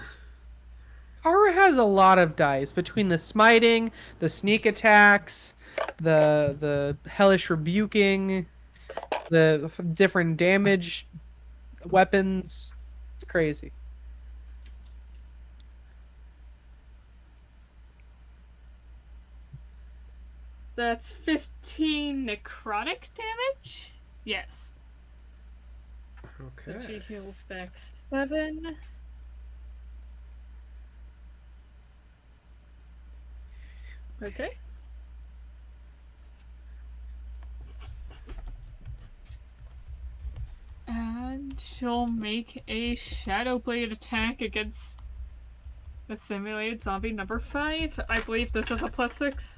Kara has a lot of dice between the smiting, the sneak attacks, the hellish rebuking, the different damage weapons. It's crazy. That's 15 necrotic damage? Yes. Okay. But she heals back 7. Okay. And she'll make a Shadow Blade attack against the simulated zombie number 5. I believe this is a +6.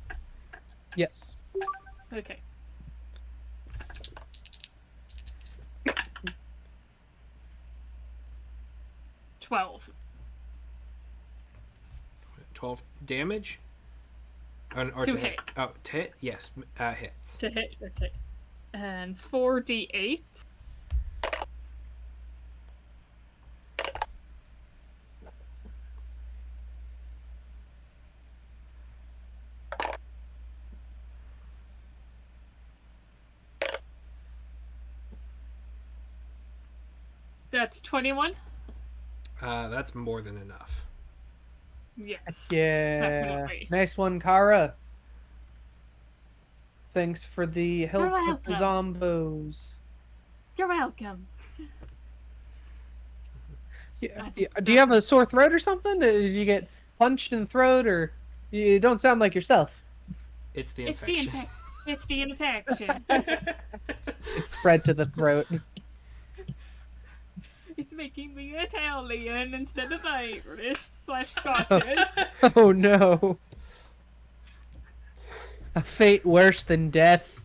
Yes. Okay. $12. 12 damage? Or To hit. Oh, to hit? Yes, hits. To hit, okay. And 4d8. That's 21? That's more than enough. Yes. Yeah. Definitely. Nice one, Kara. Thanks for the help with the welcome. zombos. You're welcome. Yeah. That's- Do you have a sore throat or something? Did you get punched in the throat, or you don't sound like yourself? It's the It's the infection. It's the infection. It's spread to the throat. It's making me Italian instead of Irish/Scottish. Oh no. A fate worse than death.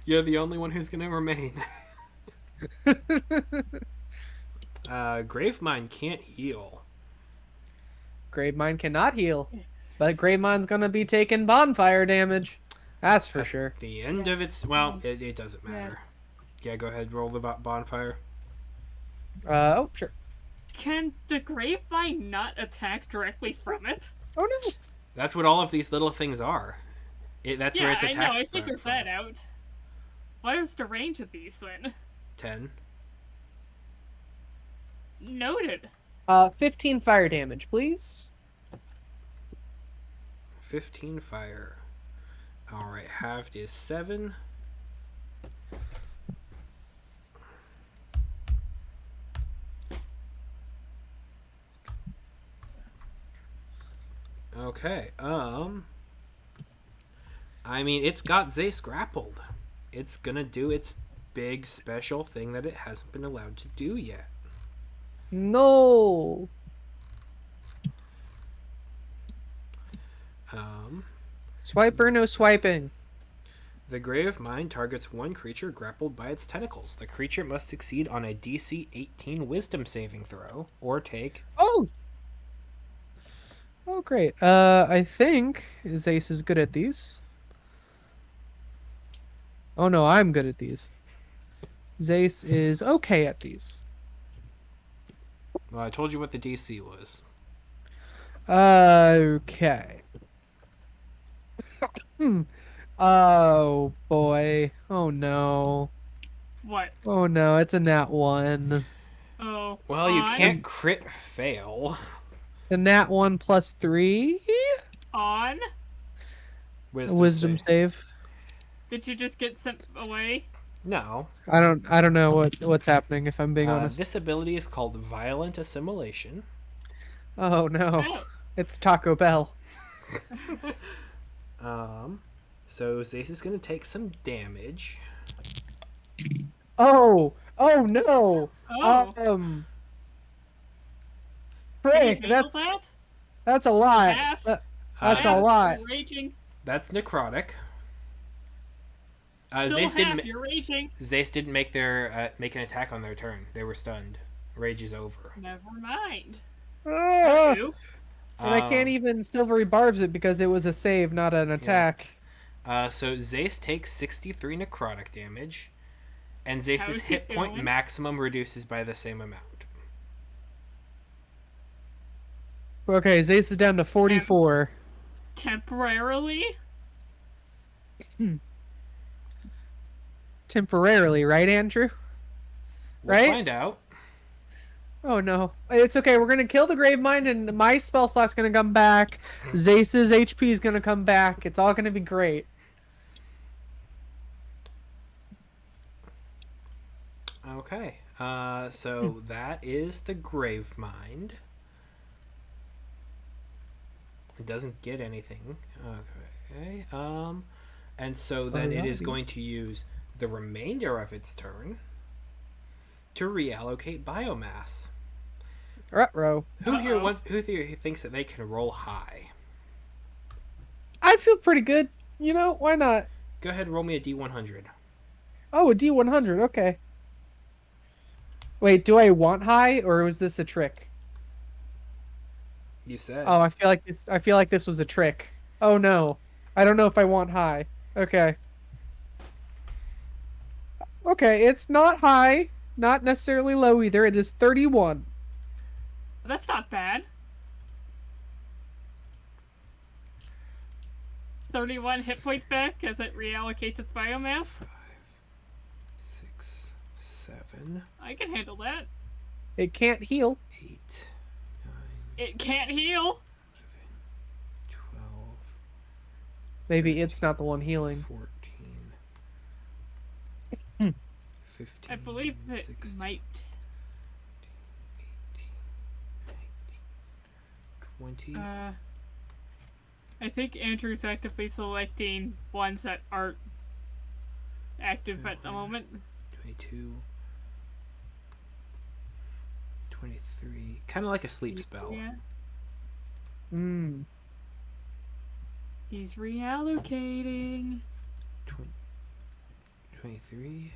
You're the only one who's gonna remain. Gravemind can't heal. Gravemind cannot heal, but Gravemind's gonna be taking bonfire damage. That's for At sure. The end of its... Well, it doesn't matter. Yeah, go ahead, roll the bonfire. Oh, sure. Can the Gravemind not attack directly from it? Oh no. That's what all of these little things are. That's where its I attacks know, I spread figured from. that out. What is the range of these then? 10. Noted. 15 fire damage, please. 15 fire. Alright, halved is 7. Okay, I mean, it's got Zace grappled. It's gonna do its big special thing that it hasn't been allowed to do yet. No. Swiper, no swiping. The Gravemind targets one creature grappled by its tentacles. The creature must succeed on a DC 18 Wisdom saving throw, or take... Oh! Oh, great. I think Zace is good at these. Oh no, I'm good at these. Zace is okay at these. Well, I told you what the DC was. Okay. Oh boy. Oh no. What? Oh no, it's a nat 1. Oh. Well, you can't crit fail. The nat 1 plus 3? On? Wisdom save. Did you just get sent away? No. I don't know what's happening, if I'm being honest. This ability is called Violent Assimilation. Oh no. Oh. It's Taco Bell. So Zace is going to take some damage. Oh no. Oh. Frick, Can you handle that's a lot. Half. That's a lot. Raging. That's necrotic. Still Zace you're raging. Zace didn't make make an attack on their turn. They were stunned. Rage is over. Never mind. And I can't even Silvery Barbs it because it was a save, not an attack. So Zace takes 63 necrotic damage, and How's Zace's he hit point doing? maximum reduces by the same amount. Okay, Zace is down to 44. Temporarily? Temporarily, right, Andrew? We'll Right? find out. Oh no. It's okay. We're gonna kill the Gravemind and my spell slot's gonna come back. Zace's HP is gonna come back. It's all gonna be great. Okay. So that is the Gravemind. It doesn't get anything. Okay. And so then it is going to use the remainder of its turn to reallocate biomass. Ruh-roh. Who here thinks that they can roll high? I feel pretty good. You know, why not? Go ahead and roll me a D100. Oh, a D100. Okay. Wait, do I want high or was this a trick? You said. Oh, I feel like this was a trick. Oh no. I don't know if I want high. Okay. Okay, it's not high, not necessarily low either. It is 31. That's not bad. 31 hit points back as it reallocates its biomass. 5, 6, 7, I can handle that. It can't heal. 8, 9, It can't heal. 12, Maybe it's not the one healing. 14, Hmm. 15, I believe it 16, might. 18, 19, 20. I think Andrew's actively selecting ones that aren't active at the moment. 22, 23. Kind of like a sleep spell. Yeah. Hmm. He's reallocating. 23.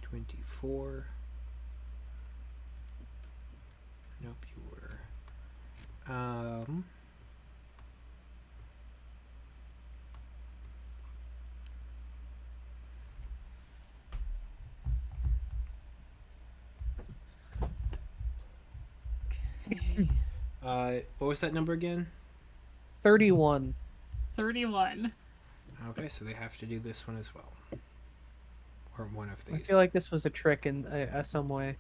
$24. Nope, you were. What was that number again? 31. 31. Okay, so they have to do this one as well. Or one of I these. feel like this was a trick in some way.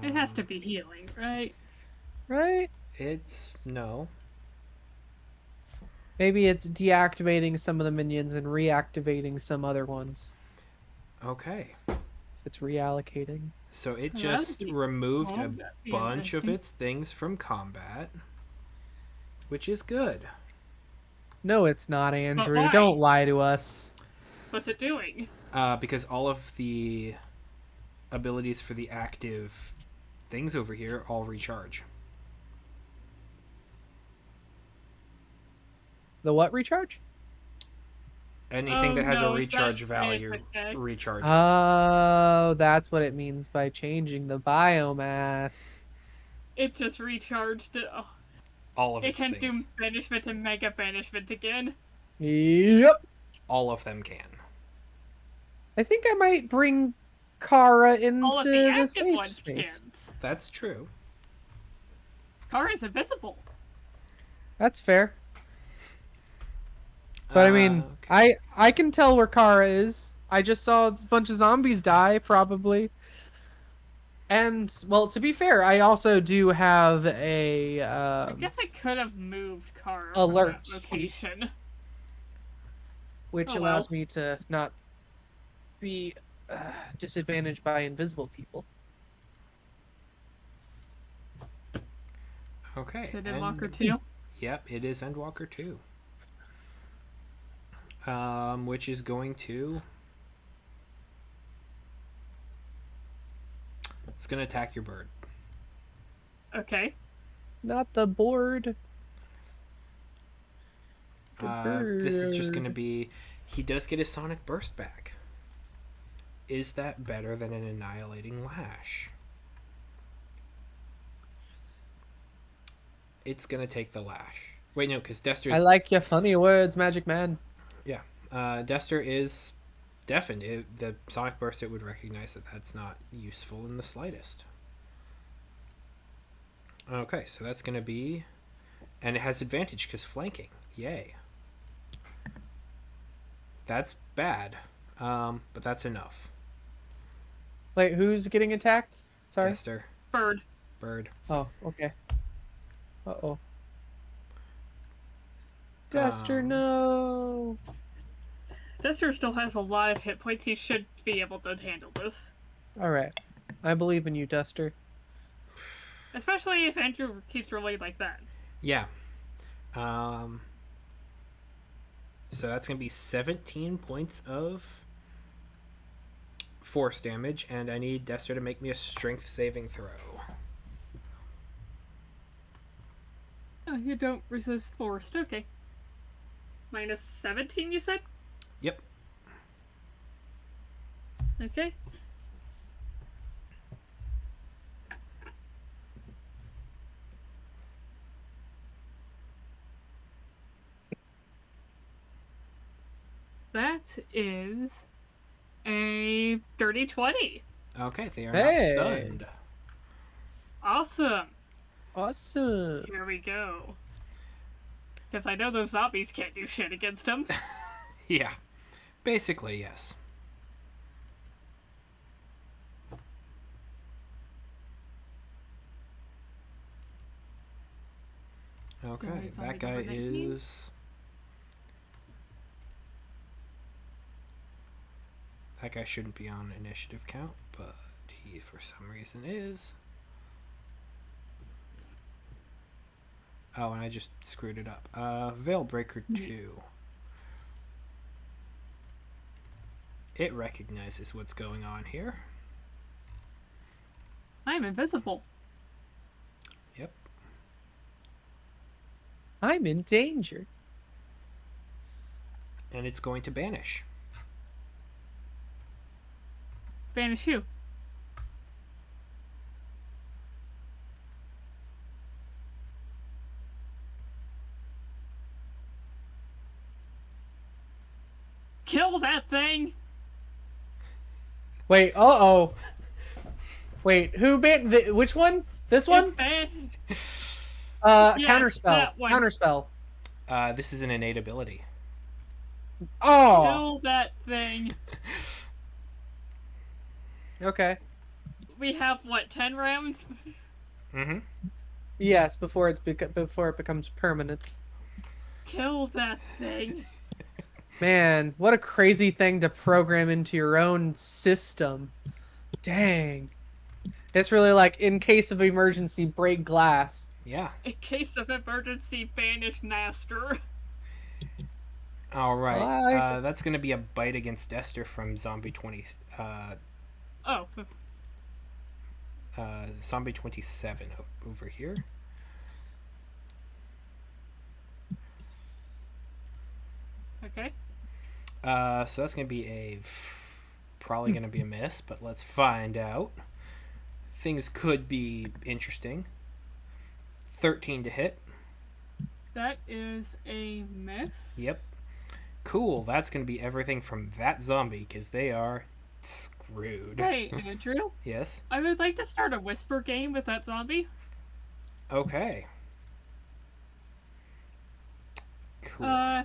It has to be healing, right? Right? It's no. Maybe it's deactivating some of the minions and reactivating some other ones. Okay. It's reallocating. So it Well, just that'd be- removed oh, a that'd be bunch of interesting. its things from combat, which is good. No, it's not, Andrew. why? Don't lie to us. What's it doing? Because all of the abilities for the active things over here all recharge. The what recharge? Anything Oh, that has no, a it's not recharge value management deck. recharges. Oh, that's what it means by changing the biomass. It just recharged it. Oh, All of it its can things. do banishment and mega banishment again. Yep. All of them can. I think I might bring Kara All of into the the active safe ones space. can. That's true. Kara's invisible. That's fair. But I mean, Okay. I can tell where Kara is. I just saw a bunch of zombies die, probably. And well, to be fair, I also do have a I guess I could have moved Kara alert from that location. which Oh, allows well. me to not be disadvantaged by invisible people. Okay. Is it in and- Walker 2? Yep, it is Endwalker 2. Which is going to... It's going to attack your bird. Okay. Not the board. This is just going to be... He does get his Sonic Burst back. Is that better than an Annihilating Lash? It's going to take the Lash. Wait, no, because Dester's... I like your funny words, Magic Man. Yeah. Dester is deafened. The Sonic Burst, it would recognize that that's not useful in the slightest. Okay, so that's going to be... And it has advantage because flanking. Yay. That's bad. But that's enough. Wait, who's getting attacked? Sorry. Dester. Bird. Bird. Oh, okay. Uh-oh. Dester, no. Dester still has a lot of hit points. He should be able to handle this. All right. I believe in you, Dester. Especially if Andrew keeps rolling like that. Yeah. So that's going to be 17 points of force damage, and I need Dester to make me a strength saving throw. Oh, you don't resist forced. Okay. Minus 17, you said? Yep. Okay. That is a dirty 20. Okay, they are Hey. not stunned. Awesome. Awesome. Here we go. Because I know those zombies can't do shit against him. Yeah. Basically, yes. Okay, it's that only guy number 19. is... That guy shouldn't be on initiative count, but he, for some reason, is. Oh, and I just screwed it up. Veil Breaker 2. It recognizes what's going on here. I'm invisible. Yep. I'm in danger. And it's going to banish. Banish you. Kill that thing! Wait, uh-oh. Wait, who banned... Which one? This one? Yes, Counterspell. that one. Counterspell. This is an innate ability. Oh! Kill that thing. Okay. We have, what, 10 rounds? Mm-hmm. Yes, before it becomes permanent. Kill that thing. Man, what a crazy thing to program into your own system. Dang. It's really like, in case of emergency, break glass. Yeah. In case of emergency, banish master. All right. Bye. That's going to be a bite against Esther from Zombie 20. Oh. Zombie 27 over here. Okay. So that's going to be probably going to be a miss, but let's find out. Things could be interesting. 13 to hit. That is a miss. Yep. Cool. That's going to be everything from that zombie, because they are screwed. Hey, Andrew. Yes? I would like to start a whisper game with that zombie. Okay. Cool.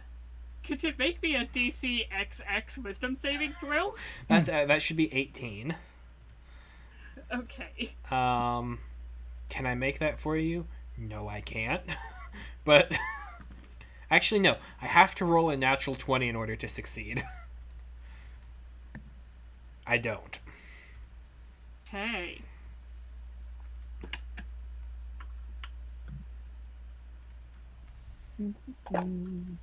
Could you make me a DC XX wisdom saving throw? That should be 18. Okay. Can I make that for you? No, I can't. But actually, no. I have to roll a natural 20 in order to succeed. I don't. Hey. Mm.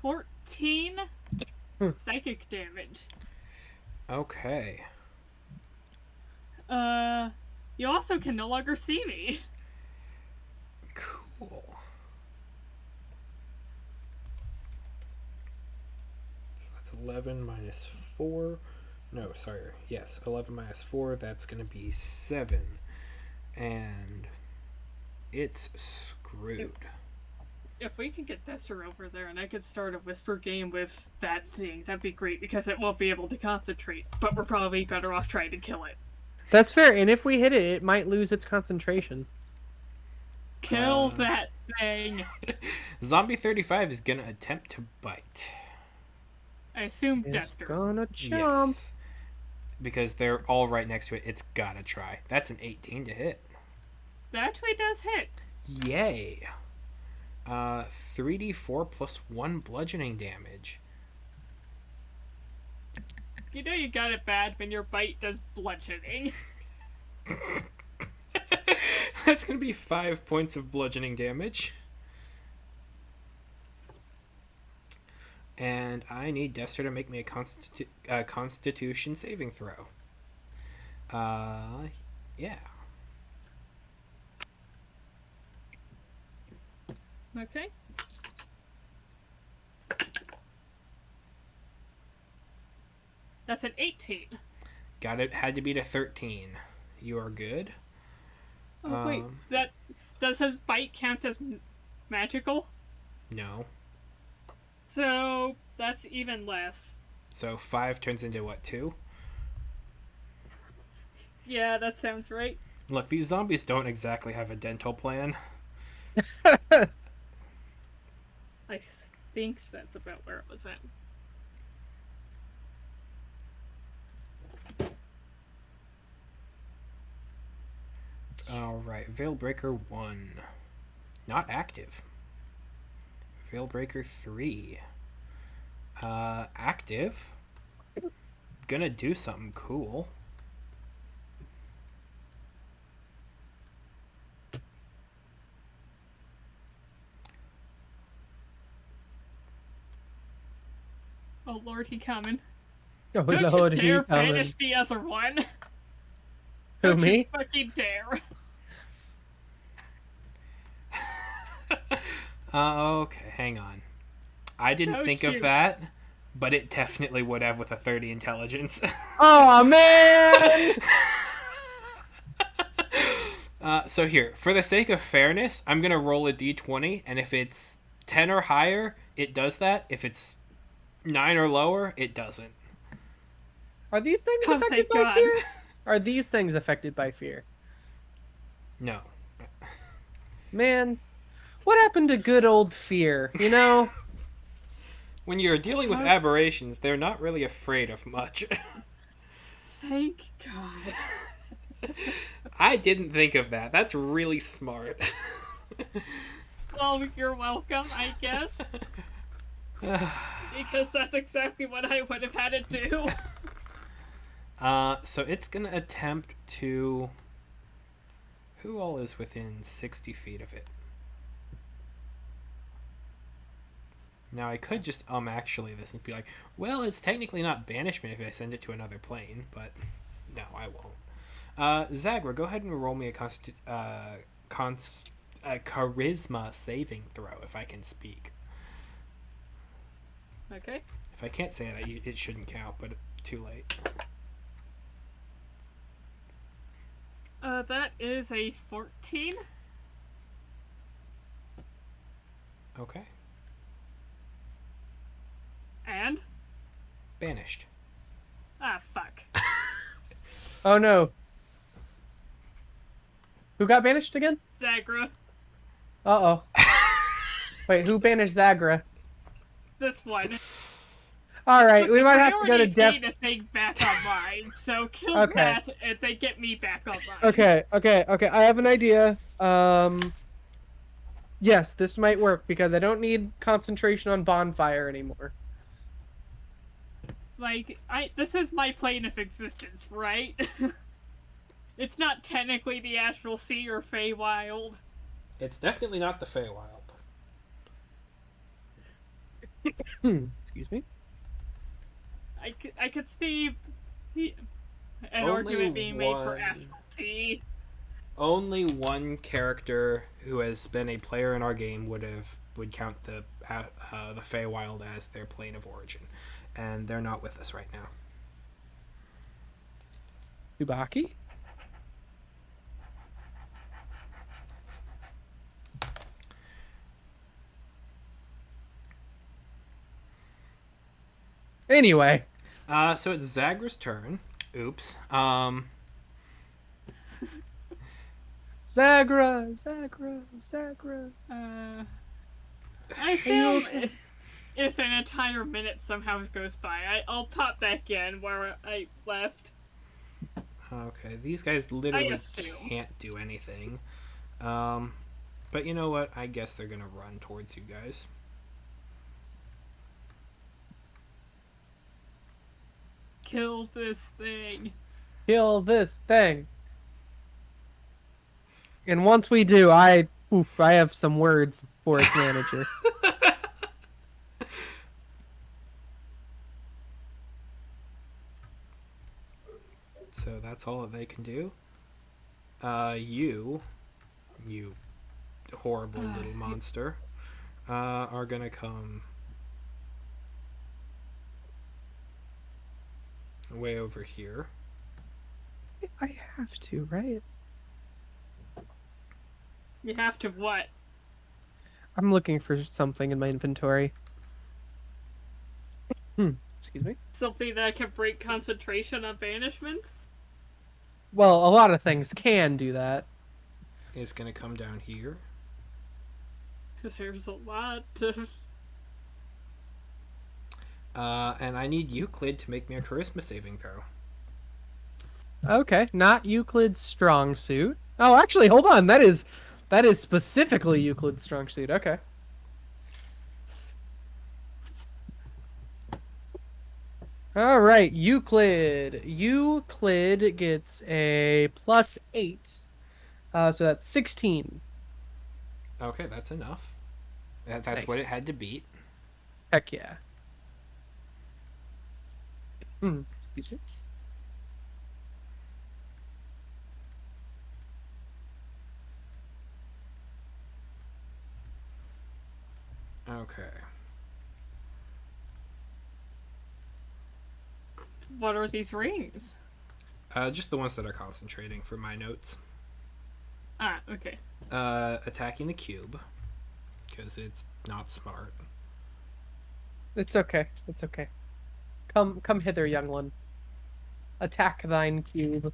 14 psychic damage. Okay. You also can no longer see me. Cool. So that's 11 minus 4. No, sorry. Yes, 11 minus 4. That's going to be 7. And it's screwed. If we can get Dester over there and I could start a whisper game with that thing, that'd be great because it won't be able to concentrate. But we're probably better off trying to kill it. That's fair, and if we hit it, it might lose its concentration. Kill that thing. Zombie 35 is going to attempt to bite. I assume It's Dester. gonna jump. Yes. Because they're all right next to it. It's got to try. That's an 18 to hit. That actually does hit. Yay. 3d4 plus 1 bludgeoning damage. You know you got it bad when your bite does bludgeoning. That's going to be 5 points of bludgeoning damage. And I need Dester to make me a Constitution saving throw. Yeah. Okay. That's an 18. Got it. Had to beat a 13. You are good. Oh, wait. That does his bite count as magical? No. So that's even less. So 5 turns into what, 2? Yeah, that sounds right. Look, these zombies don't exactly have a dental plan. I think that's about where it was at. Alright, Veilbreaker 1. Not active. Veilbreaker 3. Active. Gonna do something cool. Oh Lord, he coming. Oh, Don't Lord, you dare he coming. banish the other one. Who, Don't me? you fucking dare. Okay, hang on. I didn't Don't think you. of that, but it definitely would have with a 30 intelligence. Oh man! So here, for the sake of fairness, I'm gonna roll a d20, and if it's 10 or higher, it does that. If it's 9 or lower, it doesn't. Are these things Oh, affected thank by God. fear? Are these things affected by fear? No. Man, what happened to good old fear? You know? When you're dealing with aberrations, they're not really afraid of much. Thank God. I didn't think of that. That's really smart. Well, you're welcome, I guess. Because that's exactly what I would have had it do. So it's gonna attempt to... Who all is within 60 feet of it? Now I could just actually this and be like, well, it's technically not banishment if I send it to another plane, but no, I won't. Zagra, go ahead and roll me a charisma saving throw if I can speak. Okay. If I can't say that, it shouldn't count, but too late. That is a 14. Okay. And? Banished. Ah, fuck. Oh no. Who got banished again? Zagra. Uh-oh. Wait, who banished Zagra? This one. Alright, we might have to go to Priorities depth. need to think back online, so kill Okay. that and they get me back online. Okay. I have an idea. Yes, this might work because I don't need concentration on bonfire anymore. Like, this is my plane of existence, right? It's not technically the Astral Sea or Feywild. It's definitely not the Feywild. Excuse me. I could see... An Only argument being made for one- Astral Tea. Only one character who has been a player in our game would count the Feywild as their plane of origin, and they're not with us right now. Tsubaki? Anyway. So it's Zagra's turn. Oops. Zagra. I assume if an entire minute somehow goes by, I'll pop back in where I left. Okay, these guys literally can't do anything. But you know what? I guess they're gonna run towards you guys. Kill this thing. Kill this thing. And once we do, I have some words for its manager. So that's all that they can do. You horrible little monster, are gonna come way over here. I have to, right? You have to what? I'm looking for something in my inventory. Excuse me. Something that can break concentration on banishment? Well, a lot of things can do that. Is gonna come down here. There's a lot of... And I need Euclid to make me a charisma saving throw. Okay, not Euclid's strong suit. Oh, actually, hold on. That is specifically Euclid's strong suit. Okay. All right, Euclid. Euclid gets a +8. So that's 16. Okay, that's enough. That's Nice. what it had to beat. Heck yeah. Excuse me. Okay. What are these rings? Just the ones that are concentrating for my notes. Ah, okay. Attacking the cube, because it's not smart. It's okay. It's okay. Come hither, young one. Attack thine cube.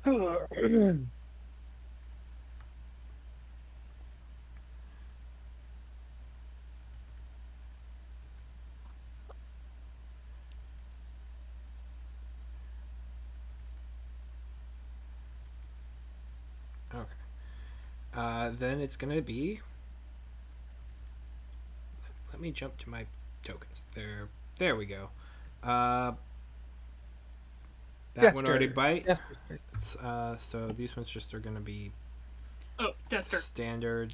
Okay. Then it's gonna be. Let me jump to my tokens. There we go. That Jester. one already bite. Jester. So these ones just are gonna be Oh, Dester. standard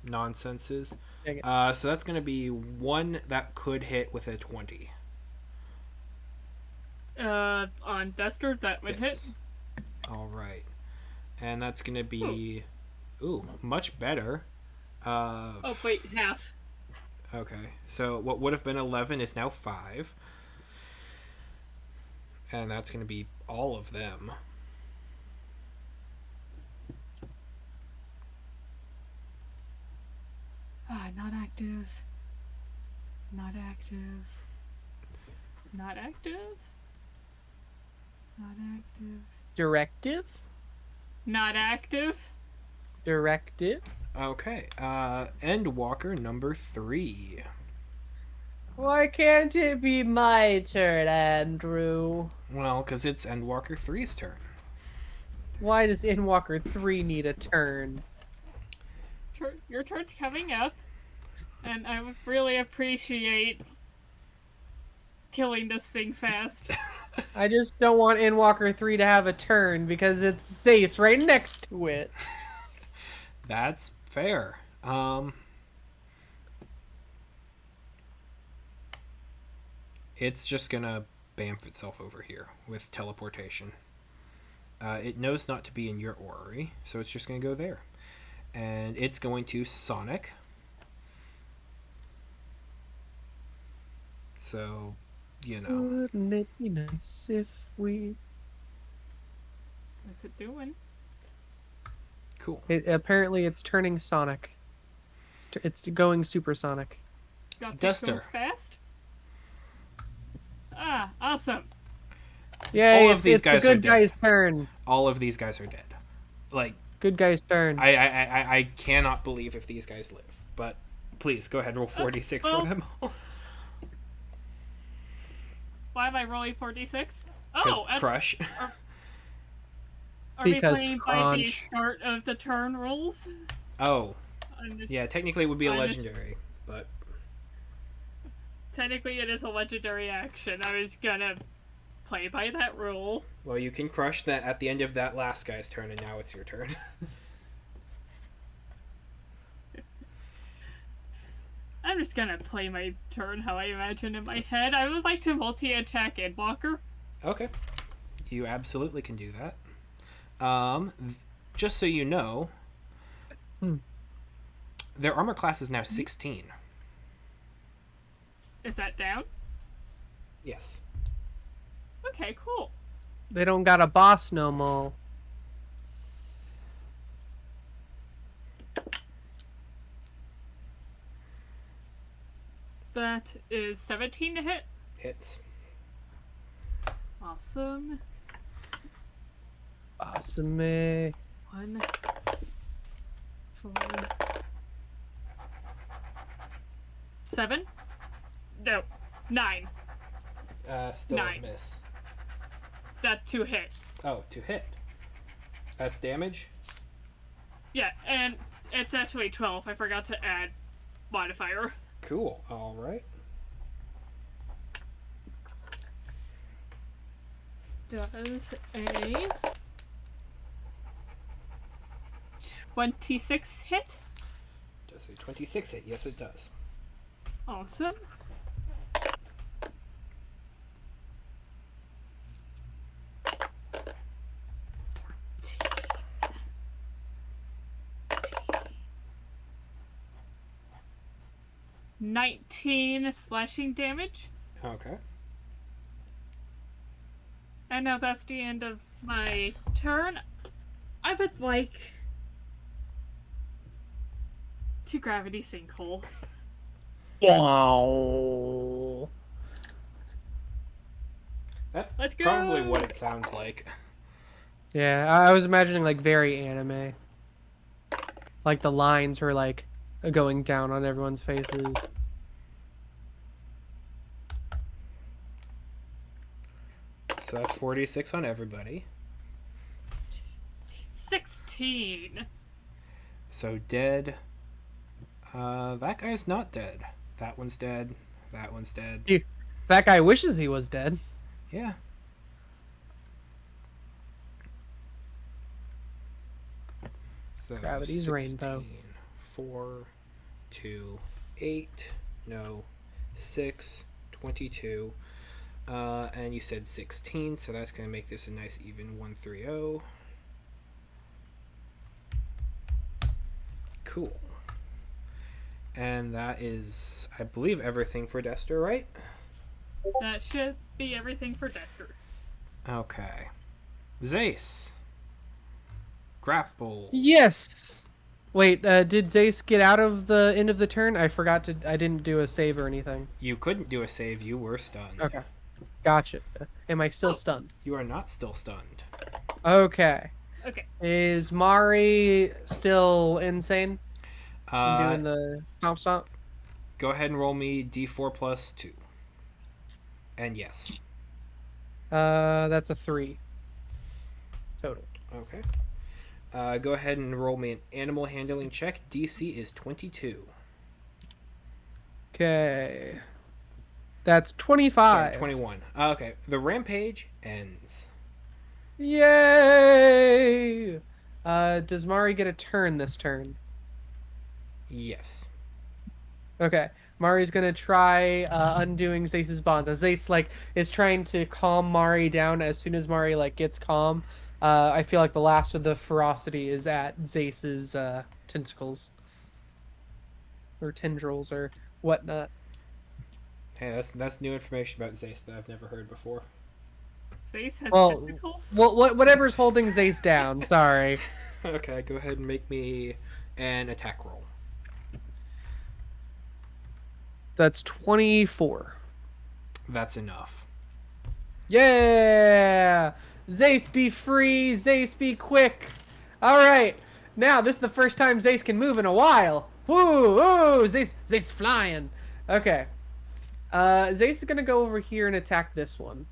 nonsenses. Dang it. So that's gonna be one that could hit with a 20. On Dester, that would hit. All right, and that's gonna be, ooh, much better. Oh, wait, half. Okay, so what would have been 11 is now 5. And that's going to be all of them. Not active. Not active. Not active. Not active. Directive. Not active. Directive. Okay, Endwalker number 3. Why can't it be my turn, Andrew? Well, because it's Endwalker 3's turn. Why does Endwalker 3 need a turn? Your turn's coming up, and I would really appreciate killing this thing fast. I just don't want Endwalker 3 to have a turn because it's Zace right next to it. That's fair. It's just gonna bamf itself over here with teleportation. It knows not to be in your orrery, so it's just gonna go there. And it's going to Sonic. So, you know. Wouldn't it be nice if we... What's it doing? Cool. Apparently it's turning Sonic. It's going supersonic. Got to Duster. go fast? Ah, awesome. Yay, All of these it's guys the are good dead. guy's turn. All of these guys are dead. Like, Good guy's turn. I cannot believe if these guys live. But please, go ahead and roll 46 well. for them all. Why am I rolling 46? Because Oh, Crush. are we Because playing by the crunch. start of the turn rules? Oh, I'm just- yeah, technically it would be a I just- legendary, but... Technically, it is a legendary action. I was gonna play by that rule. Well, you can crush that at the end of that last guy's turn, and now it's your turn. I'm just gonna play my turn how I imagine in my head. I would like to multi-attack Endwalker. Okay. You absolutely can do that. Just so you know, their armor class is now 16. Is that down? Yes. Okay, cool. They don't got a boss no more. That is 17 to hit. Hits. Awesome. Awesome. 1, 4, 7. No, 9. Still 9. a miss. That to hit. Oh, to hit. That's damage? Yeah, and it's actually 12. I forgot to add modifier. Cool. Alright. Does a 26 hit? Does a 26 hit? Yes, it does. Awesome. $19 slashing damage. Okay. And now that's the end of my turn. I would like to gravity sinkhole. Wow. That's Let's go! probably what it sounds like. Yeah, I was imagining like very anime. Like the lines are like going down on everyone's faces. So that's 46 on everybody. 16. So dead. That guy's not dead. That one's dead. That one's dead. That guy wishes he was dead. Yeah. So Gravity's 16, rainbow. 4, 2, 8, no, 6, 22. And you said 16, so that's going to make this a nice even 130. Cool. And that is, I believe, everything for Dester, right? That should be everything for Dester. Okay. Zace. Grapple. Yes. Wait, did Zace get out of the end of the turn? I forgot to. I didn't do a save or anything. You couldn't do a save, you were stunned. Okay. Gotcha. Am I still stunned? You are not still stunned. Okay. Okay. Is Mari still insane? Doing the stomp? Go ahead and roll me d4 plus 2. And yes. That's a 3. Total. Okay. Go ahead and roll me an animal handling check. DC is 22. Okay. That's 25. Sorry, 21. Okay. The rampage ends. Yay! Does Mari get a turn this turn? Yes. Okay. Mari's gonna try undoing Zace's bonds. As Zace like is trying to calm Mari down. As soon as Mari like gets calm, I feel like the last of the ferocity is at Zace's tentacles or tendrils or whatnot. Hey, that's new information about Zace that I've never heard before. Zace has Well, tentacles? whatever's holding Zace down. Sorry. Okay, go ahead and make me an attack roll. That's 24. That's enough. Yeah! Zace be free, Zace be quick. All right. Now, this is the first time Zace can move in a while. Woo! Woo! Zace flying. Okay. Zace is going to go over here and attack this one.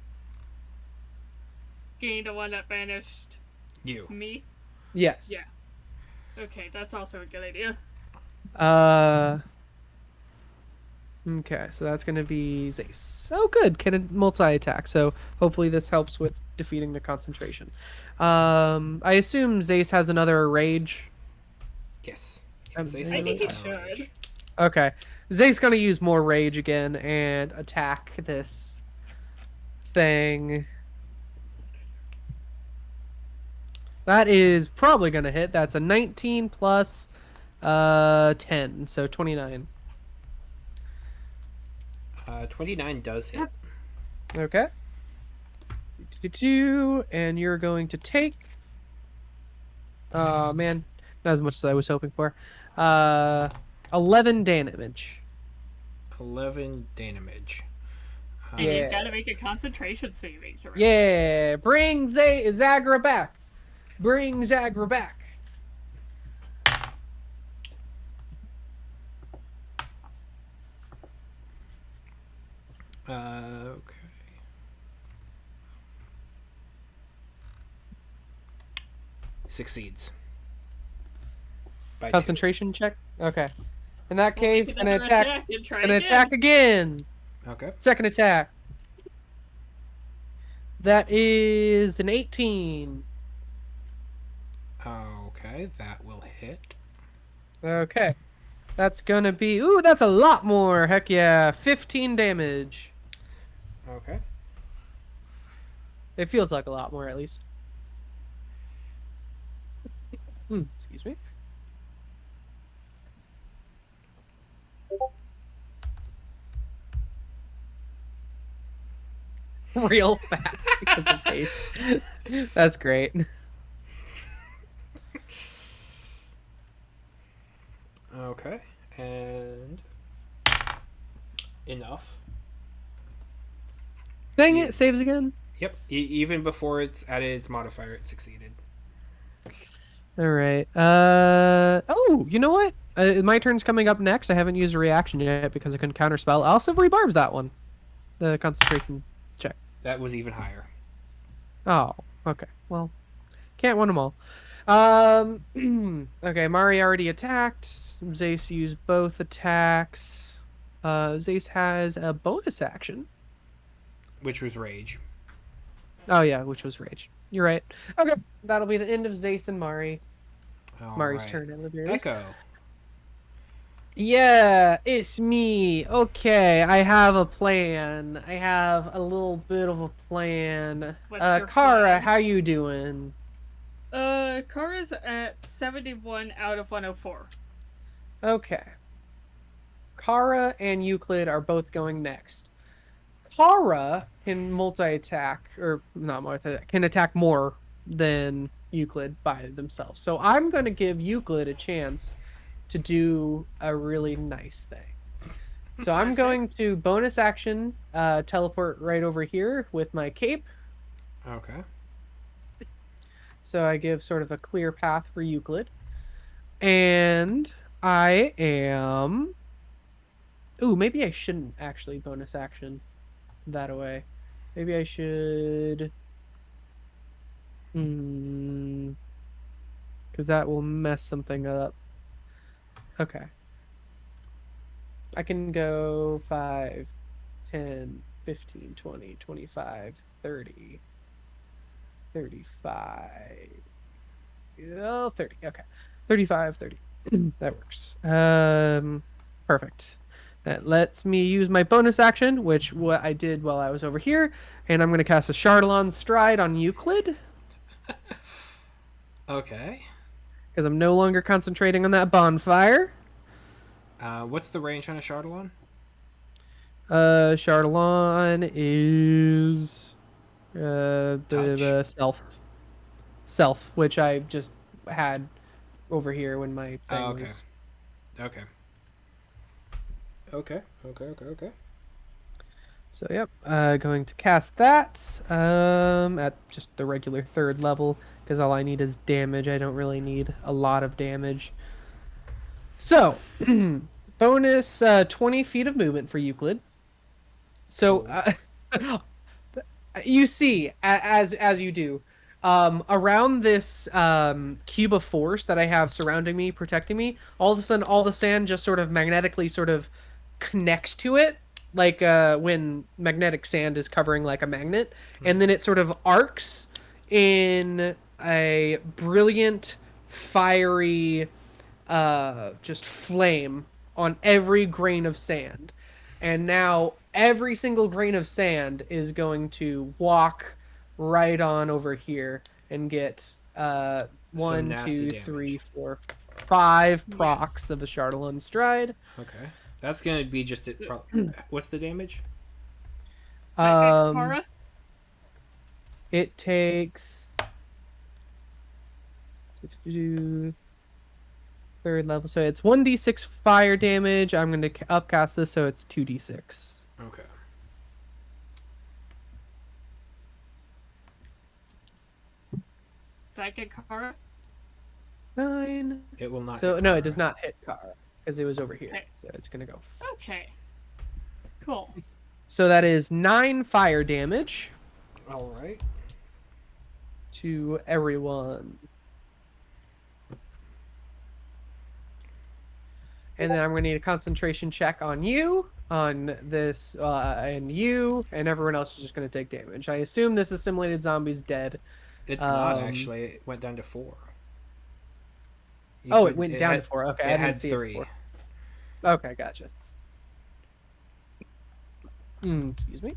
Gain the one that banished You. me? Yes. Yeah. Okay, that's also a good idea. Okay, so that's going to be Zace. Oh, good. Can multi-attack. So hopefully this helps with defeating the concentration. I assume Zace has another rage. Yes. Yeah, Zace I has think he a ton of should. rage. Okay. Zace's going to use more rage again and attack this thing. That is probably going to hit. That's a 19 plus 10, so 29. 29 does hit. Okay. And you're going to take. Oh man, not as much as I was hoping for. 11 damage. 11 damage. And Yeah. you've got to make a concentration saving. Right? Yeah, bring Zagra back. Bring Zagra back. Okay. Succeeds. By 2. Concentration check. Okay. In that We'll make case, gonna another attack. and try Gonna again. attack again. Okay. Second attack. That is an 18. Okay, that will hit. Okay. That's gonna be. Ooh, that's a lot more. Heck yeah. 15 damage. Okay. It feels like a lot more, at least. Excuse me. Real fast because of pace. That's great. Okay. And enough. Dang Yeah. it, saves again. Yep. Even before it's added its modifier, it succeeded. All right. Oh, you know what? My turn's coming up next. I haven't used a reaction yet because I couldn't counterspell. I'll silvery barbs that one. The concentration check. That was even higher. Oh, okay. Well, can't win them all. Okay, Mari already attacked. Zace used both attacks. Zace has a bonus action. Which was rage. Oh yeah, which was rage. You're right. Okay, that'll be the end of Zace and Mari. Mari's Alright. turn at the very Echo. Yeah, it's me. Okay, I have a plan. I have a little bit of a plan. What's your Kara, plan? how you doing? Kara's at 71 out of 104. Okay. Kara and Euclid are both going next. Kara can multi-attack, or not multi-attack, can attack more than Euclid by themselves. So I'm going to give Euclid a chance to do a really nice thing. So I'm going to bonus action teleport right over here with my cape. Okay. So I give sort of a clear path for Euclid. And I am... Ooh, maybe I shouldn't actually bonus action that away. Maybe I should... Because that will mess something up. Okay. I can go 5, 10, 15, 20, 25, 30, 35. Oh, 30. Okay. 35, 30. That works. Perfect. That lets me use my bonus action, which what I did while I was over here, and I'm going to cast a Chardalon Stride on Euclid Okay. because I'm no longer concentrating on that bonfire. What's the range on a Chardalon? Chardalon is Touch. self, which I just had over here when my thing Oh, okay. was. Okay. Okay. So yep, going to cast that at just the regular 3rd level because all I need is damage. I don't really need a lot of damage. So bonus 20 feet of movement for Euclid. So Cool. you see as you do around this cube of force that I have surrounding me, protecting me, all of a sudden all the sand just sort of magnetically sort of connects to it, like when magnetic sand is covering like a magnet, and then it sort of arcs in a brilliant fiery just flame on every grain of sand. And now every single grain of sand is going to walk right on over here and get Some one, nasty two, damage. three, four, 5 Yes. procs of a Chardalon Stride. Okay. That's gonna be just it. What's the damage? Second, Um, Kara. it takes 3rd level, so it's 1d6 fire damage. I'm going to upcast this, so it's 2d6. Okay. Second, Kara. 9. It will not. So hit no, Kara. it does not hit Kara because it was over here. Okay. So it's gonna go. Okay. Cool. So that is 9 fire damage All right. to everyone. And then I'm gonna need a concentration check on you, on this, and you, and everyone else is just gonna take damage. I assume this assimilated zombie's dead. It's not actually. It went down to 4. It went down to 4. Okay, It I didn't had see 3. it before. Okay, gotcha. Excuse me.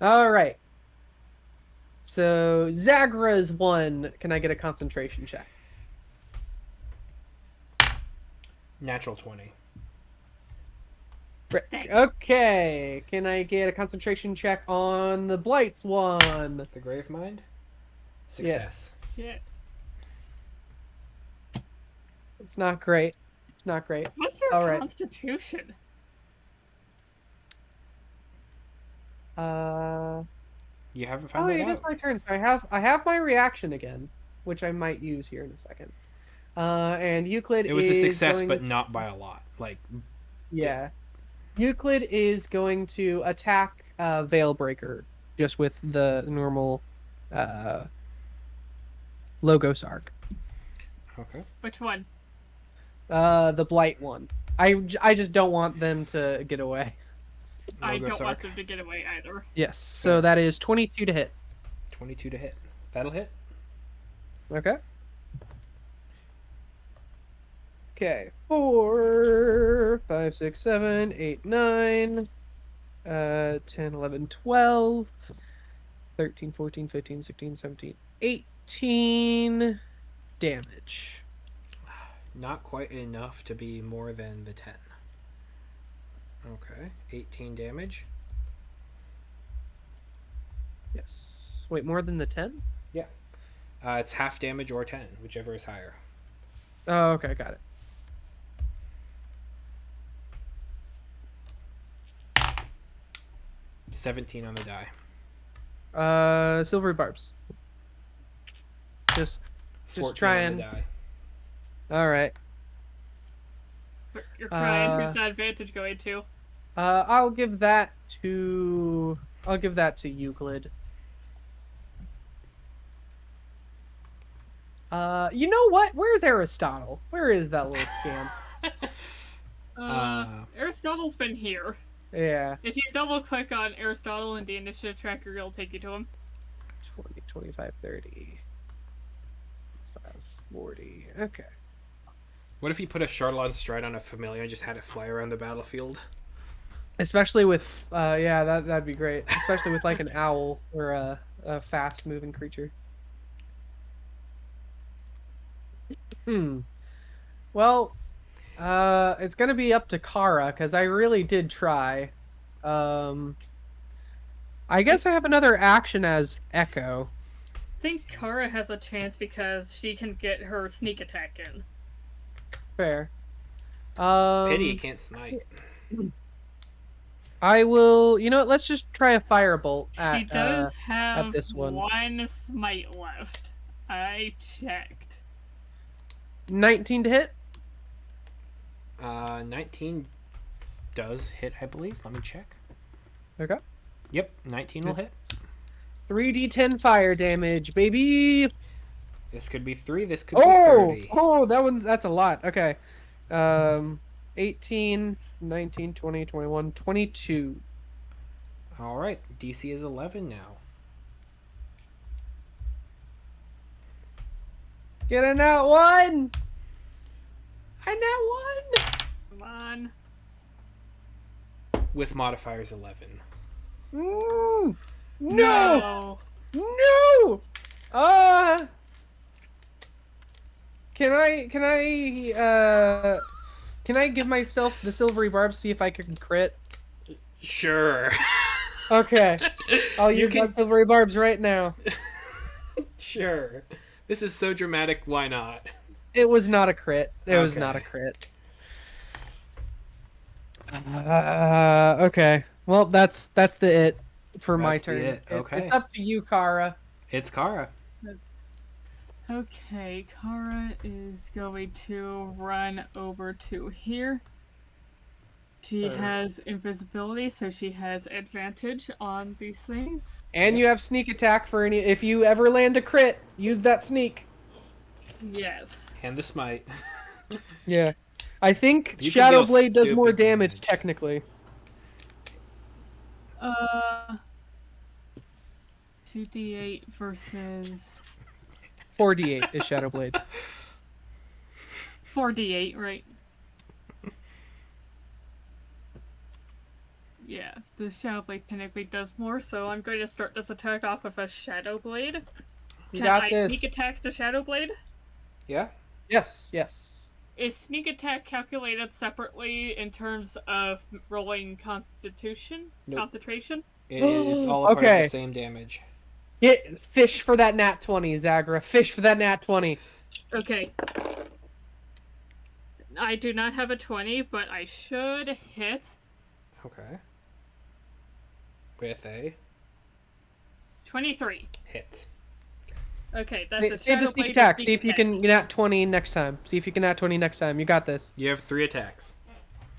All right. So Zagra's 1. Can I get a concentration check? Natural 20. Dang. Okay. Can I get a concentration check on the Blight's 1? The Gravemind. Success. Yeah. It's not great. It's not great. What's their All right. constitution? You haven't Oh, found that it is out. my turn. So I have my reaction again, which I might use here in a second. And Euclid It was a is success, going... but not by a lot. Like, Yeah. Euclid is going to attack Veilbreaker just with the normal Logos arc. okay. Which one? The Blight one. I just don't want them to get away. I Logos don't want arc. them to get away either. Yes. So that is 22 to hit. 22 to hit. That'll hit. Okay. Okay. 4, 5, 6, 7, 8, 9, 10, 11, 12, 13, 14, 15, 16, 17, 18 damage. Not quite enough to be more than the 10. Okay. 18 damage. Yes. Wait, more than the 10? Yeah. It's half damage or 10, whichever is higher. Oh, okay, got it. $17 on the die. Silvery barbs. Just 14 try on and... the die. All right. You're trying. Who's that advantage going to? I'll give that to Euclid. You know what? Where's Aristotle? Where is that little scam? Aristotle's been here. Yeah. If you double click on Aristotle in the initiative tracker, it'll take you to him. 20, 25, 30. 5, 40. Okay. What if you put a Charlotte stride on a familiar and just had it fly around the battlefield? Especially with, yeah, that'd be great. Especially with like an owl or a fast moving creature. Well, it's gonna be up to Kara because I really did try. I guess I have another action as Echo. I think Kara has a chance because she can get her sneak attack in. Fair. Pity you can't smite. I will. You know what? Let's just try a firebolt. She does have this one. one smite left. I checked. 19 to hit. 19 does hit, I believe. Let me check. Okay. Yep, 19 will hit. 3d10 fire damage, baby. This could be 3. This could be 30. Oh, that's a lot. Okay. 18, 19, 20, 21, 22. All right, DC is 11 now. Get a nat 1. A nat 1. Come on. With modifiers 11. No. No. No. Can I give myself the silvery barb, see if I can crit? Sure. Okay. I'll You use can- that silvery barbs right now. Sure. This is so dramatic, why not? It was not a crit. It was Okay. not a crit. Okay. Well, that's the it for my That's the turn. it. Okay. It's up to you, Kara. It's Kara. Okay, Kara is going to run over to here. She has invisibility, so she has advantage on these things. And you have sneak attack for any. If you ever land a crit, use that sneak. Yes. And the smite. Yeah. I think You can Shadow deal Blade does more stupid damage, damage. technically. 2d8 versus 4d8 is Shadow Blade. 4d8, right? Yeah, the Shadow Blade technically does more, so I'm going to start this attack off with a Shadow Blade. You Can got I this. sneak attack the Shadow Blade? Yeah? Yes, yes. Is sneak attack calculated separately in terms of rolling constitution? Nope. Concentration? It's all a part of Okay. the same damage. Get fish for that nat 20, Zagra. Fish for that nat 20. Okay. I do not have a 20, but I should hit Okay. With a 23. hit. Okay, that's a Save Shadow the sneak Blade attack. sneak See if you attack. can nat 20 next time. See if you can nat 20 next time. You got this. You have 3 attacks.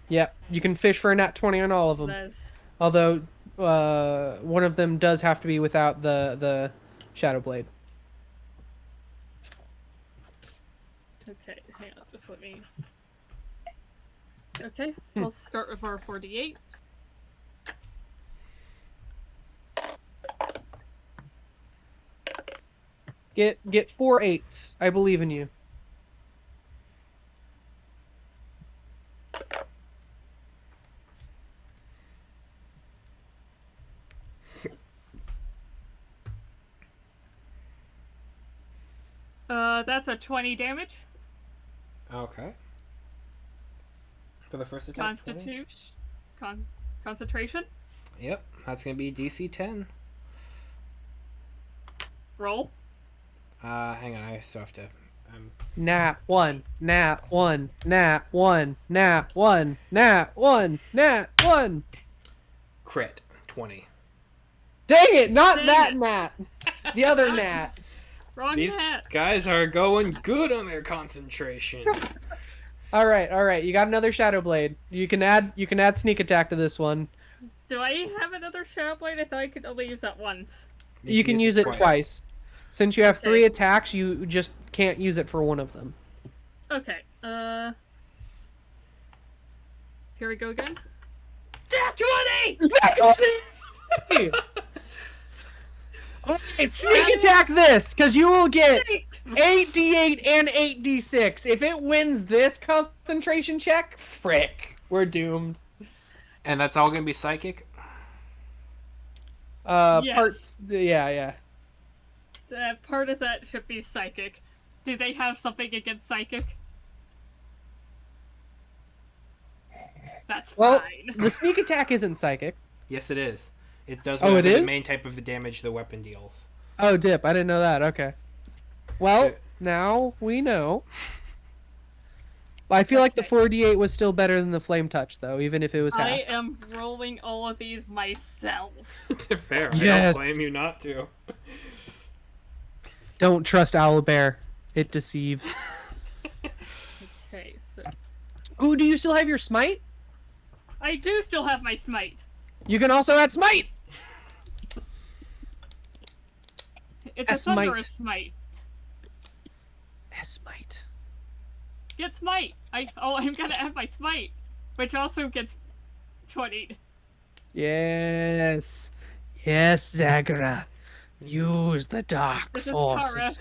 Yep. You can fish for a nat 20 on all of them. That's... Although, one of them does have to be without the Shadow Blade. Okay, hang on, just let me... Okay, we'll start with our 48. Get 4 8s. I believe in you. That's a 20 damage. Okay. For the first attack. 20? Constitution. Concentration. Yep, that's gonna be DC 10. Roll. Hang on, I still have to. Nat 1. Nat 1. Nat 1. Nat 1. Nat 1. Nat 1. Crit 20. Dang it! Not Dang that it. Nat. The other Nat. Wrong These hat. guys are going good on their concentration. All right. You got another Shadow Blade. You can add sneak attack to this one. Do I have another Shadow Blade? I thought I could only use that once. You can use it twice. Since you have Okay. 3 attacks, you just can't use it for one of them. Okay, here we go again. Alright, sneak attack this, because you will get 8d8 and 8d6. If it wins this concentration check, frick, we're doomed. And that's all gonna be psychic? Yes. Parts, yeah. Part of that should be psychic. Do they have something against psychic? That's Well, fine. the sneak attack isn't psychic. Yes, it is. It does Oh, it whatever the is? main type of the damage the weapon deals. Oh, dip, I didn't know that, okay. Well, So- now we know. I feel like the 4d8 was still better than the flame touch, though, even if it was half. I am rolling all of these myself. Fair. I Yes. don't blame you not to. Don't trust Owlbear. It deceives. Okay, so Ooh, do you still have your smite? I do still have my smite. You can also add smite! It's a Smite. thunderous smite. Smite. Get smite. I'm gonna add my smite, which also gets 20. Yes. Yes, Zagara. Use the dark This is forces.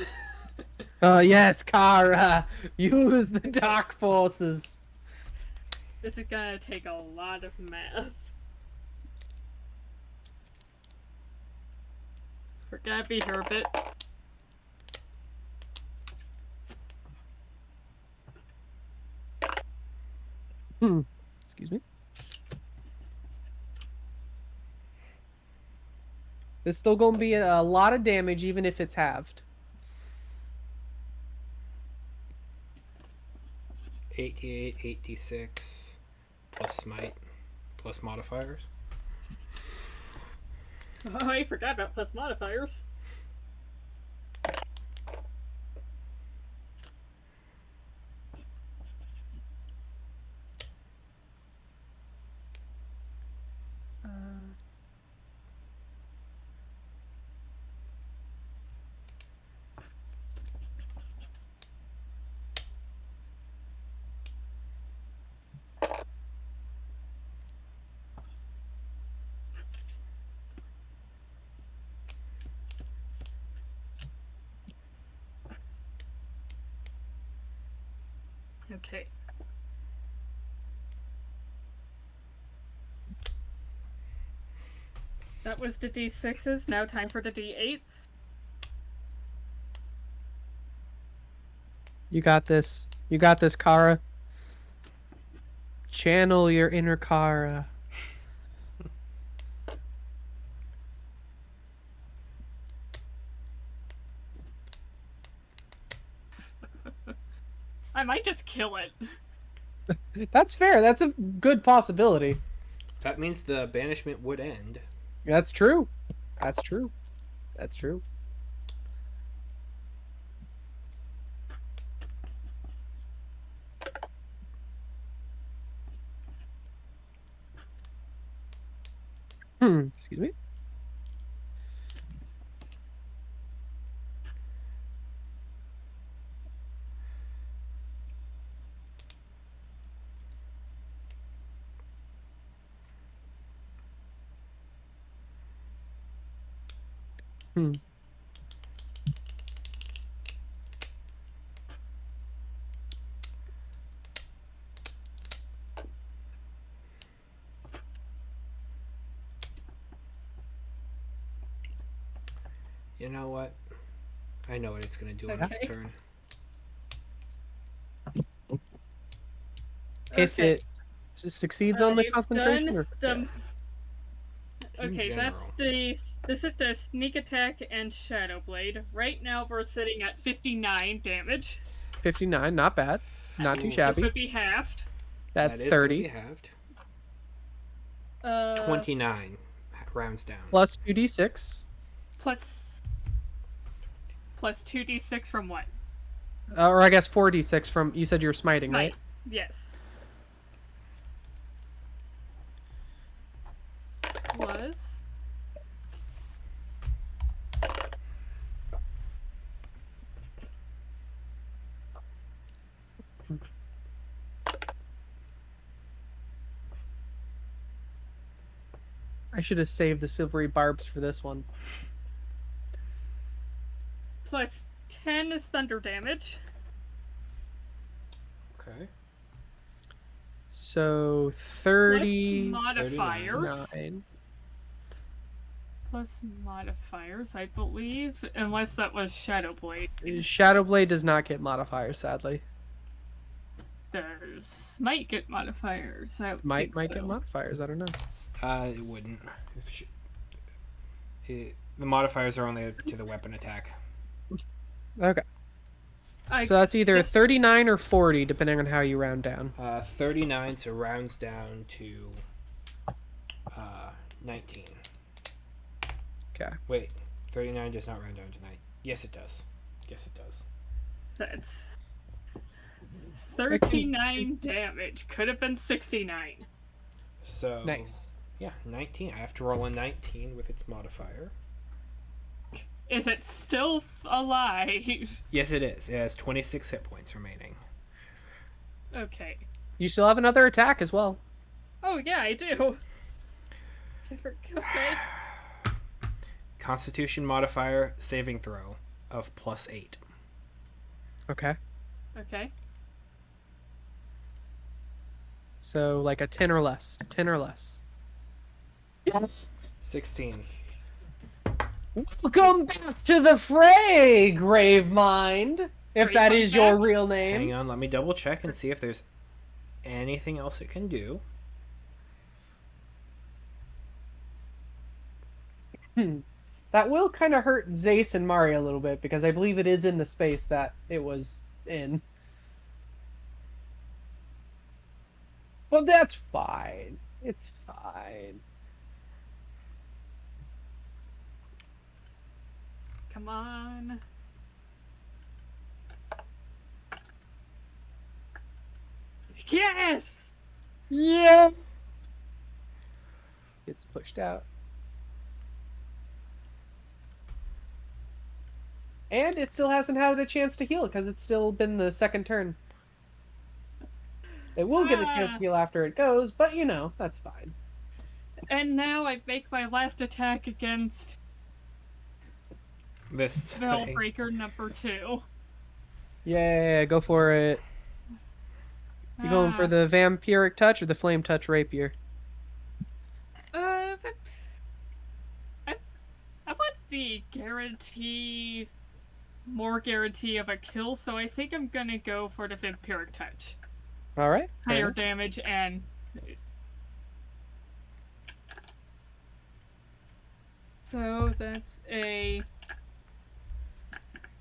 Oh, yes, Kara. Use the dark forces. This is gonna take a lot of math. We're gonna be here a bit. Excuse me. It's still going to be a lot of damage, even if it's halved. 8d8, 8d6, plus smite, plus modifiers. Oh, I forgot about plus modifiers. Okay. That was the D6s, now time for the D8s. You got this. You got this, Kara. Channel your inner Kara. I might just kill it. That's fair. That's a good possibility. That means the banishment would end. That's true. That's true. That's true. Excuse me. You know what? I know what it's gonna do on its Okay. turn. If Okay. it succeeds on the You've concentration, done or the... In Okay, that's general. this is the sneak attack and shadow blade. Right now we're sitting at 59 damage. 59, not bad, not too Ooh. This shabby. would be halved. That's That is gonna 30 be halved. 29 29 rounds down. plus 2d6, plus 2d6 from what? or I guess 4d6 from. You said you were smiting, Smite. right? Yes. Plus I should have saved the silvery barbs for this one. plus 10 thunder damage. Okay. So Plus 39. modifiers. Plus modifiers, I believe. Unless that was Shadowblade. Shadowblade does not get modifiers, sadly. Does might get modifiers. I don't Might think so. get modifiers. I don't know. It wouldn't. The modifiers are only to the weapon attack. Okay. So that's either 39 or 40, depending on how you round down. 39, so rounds down to 19. Okay. Wait, 39 does not round down to 9. Yes, it does. Yes, it does. That's 39 damage. Could have been 69. So Nice. Yeah, 19. I have to roll a 19 with its modifier. Is it still alive? Yes, it is. It has 26 hit points remaining. Okay. You still have another attack as well. Oh yeah, I do. Okay. Constitution modifier saving throw of +8. Okay. Okay. So like a 10 or less. 10 or less. 16. Welcome back to the fray, Gravemind. If that Gravemind is your back? real name. Hang on, let me double check and see if there's anything else it can do. That will kind of hurt Zace and Mari a little bit because I believe it is in the space that it was in. But that's fine. It's fine. Come on. Yes! Yeah. Gets pushed out. And it still hasn't had a chance to heal because it's still been the second turn. It will get a chance to heal after it goes, but you know, that's fine. And now I make my last attack against This thing. Spellbreaker number 2. Yeah, go for it. You going for the vampiric touch or the flame touch rapier? I want the more guarantee of a kill, so I think I'm gonna go for the vampiric touch. All right. Higher damage and. So that's a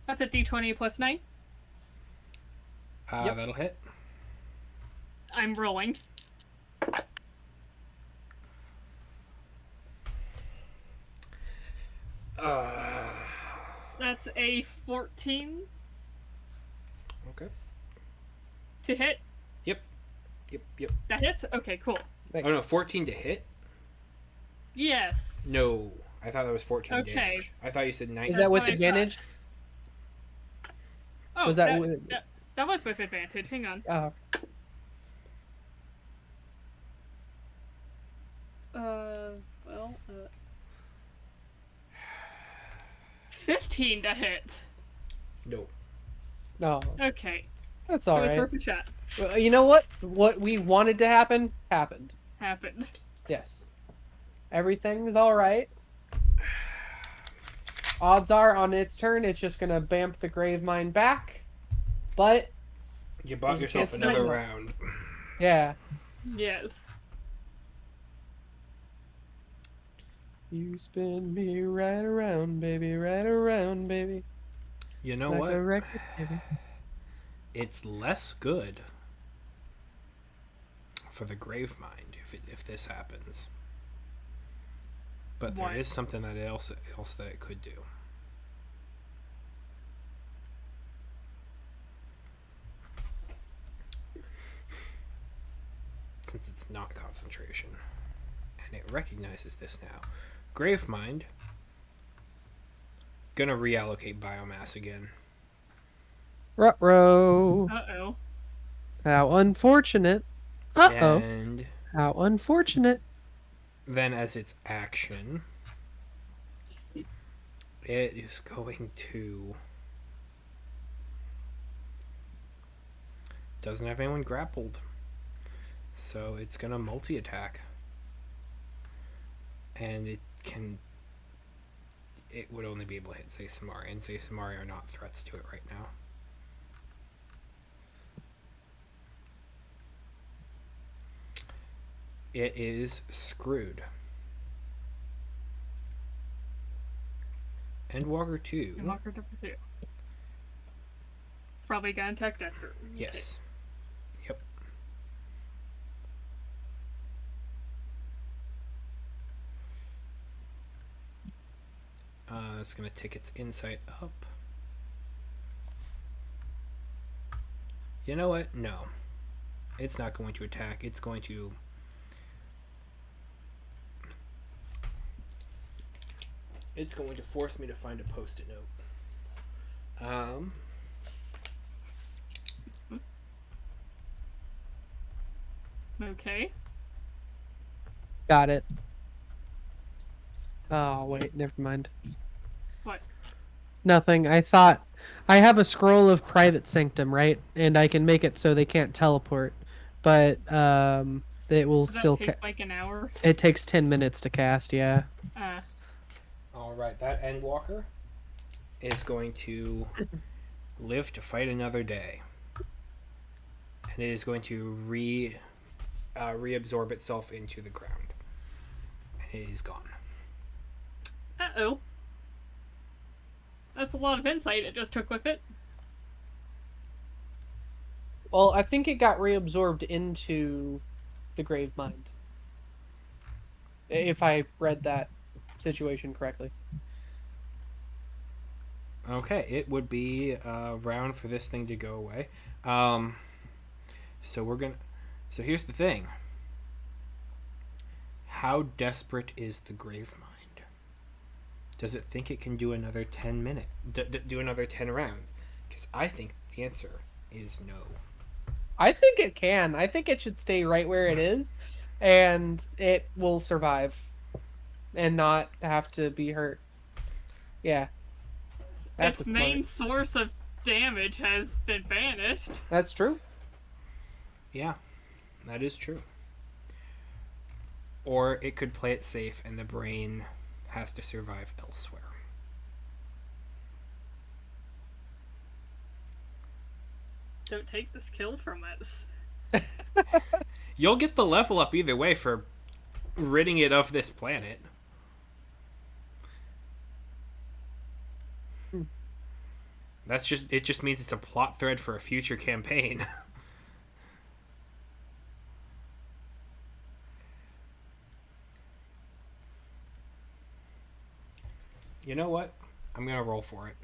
d20 plus 9. Yep. That'll hit. I'm rolling. That's a 14 Okay. to hit. Yep. That hits? Okay, cool. Nice. Oh no, 14 to hit? Yes. No. I thought that was 14 Okay. damage. I thought you said 19. Is that with what I advantage? Oh, Was that with... that was with advantage. Hang on. 15 to hit. No. No, Okay. that's It all was right. worth a shot. Well, you know what? What we wanted to happen happened. Happened. Yes. Everything is all right. Odds are on its turn, it's just gonna bamf the Gravemind back. But You bought You yourself can't another stop. round. yeah, Yes. you spin me right around, baby, right around, baby. You know like what? a record, baby. It's less good for the Gravemind if this happens. But there What? is something that else that it could do. Since it's not concentration. And it recognizes this now. Gravemind gonna reallocate biomass again. Ruh-roh. Uh-oh. How unfortunate. Uh-oh. And How unfortunate. then as its action, it is going to doesn't have anyone grappled. So it's going to multi-attack. And it would only be able to hit Seisamari, and Seisamari are not threats to it right now. It is screwed. Endwalker 2. Endwalker number 2. Probably gonna attack Desert. Yes. Yep. That's going to take its insight up. You know what? No. It's not going to attack. It's going to... It's going to force me to find a post-it note. Okay. Got it. Oh, wait, never mind. What? Nothing. I thought I have a scroll of private sanctum, right? And I can make it so they can't teleport, but it will Does still that take like an hour? it takes 10 minutes to cast, yeah. All right, that Endwalker is going to live to fight another day. And it is going to reabsorb itself into the ground. And it is gone. Uh-oh. That's a lot of insight it just took with it. Well, I think it got reabsorbed into the Gravemind. If I read that situation correctly. Okay, it would be a round for this thing to go away. So here's the thing. How desperate is the Gravemind? Does it think it can do another 10 minutes? Do another 10 rounds? Because I think the answer is no. I think it can. I think it should stay right where it is, and it will survive and not have to be hurt. Yeah. That's Its main source of damage has been banished. That's true. Yeah, that is true. Or it could play it safe and the brain has to survive elsewhere. Don't take this kill from us. You'll get the level up either way for ridding it of this planet. It just means it's a plot thread for a future campaign. You know what? I'm gonna roll for it.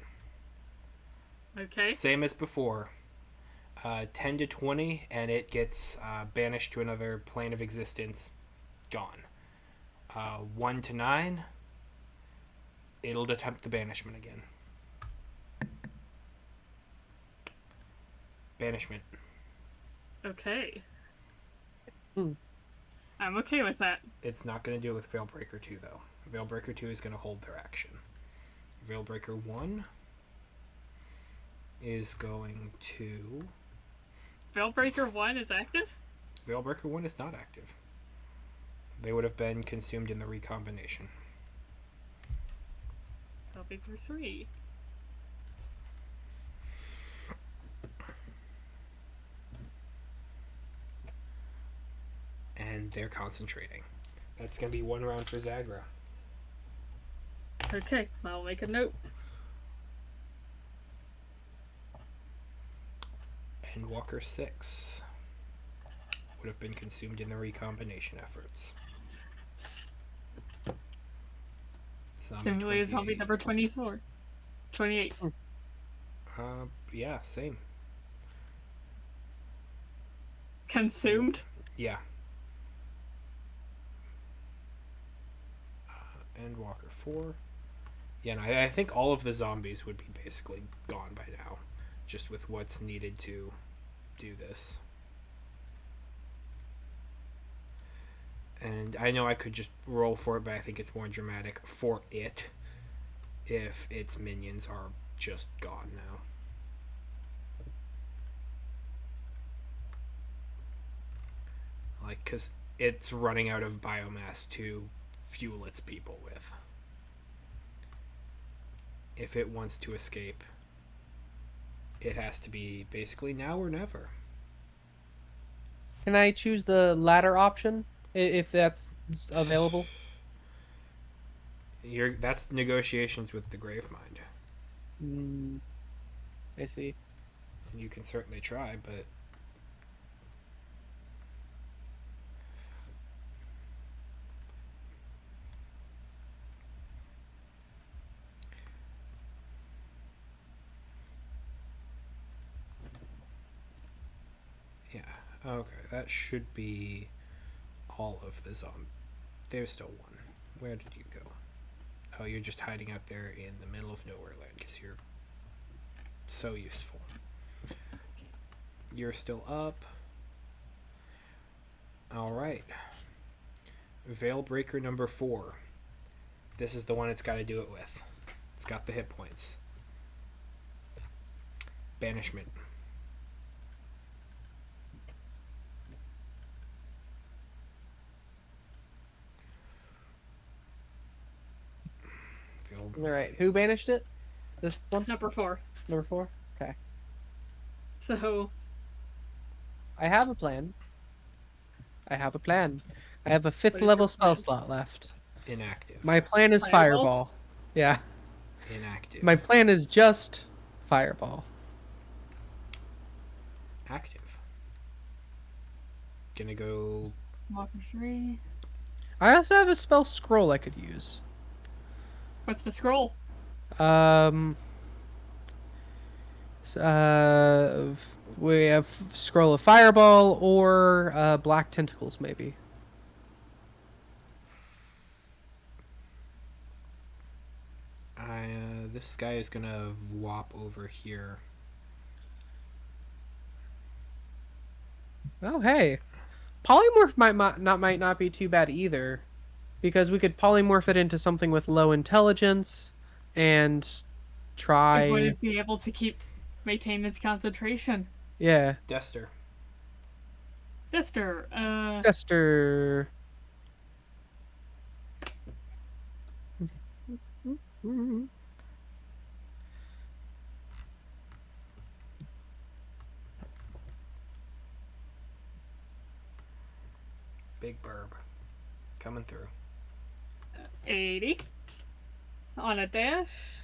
Okay. Same as before. 10 to 20, and it gets banished to another plane of existence. Gone. 1 to 9, it'll attempt the banishment again. Banishment. Okay. Hmm. I'm okay with that. It's not going to do it with Veilbreaker 2, though. Veilbreaker 2 is going to hold their action. Veilbreaker 1 is going to... Veilbreaker 1 is active? Veilbreaker 1 is not active. They would have been consumed in the recombination. Veilbreaker 3. And they're concentrating. That's going to be 1 round for Zagra. Okay, I'll make a note. And Walker 6 would have been consumed in the recombination efforts. Simulated zombie number 24. 28. Yeah, same. Consumed? Yeah. And Walker 4. Yeah, and I think all of the zombies would be basically gone by now, just with what's needed to do this. And I know I could just roll for it, but I think it's more dramatic for it if its minions are just gone now. Like, because it's running out of biomass to fuel its people with. If it wants to escape, it has to be basically now or never. Can I choose the latter option if that's available? That's negotiations with the Gravemind. Mm, I see. You can certainly try, but yeah. Okay, that should be all of the zombie. There's still one. Where did you go? Oh, you're just hiding out there in the middle of nowhere land because you're so useful. You're still up. Alright. Veilbreaker number 4. This is the one it's got to do it with. It's got the hit points. Banishment. All right. Who banished it? This one? Number 4. Number 4? Okay. So, I have a plan. I have a plan. I have a 5th What is level your spell plan? slot left. Inactive. My plan is Fireball? Fireball. Yeah. Inactive. My plan is just Fireball. Active. Gonna go. Walker 3. I also have a spell scroll I could use. What's the scroll? Um. We have scroll of Fireball or Black Tentacles, maybe. This guy is gonna whop over here. Oh, hey. Polymorph might not be too bad either, because we could polymorph it into something with low intelligence, and It try. wouldn't be able to maintain its concentration. Yeah, Dester. Dister, Jester. Big burb. Coming through. 80. On a dash.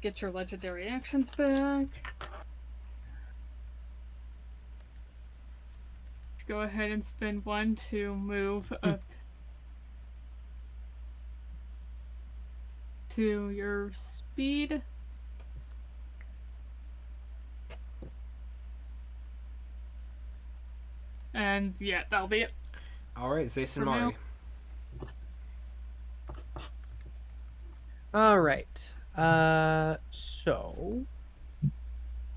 Get your legendary actions back. Go ahead and spend 1 to move up to your speed. And yeah, that'll be it. Alright, Zace and For now. Mari. All right. So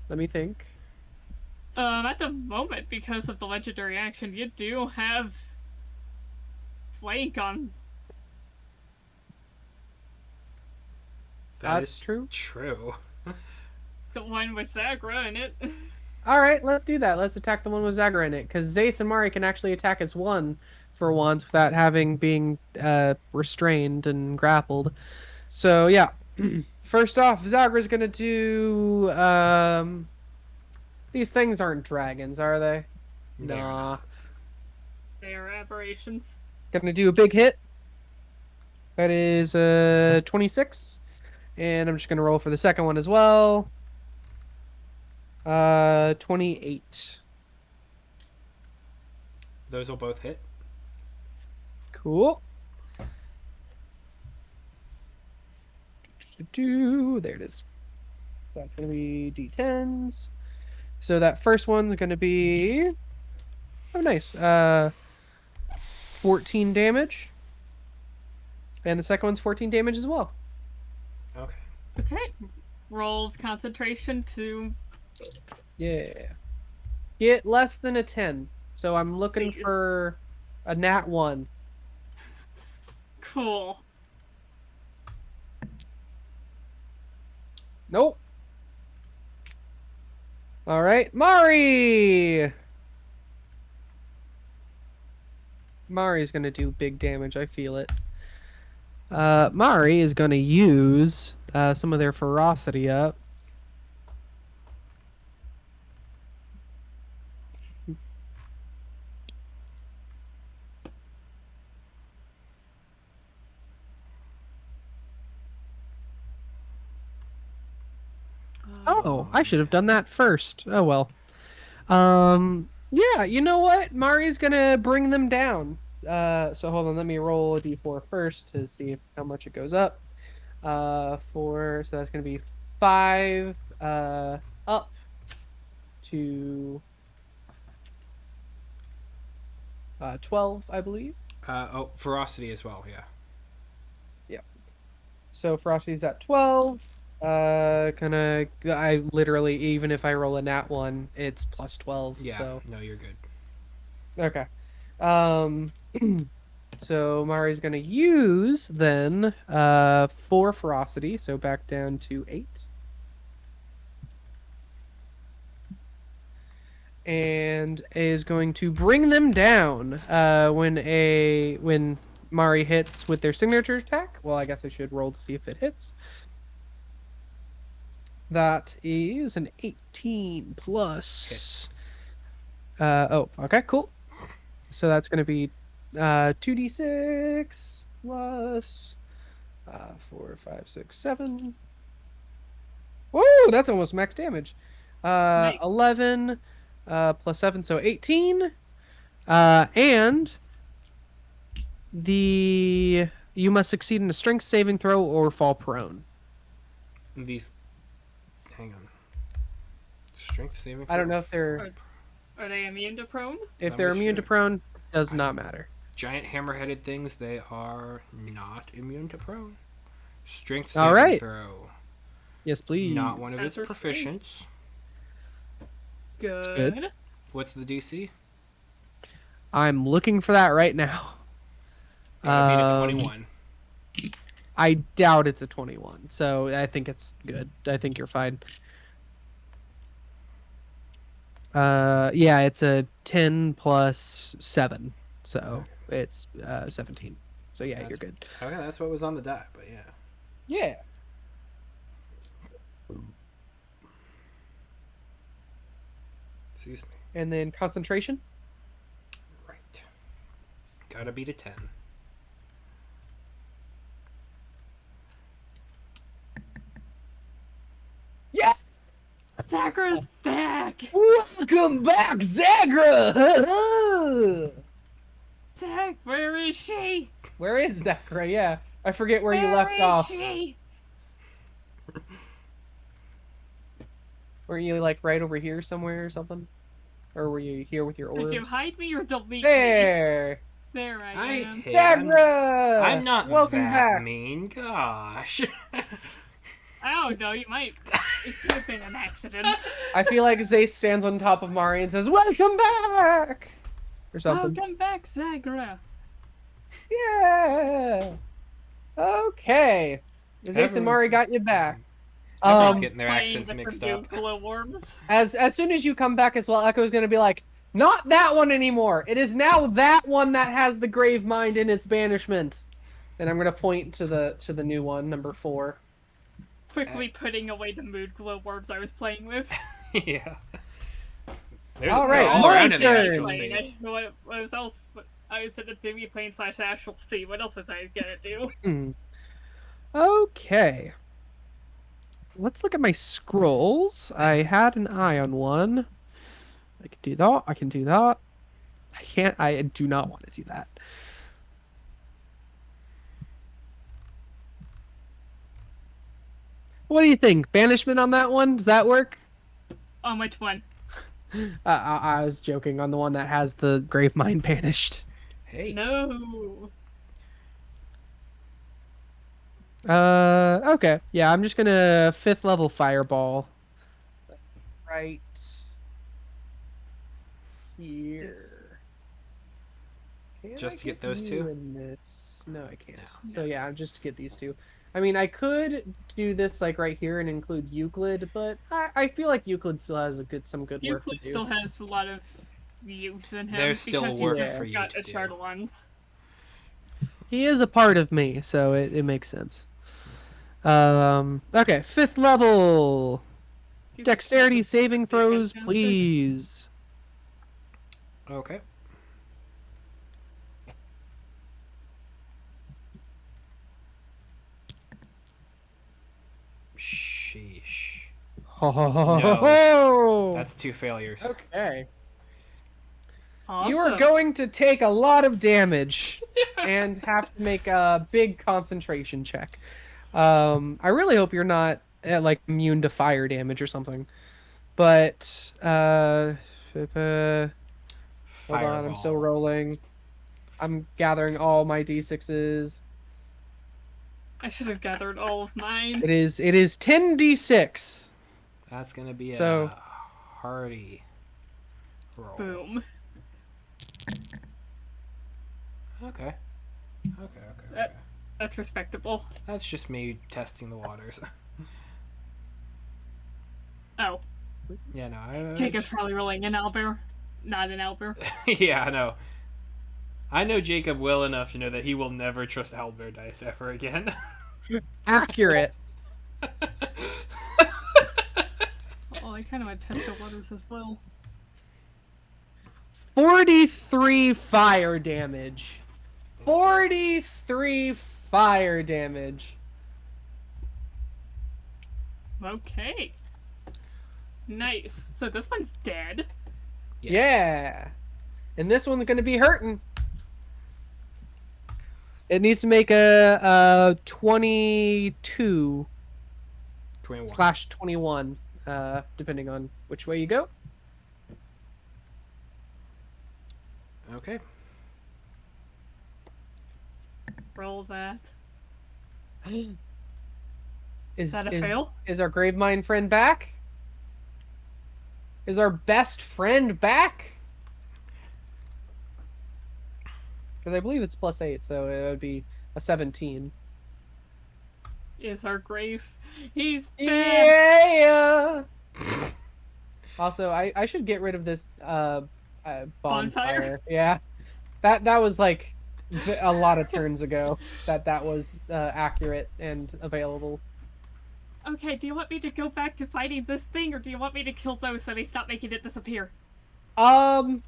let me think. At the moment, because of the legendary action, you do have flank on. That's true. True. The one with Zagra in it. All right, let's do that. Let's attack the one with Zagra in it, because Zace and Mari can actually attack as one for once without being restrained and grappled. So yeah, first off, Zagra's gonna do. These things aren't dragons, are they? They are Nah. not. They are aberrations. Gonna do a big hit. That is 26, and I'm just gonna roll for the second one as well. 28. Those will both hit. Cool. There it is. That's gonna be D10s. So that first one's gonna be nice. 14 damage. And the second one's 14 damage as well. Okay. Okay. Roll concentration to. Yeah. Get less than a 10. So I'm looking Please. for a nat 1. Cool. Nope. All right, Mari. Mari's gonna do big damage. I feel it. Mari is gonna use some of their ferocity up. Oh, I should have done that first. Oh well. Yeah, you know what? Mari's gonna bring them down. So hold on, let me roll a d4 first to see how much it goes up. So that's gonna be 5 up to 12, I believe. Ferocity as well, yeah. Yeah. So ferocity's at 12. I literally, even if I roll a nat 1, it's plus 12. Yeah, So no, you're good. okay. So Mari's gonna use then 4 ferocity, so back down to 8. And is going to bring them down when Mari hits with their signature attack. Well, I guess I should roll to see if it hits. That is an 18 plus. Hits. Okay, cool. So that's going to be 2d6 plus 4, 5, 6, 7. Whoa, that's almost max damage. Nice. 11 plus 7, so 18. And you must succeed in a strength saving throw or fall prone. Hang on. Strength saving. I don't know if they're Are they immune to prone? if I'm they're immune to sure. prone. Does not matter. Giant hammer-headed things, they are not immune to prone. Strength All saving right. throw. Yes, please. Not one of its That's proficients. Good. What's the DC? I'm looking for that right now. Gotta beat a 21. I doubt it's a 21, so I think it's good. I think you're fine. Yeah, it's a 10 plus 7, so it's 17. So yeah, you're good. Okay, that's what was on the die, but yeah. Yeah. Excuse me. And then concentration. Right. Gotta beat a 10. Yeah. Zagra's back! Welcome back, Zagra! Zag, where is she? Where is Zagra? Yeah, I forget where you left is off. she? Were you like right over here somewhere or something? Or were you here with your Did orbs? you hide me or delete me? There! There I am. Zagra! I'm not Welcome that back. mean. Gosh. I don't know, it could have been an accident. I feel like Zace stands on top of Mari and says, "Welcome back!" Or something. Welcome back, Zagra. Yeah! Okay. Zace and Mari got you back. Everyone's getting their Playing accents the mixed Purdue up. Glowworms. As soon as you come back as well, Echo's gonna be like, "Not that one anymore. It is now that one that has the Gravemind in its banishment." And I'm gonna point to the new one, number 4. Quickly putting away the mood glowworms I was playing with. Yeah. All right, all around in the monsters. astral Playing sea. it. What was else? I said a Demi plane / astral sea. What else was I gonna do? Okay. Let's look at my scrolls. I had an eye on one. I can do that. I can do that. I can't. I do not want to do that. What do you think? Banishment on that one? Does that work? On which one? I was joking on the one that has the Gravemind banished. Hey. No. Okay. Yeah, I'm just gonna 5th level fireball. Right here. Can Just I to get those you two? in this? No, I can't. No. So yeah, just to get these two. I mean, I could do this like right here and include Euclid, but I feel like Euclid still has some good work to Euclid do. still has a lot of use in him. There's still because work he just for you got to a do. shard once. He is a part of me, so it makes sense. Okay, 5th level. Dexterity saving throws, please. Okay. Sheesh. No. That's 2 failures. Okay. Awesome. You are going to take a lot of damage and have to make a big concentration check. I really hope you're not like immune to fire damage or something. But hold on, I'm still Fireball. rolling. I'm gathering all my d6s. I should have gathered all of mine. It is 10d6. That's gonna be So- a hearty roll. Boom. Okay. That's respectable. That's just me testing the waters. Oh, Yeah, no. Jacob's probably rolling an owlbear, not an owlbear. Yeah, I know. I know Jacob well enough to know that he will never trust owlbear dice ever again. Accurate. Oh, I kind of want to test the waters as well. 43 fire damage. 43 fire damage. Okay. Nice. So this one's dead. Yes. Yeah. And this one's going to be hurting. It needs to make a 22 21. / 21, depending on which way you go. Okay. Roll that. Is that a fail? Is our Gravemind friend back? Is our best friend back? Because I believe it's +8, so it would be a 17. Is our grave? He's back. Yeah. Also, I should get rid of this bonfire. Yeah, that was like a lot of turns ago that was accurate and available. Okay, do you want me to go back to fighting this thing, or do you want me to kill those so they stop making it disappear? How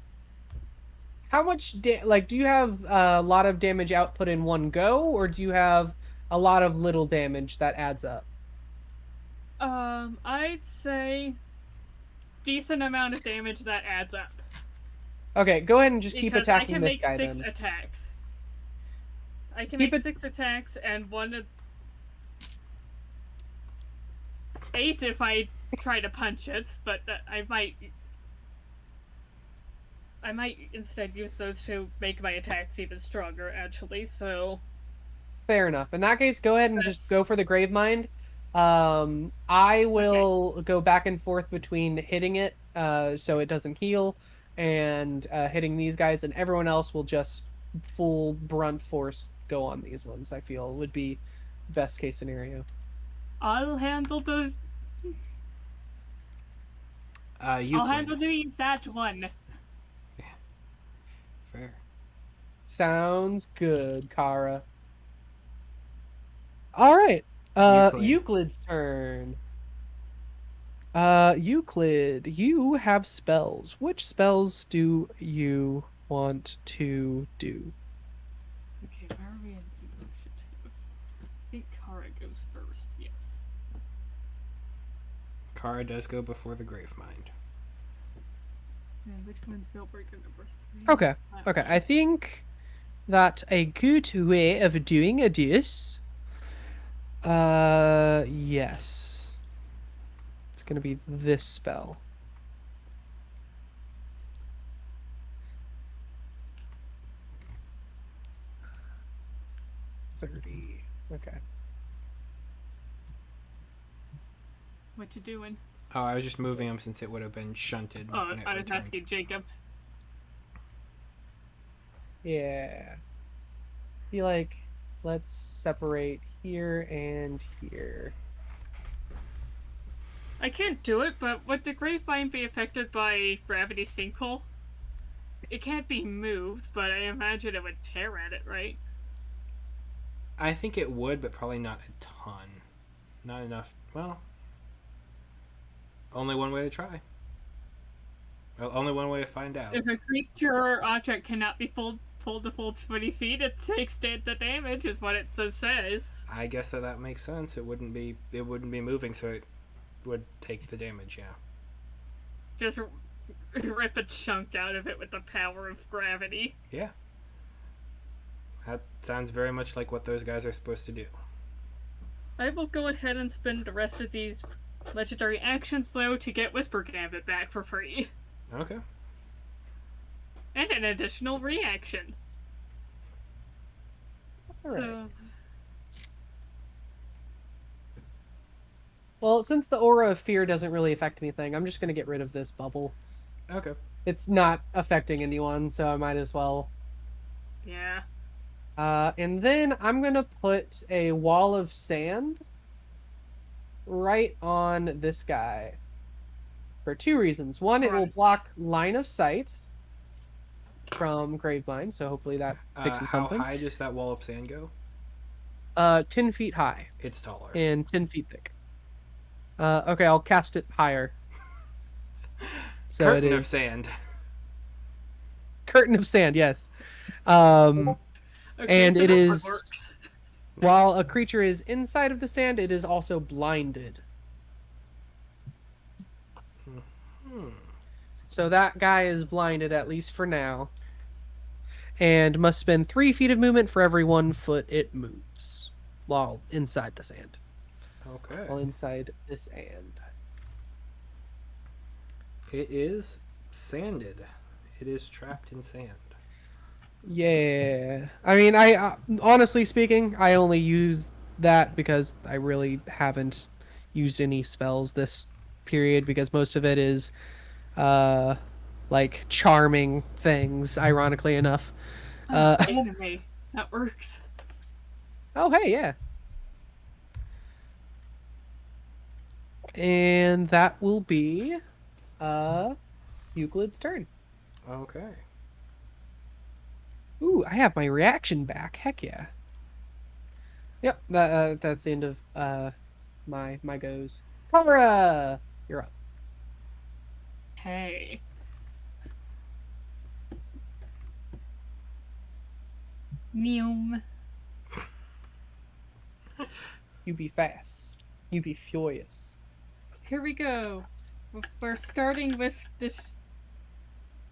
much do you have a lot of damage output in one go, or do you have a lot of little damage that adds up? I'd say decent amount of damage that adds up. Okay, go ahead and just keep Because attacking this guy I can make 6 then. attacks. I can Keep make it- 6 attacks, and 8 if I try to punch it, but I might instead use those to make my attacks even stronger, actually, so... Fair enough. In that case, go ahead and just go for the Gravemind. I will go back and forth between hitting it so it doesn't heal and hitting these guys, and everyone else will just full brunt force go on these ones, I feel would be best case scenario. I'll handle the... Euclid. I'll handle the that one. Fair. Sounds good, Kara. All right. Euclid's turn. Euclid, you have spells. Which spells do you want to do? Okay, where are we in the initiative? I think Kara goes first, yes. Kara does go before the Gravemind. And which one's Veilbreaker number 3? Okay. Okay, I think that a good way of doing this. Yes. It's gonna be this spell. $30. Okay. What you doing? Oh, I was just moving him since it would have been shunted. Oh, when it I was returned. asking Jacob. Yeah. Be like, let's separate here and here. I can't do it, but would the Gravemind be affected by gravity sinkhole? it can't be moved, but I imagine it would tear at it, right? I think it would, but probably not a ton. Not enough. Well, only one way to try. Well, only one way to find out. If a creature or object cannot be pulled to full 20 feet, it takes the damage, is what it says. I guess that makes sense. It wouldn't be moving, so it would take the damage. Yeah. Just rip a chunk out of it with the power of gravity. Yeah. That sounds very much like what those guys are supposed to do. I will go ahead and spend the rest of these legendary actions, though, to get Whisper Gambit back for free. Okay. And an additional reaction. All right. So, Well, since the aura of fear doesn't really affect anything, I'm just gonna get rid of this bubble. Okay. It's not affecting anyone, so I might as well. yeah. And then I'm gonna put a wall of sand right on this guy for two reasons. One, it will Right. block line of sight from Gravemind, so hopefully that fixes How something. high does that wall of sand go? 10 feet high It's taller. and 10 feet thick. Okay, I'll cast it higher. So Curtain it of is sand. curtain of sand, yes. Okay, And so it this one is- works. While a creature is inside of the sand, it is also blinded. So that guy is blinded, at least for now. And must spend 3 feet of movement for every 1 foot it moves. While inside the sand. Okay. While inside the sand. It is sanded. It is trapped in sand. Yeah. I mean, I honestly speaking, I only use that because I really haven't used any spells this period because most of it is like charming things, ironically enough. Anime. That works. Oh, hey, yeah. And that will be Euclid's turn. Okay. Ooh, I have my reaction back. Heck yeah. Yep, that's the end of my goes. Kara, you're up. Hey. Meow. You be fast. You be furious. Here we go. We're starting with this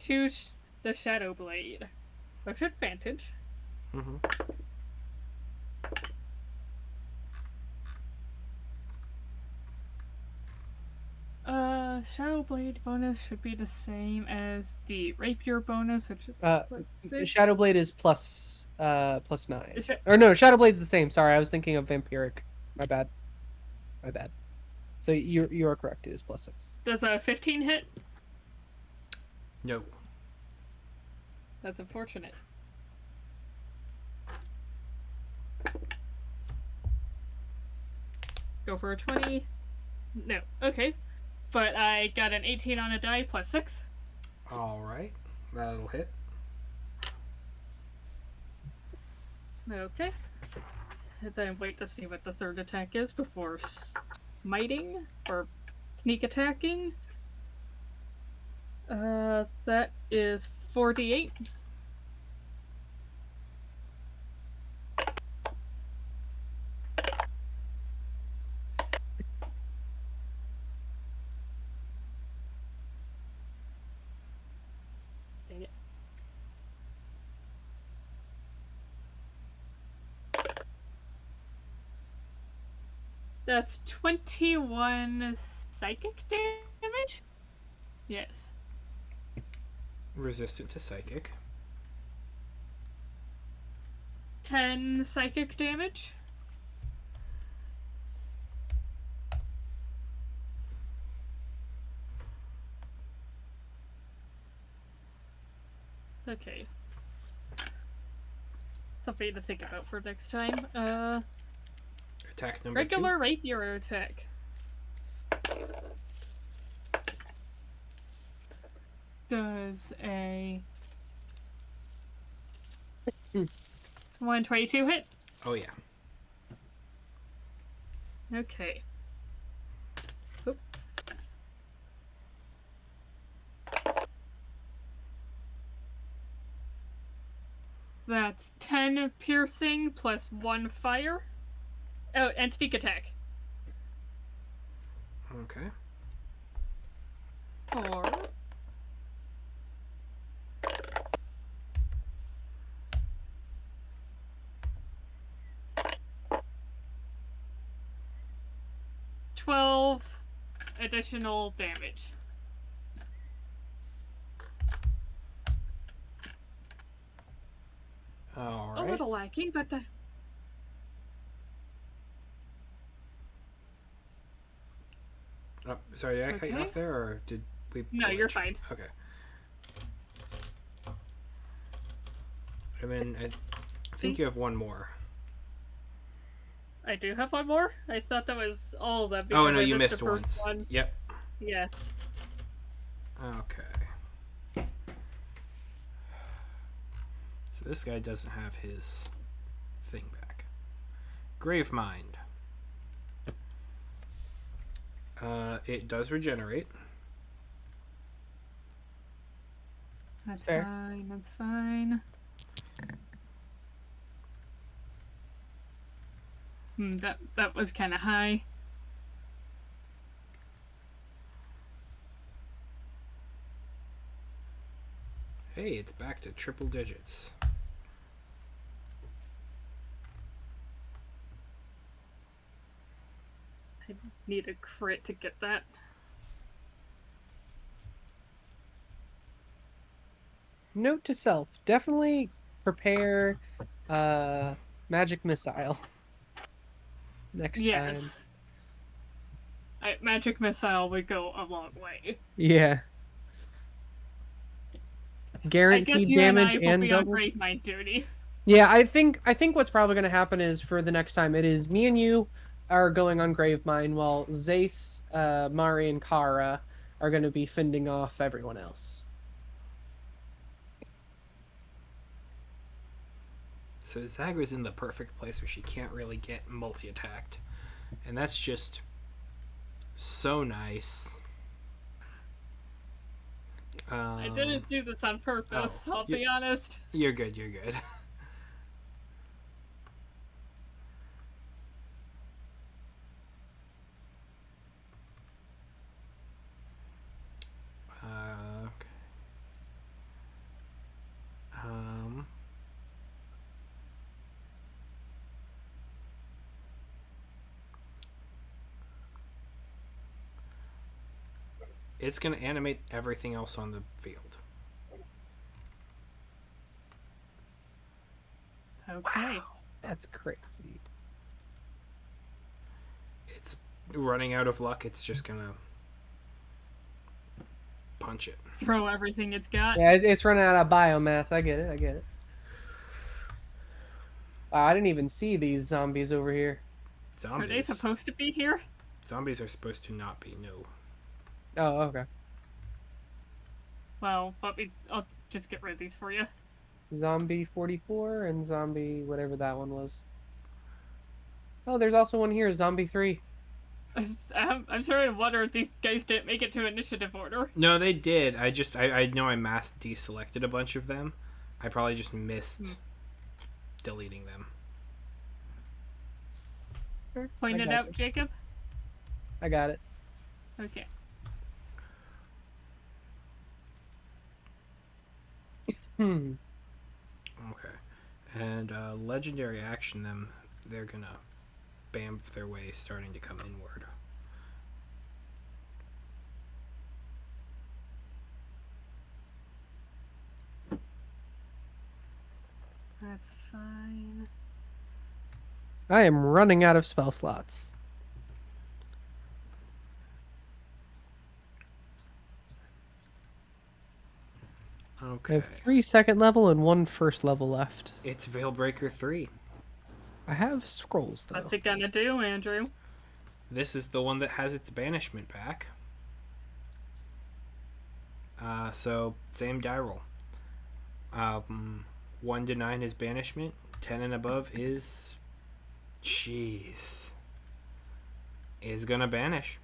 the Shadow Blade with advantage. Mm-hmm. Shadow Blade bonus should be the same as the Rapier bonus, which is +6. Shadow Blade is plus 9. Is it- Or no, Shadow Blade's the same. Sorry, I was thinking of Vampiric. My bad. My bad. So you are correct. It is +6. Does a 15 hit? No. That's unfortunate. Go for a 20. No. Okay. But I got an 18 on a die +6. All right. That'll hit. Okay. And then wait to see what the third attack is before smiting or sneak attacking. That is 48. Dang it. That's 21 psychic damage? Yes. Resistant to psychic. 10 psychic damage? Okay. Something to think about for next time. Attack number Regular rapier attack. Does a 122 hit? Oh, yeah. Okay. Oop. That's 10 piercing plus 1 fire. Oh, and sneak attack. Okay. For 12 additional damage. All A right. little lacking, but Oh, sorry, did I cut you Okay. off there, or did we? No, you're glitch? fine. Okay. And then I think you have one more. I do have one more? I thought that was all of them Oh because no, I you missed missed the first once. one. Yep. Yeah. Okay. So this guy doesn't have his thing back. Gravemind. It does regenerate. That's Fair. fine, that's fine. That was kind of high. Hey, it's back to triple digits. I need a crit to get that. Note to self: definitely prepare magic missile next time. Yes. Magic missile would go a long way. Yeah. I guess Guaranteed you and damage I will and be on double. Gravemind duty. Yeah, I think what's probably going to happen is for the next time it is me and you are going on Gravemind while Zace, Mari, and Kara are going to be fending off everyone else. So Zagra's in the perfect place where she can't really get multi-attacked. And that's just so nice. I didn't do this on purpose, oh, I'll be honest. You're good, you're good. Okay. It's going to animate everything else on the field. Okay. That's crazy. It's running out of luck. It's just going to punch it. Throw everything it's got. Yeah, it's running out of biomass. I get it. I get it. I didn't even see these zombies over here. Zombies. Are they supposed to be here? Zombies are supposed to not be, no. Oh, okay. Well, I'll just get rid of these for you. Zombie 44 and zombie whatever that one was. Oh, there's also one here, zombie 3. I'm starting to wonder if these guys didn't make it to initiative order. No, they did. I know I mass deselected a bunch of them. I probably just missed deleting them. Point it out, Jacob. I got it. Okay. Okay. And legendary action them, they're gonna bamf their way, starting to come inward. That's fine. I am running out of spell slots. I Okay. have 3 second level and 1 first level left. It's Veilbreaker 3. I have scrolls though. What's it gonna do, Andrew? This is the one that has its banishment back. So same die roll. 1 to 9 is banishment. 10 and above is... Jeez. Is gonna banish.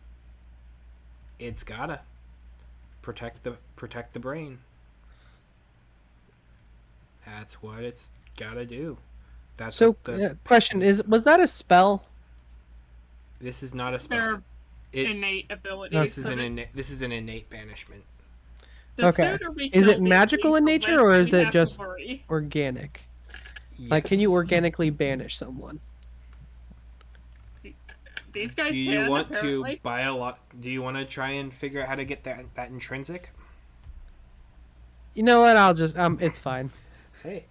It's gotta. Protect the brain. That's what it's gotta do. That's So, what the... question was that a spell? This is not a Their spell. It, innate abilities. this is so this is an innate banishment. the Okay. sooner we Is kill it these magical things, in the nature, less or we is it have to just worry. organic? Yes. Like, can you organically banish someone? These guys Do you can, want apparently. to buy a lot? Do you want to try and figure out how to get that intrinsic? You know what? I'll just it's fine. Hey,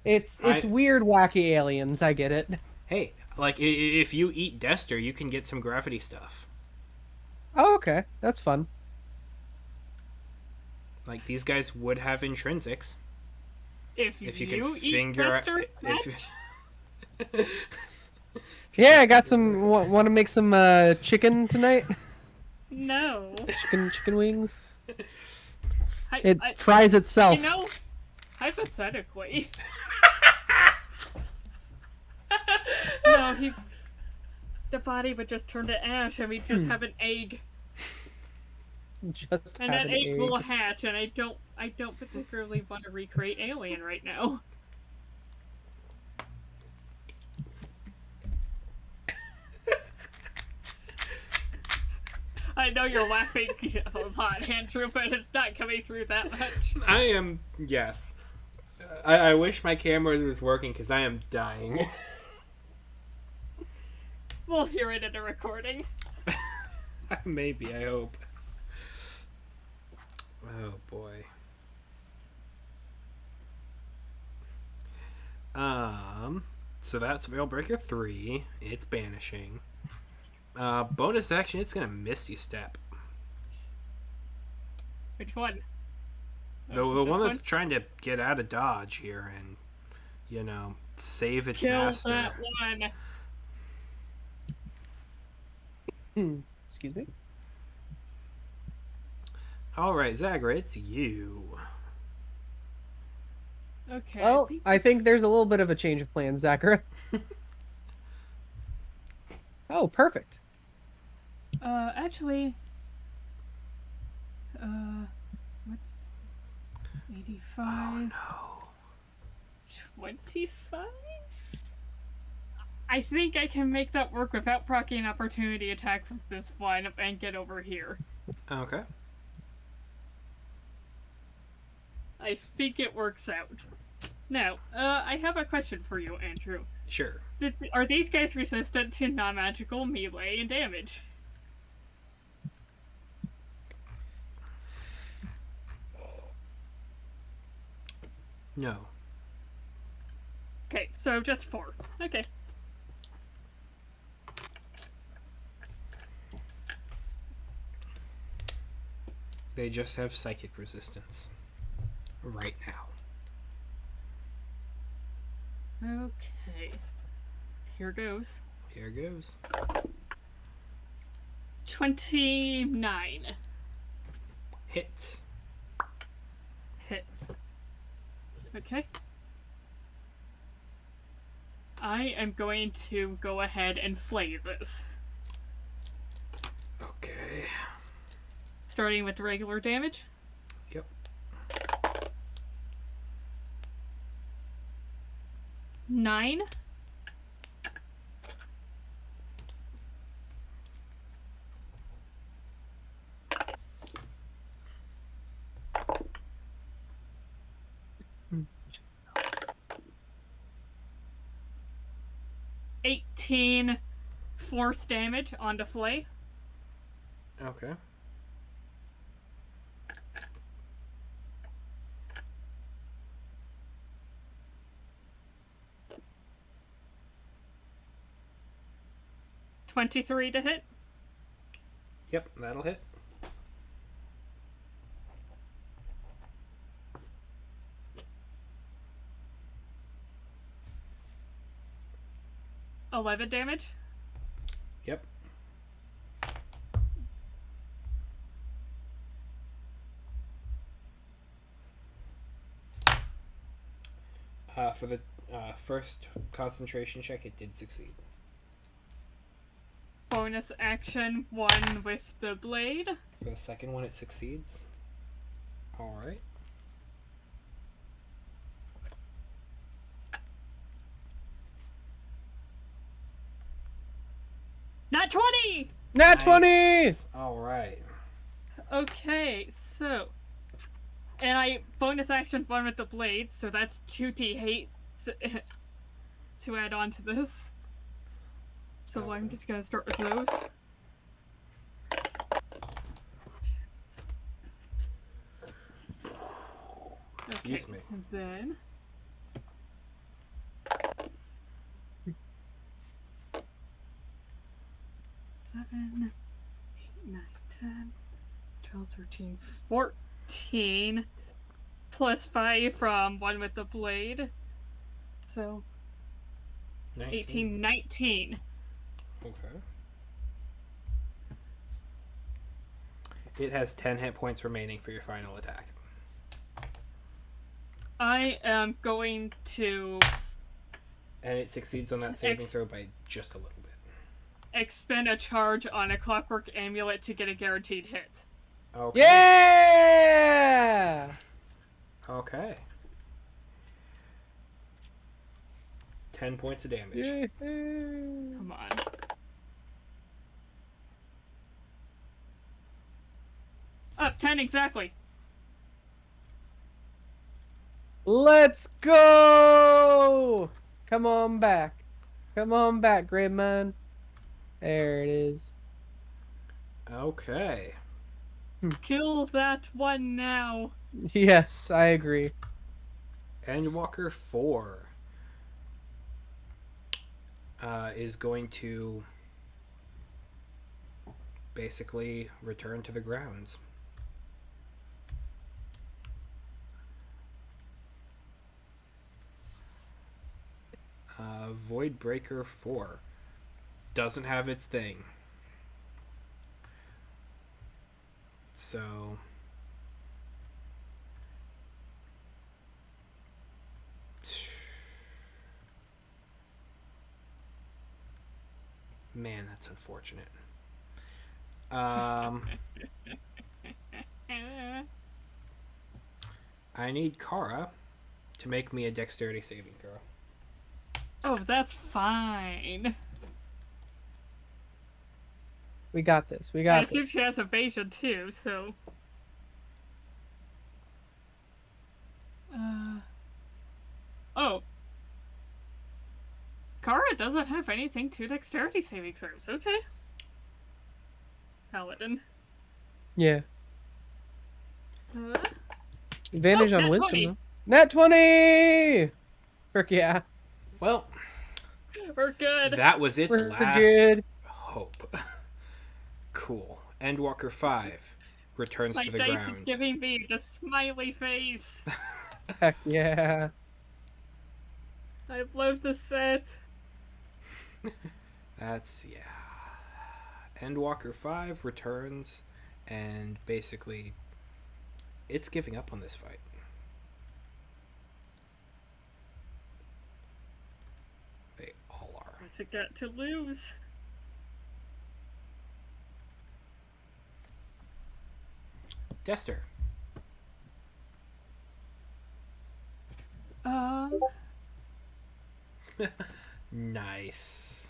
It's weird, wacky aliens. I get it. hey, like if you eat Dester, you can get some gravity stuff. Oh, okay, that's fun. Like these guys would have intrinsics If if you you can eat figure out. Dester, Yeah, I got some. Want to make some chicken tonight? no. Chicken wings. I, It fries itself. You know, hypothetically. No, the body would just turn to ash and we'd just have an egg. Just And have that an egg will hatch, and I don't particularly want to recreate Alien right now. I know you're laughing a lot, Andrew, but it's not coming through that much. I am yes. I wish my camera was working because I am dying. We'll hear it in the recording. Maybe, I hope. Oh boy. So that's Veilbreaker 3. It's banishing. Bonus action, it's gonna Misty Step. Which one? The This one that's trying to get out of dodge here and, save its Kill master. that one. Excuse me. Alright, Zagra, it's you. Okay. Well, I think there's a little bit of a change of plans, Zachary. Oh, perfect. Actually, what's 85? Oh no. 25? I think I can make that work without proccing an opportunity attack from this one and get over here. Okay. I think it works out. Now, I have a question for you, Andrew. Sure. Are these guys resistant to non-magical melee and damage? No. Okay, so just 4. Okay. They just have psychic resistance. Right now. Okay. Here goes. Here goes. 29. Hit. Hit. Okay. I am going to go ahead and flay this. Okay. Starting with the regular damage. Yep. 9. Hmm. 18 force damage onto Flay. Okay. $23 to hit. Yep, that'll hit. $11 damage. Yep. For the first concentration check, it did succeed. Bonus action, 1 with the blade. For the second one, it succeeds. Alright. Nat 20! Nat 20! Nice. Alright. Okay, so. And I bonus action 1 with the blade, so that's 2d8 to add on to this. So Okay. I'm just gonna start with those. Okay, Excuse me. and then. Seven, 8, 9, 10, 12, 13, 14. Plus 5 from 1 with the blade. So 18, 19. Okay. It has 10 hit points remaining for your final attack. I am going to And it succeeds on that saving throw by just a little bit. expend a charge on a clockwork amulet to get a guaranteed hit. Okay. Yeah! Okay. 10 points of damage. Yeah. Come on. Up 10 exactly. Let's go! Come on back. Come on back, Gravemind. There it is. Okay. Kill that one now. Yes, I agree. Endwalker 4 is going to basically return to the grounds. Voidbreaker 4 doesn't have its thing. So man, that's unfortunate. I need Kara to make me a dexterity saving throw. Oh, that's fine. We got this. We I got assume this. she has evasion too, so. Oh. Kara doesn't have anything to dexterity saving throws. Okay. Paladin. Yeah. Uh, Advantage on nat wisdom, 20. though. Nat 20! Frick yeah. Well, We're good. that was its We're last good. hope. Cool. Endwalker 5 returns My to the dice ground. is giving me the smiley face. Heck yeah. I love the set. That's, yeah. Endwalker 5 returns, and basically, it's giving up on this fight. They all are. What's it got to lose? Dester. Nice.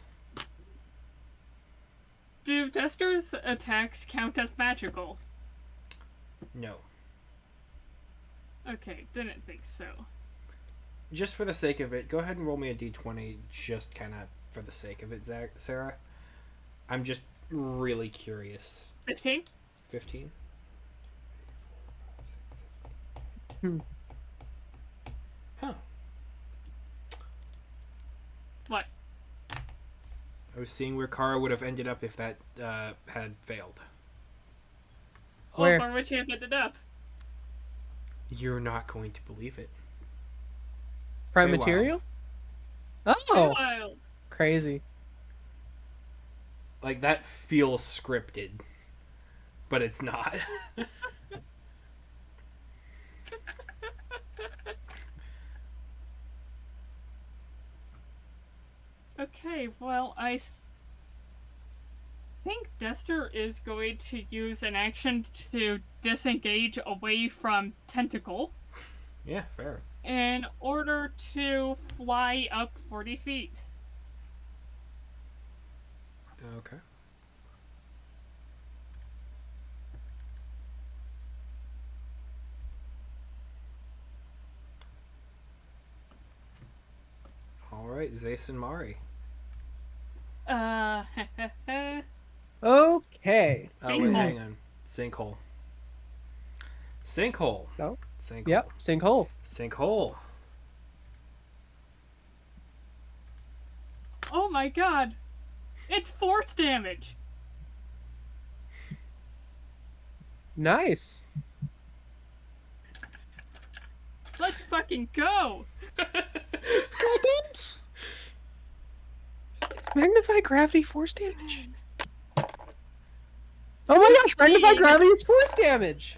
Do Dester's attacks count as magical? No. Okay, didn't think so. Just for the sake of it, go ahead and roll me a d20, just kind of for the sake of it, Sarah. I'm just really curious. 15? 15? Huh. What? I was seeing where Kara would have ended up if that had failed. Where? Where would you have ended up? You're not going to believe it. Prime Feywild. material? Oh, Wild. crazy. Like, that feels scripted, but it's not. Okay, well, think Dester is going to use an action to disengage away from Tentacle Yeah, fair. in order to fly up 40 feet. Okay. All right, Zace and Mari. Uh, Okay. Oh wait, Sinkhole. hang on. Sinkhole. Sinkhole. No. Sinkhole. Yep. Sinkhole. Sinkhole. Oh my god! It's force damage! Nice. Let's fucking go! It's magnify gravity force damage. Oh my gosh, magnify 15. gravity is force damage.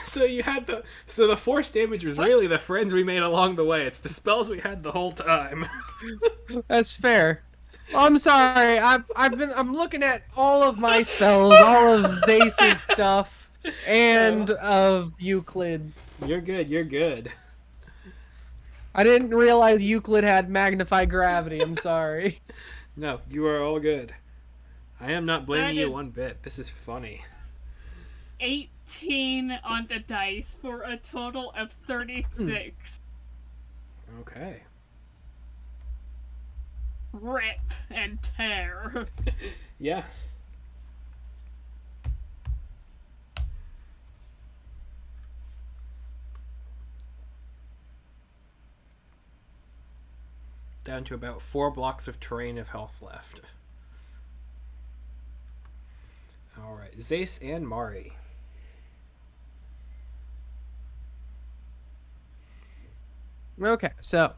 So you had the force damage was really the friends we made along the way. It's the spells we had the whole time. That's fair. I'm sorry. I'm looking at all of my spells, all of Zace's stuff, and of Euclid's. You're good. You're good. I didn't realize Euclid had magnify gravity. I'm sorry. No, you are all good. I am not blaming That you is- one bit. This is funny. 18 on the dice for a total of 36. Okay. Rip and tear. Yeah. Down to about 4 blocks of terrain of health left. Alright, Zace and Mari. Okay, so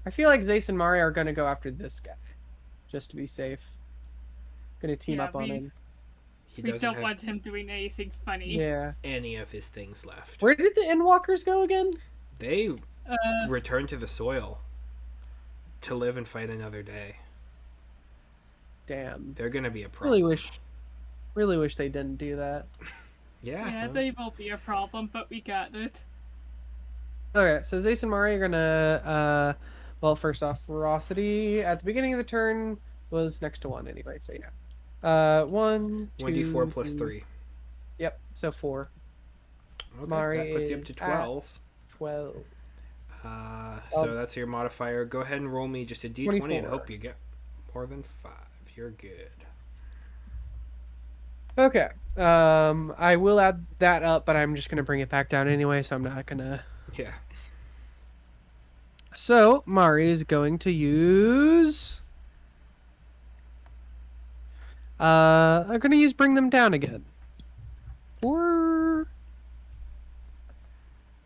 I feel like Zace and Mari are gonna go after this guy, just to be safe. Gonna team Yeah, up on him. He We doesn't don't have want him doing anything funny. Yeah. any of his things left. Where did the Endwalkers go again? They Uh, return to the soil to live and fight another day. Damn. They're gonna be a problem. Really wish they didn't do that. yeah, well, they will be a problem, but we got it. Okay, so Zace and Mari are gonna well, first off, ferocity at the beginning of the turn was next to 1 anyway, so yeah. 1, 2, 1d4 plus 3. Yep, so 4. Okay, Mari that puts you up is to 12. 12. So that's your modifier. Go ahead and roll me just a d20 and 24. hope you get more than 5. You're good. Okay. I will add that up, but I'm just gonna bring it back down anyway, so I'm not gonna. Yeah. So Mari is going to use. I'm gonna use bring them down again. Or.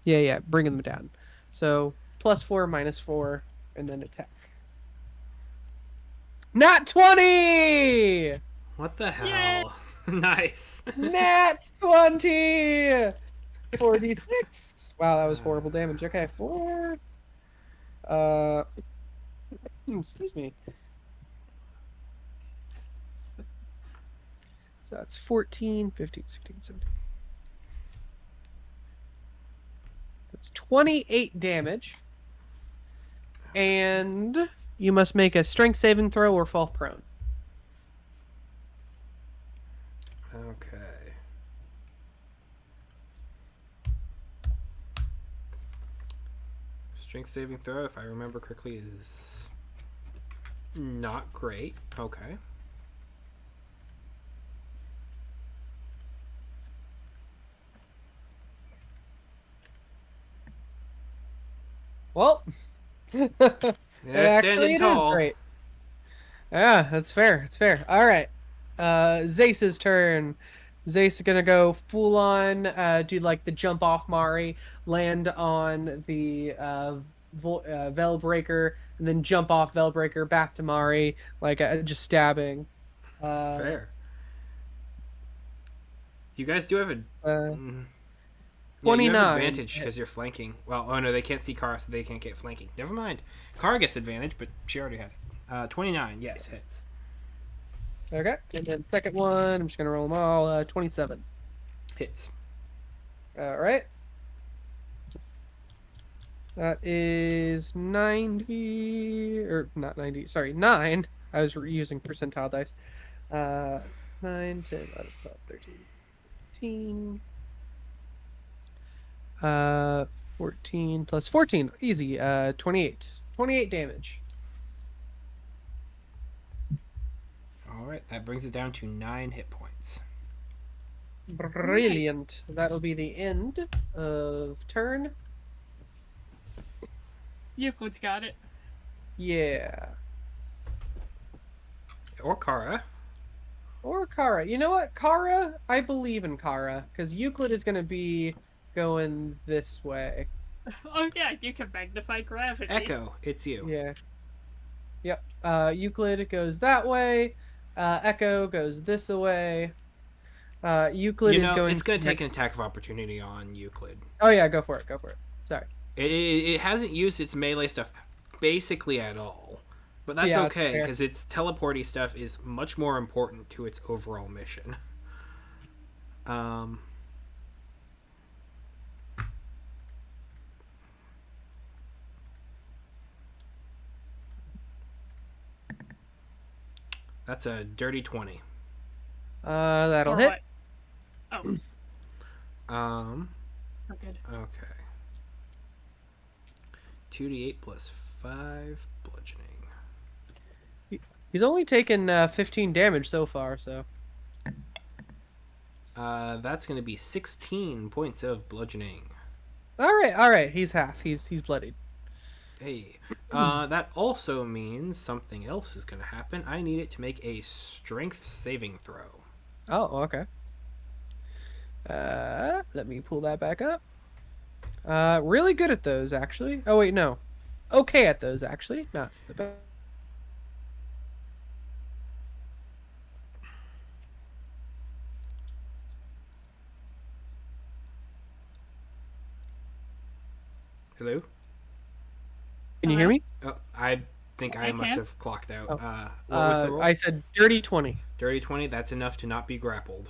Yeah, bringing them down. So +4, -4, and then attack. Nat 20! What the hell? Yay! Nice. Nat 20! 46. Wow, that was horrible damage. Okay, 4. Excuse me. So that's 14, 15, 16, 17. That's 28 damage. And you must make a strength saving throw or fall prone. Okay. Strength saving throw, if I remember correctly, is not great. Okay. Well, Yeah, actually, standing it is tall. great. Yeah, that's fair. It's fair. All right. Zace's turn. Zace is gonna go full on, do like the jump off Mari, land on the Veilbreaker, and then jump off Veilbreaker back to Mari, like just stabbing. Fair. You guys do have a. Uh, Yeah, you have 29. advantage because you're flanking. Well, oh no, they can't see Kara, so they can't get flanking. Never mind. Kara gets advantage, but she already had it. 29, yes, hits. Okay. And then second one, I'm just going to roll them all. 27. Hits. All right. That is 90, or not 90, sorry, 9. I was using percentile dice. 9, 10, 11, 12, 13, 14. 14 plus 14. Easy. 28. 28 damage. All right, that brings it down to 9 hit points. Brilliant. That'll be the end of turn. Euclid's got it. Yeah. Or Kara. Or Kara. You know what? Kara, I believe in Kara, because Euclid is going to be going this way. Oh yeah, you can magnify gravity. Echo, it's you. Yeah. Yep. Euclid goes that way. Echo goes this way. Euclid is going. It's going to take an attack of opportunity on Euclid. Oh yeah, go for it. Go for it. Sorry. It hasn't used its melee stuff basically at all. But that's Yeah, okay, because its teleporty stuff is much more important to its overall mission. That's a dirty 20. That'll Or hit. what? Oh. Oh, good. Okay. 2d8 plus 5 bludgeoning. He's only taken 15 damage so far, so. That's going to be 16 points of bludgeoning. All right. He's half. He's bloodied. Hey, that also means something else is going to happen. I need it to make a strength saving throw. Oh, okay. Let me pull that back up. Really good at those, actually. Oh wait, no. Okay at those, actually. Not the best. Hello? Can you hear me? Oh, I think I I must can. have clocked out. Oh. What was the roll? I said dirty 20. Dirty 20, that's enough to not be grappled.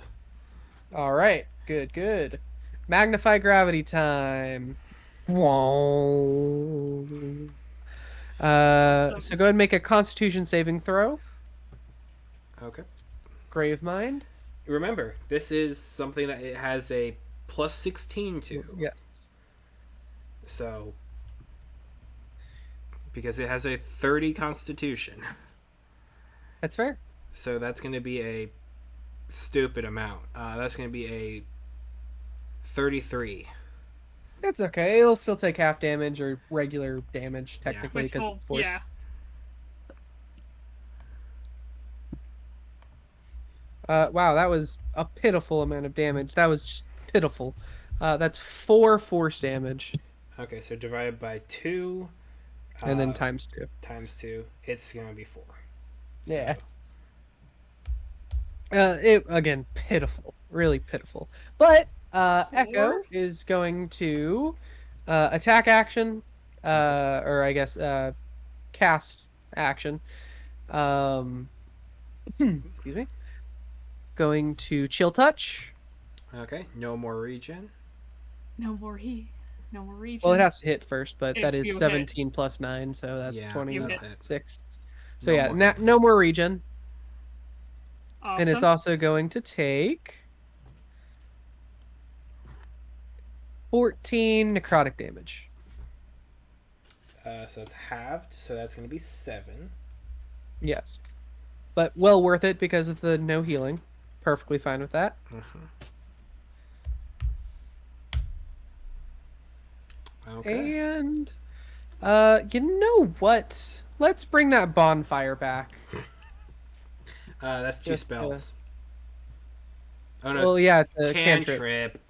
All right. Good. Magnify gravity time. Whoa. So go ahead and make a Constitution saving throw. Okay. Gravemind. Remember, this is something that it has a plus 16 to. Yes. So, because it has a 30 Constitution. That's fair. So that's going to be a stupid amount. That's going to be a 33. That's okay. It'll still take half damage or regular damage, technically, Which because will, of force. yeah. Wow, that was a pitiful amount of damage. That was just pitiful. That's 4 force damage. Okay, so divided by 2. And then times 2. Times 2. It's going to be 4. Yeah. It again, pitiful. Really pitiful. But Echo is going to attack action, or I guess cast action. Excuse me. Going to chill touch. Okay, no more regen. No more region. Well, it has to hit first, but If that is you hit. 17 plus 9, so that's Yeah, 26. So No yeah, more. no more regen. Awesome. And it's also going to take 14 necrotic damage. So it's halved, so that's going to be 7. Yes. But well worth it because of the no healing. Perfectly fine with that. Okay. And you know what? Let's bring that bonfire back. That's 2 Just, spells. Oh no, Well, yeah, it's a cantrip. cantrip.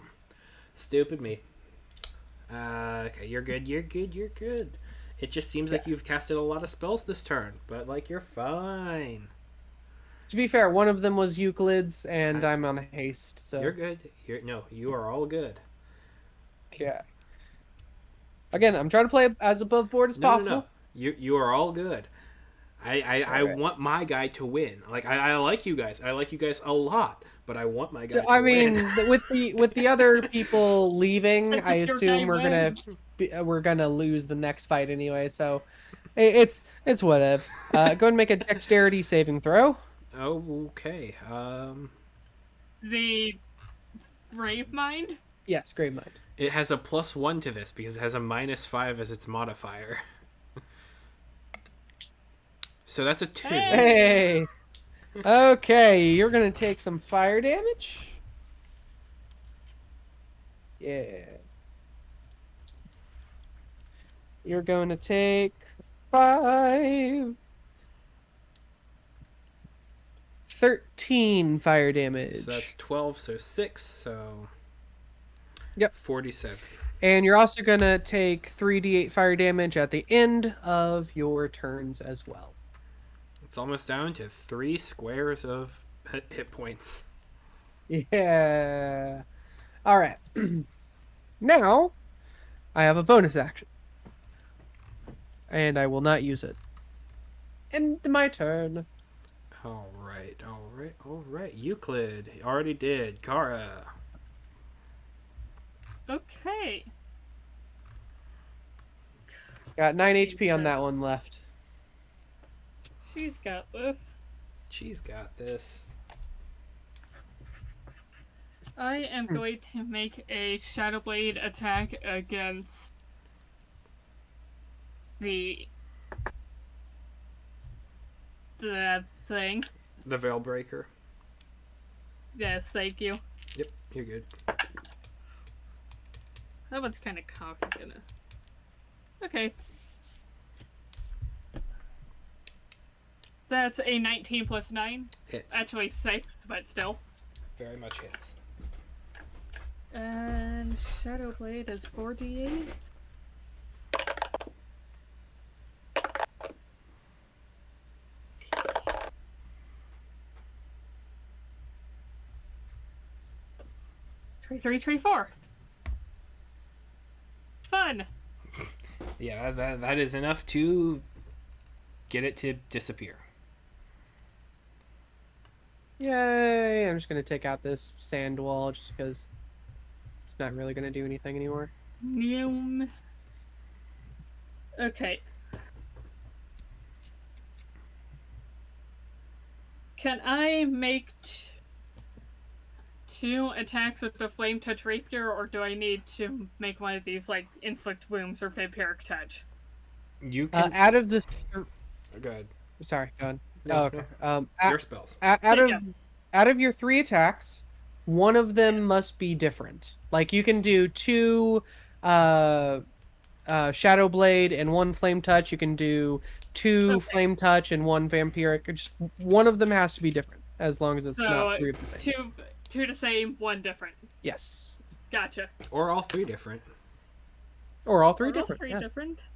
Stupid me. Okay, you're good. It just seems like you've casted a lot of spells this turn, but like you're fine. To be fair, one of them was Euclid's, and I'm on haste, so You're good. You are all good. Okay. Again, I'm trying to play as above board as possible. No. You are all good. I Alright. want my guy to win. Like I like you guys. I like you guys a lot, but I want my guy to I win. mean, with the other people leaving, That's I if your assume guy we're gonna lose the next fight anyway. So, it's whatever. Go ahead and make a dexterity saving throw. Okay. The Gravemind? Yes, Gravemind. It has a +1 to this because it has a -5 as its modifier. So that's a 2. Hey. Okay, you're gonna take some fire damage. Yeah. You're going to take 13 fire damage. So that's 12, so 6, so... Yep. 47. And you're also going to take 3d8 fire damage at the end of your turns as well. It's almost down to 3 squares of hit points. Yeah. All right. Now, I have a bonus action. And I will not use it. End my turn. All right. Euclid already did. Kara. Okay. Got 9 HP on that one left. She's got this. She's got this. I am going to make a Shadow Blade attack against the thing. The Veil Breaker. Yes, thank you. Yep, you're good. That one's kind of cocky. Okay. That's a 19 plus 9. Hits. Actually 6, but still. Very much hits. And Shadow Blade is 4d8. Three, 4. Fun. Yeah, that is enough to get it to disappear. Yay! I'm just gonna take out this sand wall just because it's not really gonna do anything anymore. Noom. Okay. Can I make two attacks with the Flame Touch Rapier, or do I need to make one of these, like, Inflict Wounds or Vampiric Touch? You can... Out of the... Go ahead. Sorry, go on. No, oh, okay. no. Your spells. Out of your 3 attacks, one of them must be different. Like, you can do 2 Shadow Blade and 1 Flame Touch. You can do 2 Flame Touch and 1 Vampiric. Just one of them has to be different, as long as it's not 3 of the same. Two the same, 1 different. Yes. Gotcha. Or all 3 different. Or all 3 Or different. All 3 yes. different.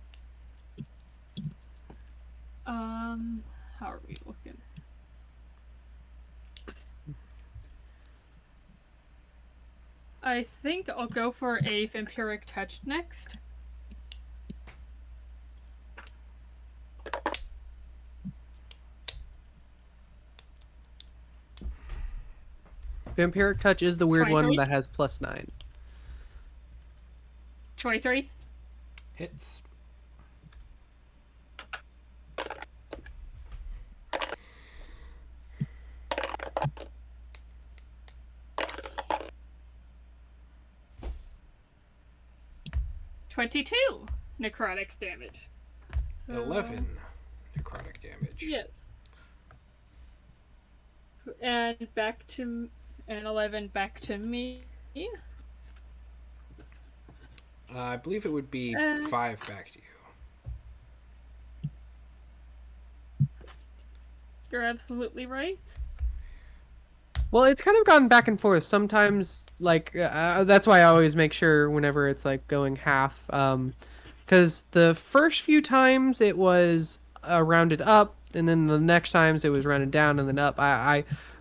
How are we looking? I think I'll go for a Vampiric Touch next. Vampiric Touch is the weird 23? one that has +9. 23? Hits. Necrotic damage. So... 11 necrotic damage. Yes. And 11 back to me. I believe it would be 5 back to you. You're absolutely right. Well, it's kind of gone back and forth. Sometimes, like, that's why I always make sure whenever it's, like, going half. Because the first few times it was rounded up, and then the next times it was rounded down and then up.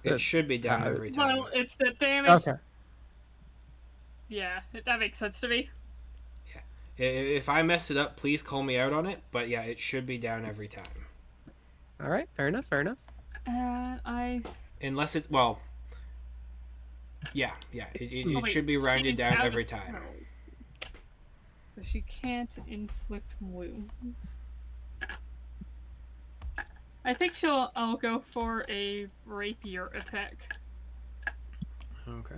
It should be down every time. Well, it's the damage. Okay. Yeah, that makes sense to me. If I mess it up, please call me out on it. But yeah, it should be down every time. All right, fair enough, fair enough. I. Unless it, well, yeah, Oh, it wait, should be rounded she's down out every of time. spells, so she can't inflict wounds. I think I'll go for a rapier attack. Okay.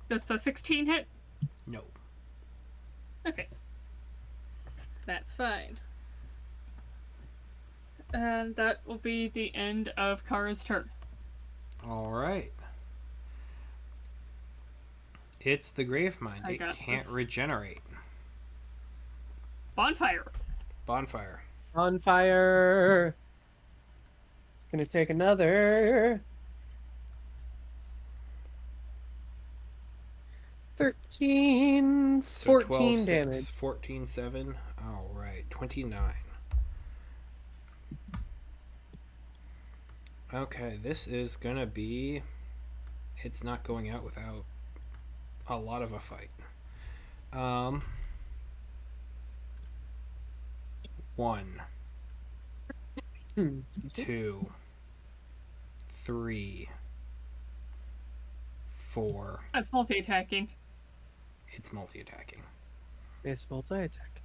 Does the 16 hit? No. Okay. That's fine. And that will be the end of Kara's turn. All right. It's the Gravemind. I It got can't this. regenerate. Bonfire. Bonfire. On fire. It's gonna take another 13, So 14 12, 6, damage. 14, 7. All right. 29. Okay, this is gonna be. It's not going out without a lot of a fight. 1, Excuse me. 2, 3, 4. That's multi-attacking. It's multi-attacking. It's multi-attack.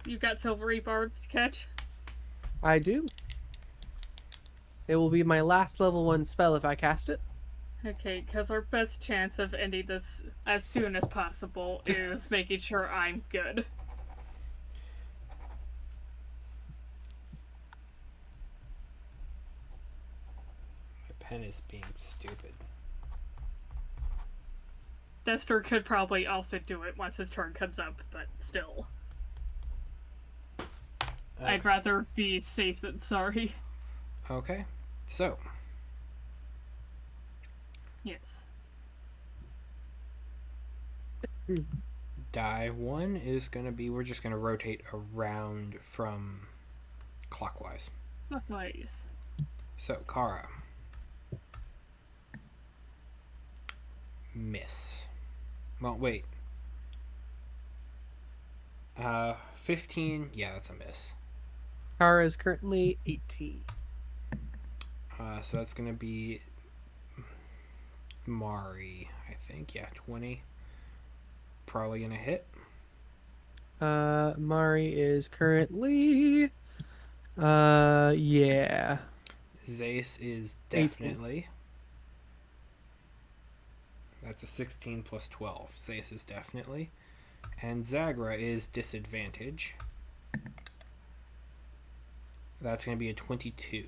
You've got silvery barbs catch. I do. It will be my last level 1 spell if I cast it. Okay, because our best chance of ending this as soon as possible is making sure I'm good. My pen is being stupid. Dester could probably also do it once his turn comes up, but still. I'd rather be safe than sorry. Okay. So, Yes. die 1 is going to be. We're just going to rotate around from clockwise. Clockwise. So, Kara. Miss. Well, wait. 15. Yeah, that's a miss. Kara is currently 18. So that's going to be Mari, I think. Yeah, 20. Probably going to hit. Mari is currently yeah. Zace is 18. definitely. That's a 16 plus 12. Zace is definitely. And Zagra is disadvantage. That's going to be a 22.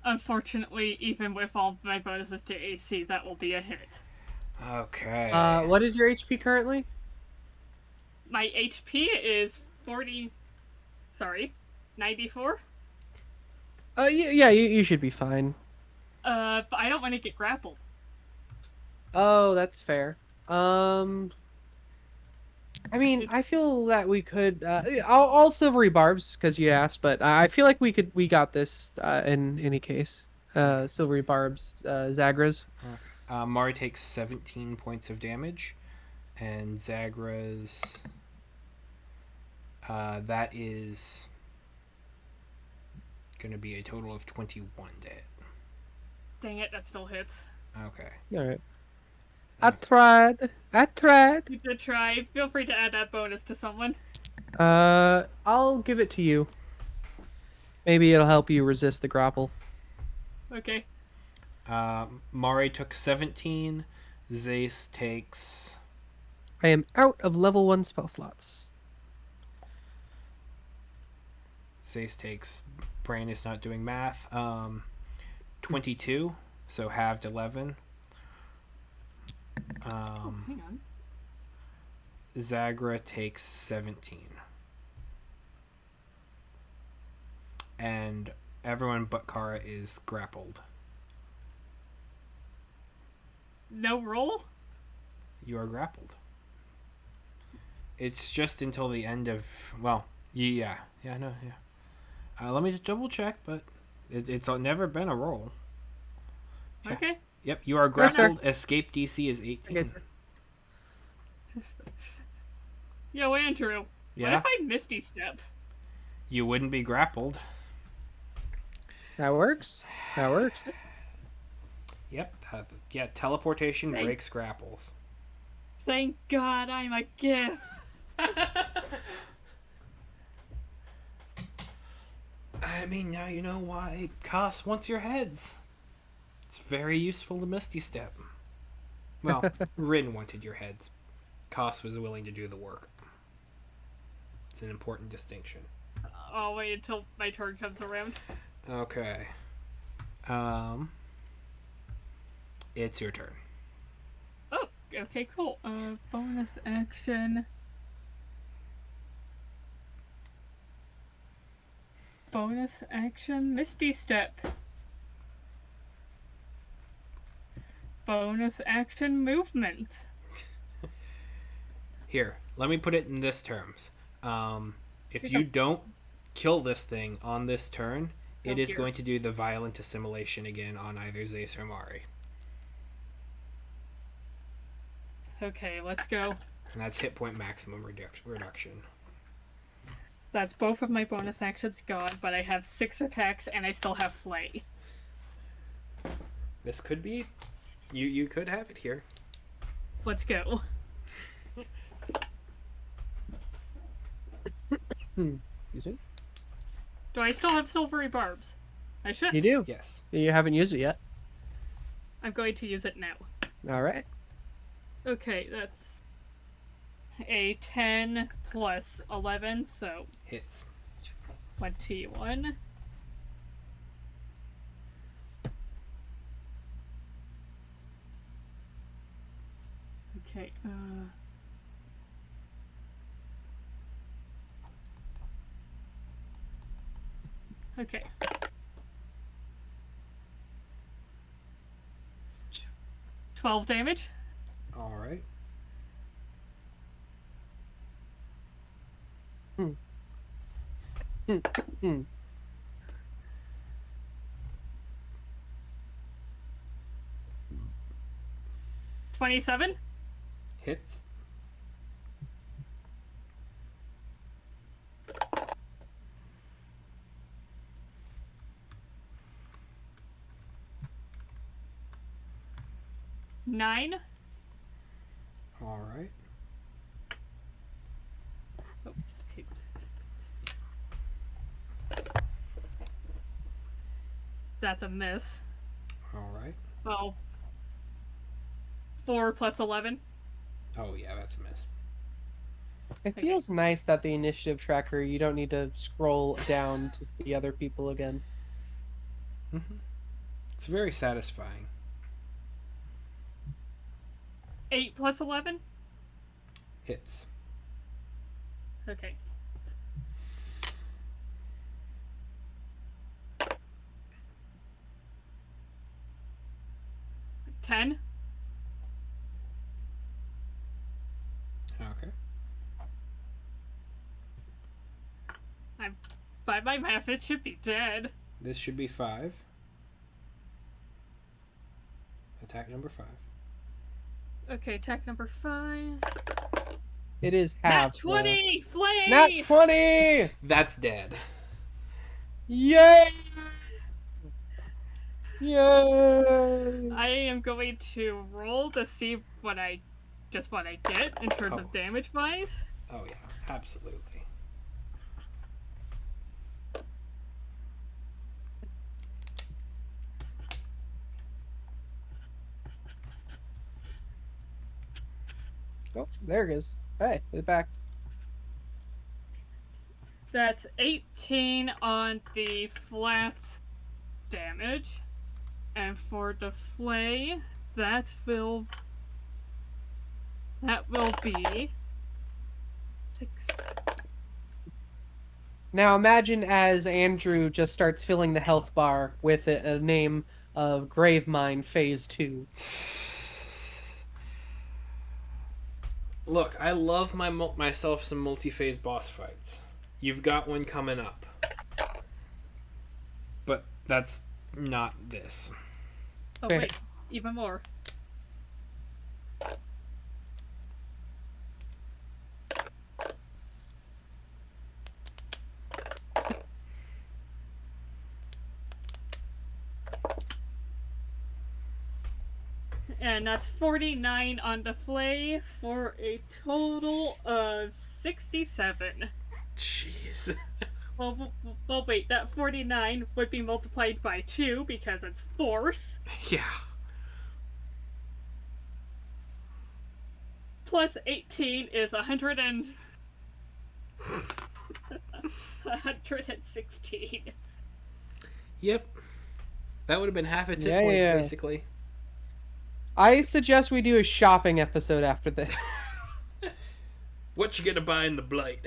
Unfortunately, even with all my bonuses to AC, that will be a hit. Okay. What is your HP currently? My HP is 40. Sorry, 94. Yeah, you should be fine. But I don't want to get grappled. Oh, that's fair. I mean, I feel that we could. All silvery barbs because you asked, but I feel like we got this. In any case, silvery barbs, Zagras. Mari takes 17 points of damage, and Zagra's. That is going to be a total of 21 to hit. Dang it, that still hits. Okay. All right. I tried. You did try. Feel free to add that bonus to someone. I'll give it to you. Maybe it'll help you resist the grapple. Okay. Mari took 17. Zace takes. I am out of level 1 spell slots. Zace takes. Brain is not doing math. 22. So halved 11. Hang on. Zagra takes 17. And everyone but Kara is grappled. No roll? You are grappled. It's just until the end of. Well, yeah. Let me just double check, but it's never been a roll. Yeah. Okay. Yep, you are That's fair. grappled. Escape DC is 18. Okay. Yo, Andrew. Yeah? What if I Misty Step? You wouldn't be grappled. That works. That works. Yep. Yeah, teleportation Thank- breaks grapples. Thank God I'm a gift. I mean, now you know why Koss wants your heads. It's very useful to Misty Step. Well, Rin wanted your heads. Koss was willing to do the work. It's an important distinction. I'll wait until my turn comes around. Okay. It's your turn. Oh, okay, cool. Bonus action. Bonus action, Misty Step. Bonus action, movement. Here, let me put it in this terms. If Okay. you don't kill this thing on this turn, it Oh, is dear. going to do the violent assimilation again on either Zace or Mari. Okay, let's go. And that's hit point maximum reduction. That's both of my bonus actions gone, but I have 6 attacks and I still have Flay. This could be... You could have it here. Let's go. Excuse me. Do I still have silvery barbs? I should. You do. Yes. You haven't used it yet. I'm going to use it now. All right. Okay, that's a 10 plus 11, so Hits. 21. Okay, okay. 12 damage. Alright. Hmm. 27. Hits. Nine. Alright. Oh, okay. That's a miss. Alright. Well, 4 plus 11. Oh yeah, that's a miss. It feels nice that the initiative tracker, you don't need to scroll down to see other people again. It's very satisfying. 8 plus 11. Hits. Okay. $10. Okay. By my math, it should be dead. This should be 5. Attack number 5. Okay, attack number 5. It is Nat half. 20! Flame! Nat 20! That's dead. Yay! Yay! I am going to roll to see what I get in terms of damage wise. Oh yeah, absolutely. Oh, there it is. Hey, it's back. That's 18 on the flat damage. And for the flay, that will be 6. Now imagine as Andrew just starts filling the health bar with a name of Gravemind Phase 2. Look, I love myself some multi-phase boss fights. You've got one coming up. That's not this. Oh Fair. wait, even more. And that's 49 on the flay for a total of 67. Jeez. Well, wait, that 49 would be multiplied by 2 because it's force. Yeah. Plus 18 is 100 and... 116. Yep. That would have been half its hit Yeah, points, yeah. basically. I suggest we do a shopping episode after this. What you gonna buy in the blight?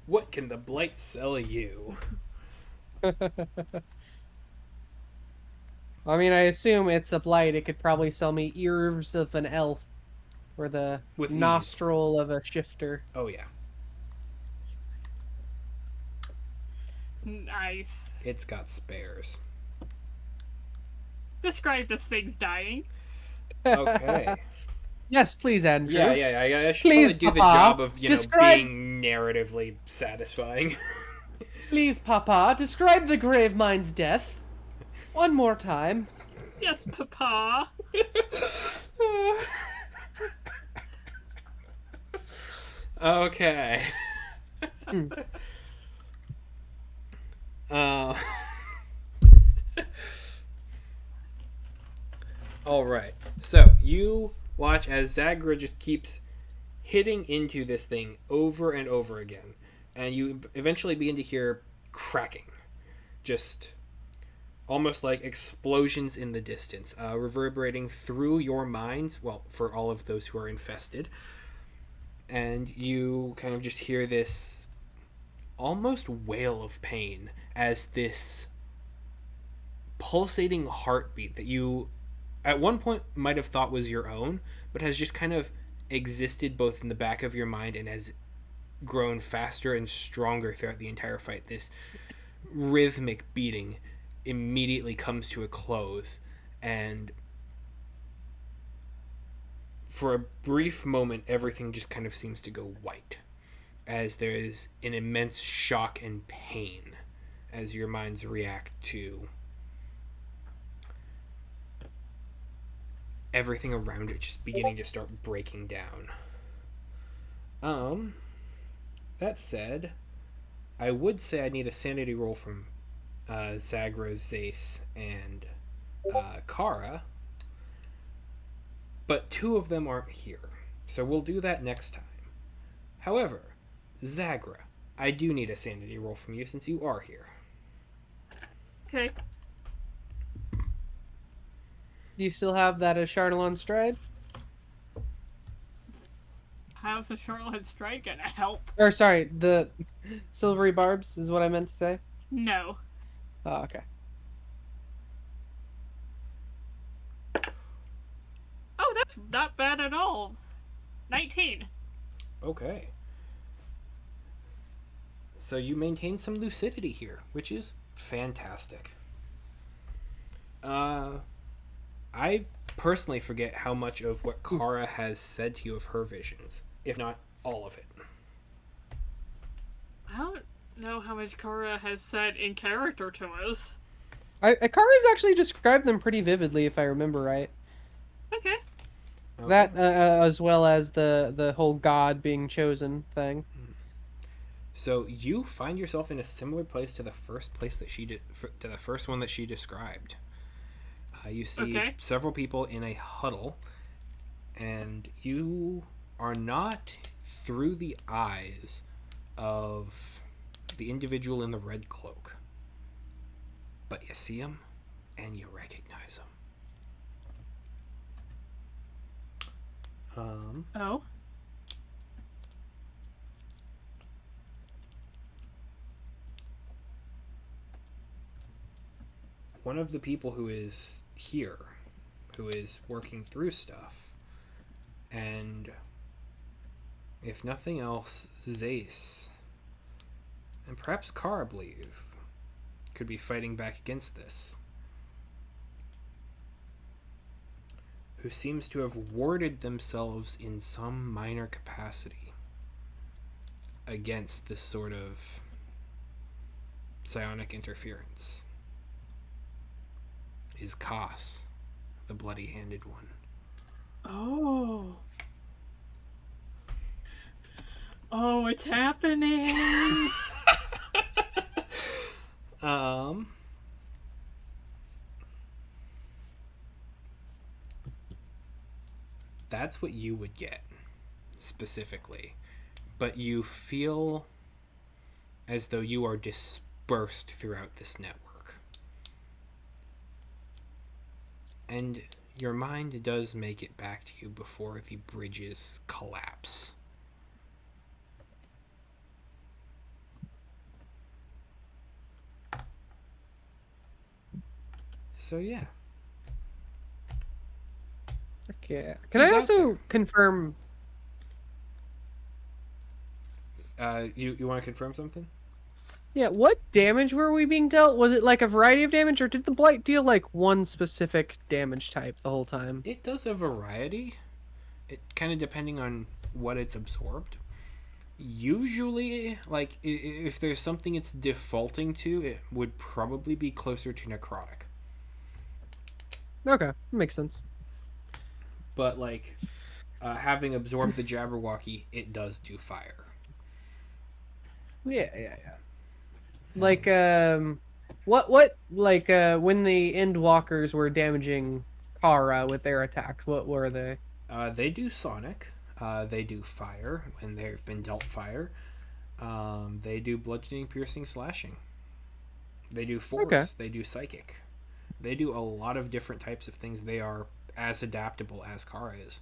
What can the blight sell you? I mean, I assume it's the blight. It could probably sell me ears of an elf, or the With ease. nostril of a shifter. Oh yeah. Nice. It's got spares. Describe this thing's dying. Okay. Yes, please, Andrew. Yeah. I should Please, probably do the Papa, job of, describe- being narratively satisfying. Please, Papa, describe the Gravemind's death. One more time. Yes, Papa. Okay. Hmm. All right. So you watch as Zagra just keeps hitting into this thing over and over again, and you eventually begin to hear cracking, just almost like explosions in the distance, reverberating through your minds. Well, for all of those who are infested, and you kind of just hear this almost wail of pain as this pulsating heartbeat that you at one point might have thought was your own, but has just kind of existed both in the back of your mind and has grown faster and stronger throughout the entire fight. This rhythmic beating immediately comes to a close, and for a brief moment everything just kind of seems to go white as there is an immense shock and pain as your minds react to everything around it just beginning to start breaking down. That said, I would say I need a sanity roll from Zagra, Zace, and Kara, but two of them aren't here, so we'll do that next time. However, Zagra, I do need a sanity roll from you since you are here. Okay. Do you still have that Charlon stride? How's the Charlotte Strike gonna help? Or sorry, the silvery barbs is what I meant to say. No. Oh, okay. Oh, that's not bad at all. 19. Okay. So you maintain some lucidity here, which is fantastic. I personally forget how much of what Kara has said to you of her visions, if not all of it. I don't know how much Kara has said in character to us. Kara's actually described them pretty vividly, if I remember right. Okay. That as well as the whole god being chosen thing. So you find yourself in a similar place to the first place that she did, to the first one that she described. You see several people in a huddle, and you are not through the eyes of the individual in the red cloak, but you see him and you recognize him. Oh. One of the people who is here, who is working through stuff, and if nothing else, Zace, perhaps Karablev could be fighting back against this. Who seems to have warded themselves in some minor capacity against this sort of psionic interference. Is Kas, the bloody-handed one. Oh. Oh, it's happening. That's what you would get, specifically. But you feel as though you are dispersed throughout this network. And your mind does make it back to you before the bridges collapse. So yeah. Okay. Can I also confirm? You want to confirm something? Yeah, what damage were we being dealt? Was it like a variety of damage, or did the blight deal like one specific damage type the whole time? It does a variety. It kind of depending on what it's absorbed. Usually, like if there's something it's defaulting to, it would probably be closer to necrotic. Okay, makes sense. But like having absorbed the Jabberwocky, it does do fire. Yeah. Like what like when the Endwalkers were damaging Kara with their attacks, what were they? They do sonic. They do fire when they've been dealt fire. They do bludgeoning, piercing, slashing. They do force. Okay. They do psychic. They do a lot of different types of things. They are as adaptable as Kara is.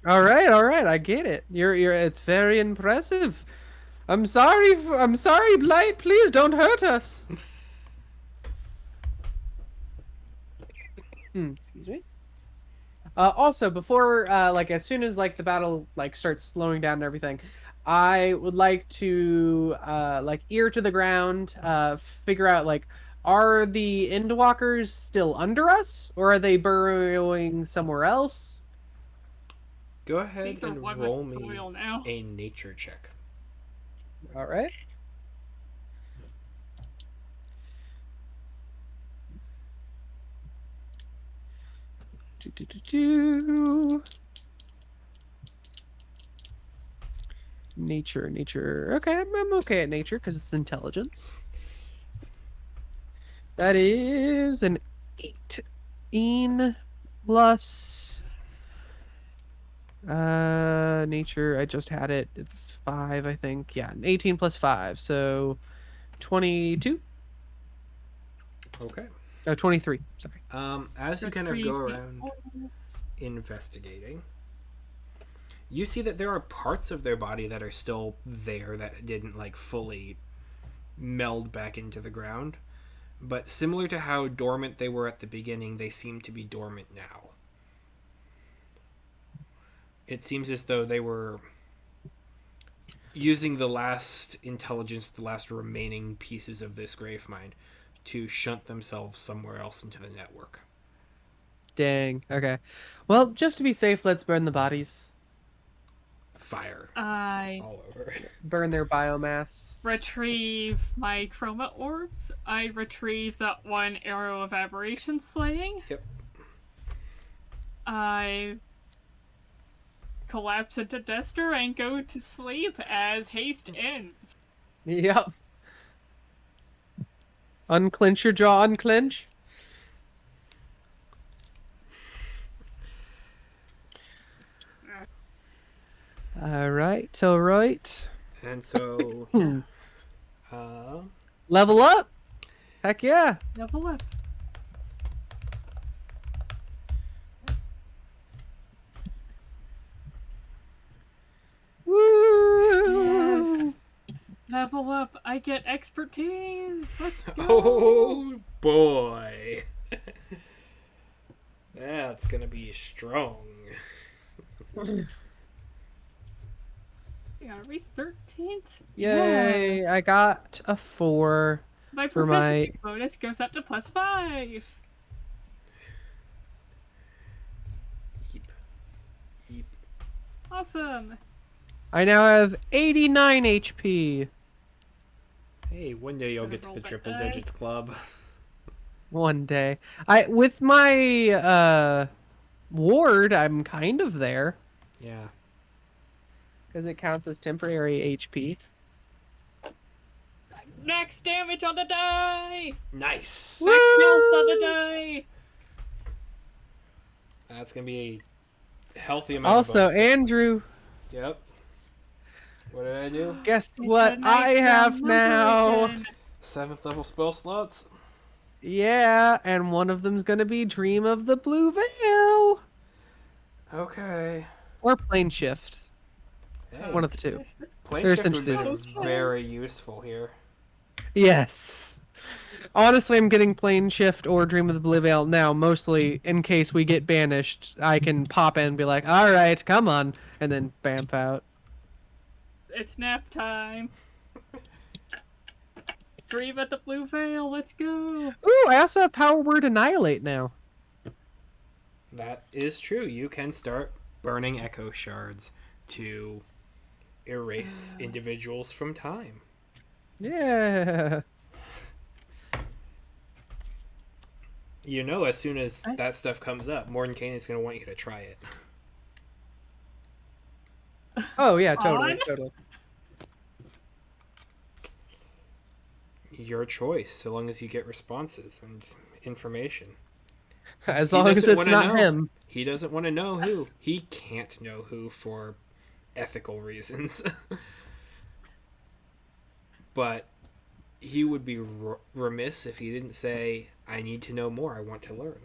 All right, I get it. You're it's very impressive. I'm sorry, Blight. Please don't hurt us. Excuse me. Also, before like as soon as like the battle like starts slowing down and everything, I would like to like ear to the ground, figure out like are the Endwalkers still under us or are they burrowing somewhere else? Go ahead they're and one roll with the me soil now. a nature check. All right. Nature. Okay, I'm okay at nature because it's intelligence. That is an 18 plus nature. I just had it. It's 5, I think. Yeah, an 18 plus 5, so 22. Okay. Oh, 23. Sorry. As you kind of go around investigating, you see that there are parts of their body that are still there that didn't like fully meld back into the ground. But similar to how dormant they were at the beginning, they seem to be dormant now. It seems as though they were using the last intelligence, the last remaining pieces of this Gravemind to shunt themselves somewhere else into the network. Dang. Okay. Well, just to be safe, let's burn the bodies. Fire. All over. Burn their biomass. Retrieve my chroma orbs. I retrieve that one arrow of aberration slaying. Yep. I collapse into Dester and go to sleep as haste ends. Yep. Unclench your jaw, unclench. All right. And so, yeah. Level up. Heck yeah. Level up. Woo! Yes. Level up. I get expertise. Let's go. Oh boy. That's gonna be strong. Are we 13th? Yay! Yes. I got a 4 My for my. proficiency bonus goes up to +5. Yeep. Yeep. Awesome. I now have 89 HP. Hey, one day you'll Gonna get to roll the that triple die. digits club. One day, with my ward, I'm kind of there Yeah. because it counts as temporary HP. Max damage on the die. Nice. Max health on the die. That's gonna be a healthy amount Also, of bonus. Andrew, Yep. What did I do? guess It's what a nice I have round number now? again. 7th level spell slots. Yeah, and one of them's gonna be Dream of the Blue Veil Okay. or Plane Shift. Hey, One of the two. plane They're shift would be essentially very useful here. Yes. Honestly, I'm getting Plane Shift or Dream of the Blue Veil now, mostly in case we get banished. I can pop in and be like, all right, come on, and then bamf out. It's nap time. Dream at the Blue Veil. Let's go. Ooh, I also have Power Word Annihilate now. That is true. You can start burning echo shards to erase individuals from time. Yeah. You know, as soon as that stuff comes up, Mordenkainen's going to want you to try it. Oh, yeah, totally, On? totally. Your choice, so long as you get responses and information. As He long as doesn't it's wanna not know. him. He doesn't want to know who. He can't know who for ethical reasons. But he would be remiss if he didn't say, I need to know more, I want to learn.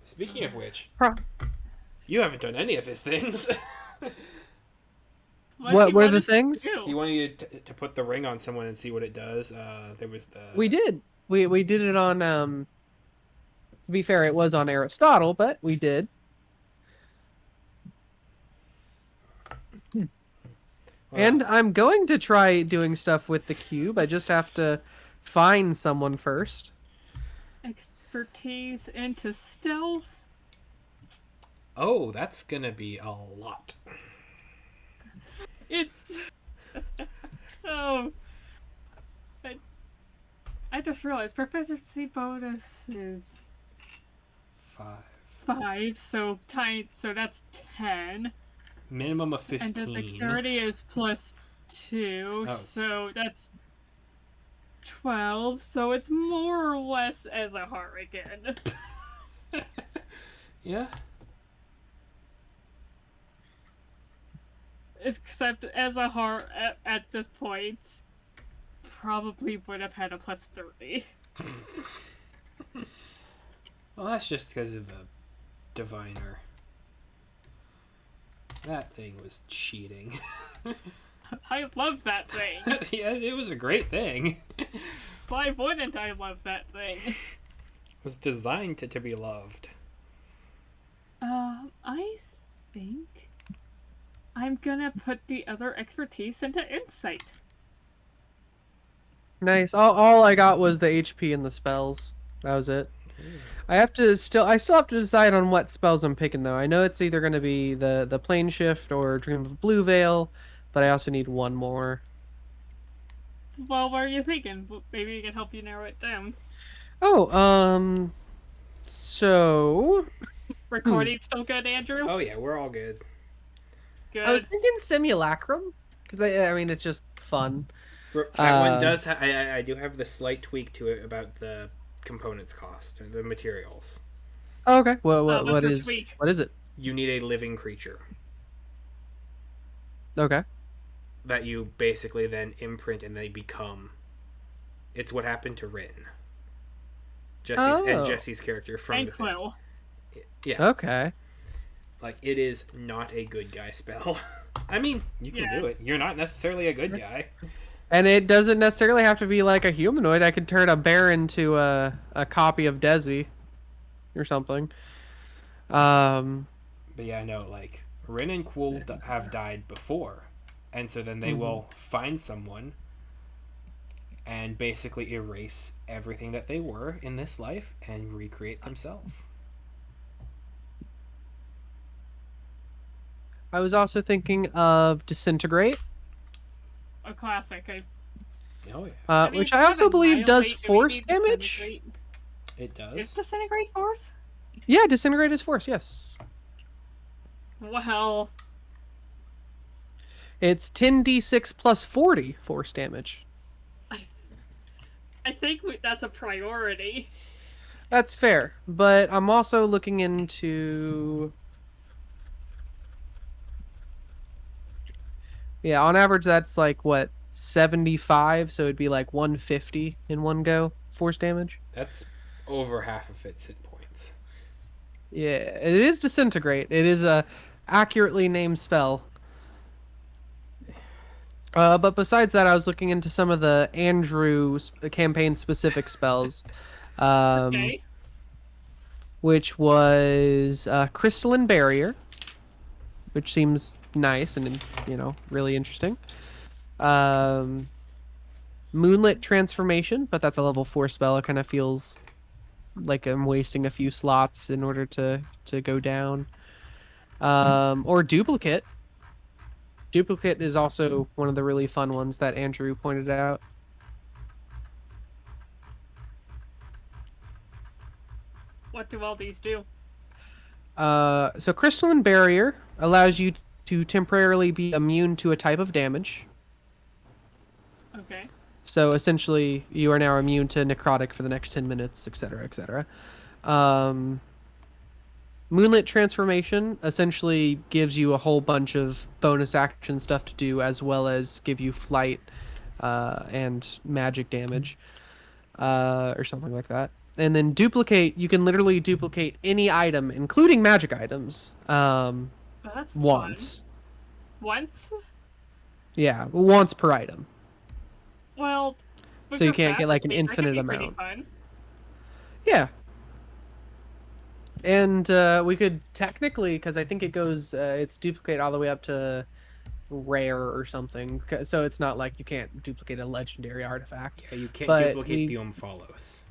Speaking of which, you haven't done any of his things. What were the things? He wanted you to put the ring on someone and see what it does. There was the... We did. We did it on, to be fair, it was on Aristotle, but we did. And I'm going to try doing stuff with the cube. I just have to find someone first. Expertise into stealth. Oh, that's gonna be a lot. It's... oh. I just realized proficiency bonus is 5, so that's 10. Minimum of 15. And the dexterity is +2, so that's 12, so it's more or less as a heart again. Yeah. Except as a heart at this point, probably would have had a +30. Well, that's just because of the diviner. That thing was cheating. I love that thing. Yeah, it was a great thing. Why wouldn't I love that thing? It was designed to be loved. I think I'm gonna put the other expertise into insight. Nice. All I got was the HP and the spells. That was it. I still have to decide on what spells I'm picking though. I know it's either going to be the Plane Shift or Dream of Blue Veil, but I also need one more. Well, what are you thinking? Maybe we can help you narrow it down. Oh, so Recording still good, Andrew? Oh yeah, we're all good. Good. I was thinking Simulacrum because I mean it's just fun. That one does. I do have the slight tweak to it about the components cost, or the materials. Oh, okay. Well, what's what your is tweak? what is it? You need a living creature Okay. that you basically then imprint and they become. It's what happened to Rin. Jesse's character from And the thing. Quill. Yeah. Okay. Like, it is not a good guy spell. I mean, you can do it. You're not necessarily a good guy. And it doesn't necessarily have to be like a humanoid. I could turn a bear into a copy of Desi or something. But yeah, I know, like, Rin and Quool have died before, and so then they will find someone and basically erase everything that they were in this life and recreate themselves. I was also thinking of Disintegrate, A classic. Oh yeah, which I also believe does force damage. it does. Is disintegrate force? Yeah, Disintegrate is force, yes. Well, It's 10d6 plus 40 force damage. I think that's a priority. That's fair, but I'm also looking into... Yeah, on average that's like, what, 75, so it'd be like 150 in one go, force damage. That's over half of its hit points. Yeah, it is Disintegrate. It is a accurately named spell. But besides that, I was looking into some of the Andrew campaign-specific spells, Okay. which was Crystalline Barrier, which seems nice and, really interesting. Moonlit Transformation, but that's a level 4 spell. It kind of feels like I'm wasting a few slots in order to go down. Or Duplicate. Duplicate is also one of the really fun ones that Andrew pointed out. What do all these do? So Crystalline Barrier allows you to temporarily be immune to a type of damage. Okay. So essentially, you are now immune to necrotic for the next 10 minutes, etc., etc. Moonlit Transformation essentially gives you a whole bunch of bonus action stuff to do, as well as give you flight and magic damage, or something like that. And then Duplicate, you can literally duplicate any item, including magic items, Well, that's once. fun. Once? Yeah, once per item. Well, So you can't get like an infinite that could be amount. pretty fun. Yeah. And we could technically, because I think it goes, it's duplicate all the way up to rare or something. So it's not like you can't duplicate a legendary artifact. Yeah, you can't But duplicate the Omphalos.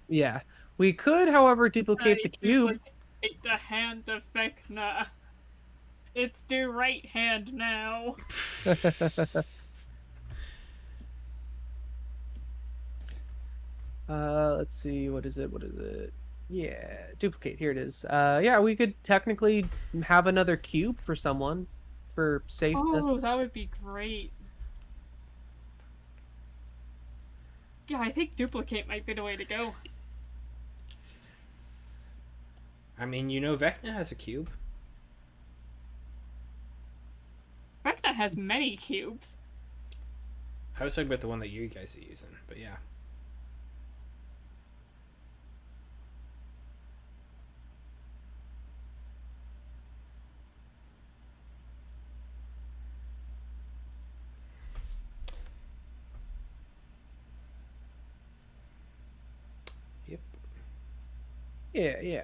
Yeah. We could, however, duplicate the cube. Duplicate the hand of Vecna. It's the right hand now. Let's see, what is it? Yeah, duplicate. Here it is. Yeah, we could technically have another cube for someone for safeness. Oh, that would be great. Yeah, I think duplicate might be the way to go. I mean, Vecna has a cube. Vecna has many cubes. I was talking about the one that you guys are using, but yeah. Yep. Yeah.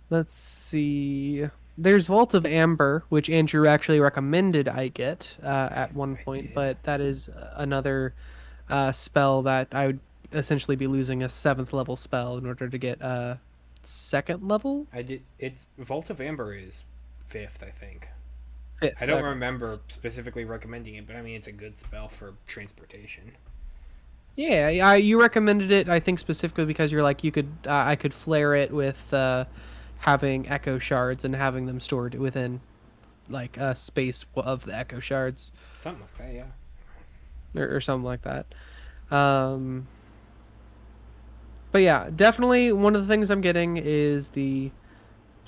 Let's see. There's Vault of Amber, which Andrew actually recommended I get at one point, but that is another spell that I would essentially be losing a 7th level spell in order to get 2nd level. It's Vault of Amber is 5th, I think. 5th, I don't remember specifically recommending it, but I mean it's a good spell for transportation. Yeah, you recommended it. I think specifically because you're like I could flare it with having echo shards and having them stored within like a space of the echo shards. Something like that, yeah. Or something like that. But yeah, definitely one of the things I'm getting is the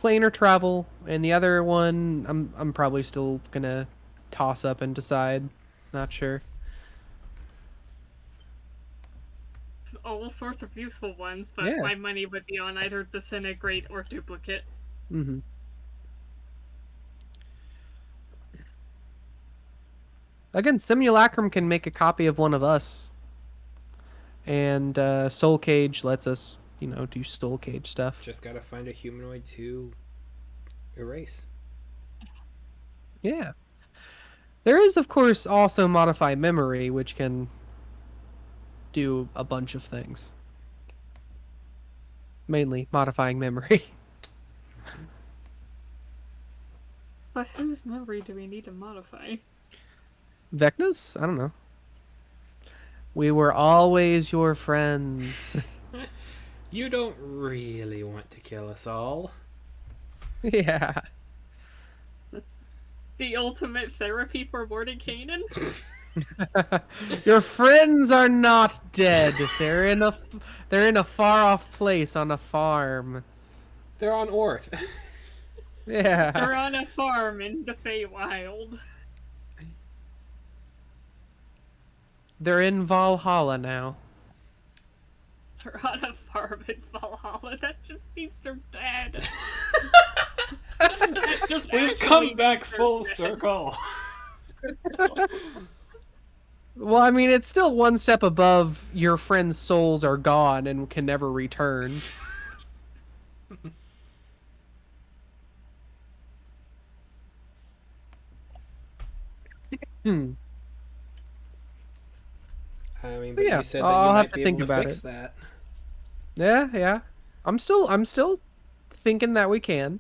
planar travel, and the other one I'm probably still gonna toss up and decide. Not sure. All sorts of useful ones, but Yeah. my money would be on either disintegrate or duplicate. Mm-hmm. Again, Simulacrum can make a copy of one of us. And Soul Cage lets us do soul cage stuff. Just gotta find a humanoid to erase. Yeah. There is, of course, also modify memory, which can do a bunch of things. Mainly modifying memory. But whose memory do we need to modify? Vecna's? I don't know. We were always your friends. You don't really want to kill us all. Yeah. The ultimate therapy for Mordenkainen? Your friends are not dead. They're in a far off place on a farm. They're on Orth. Yeah. They're on a farm in the Feywild. They're in Valhalla now. They're on a farm in Valhalla. That just means they're dead. We've come back full circle. Well, I mean, it's still one step above your friends' souls are gone and can never return. Hmm. I mean, but Yeah, you said that I'll you have might to be think able to about fix it. that. Yeah. I'm still thinking that we can.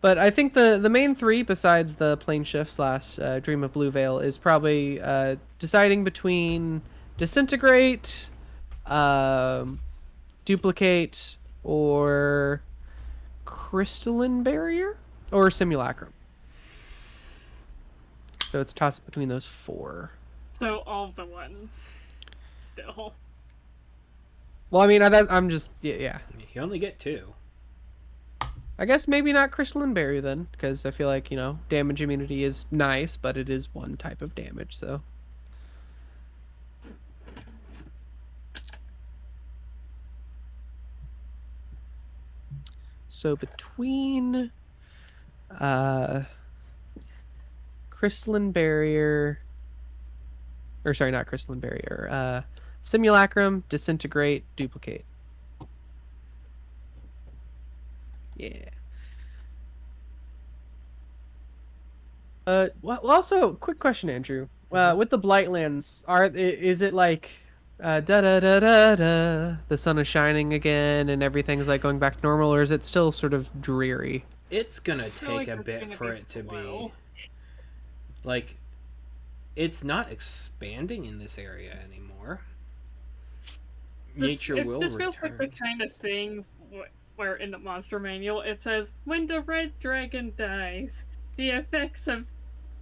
But I think the main three, besides the plane shift slash Dream of Blue Veil, is probably deciding between disintegrate, um, duplicate, or crystalline barrier, or simulacrum. So it's toss up between those four. So all the ones. Still. Well, I mean, I'm just yeah. You only get 2. I guess maybe not crystalline barrier then, because I feel like damage immunity is nice, but it is one type of damage. So between crystalline barrier, or sorry, not crystalline barrier, simulacrum, disintegrate, duplicate. Yeah. Well, also, quick question, Andrew. With the Blightlands, is it like da da da da da, the sun is shining again and everything's like going back to normal, or is it still sort of dreary? It's gonna feel take like a it's bit gonna for be it to be. slow. Like, it's not expanding in this area anymore. Nature will This feels like the return. kind of thing where in the monster manual it says, when the red dragon dies, the effects of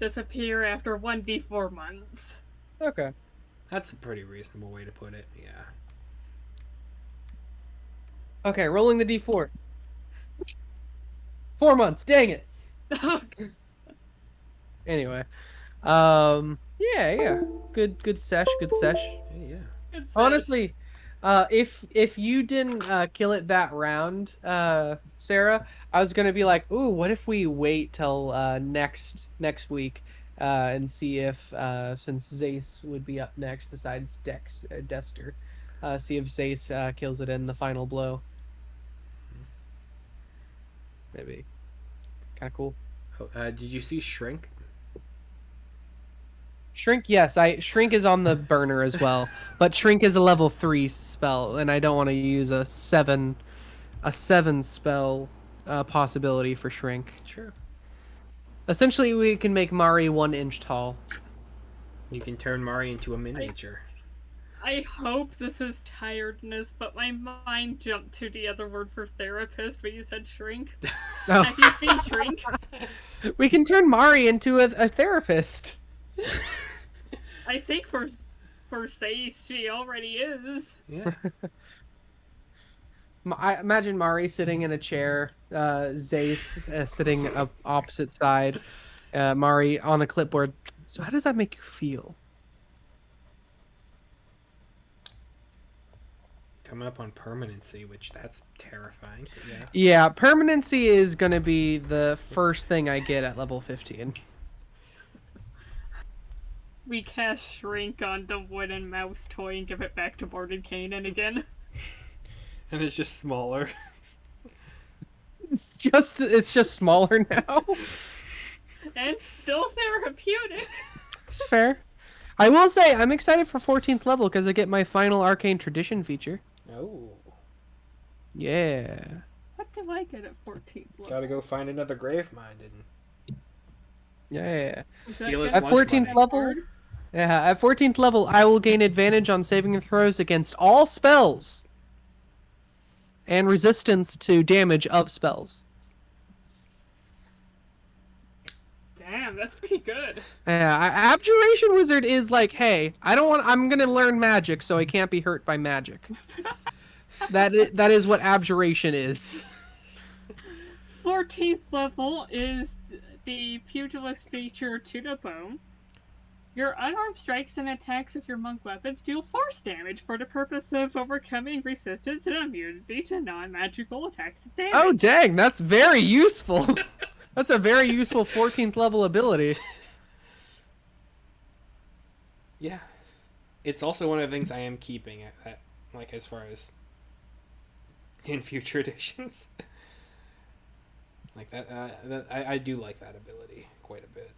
disappear after 1d4 months. Okay. That's a pretty reasonable way to put it, yeah. Okay, rolling the d4. 4 months. Dang it. Anyway, yeah. Good sesh. Hey, yeah. It's Honestly, if you didn't kill it that round, Sarah, I was gonna be like, ooh, what if we wait till next week, and see if since Zace would be up next besides Dexter, see if Zace kills it in the final blow. Maybe, kind of cool. Oh, did you see Shrink? Shrink, yes, Shrink is on the burner as well, but Shrink is a level 3 spell, and I don't want to use a 7 spell possibility for Shrink. Sure. Essentially, we can make Mari 1 inch tall. You can turn Mari into a miniature. I hope this is tiredness, but my mind jumped to the other word for therapist, but you said shrink. Oh. Have you seen Shrink? We can turn Mari into a therapist. I think for Sace, she already is. Yeah. I imagine Mari sitting in a chair, Zace sitting up opposite side, Mari on a clipboard. So how does that make you feel? Coming up on permanency, which that's terrifying. But yeah. Yeah, permanency is going to be the first thing I get at level 15. We cast Shrink on the wooden mouse toy and give it back to Mordenkainen again. And it's just smaller. It's just smaller now. And still therapeutic. It's fair. I will say I'm excited for 14th level because I get my final arcane tradition feature. Oh. Yeah. What do I get at 14th level? Gotta go find another Gravemind and Yeah. steal his At lunch 14th money. level, yeah, at 14th level, I will gain advantage on saving throws against all spells and resistance to damage of spells. Damn, that's pretty good. Yeah, Abjuration Wizard is like, hey, I'm gonna learn magic, so I can't be hurt by magic. That is what Abjuration is. 14th level is the Pugilist feature to the bone. Your unarmed strikes and attacks with your monk weapons deal force damage for the purpose of overcoming resistance and immunity to non-magical attacks and damage. Oh, dang, that's very useful. That's a very useful 14th level ability. Yeah. It's also one of the things I am keeping at like, as far as in future editions. Like that I do like that ability quite a bit.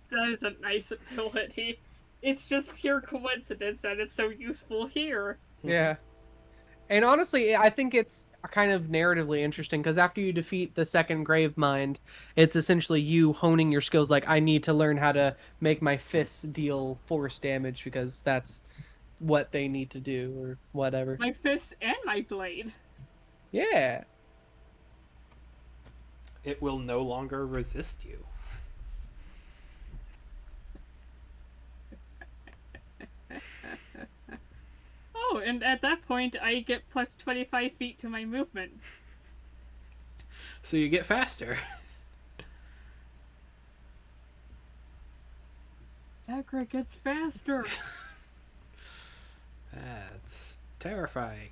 That is a nice ability. It's just pure coincidence that it's so useful here. Yeah. And honestly, I think it's kind of narratively interesting because after you defeat the second Gravemind, it's essentially you honing your skills. Like, I need to learn how to make my fists deal force damage because that's what they need to do or whatever. My fist and my blade. Yeah. It will no longer resist you. Oh, and at that point, I get plus 25 feet to my movement. So you get faster. Zakra gets faster. That's terrifying.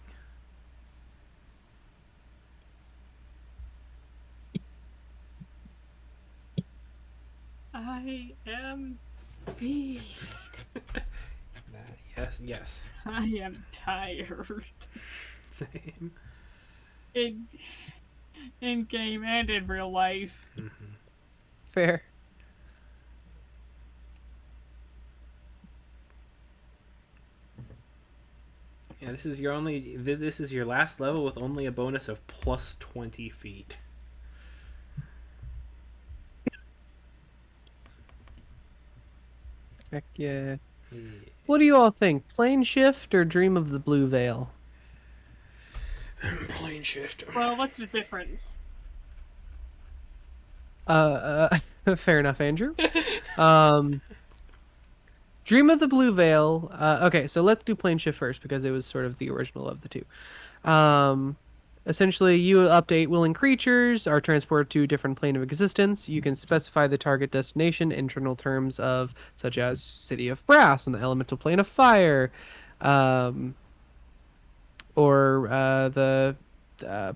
I am speed. Yes. I am tired. Same. In game and in real life. Mm-hmm. Fair. Yeah, this is your last level with only a bonus of plus 20 feet. Heck yeah. What do you all think? Plane shift or Dream of the Blue Veil? Plane shift. Well, what's the difference? Fair enough, Andrew. Dream of the Blue Veil. Okay, so let's do plane shift first because it was sort of the original of the two. Essentially, you update willing creatures are transported to a different plane of existence. You can specify the target destination, internal terms of such as City of Brass and the elemental plane of fire, or the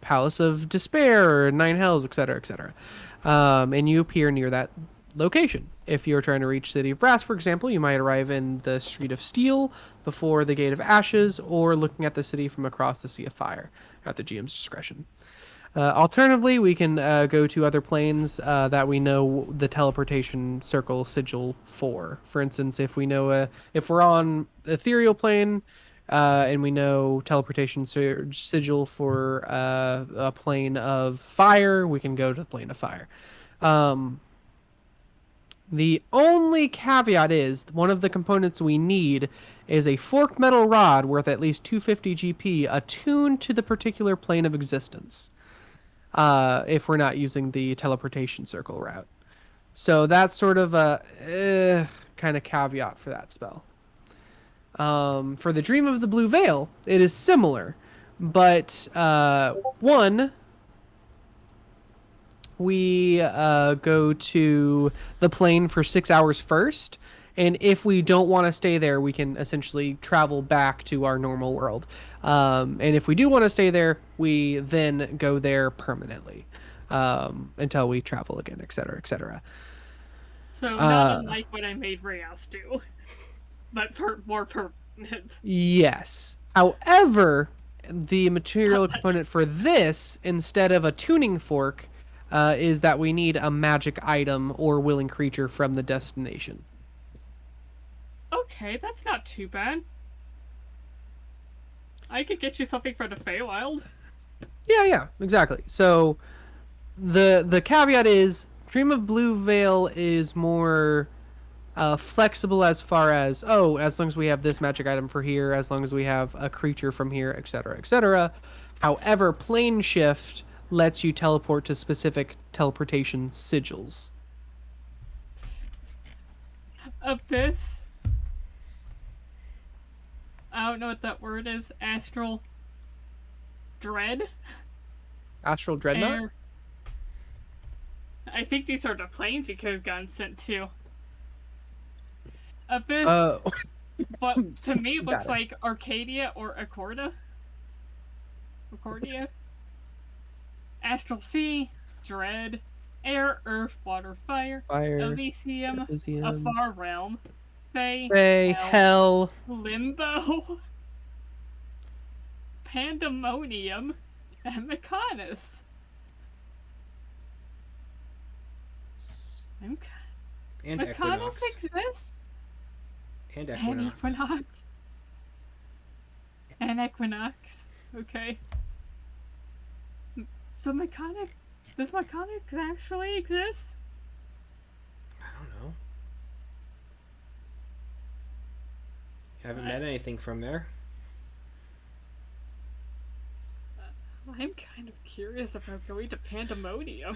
Palace of Despair, or Nine Hells, etc., etc. And you appear near that location. If you're trying to reach City of Brass, for example, you might arrive in the Street of Steel before the Gate of Ashes, or looking at the city from across the Sea of Fire at the GM's discretion. Alternatively, we can go to other planes that we know the teleportation circle sigil for. For instance, if we're on the ethereal plane and we know teleportation sigil for a plane of fire, we can go to the plane of fire. The only caveat is one of the components we need is a forked metal rod worth at least 250 GP attuned to the particular plane of existence. If we're not using the teleportation circle route. So that's sort of a kind of caveat for that spell. For the Dream of the Blue Veil, it is similar, but we go to the plane for 6 hours first, and if we don't want to stay there, we can essentially travel back to our normal world. And if we do want to stay there, we then go there permanently until we travel again, etc., etc. So not unlike what I made Reyes do, but more permanent. Yes. However, the material component for this, instead of a tuning fork, is that we need a magic item or willing creature from the destination. Okay, that's not too bad. I could get you something for the Feywild. Yeah, exactly. So the caveat is Dream of Blue Veil is more flexible as far as, as long as we have this magic item for here, as long as we have a creature from here, etc., etc. However, Plane Shift lets you teleport to specific teleportation sigils. Abyss. I don't know what that word is. Astral Dread? Astral Dreadnought? Air. I think these are the planes you could have gotten sent to. Abyss. But to me, it looks like Arcadia or Accordia. Accordia? Astral Sea, Dread, Air, Earth, Water, Fire, Elysium, A Far Realm, Fae, Hell, Limbo, Pandemonium, and Mechanis. And Mechanis exists? And Equinox. And Equinox. Okay. So does Mechanics actually exist? I don't know. Haven't met anything from there. I'm kind of curious about going to Pandemonium.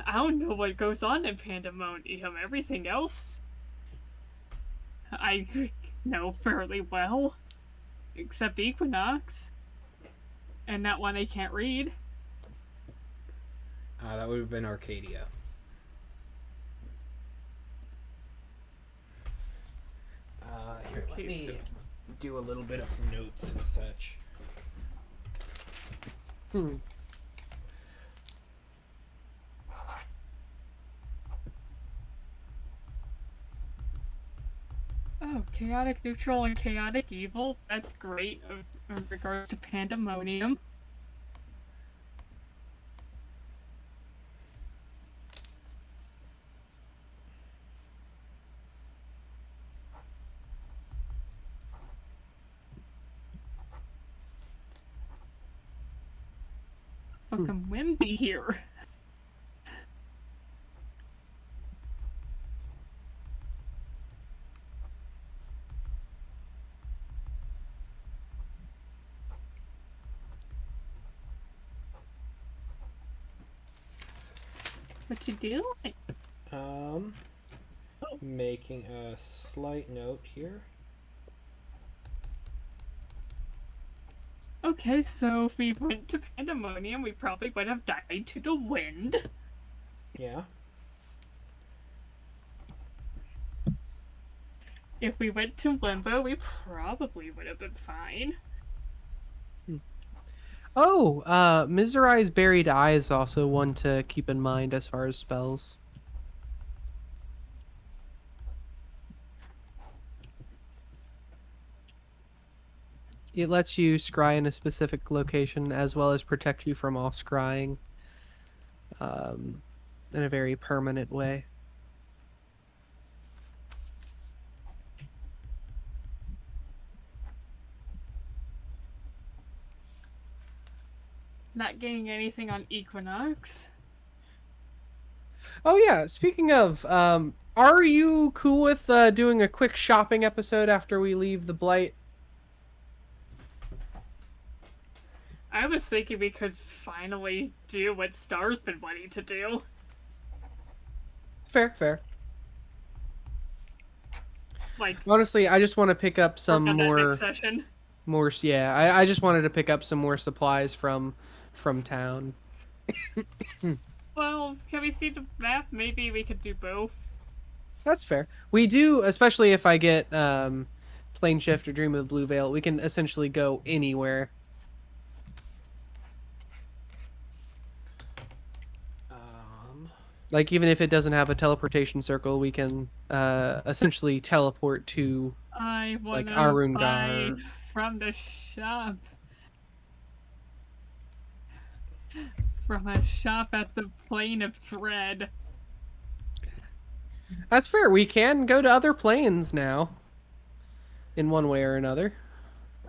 I don't know what goes on in Pandemonium. Everything else I know fairly well. Except Equinox. And that one I can't read. That would have been Arcadia. Here, let me do a little bit of notes and such. Oh, chaotic neutral and chaotic evil. That's great in regards to Pandemonium. Fucking Wimby here. What you doing? Making a slight note here. Okay, so if we went to Pandemonium, we probably would have died to the wind. Yeah. If we went to Limbo, we probably would have been fine. Mizurai's Buried Eye is also one to keep in mind as far as spells. It lets you scry in a specific location as well as protect you from all scrying in a very permanent way. Not getting anything on Equinox. Oh yeah, speaking of, are you cool with doing a quick shopping episode after we leave the Blight? I was thinking we could finally do what Star's been wanting to do. Fair. Like, honestly, I just want to pick up some next session. I just wanted to pick up some more supplies from town. Well, can we see the map? Maybe we could do both. That's fair. We do, especially if I get Plane Shift or Dream of the Blue Veil, we can essentially go anywhere. Like, even if it doesn't have a teleportation circle, we can essentially teleport to I Like wanna buy Arungar. from the shop. From a shop at the Plane of Dread. That's fair. We can go to other planes now, in one way or another.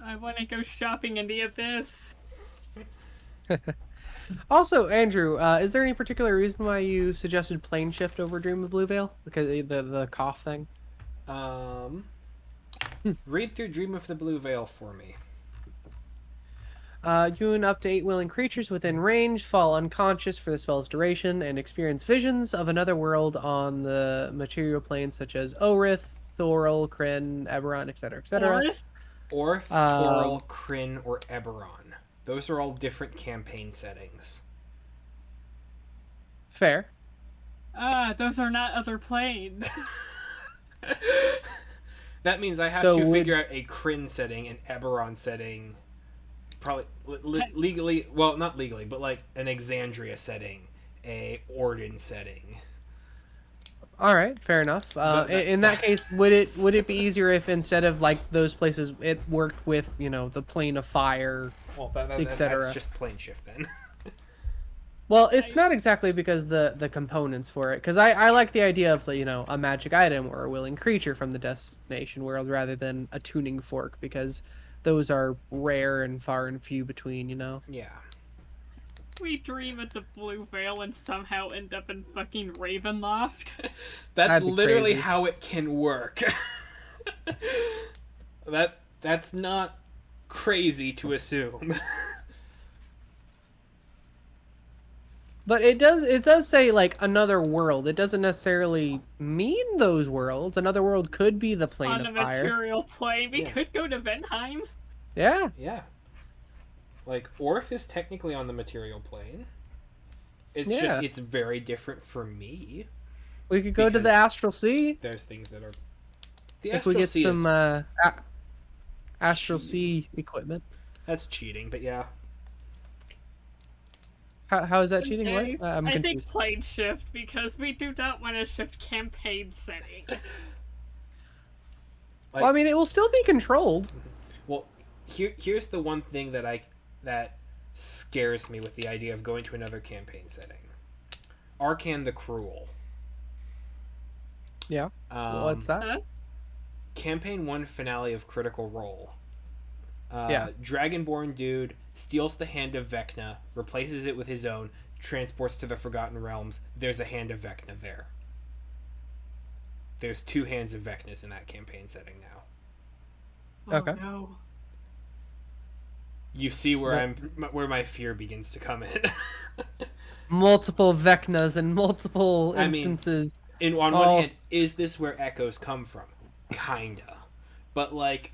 I wanna go shopping in the Abyss. Also, Andrew, is there any particular reason why you suggested plane shift over Dream of Blue Veil? Because the cough thing. Read through Dream of the Blue Veil for me. You and up to 8 willing creatures within range fall unconscious for the spell's duration and experience visions of another world on the material plane, such as Orith, Thorol, Kryn, Eberron, etc., etc. Orth? Orth, Toril, Kryn, or Eberron. Those are all different campaign settings. Fair. Those are not other planes. That means I have So to would- figure out a Kryn setting, an Eberron setting, probably legally, well, not legally, but like an Exandria setting, a Orden setting. All right, fair enough. In that case, would it be easier if instead of like those places, it worked with the plane of fire? Well, etc. that's just plane shift then. Well, it's not exactly because the components for it. Because I like the idea of a magic item or a willing creature from the destination world rather than a tuning fork, because those are rare and far and few between. Yeah. We dream at the Blue Veil and somehow end up in fucking Ravenloft. That's That'd be literally crazy. how it can work. That's not crazy to assume. But it does say like another world. It doesn't necessarily mean those worlds. Another world could be the plane On of the fire. material plane, we Yeah. could go to Venheim. Yeah. Yeah. Like, Orth is technically on the material plane. It's Yeah. just, it's very different for me. We could go to the Because- Astral Sea There's things that are... The if we Astral get Sea some is... Astral Cheating. Sea equipment. That's cheating, but yeah. How is that cheating? Okay. What? I'm I think confused. plane shift because we do not want to shift campaign setting. Like, Well, I mean, it will still be controlled. well, here's the one thing that scares me with the idea of going to another campaign setting. Arcan the Cruel. Yeah. What's that? Huh? Campaign 1 finale of Critical Role. Yeah. Dragonborn dude steals the hand of Vecna, replaces it with his own, transports to the Forgotten Realms. There's a hand of Vecna there. There's 2 hands of Vecnas in that campaign setting now. Okay. Oh, no. You see where where my fear begins to come in. Multiple Vecnas and multiple I mean, instances. On one hand, is this where echoes come from? Kinda. But like,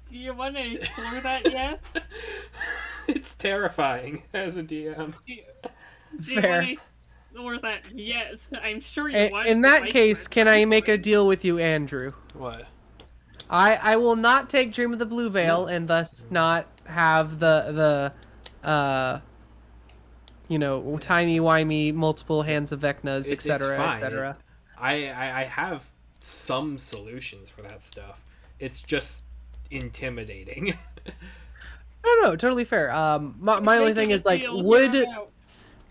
Do you want to explore that yet? it's terrifying as a DM. Do you Fair. want to explore that yet? I'm sure you want. In to that like case, it. can I make a deal with you, Andrew? What? I will not take Dream of the Blue Veil and thus not have the timey-wimey multiple hands of Vecnas, It's etc., fine. etc. I have some solutions for that stuff. It's just intimidating. No, totally fair. My Let's only make thing it a is like, deal would here on out.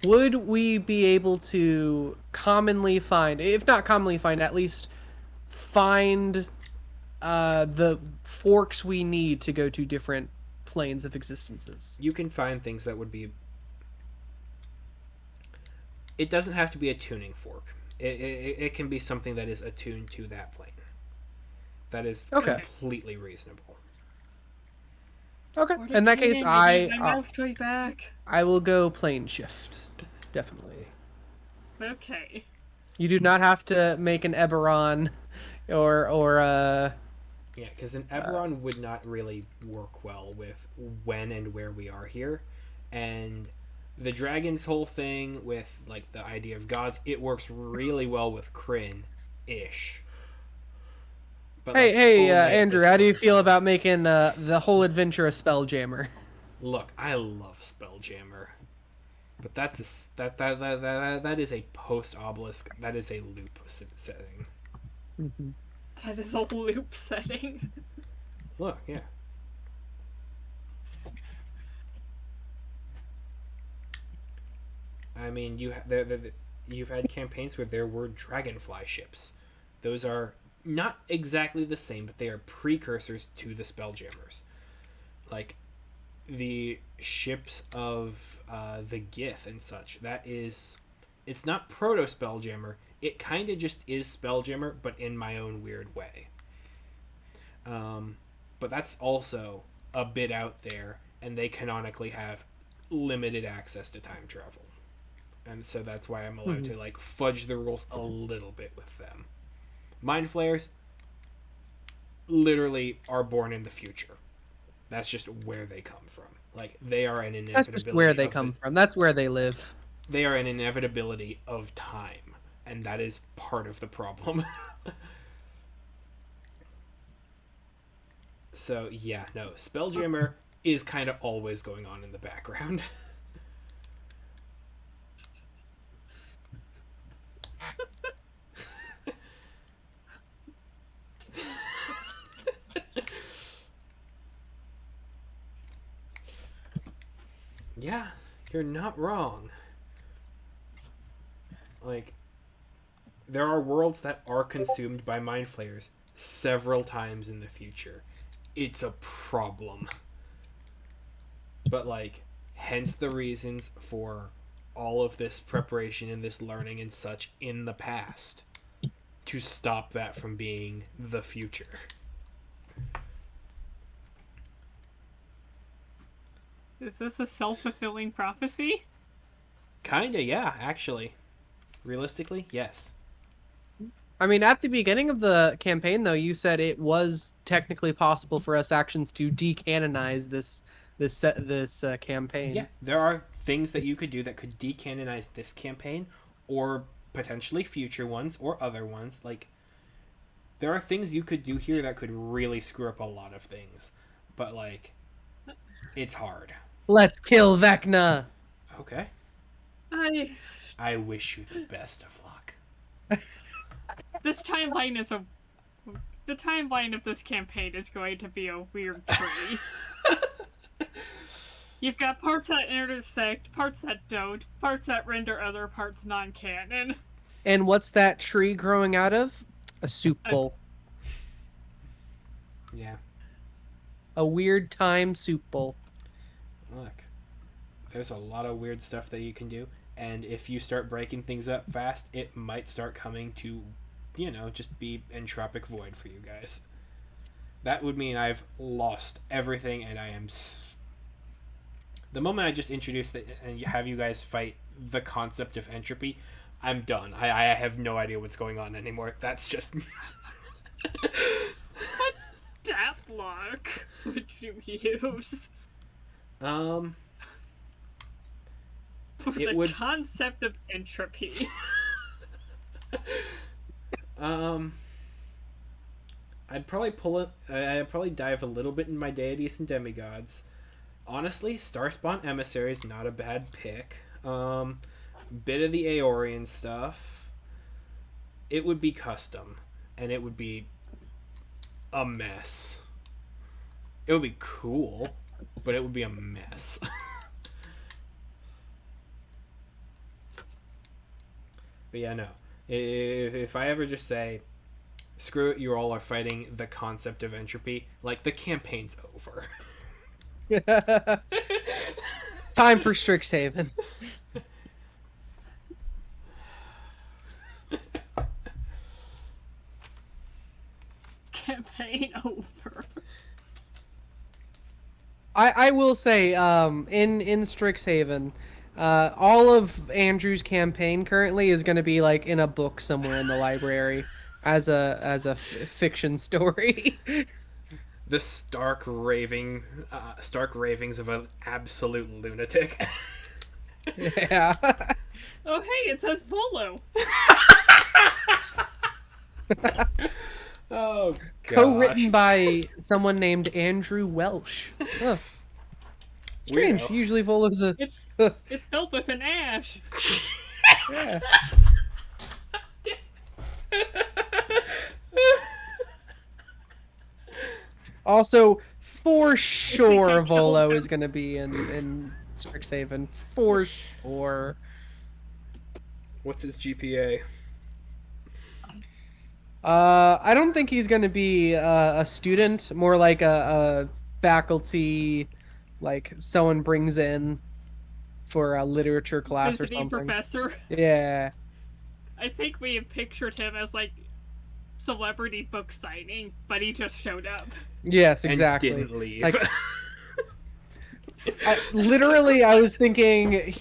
would we be able to commonly find, if not commonly find, at least find the forks we need to go to different planes of existences? You can find things that would be... It doesn't have to be a tuning fork. It can be something that is attuned to that plane. That is Okay. completely reasonable. Okay. What In that a case, pain, I need my mouse straight back. I will go plane shift. Definitely. Okay. You do not have to make an Eberron or Yeah, because an Eberron would not really work well with when and where we are here. And the dragon's whole thing with, like, the idea of gods, it works really well with Kryn-ish. But, like, only at Andrew, this how do you point in feel time. about making the whole adventure a Spelljammer? Look, I love Spelljammer. But that is a post-obelisk, that is a loop setting. Mm-hmm. That is a loop setting. Look, yeah. I mean, you've had campaigns where there were dragonfly ships. Those are not exactly the same, but they are precursors to the Spelljammers. Like, the ships of the Gith and such. That is, it's not proto Spelljammer. It kind of just is Spelljammer, but in my own weird way. But that's also a bit out there, and they canonically have limited access to time travel, and so that's why I'm allowed to like fudge the rules a little bit with them. Mind flayers literally are born in the future. That's just where they come from. Like, they are an inevitability. That's just where they come from. That's where they live. They are an inevitability of time, and that is part of the problem. So, yeah, no. Spelljammer is kind of always going on in the background. Yeah, you're not wrong. Like, there are worlds that are consumed by mind flayers several times in the future. It's a problem. But, like, hence the reasons for all of this preparation and this learning and such in the past, to stop that from being the future. Is this a self-fulfilling prophecy? Kinda, yeah, actually. Realistically, yes. I mean, at the beginning of the campaign, though, you said it was technically possible for us actions to decanonize this campaign. Yeah, there are things that you could do that could decanonize this campaign, or potentially future ones, or other ones. Like, there are things you could do here that could really screw up a lot of things. But, like, it's hard. Let's kill Vecna! Okay. I wish you the best of luck. This timeline is the timeline of this campaign is going to be a weird tree. You've got parts that intersect, parts that don't, parts that render other parts non-canon. And what's that tree growing out of? A soup bowl. Yeah. A weird time soup bowl. Look, there's a lot of weird stuff that you can do, and if you start breaking things up fast, it might start coming to, just be entropic void for you guys. That would mean I've lost everything, and I am... The moment I just introduced it and have you guys fight the concept of entropy, I'm done. I have no idea what's going on anymore. That's just... What stat block would you use? For the concept of entropy. I'd probably I'd probably dive a little bit in my deities and demigods. Honestly, Starspawn Emissary is not a bad pick. Bit of the Aeorian stuff. It would be custom, and it would be a mess. It would be cool, but it would be a mess. But yeah, no. If I ever just say, screw it, you all are fighting the concept of entropy, like, the campaign's over. Time for Strixhaven. Campaign over. I will say, in Strixhaven, all of Andrew's campaign currently is going to be like in a book somewhere in the library as a fiction story. The stark ravings of an absolute lunatic. Yeah. Oh hey, it says Volo. Oh, gosh. Co-written by someone named Andrew Welsh. Huh. Strange. Weirdo. Usually Volo's a... It's spelled with an ash. Yeah. Also, for I sure, killed Volo him. is going to be in Strixhaven. For sure. What's his GPA? I don't think he's going to be a student, more like a faculty, like someone brings in for a literature class or Visiting something. professor. Yeah. I think we have pictured him as like celebrity book signing, but he just showed up. Yes, And exactly. didn't leave. Like, I was thinking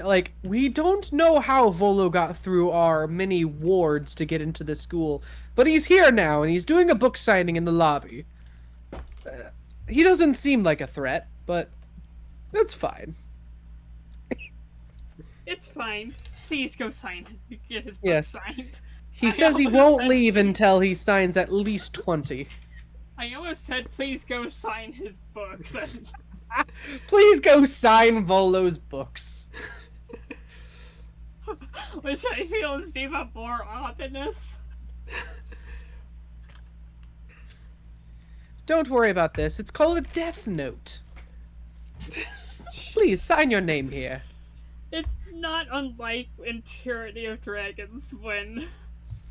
like we don't know how Volo got through our many wards to get into the school, but he's here now and he's doing a book signing in the lobby. He doesn't seem like a threat, but that's fine. It's fine. Please go get his book Yes. signed. He I says he almost won't said leave please- until he signs at least 20. I almost said, please go sign his books. Please go sign Volo's books. Which I feel is even more ominous. Don't worry about this. It's called a death note. Please sign your name here. It's not unlike in Tyranny of Dragons when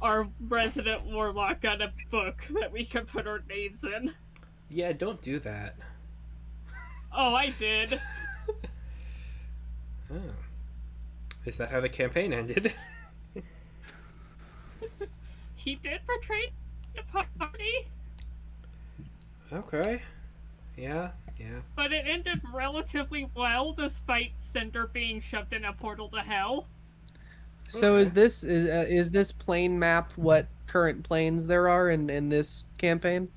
our resident warlock got a book that we could put our names in. Yeah, don't do that. Oh, I did. Oh. Is that how the campaign ended? He did portray the party, Okay. Yeah. but it ended relatively well despite Cinder being shoved in a portal to hell. So Okay. is this plane map what current planes there are in this campaign?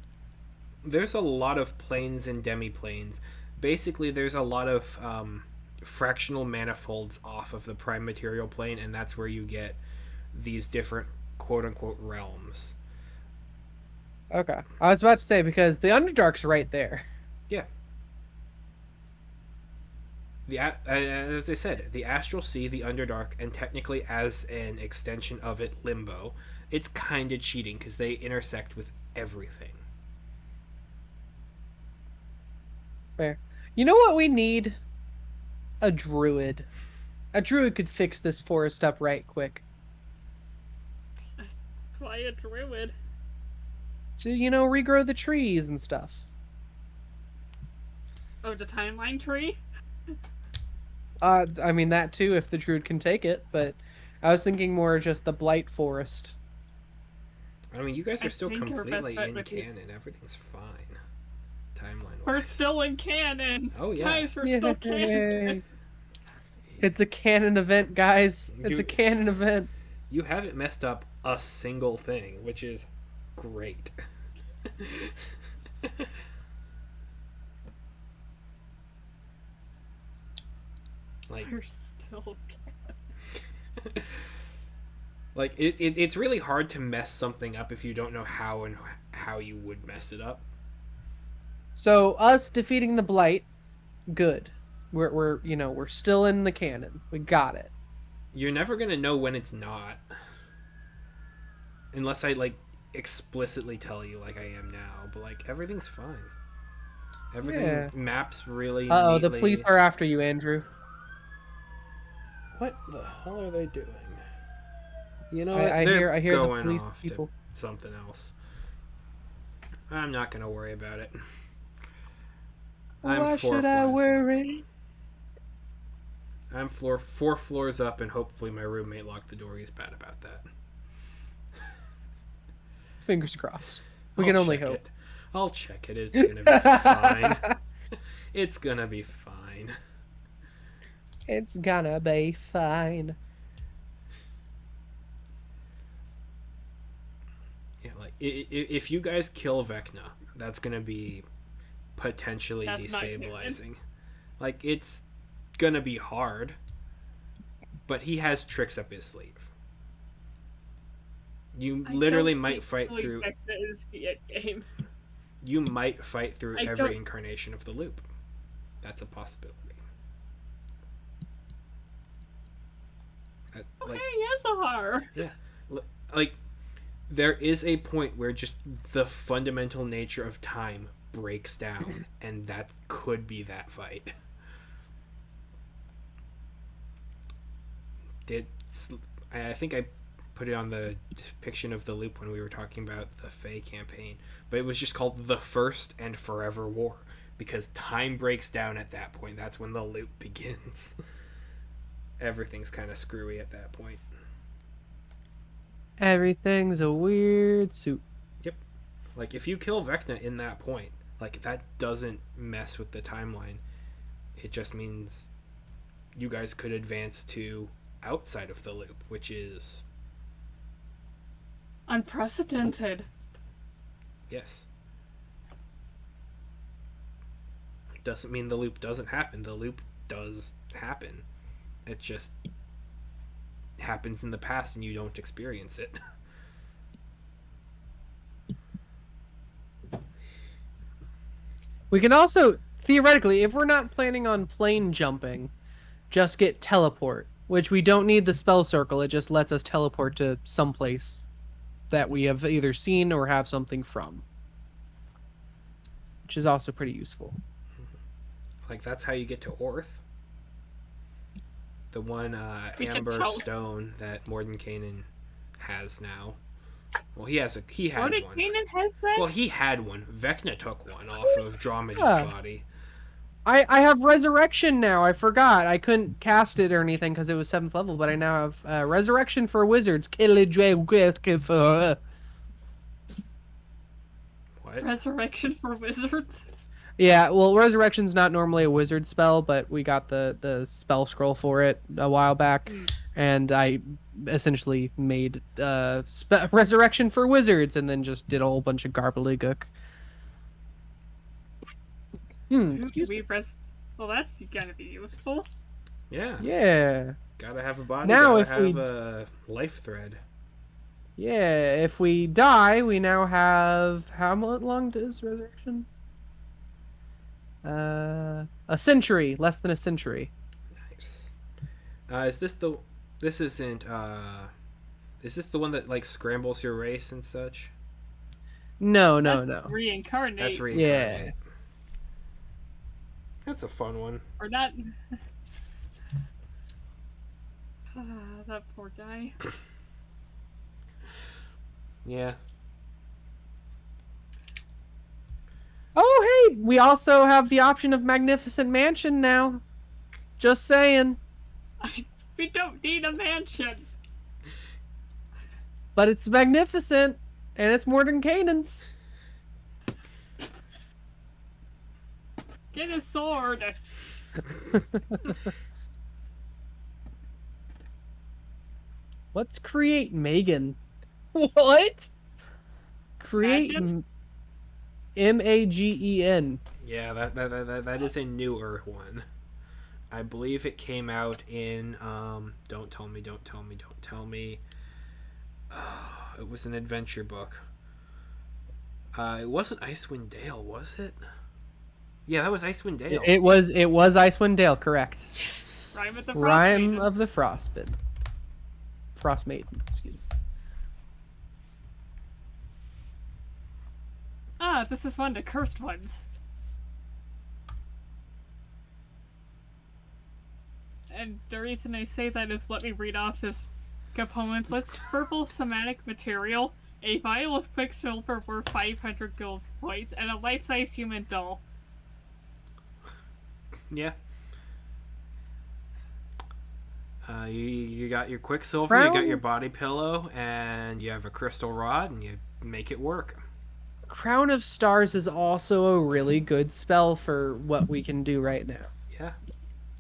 There's a lot of planes and demi-planes. Basically, there's a lot of fractional manifolds off of the prime material plane, and that's where you get these different quote-unquote realms. Okay. I was about to say because the Underdark's right there. Yeah. As I said, the Astral Sea, the Underdark, and technically as an extension of it, Limbo, it's kind of cheating because they intersect with everything. Fair. You know what we need? A druid. A druid could fix this forest up right quick. Why a druid? To, regrow the trees and stuff. Oh, the timeline tree? I mean that too if the druid can take it, but I was thinking more just the blight forest. I mean, you guys I are still think your best completely bet in would be- canon. Everything's fine. Timeline-wise. We're still in canon! Oh, yeah. Guys, we're still canon! Yay. It's a canon event, guys. It's a Dude. canon event. You haven't messed up a single thing, which is great. Like, We're still canon. like it's really hard to mess something up if you don't know how and how you would mess it up. So us defeating the blight, good. We're still in the canon. We got it. You're never gonna know when it's not, unless I like explicitly tell you like I am now. But like everything's fine. Everything Yeah. maps really. Uh-oh, the neatly. police are after you, Andrew. What the hell are they doing? You know, I they're hear the going police off people. to something else. I'm not gonna worry about it. Why four should I flies. worry? I'm four floors up, and hopefully my roommate locked the door. He's bad about that. Fingers crossed. We I'll can only check hope. it. I'll check it. It's gonna be fine. It's gonna be fine. It's gonna be fine. Yeah, like if you guys kill Vecna, that's gonna be potentially That's not destabilizing. Like it's gonna be hard, but he has tricks up his sleeve. You literally might fight through. Vecna is the end game. You might fight through I every don't- incarnation of the loop. That's a possibility. Okay, yes, Ahar. Like there is a point where just the fundamental nature of time breaks down, and that could be that fight. I think I put it on the depiction of the loop when we were talking about the Fae campaign, but it was just called the First and Forever War because time breaks down at that point. That's when the loop begins. Everything's kind of screwy at that point. Everything's a weird soup. Yep. Like, if you kill Vecna in that point, like, that doesn't mess with the timeline. It just means you guys could advance to outside of the loop, which is... unprecedented. Yes. Doesn't mean the loop doesn't happen. The loop does happen. It just happens in the past and you don't experience it. We can also, theoretically, if we're not planning on plane jumping, just get teleport, which we don't need the spell circle. It just lets us teleport to someplace that we have either seen or have something from, which is also pretty useful. Like, that's how you get to Orth. The one amber stone that Mordenkainen has now. Well, he had one. Mordenkainen has that? Well, he had one. Vecna took one off of Drawmage's body. I have Resurrection now. I forgot. I couldn't cast it or anything because it was 7th level, but I now have Resurrection for Wizards. What? Resurrection for Wizards? Yeah, well, Resurrection's not normally a wizard spell, but we got the spell scroll for it a while back, and I essentially made Resurrection for Wizards, and then just did a whole bunch of gobbledygook. Well, that's gonna be useful. Yeah. Yeah. Gotta have a body, now gotta have a life thread. Yeah, if we die, we now have... How long does Resurrection? A century. Less than a century. Nice. Is this the... This isn't, Is this the one that, like, scrambles your race and such? No. Reincarnate. That's reincarnate. Yeah. That's a fun one. Or not... that poor guy. Yeah. Oh, hey, we also have the option of Magnificent Mansion now. Just saying. We don't need a mansion. But it's magnificent, and it's Mordenkainen's. Get a sword. Let's create Megan. What? Create Magen. Yeah, that is a newer one. I believe it came out in don't tell me. It was an adventure book. It wasn't Icewind Dale, was it? Yeah, that was Icewind Dale. It was Icewind Dale, correct. Yes. Rime of the Frostmaiden. Frostmaiden, excuse me. Ah, this is one of the cursed ones. And the reason I say that is, let me read off this components list. Purple somatic material, a vial of quicksilver worth 500 gold points, and a life-size human doll. Yeah. You got your quicksilver, you got your body pillow, and you have a crystal rod, and you make it work. Crown of Stars is also a really good spell for what we can do right now. Yeah,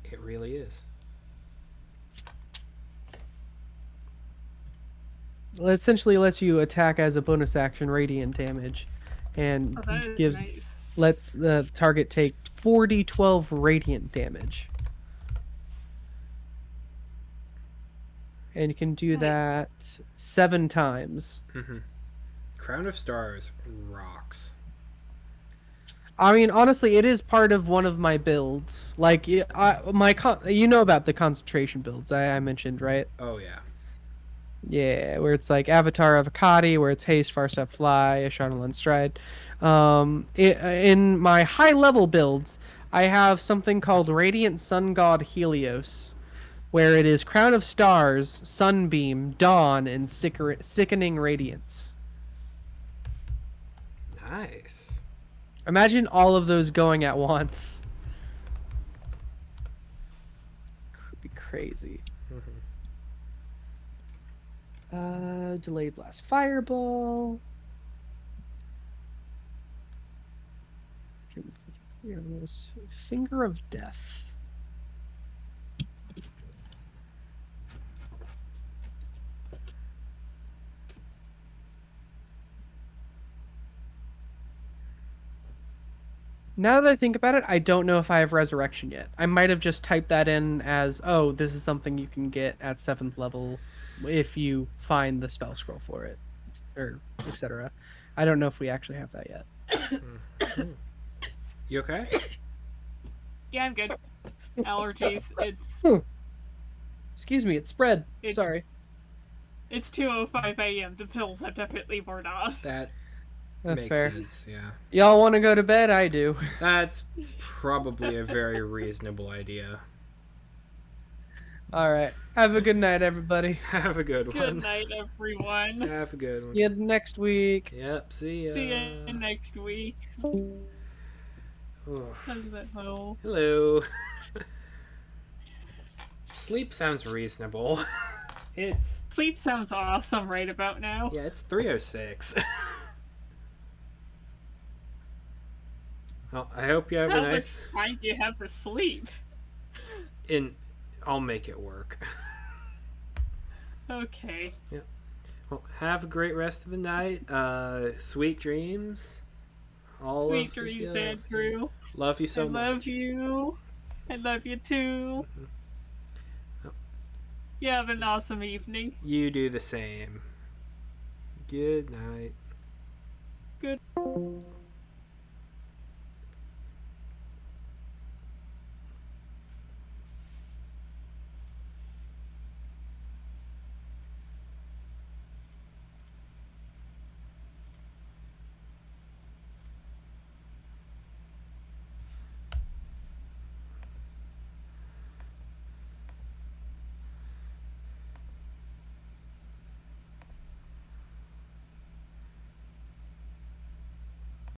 it really is. It essentially lets you attack as a bonus action radiant damage, and lets the target take 4d12 radiant damage. And you can do that 7 times. Mm-hmm. Crown of Stars rocks. I mean, honestly, it is part of one of my builds. Like, you know about the concentration builds I mentioned, right? Oh, yeah. Yeah, where it's like Avatar of Akati, where it's haste, far step, fly, Ashana stride. In my high level builds, I have something called Radiant Sun God Helios, where it is Crown of Stars, Sunbeam, Dawn, and Sickening Radiance. Nice. Imagine all of those going at once. Could be crazy. Delayed Blast Fireball. Finger of Death. Now that I think about it, I don't know if I have Resurrection yet. I might have just typed that in as, oh, this is something you can get at 7th level if you find the spell scroll for it, or etc. I don't know if we actually have that yet. You okay? Yeah, I'm good. Allergies. Excuse me, it's spread. Sorry. It's 2:05 a.m. The pills have definitely worn off. That That's makes fair. sense, yeah. Y'all want to go to bed? I do. That's probably a very reasonable idea. All right. Have a good night, everybody. Have a good one. Good night, everyone. Have a good one. See you next week. Yep, see ya. See you next week. Oof. Hello. Hello. Sleep sounds reasonable. Sleep sounds awesome right about now. Yeah, it's 3:06. Well, I hope you have How a nice. much time do you have for sleep? I'll make it work. Okay. Yeah. Well, have a great rest of the night. Sweet dreams. Sweet dreams, Andrew. Love you so much. I love you. I love you too. Oh. You have an awesome evening. You do the same. Good night. Good.